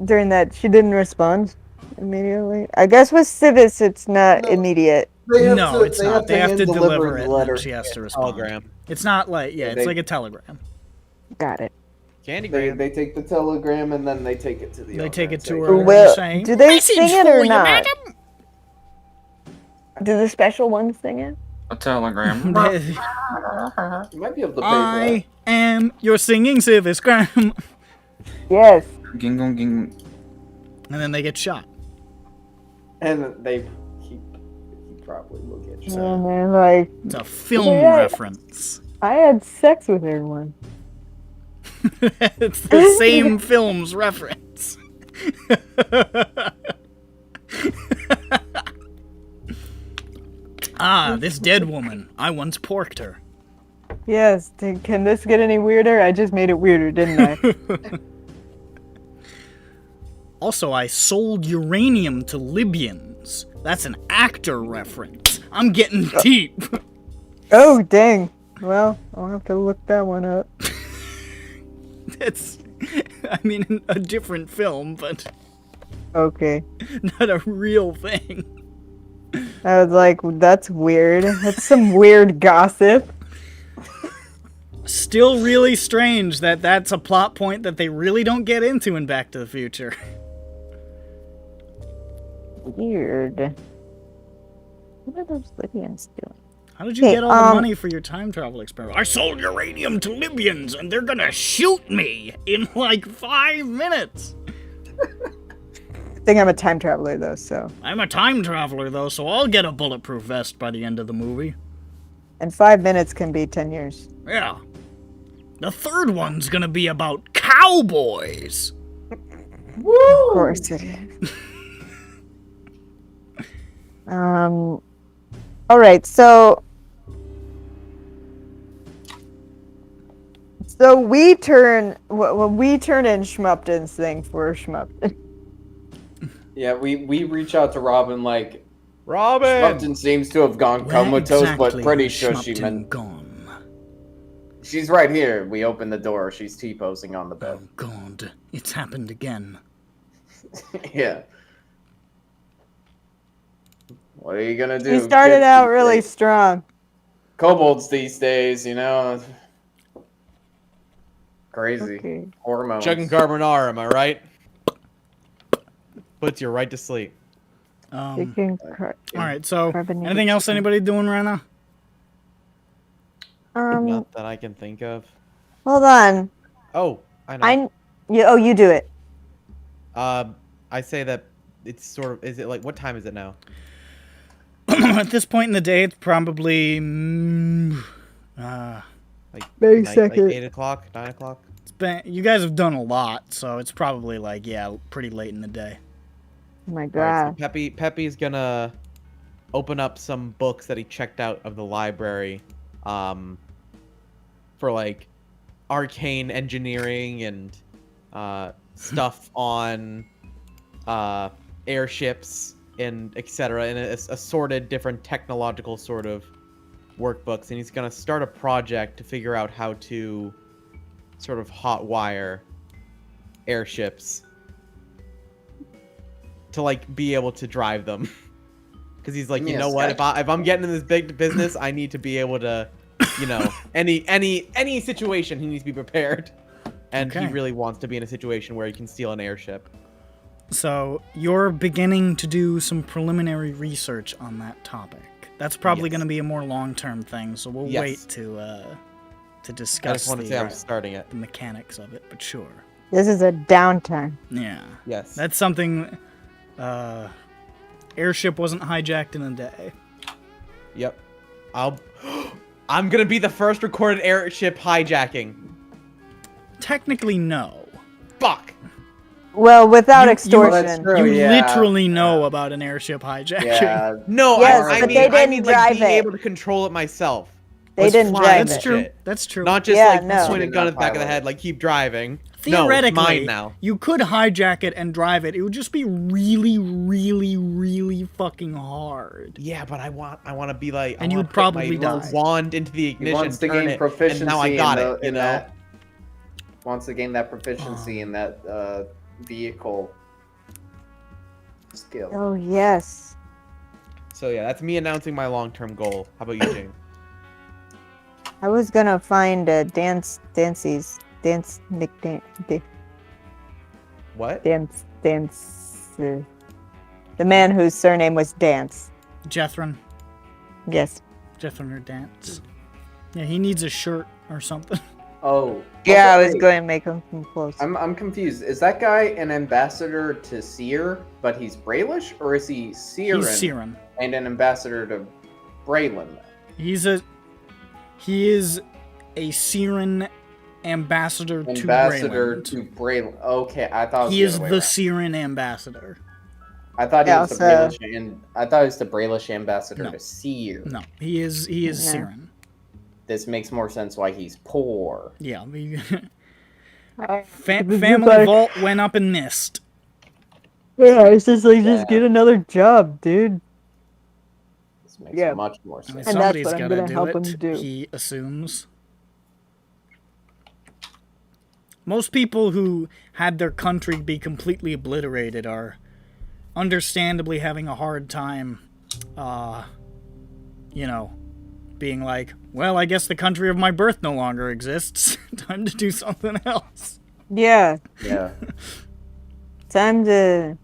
during that. She didn't respond immediately. I guess with Civis, it's not immediate. No, it's not. They have to deliver it, letter. and she has to respond. Telegram. It's not like, it's like a telegram. Got it. Candygram. They take the telegram and then they take it to the. They take it to her. her. Well, saying, do they "Message sing it for or you, not? madam." Do the special ones sing it? A telegram. You might be able to pay I am your singing service, Graham. Yes. Gingle ging. And then they get shot. that. And he probably will get shot. And they're like, It's a film Yeah. reference. I had sex with everyone. It's the same film's reference. This dead woman. I once porked her. Yes. Can this get any weirder? I just made it weirder, didn't I? Also, I sold uranium to Libyans. That's an actor reference. I'm getting deep. Oh, dang. Well, I'll have to look that one up. It's I mean, in a different film, but Okay. not a real thing. I was like, that's weird. That's some weird gossip. Still really strange that that's a plot point that they really don't get into in Back to the Future. Weird. What are those Libyans doing? How did you get all the money for your time travel experiment? I sold uranium to Libyans, and they're gonna shoot me in like 5 minutes. I think I'm a time traveler, though, so. I'm a time traveler, though, so I'll get a bulletproof vest by the end of the movie. And 5 minutes can be 10 years. Yeah. The third one's gonna be about cowboys. Woo! Of course it is. All right, so we turn when we turn in Schmup'ten's thing for Schmup'ten. Yeah, we reach out to Robin like Robin. Schmup'ten seems to have gone comatose, exactly but pretty has sure she Schmup'ten meant gone? she's right here. We open the door. She's T-posing on the bed. Oh God, it's happened again. Yeah. What are you gonna do? He started Kids out these really days? strong. Kobolds these days, you know. Crazy. Okay. Hormones. Chugging carbonara, am I right? Puts you right to sleep. All right, so carbonated anything else chicken. anybody doing right now? Not that I can think of. Hold on. Oh, I know. You do it. I say that it's sort of. Is it like what time is it now? At this point in the day, it's probably Like Very like second. 8 o'clock, 9 o'clock. you guys have done a lot, so it's probably like pretty late in the day. Oh my All right, God. so Peppy's gonna open up some books that he checked out of the library, for like arcane engineering and stuff on airships and etc. and assorted different technological sort of workbooks, and he's gonna start a project to figure out how to sort of hotwire airships to like be able to drive them. Because he's like, you know what? If I'm getting in this big business, I need to be able to, you know, any situation he needs to be prepared. And he really wants to be in a situation where he can steal an airship. So you're beginning to do some preliminary research on that topic. That's probably going to be a more long-term thing, so we'll wait to discuss I just want to say I'm starting it. the mechanics of it, but sure. This is a downtime. Yeah. Yes. That's something. Airship wasn't hijacked in a day. Yep. I'm gonna be the first recorded airship hijacking. Technically, no. Fuck. Well, without extortion. You literally know about an airship hijacking. Yeah. No, Yes, I but mean, they I didn't mean like drive being it. able to control it myself. They Was didn't flying drive that it. True. shit. That's true. Not just Yeah, like no. pointing a gun at the back of the head, like keep driving. Theoretically, no, it's mine now. you could hijack it and drive it. It would just be really, really, really fucking hard. Yeah, but I want to be like, And I you'd wanna put probably my little die. wand into the He ignition, wants to turn gain it, proficiency and now I got it. You in know. that. Wants to gain that proficiency in that vehicle skill. Oh, yes. So yeah, that's me announcing my long-term goal. How about you, Jane? I was gonna find Dance nickname. What? Dance. The man whose surname was Dance. Jethron. Yes. Jethron or Dance. Yeah, he needs a shirt or something. Oh. Yeah, I was wait. going to make him come close. I'm confused. Is that guy an ambassador to Seer, but he's Braelish, or is he Seeran? He's Seeran. And an ambassador to Braylon? He is a Seeran ambassador to Ambassador Braylon. to Braylon. Okay, I thought it was He is other way the around. Seeran ambassador. I thought he Yeah, was the so- Braelish, and I thought he was the Braelish ambassador No. to Seer. No, he is Yeah. Seeran. This makes more sense why he's poor. Yeah, the This is family like- vault went up and missed. Yeah, it's just like, just Yeah. get another job, dude. This makes Yeah. much more I mean, sense. And that's somebody's what I'm gotta gonna do help it, him do. he assumes. Most people who had their country be completely obliterated are understandably having a hard time, you know, being like, well, I guess the country of my birth no longer exists. Time to do something else. Yeah. Yeah. Time to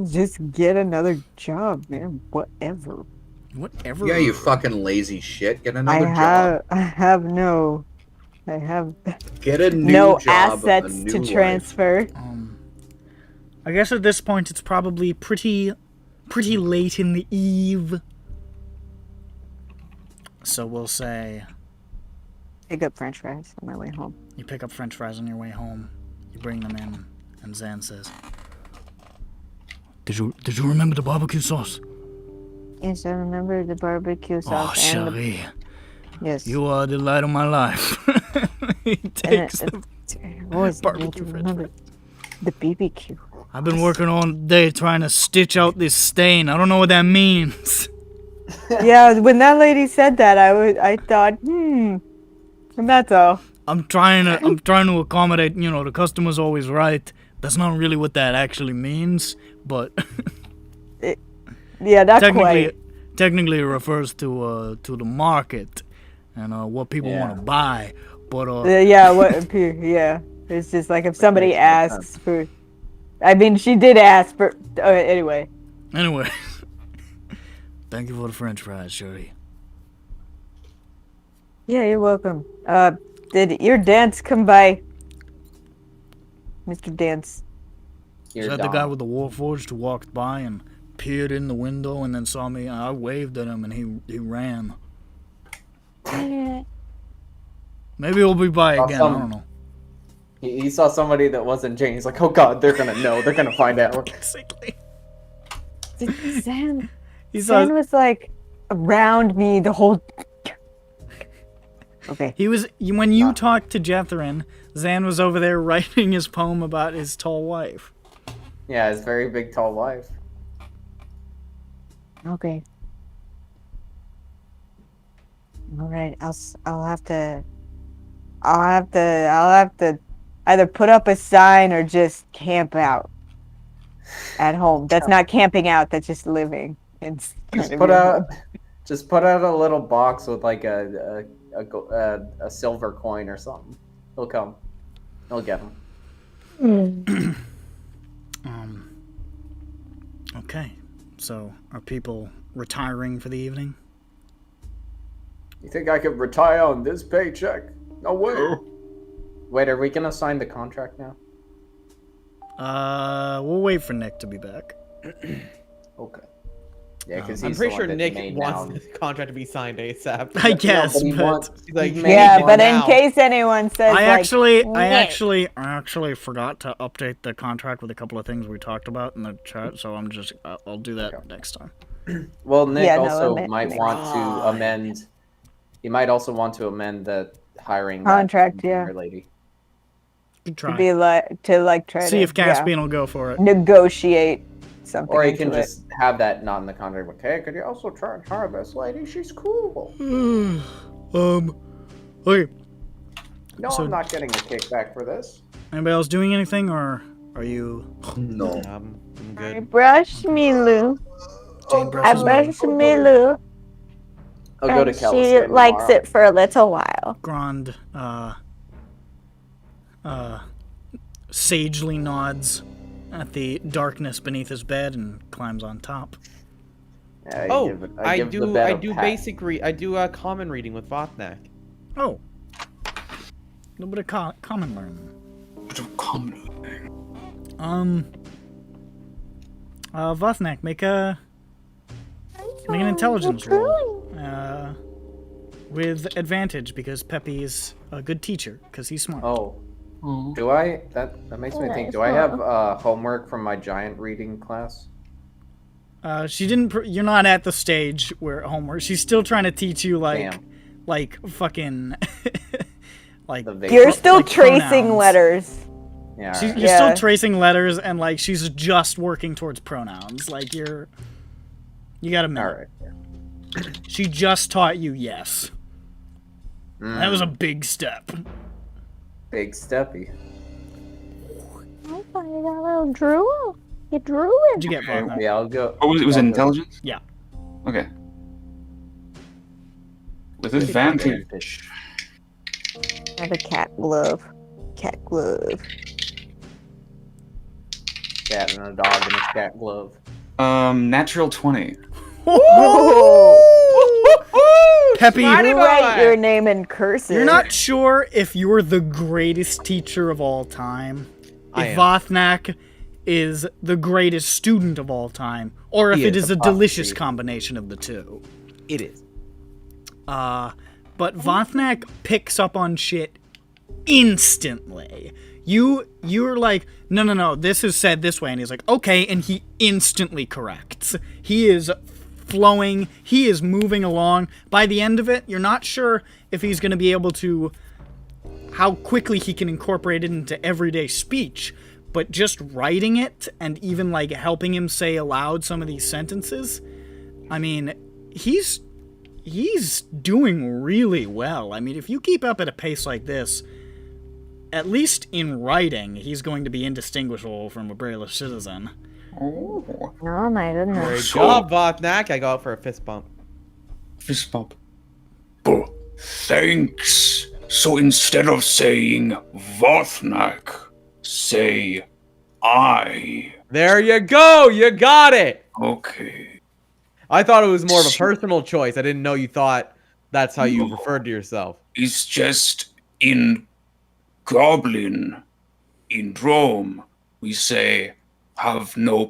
just get another job, man. Whatever. Whatever. Yeah, you fucking lazy shit. Get another job. I have Get a new no job, assets a new to life. transfer. I guess at this point it's probably pretty late in the eve. So we'll say Pick up French fries on my way home. you pick up French fries on your way home. You bring them in, and Zan says, "Did you remember the barbecue sauce?" Yes, I remember the barbecue Oh, sauce and chérie. yes. You are the light of my life. He takes the always need barbecue to French remember the BBQ. I've been working all day trying to stitch out this stain. I don't know what that means. Yeah, when that lady said that, I thought, and that's all. I'm trying to accommodate, you know, the customer's always right. That's not really what that actually means, but yeah, not quite. technically it refers to the market and what people want to buy. But yeah, it's just like if somebody asks for, I mean, she did ask for, anyway. Anyway, thank you for the French fries, Shirley. Yeah, you're welcome. Did your dance come by, Mr. Dance? Is that the guy with the warforged who walked by and peered in the window and then saw me? I waved at him and he ran. Maybe he'll be by again. I don't know. He saw somebody that wasn't Jane. He's like, oh god, they're gonna know. They're gonna find out. Basically. Zan was like around me the whole. Okay. He was when you talked to Jethrin, Zan was over there writing his poem about his tall wife. Yeah, his very big tall wife. Okay. All right. I'll have to Either put up a sign or just camp out at home. That's not camping out. That's just living. It's Just put out a little box with like a silver coin or something. He'll come. He'll get him. Okay. So are people retiring for the evening? You think I could retire on this paycheck? No way. Wait, are we gonna sign the contract now? We'll wait for Nick to be back. Okay. Yeah, because I'm pretty sure Nick wants the contract to be signed ASAP. I guess, but but in case anyone says, I actually forgot to update the contract with a couple of things we talked about in the chat, so I'll do that next time. Well, Nick might want to amend. He might also want to amend the hiring contract. Lady. Good try. To be like try see to if Caspian will go for it. Negotiate something. Or he can just have that not in the contract. But hey, could you also try and hire this lady? She's cool. Okay. No, I'm not getting a kickback for this. Anybody else doing anything, or are you? No. I'm I good. brush me, Lou. Jane I brushes brush me, Lou. I'll go to And California she likes tomorrow. it for a little while. Grond sagely nods at the darkness beneath his bed and climbs on top. Yeah, I give the do bed a pat. I do a common reading with Vothnak. Oh. A little bit of common learning. Vothnak, make an intelligence roll. With advantage, because Peppy's a good teacher, because he's smart. Oh. Do I? That makes me think. Do I have homework from my giant reading class? She didn't. You're not at the stage where homework. She's still trying to teach you like fucking, like. You're still like tracing pronouns. letters. Yeah. You're still tracing letters, and like she's just working towards pronouns. Like you got a minute. All right. She just taught you yes. That was a big step. Big steppy. Oh, you got a little drool. You drew it. What'd you get, Vothnak? Yeah, I'll go. Oh, was it I'll go. intelligence? Yeah. Okay. With advantage. I have a cat glove. Cat glove. Cat and a dog in a cat glove. Natural 20. Peppy, You write your name in cursive. you're not sure if you're the greatest teacher of all time, I if am. Vothnak is the greatest student of all time, or if He it is is a a prophecy. delicious combination of the two. It is. But Vothnak picks up on shit instantly. You're like, no, this is said this way, and he's like, okay, and he instantly corrects. He is flowing, he is moving along. By the end of it, you're not sure if he's going to be able to, how quickly he can incorporate it into everyday speech, but just writing it and even like helping him say aloud some of these sentences, I mean, he's doing really well. I mean, if you keep up at a pace like this, at least in writing, he's going to be indistinguishable from a brainless citizen. Oh. Oh my goodness. Great So- job, Vothnak. I go out for a fist bump. Fist bump. Oh, thanks. So instead of saying Vothnak, say I. There you go. You got it. Okay. I thought it was more of a personal choice. I didn't know you thought that's how you No. referred to yourself. It's just in Goblin, in Drome, we say have no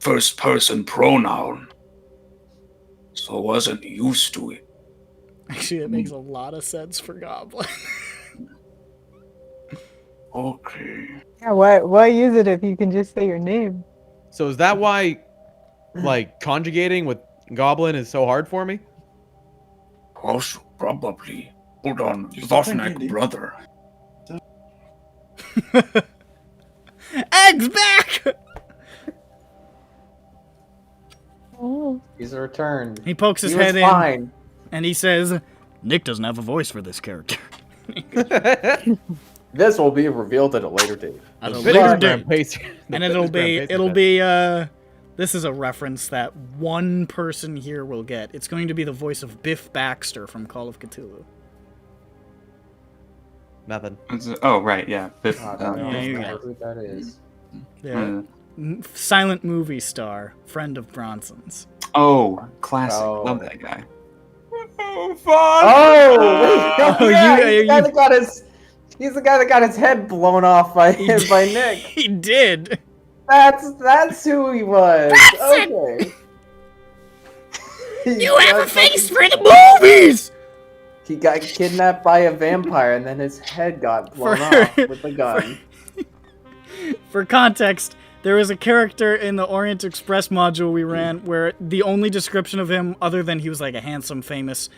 first person pronoun. So I wasn't used to it. Actually, it makes a lot of sense for Goblin. Okay. Yeah, why use it if you can just say your name? So is that why, like, conjugating with Goblin is so hard for me? Also, probably. Hold on, Vothnak brother. Egg's back! Oh. He's returned. He pokes his He was head fine. in, and he says, Nick doesn't have a voice for this character. This will be revealed at a later date. At a The later Instagram date. pace- And the it'll Instagram be, pace it'll event. be, this is a reference that one person here will get. It's going to be the voice of Biff Baxter from Call of Cthulhu. Nothing. Oh, right, yeah. Biff, I don't know Yeah, you got who that is. The silent movie star, friend of Bronson's. Oh, classic. Oh. Love that guy. Oh, wait, Oh, yeah, you- he's the guy that got his. He's the guy that got his head blown off by Nick. He did. That's who he was. Okay. You have a face for the movies! He got kidnapped by a vampire and then his head got blown For- off with a gun. For context, there was a character in the Orient Express module we ran where the only description of him, other than he was like a handsome, famous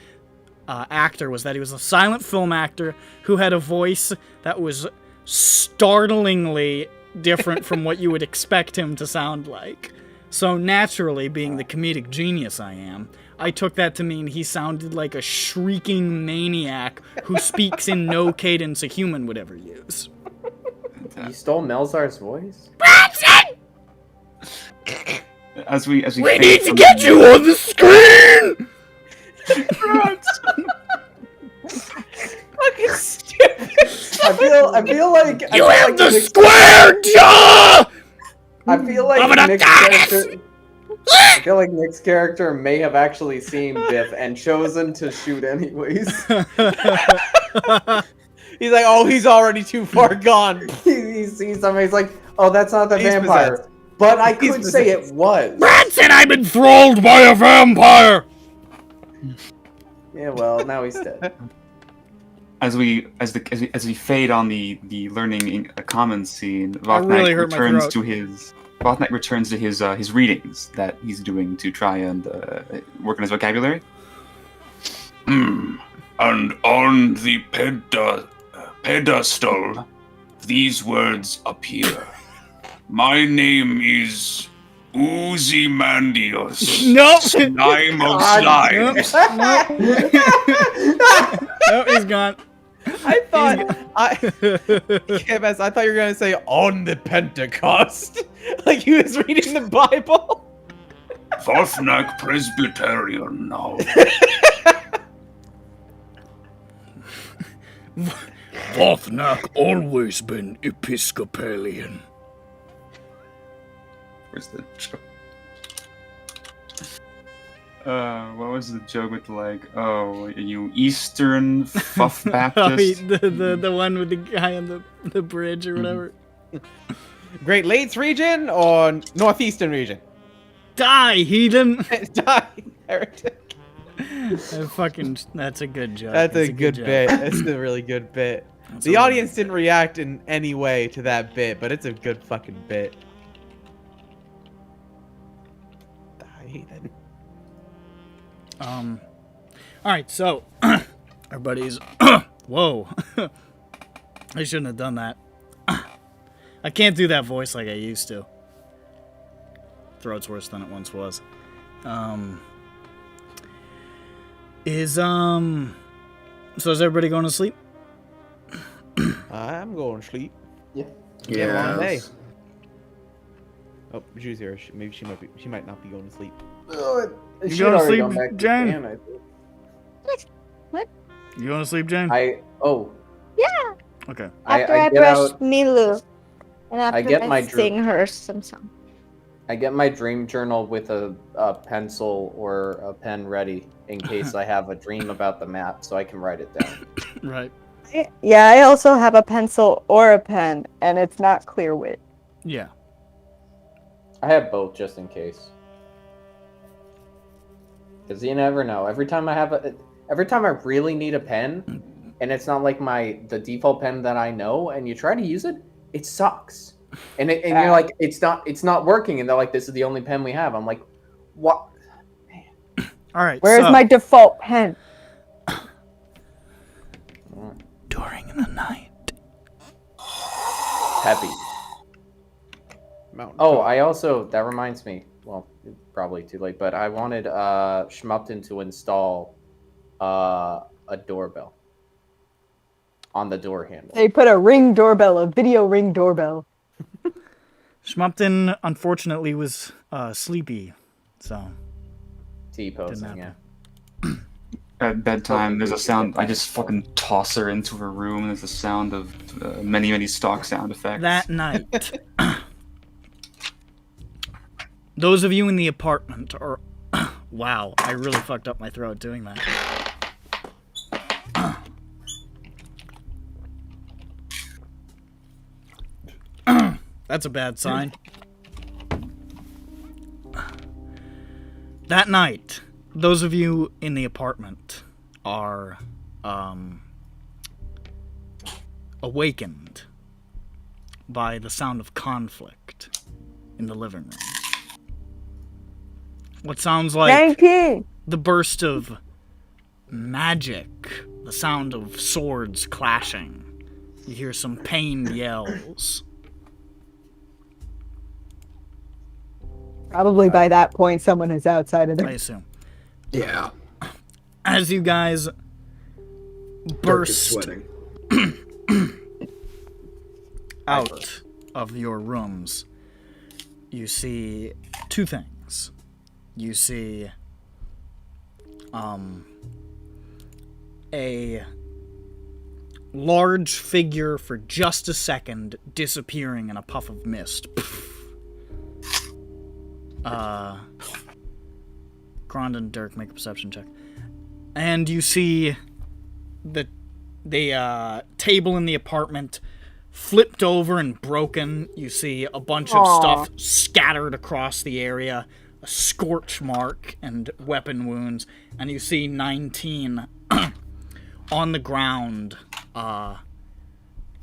actor, was that he was a silent film actor who had a voice that was startlingly different from what you would expect him to sound like. So naturally, being the comedic genius I am, I took that to mean he sounded like a shrieking maniac who speaks in no cadence a human would ever use. You stole Melzar's voice? As we We need to get you on the screen! Fucking stupid. I feel like You have the square jaw! I feel like Of an Nick's Adonis! character. I feel like Nick's character may have actually seen Biff and chosen to shoot anyways. He's like, oh, he's already too far gone. He sees somebody, he's like, oh, that's not the He's vampire. possessed. But I He's could say possessed. it was. Brad said I'm enthralled by a vampire! Yeah, well, now he's dead. as we fade on the learning commons scene, Vothnak really hurt my returns throat. to his readings that he's doing to try and work on his vocabulary. And on the pedestal, these words appear. My name is Ozymandias. Nope. Slime of God. slimes. Nope, he's gone. KMS, I thought you were gonna say on the Pentecost, like he was reading the Bible. Vothnak Presbyterian now. Vothnak always been Episcopalian. Where's the joke? What was the joke with like, oh, you Eastern Fuff Baptist? the one with the guy on the bridge or whatever. Great Lakes region or Northeastern region? Die, heathen! Die, heretic. That's a good joke. That's a good bit. That's a really good bit. The audience didn't react in any way to that bit, but it's a good fucking bit. Die, heathen. Alright, so everybody's whoa. I shouldn't have done that. I can't do that voice like I used to. Throat's worse than it once was. So is everybody going to sleep? I'm going to sleep. Yeah. Yeah. Long day. Oh, Drew's here. Maybe she might not be going to sleep. You going to sleep, Jane? What? You going to sleep, Jane? Yeah. Okay. After I brush Milu, and after I sing her some song. I get my dream journal with a pencil or a pen ready in case I have a dream about the map, so I can write it down. Right. Yeah, I also have a pencil or a pen, and it's not clear wit. Yeah. I have both just in case. Because you never know. Every time I really need a pen, and it's not like the default pen that I know, and you try to use it, it sucks. And you're like, it's not working, and they're like, this is the only pen we have. I'm like, what? All right. Where's my default pen? During the night. Heavy. I also, that reminds me, well, probably too late, but I wanted Schmup'ten to install a doorbell on the door handle. They put a Ring doorbell, a video Ring doorbell. Schmup'ten, unfortunately, was sleepy, so... T-posing, yeah. At bedtime, there's a sound. I just fucking toss her into her room, and there's a sound of many, many stock sound effects. That night, those of you in the apartment are... Wow, I really fucked up my throat doing that. That's a bad sign. That night, those of you in the apartment are awakened by the sound of conflict in the living room. What sounds like the burst of magic, the sound of swords clashing. You hear some pained yells. Probably by that point, someone is outside of there. I assume. Yeah. As you guys burst out of your rooms, you see two things. You see a large figure for just a second disappearing in a puff of mist. Grond and Dirk, make a perception check. And you see the table in the apartment flipped over and broken. You see a bunch of stuff scattered across the area, a scorch mark and weapon wounds, and you see 19 on the ground.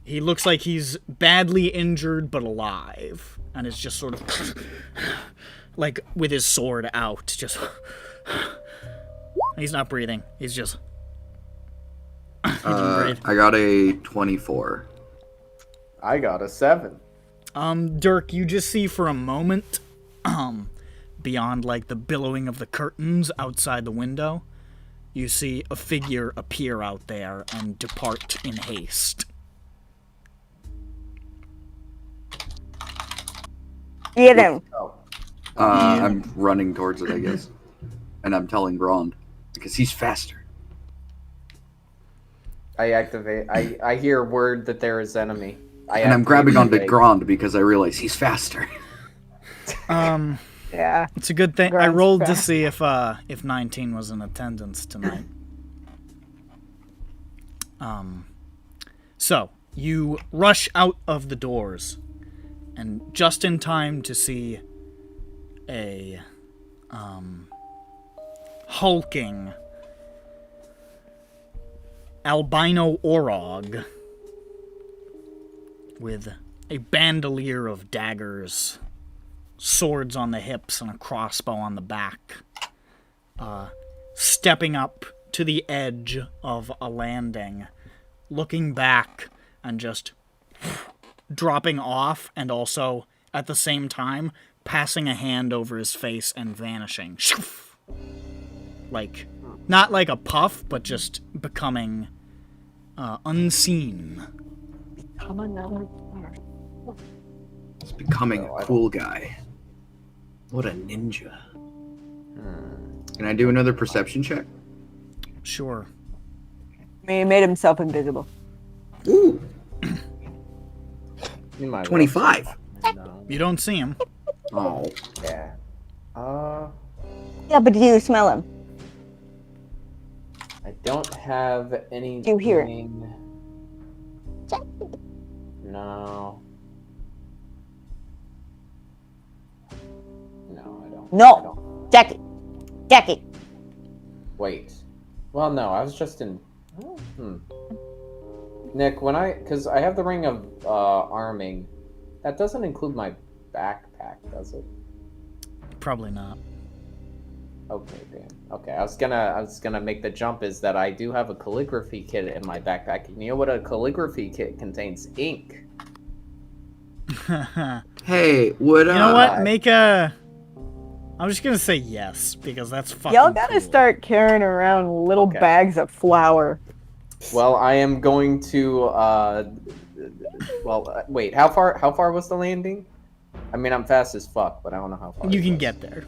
He looks like he's badly injured but alive, and is just sort of like with his sword out, just he's not breathing. He's just he didn't breathe. I got a 24. I got a 7. Dirk, you just see for a moment, beyond like the billowing of the curtains outside the window, you see a figure appear out there and depart in haste. Get him. I'm running towards it, I guess. And I'm telling Grond, because he's faster. I activate. I hear word that there is enemy. And I'm grabbing onto Grond because I realize he's faster. Yeah. It's a good thing. I Grand's rolled to fast. see if 19 was in attendance tonight. So you rush out of the doors, and just in time to see a hulking albino orog with a bandolier of daggers, swords on the hips, and a crossbow on the back, stepping up to the edge of a landing, looking back and just dropping off, and also at the same time passing a hand over his face and vanishing. Like, not like a puff, but just becoming unseen. Come another. He's becoming a cool guy. What a ninja. Can I do another perception check? Sure. He made himself invisible. Ooh, You might 25. No. You don't see him. Oh. Yeah. Yeah, but do you smell him? I don't have any. Do you hear it? No. No, I don't. No. I don't. Jackie. Jackie. Wait. Well, no, I was just in. Nick, because I have the ring of arming, that doesn't include my backpack, does it? Probably not. Okay, damn. Okay, I was gonna make the jump is that I do have a calligraphy kit in my backpack. You know what a calligraphy kit contains? Ink. Hey, would You know what? Make a. I'm just gonna say yes because that's fucking. Y'all gotta cool. start carrying around little Okay. bags of flour. Well, I am going to. Wait. How far was the landing? I mean, I'm fast as fuck, but I don't know how far. You it can was. get there.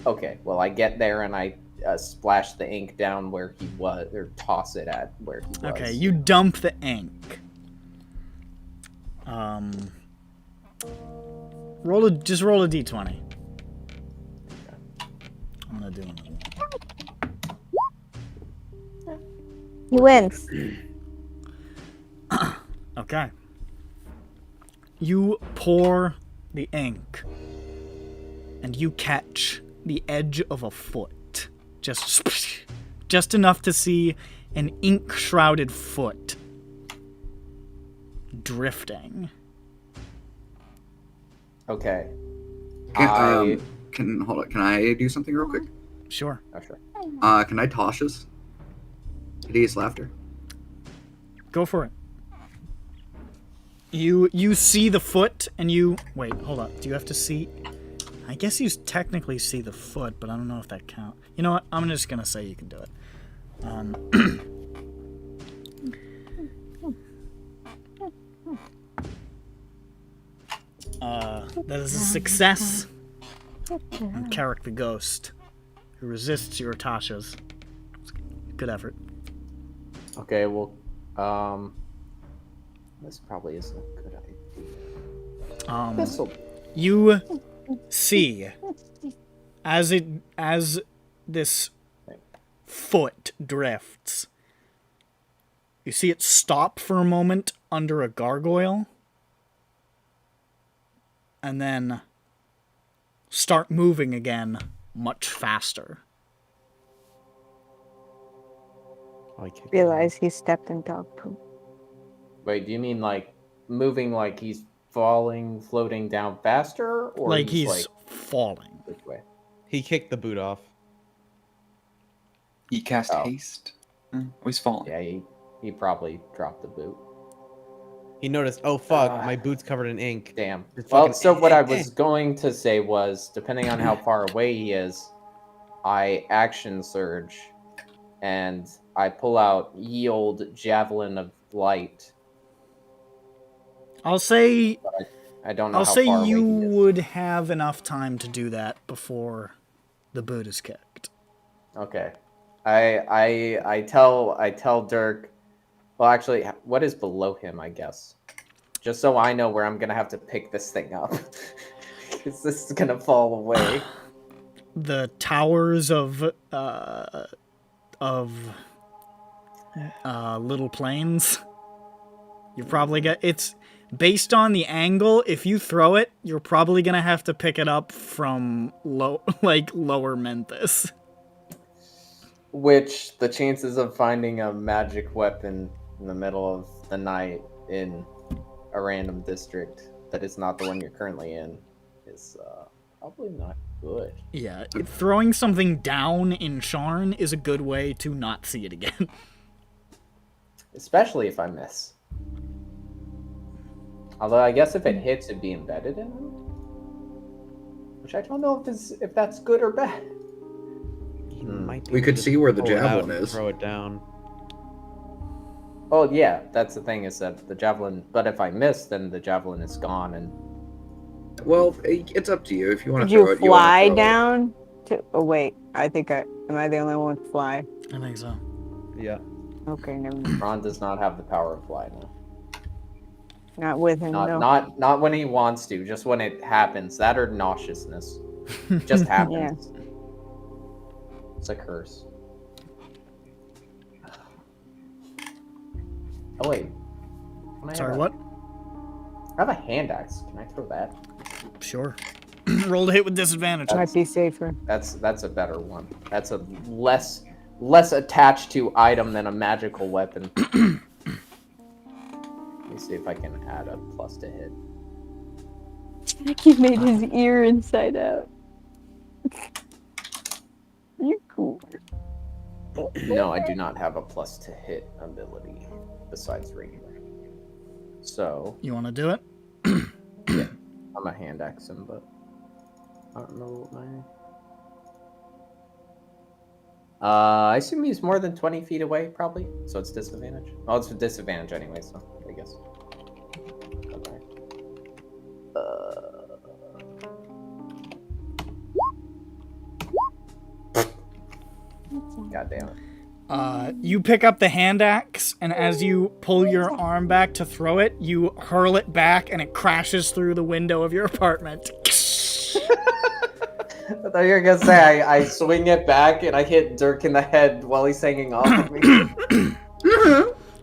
Okay. Well, I get there and I splash the ink down where he was, or toss it at where he was. Okay, you dump the ink. Just roll a d20. I'm gonna do another one. He wins. Okay. You pour the ink, and you catch the edge of a foot. Just enough to see an ink-shrouded foot drifting. Okay. Can I do something real quick? Sure. Oh, sure. Can I Tasha's hideous laughter? Go for it. You see the foot, and you... Wait, hold up. Do you have to see... I guess you technically see the foot, but I don't know if that counts. You know what? I'm just going to say you can do it. That is a success. And Carrick the Ghost, who resists your Tasha's. Good effort. Okay. Well, this probably isn't a good idea. This'll. You see, as this foot drifts, you see it stop for a moment under a gargoyle, and then start moving again much faster. Realize he stepped in dog poop. Wait, do you mean like moving like he's floating down faster, or Like he's like falling. this way? He kicked the boot off. He cast Oh. haste. Oh, he's falling. Yeah, he probably dropped the boot. He noticed, oh fuck, my boot's covered in ink. Damn. It's Well, fucking- so what I was going to say was, depending on how far away he is, I action surge and I pull out ye old javelin of light. I'll say I don't know I'll how say far you away he is. would have enough time to do that before the boot is kicked. Okay. I tell Dirk. Well, actually, what is below him? I guess, just so I know where I'm gonna have to pick this thing up, because this is gonna fall away. The towers of little planes. You probably get it's based on the angle. If you throw it, you're probably gonna have to pick it up from lower Memphis. Which the chances of finding a magic weapon in the middle of the night in a random district that is not the one you're currently in is probably not good. Yeah, throwing something down in Sharn is a good way to not see it again. Especially if I miss. Although I guess if it hits, it'd be embedded in him. Which I don't know if that's good or bad. We could see where the pull it out javelin and is. Throw it down. Oh yeah, that's the thing is that the javelin. But if I miss, then the javelin is gone. And Well, it's up to you if you want Could to throw you it. fly throw it. down to? Oh wait, am I the only one with fly? I think so. Yeah. Okay, never mind. Ron does not have the power of fly now. Not with him, no. Not when he wants to. Just when it happens. That or nauseousness. Just happens. It's a curse. Oh wait. Sorry, what? I have a hand axe. Can I throw that? Sure. Roll to hit with disadvantage. Might be safer. That's a better one. That's a less attached to item than a magical weapon. Let me see if I can add a plus to hit. He made his ear inside out. You cool. No, I do not have a plus to hit ability besides regular. So You want to do it? yeah, I'm a hand axe him, but I don't remember what my. I assume he's more than 20 feet away, probably. So it's disadvantage. Oh, it's a disadvantage anyway, so I guess. Okay. God damn it. You pick up the hand axe, and as you pull your arm back to throw it, you hurl it back, and it crashes through the window of your apartment. I thought you were gonna say I swing it back and I hit Dirk in the head while he's hanging off of me.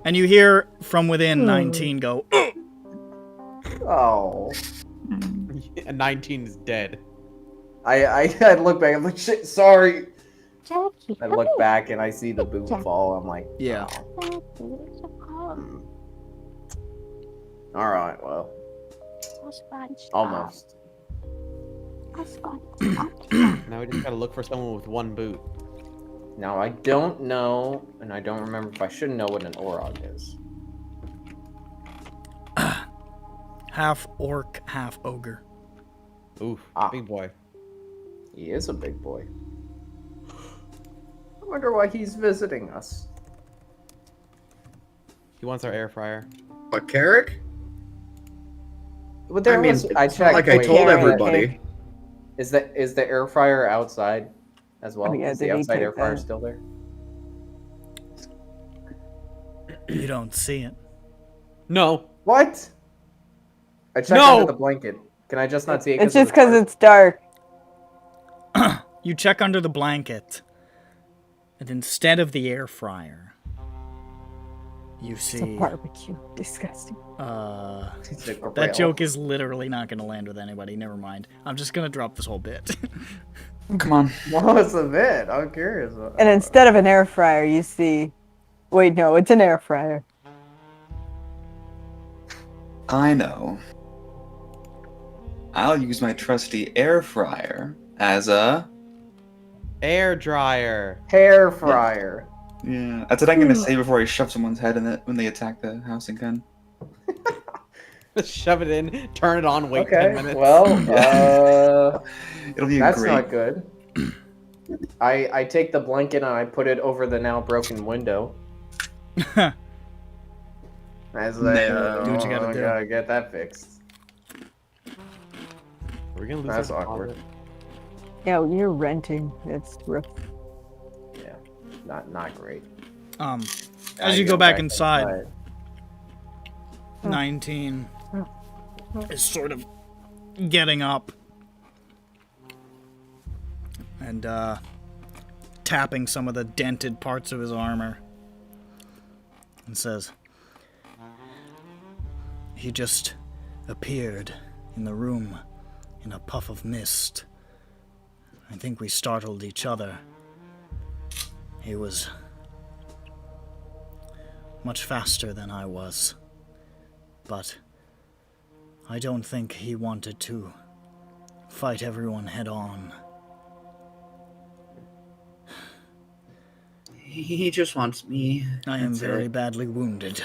And you hear from within 19 go, Oh. And 19 is dead. I look back, I'm like, shit, sorry. I look back and I see the boot fall. I'm like, yeah. Alright, well. Almost. Now we just gotta look for someone with one boot. Now, I don't know, and I don't remember if I should know what an Orog is. Half orc, half ogre. Oof, big boy. He is a big boy. I wonder why he's visiting us. He wants our air fryer. A Carrick? Well, there I mean, was, it's I not checked. like I wait, told wait, everybody. Is the air fryer outside as well? Oh, yeah, Is the did he outside take air fryer that? still there? You don't see it. No. What? I checked No! under the blanket. Can I just not see it? It's just because it's dark. You check under the blanket, and instead of the air fryer, you It's a see barbecue. Disgusting. that joke is literally not going to land with anybody. Never mind. I'm just going to drop this whole bit. Come on. What's the bit? I'm curious. And instead of an air fryer, you see. Wait, no, it's an air fryer. I know. I'll use my trusty air fryer as a Air dryer. Hair fryer. Yeah, that's what I'm gonna say before I shove someone's head in it when they attack the house again. Shove it in, turn it on, wait Okay, 10 minutes. well, It'll be that's great. not good. I take the blanket and I put it over the now broken window. As Do what you gotta do. Gotta get that fixed. We're gonna lose That's our awkward. deposit. Yeah, you're renting. That's rough. Yeah, not great. As you go back inside, 19 is sort of getting up and tapping some of the dented parts of his armor and says, "He just appeared in the room in a puff of mist. I think we startled each other. He was much faster than I was, but I don't think he wanted to fight everyone head on. He just wants me. I am That's very it. badly wounded."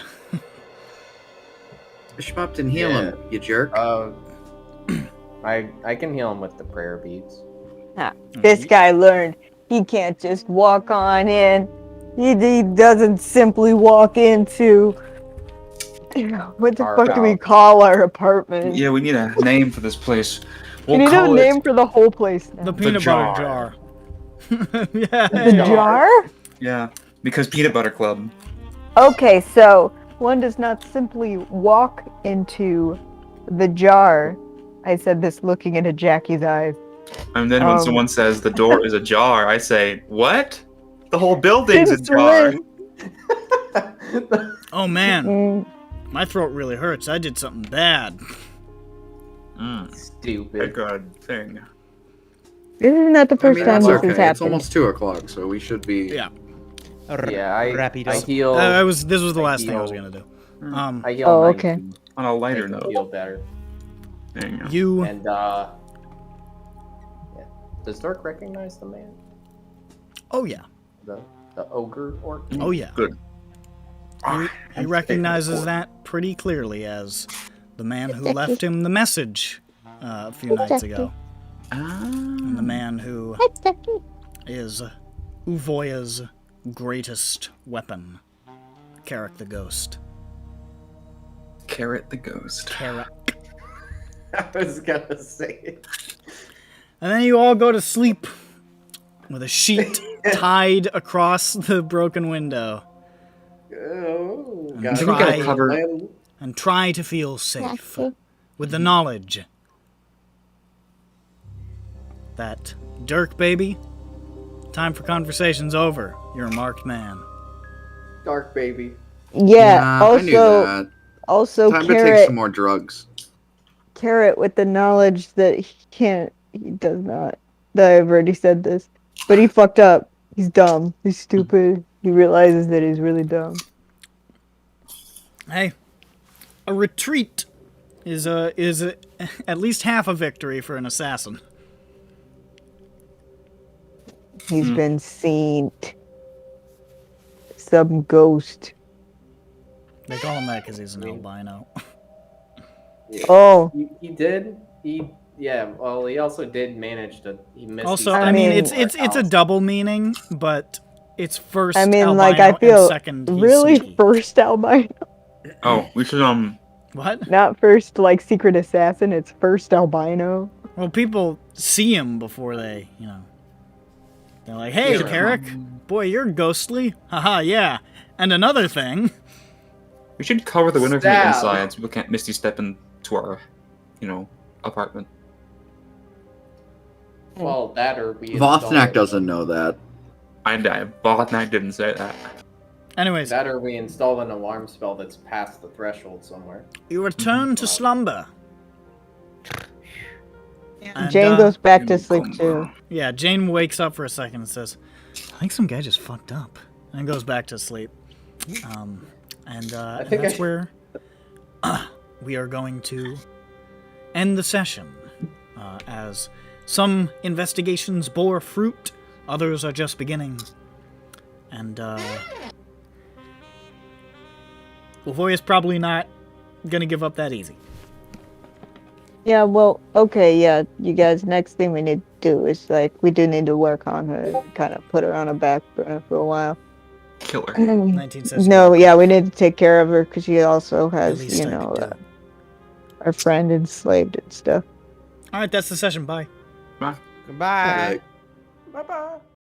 Schmup'ten, heal him, you jerk. I can heal him with the prayer beads. This guy learned he can't just walk on in. He doesn't simply walk into. What the Our fuck do we house. call our apartment? Yeah, we need a name for this place. We We'll need a call name it for the whole place now. The peanut jar. butter jar. Yeah. The jar? Yeah, because Peanut Butter Club. Okay, so one does not simply walk into the jar. I said this looking into Jackie's eyes. And then when someone says the door is ajar, I say, what? The whole building's Since ajar. when? Oh man, my throat really hurts. I did something bad. Stupid. Good thing. Isn't that the first time that's this okay. has happened? It's almost 2 o'clock, so we should be. Yeah. Yeah, I Rapido. heal. This was the last thing I was heal- gonna do. I heal. Oh, okay. 19. On a lighter Make me note. feel better. There you go. You And yeah. Does Dirk recognize the man? Oh yeah. The ogre orc? Oh yeah. Good. He recognizes that pretty clearly as the man who left him the message a few nights ago. And the man who is Uvoya's greatest weapon, Carrick the Ghost. Carrot the Ghost. Carrick. I was gonna say it. And then you all go to sleep with a sheet tied across the broken window. Oh, And God. try, and try to feel safe with the knowledge that Dirk, baby, time for conversation's over. You're a marked man. Dark baby. Yeah. I knew that. Also, Time to take Carrot. some more drugs. Carrot with the knowledge that he does not. That I've already said this, but he fucked up. He's dumb. He's stupid. He realizes that he's really dumb. Hey, a retreat is at least half a victory for an assassin. He's been seen. Some ghost. They call him that because he's an albino. Yeah. Oh. He did. Yeah. Well, he also did manage to. He missed. Also, these I mean, second it's a house. double meaning, but it's first. I mean, albino like, I feel and second. He's really sneaky. first albino. Oh, we should What? Not first, like, secret assassin. It's first albino. Well, people see him before they, they're like, "Hey, Yeah. Carrick, boy, you're ghostly." Haha, yeah. And another thing. we should cover the window from the Stab. inside so people can't misty step into our, apartment. Well, that or we. Vothnak doesn't know that. Vothnak didn't say that. Anyways, That or we install an alarm spell that's past the threshold somewhere. you return to slumber. And, Jane goes back to sleep too. Yeah, Jane wakes up for a second and says, "I think some guy just fucked up," and goes back to sleep. And think that's I- where we are going to end the session. As some investigations bore fruit, others are just beginning. And Lavoya's probably not gonna give up that easy. Yeah, well, okay, yeah. You guys, next thing we need to do is like we do need to work on her, kind of put her on a back burner for a while. Kill her. 19 says No, yeah, we need to take care of her because she also the has, least you I know, could do. our friend enslaved and stuff. All right, that's the session. Bye. Goodbye. Alright. Bye bye.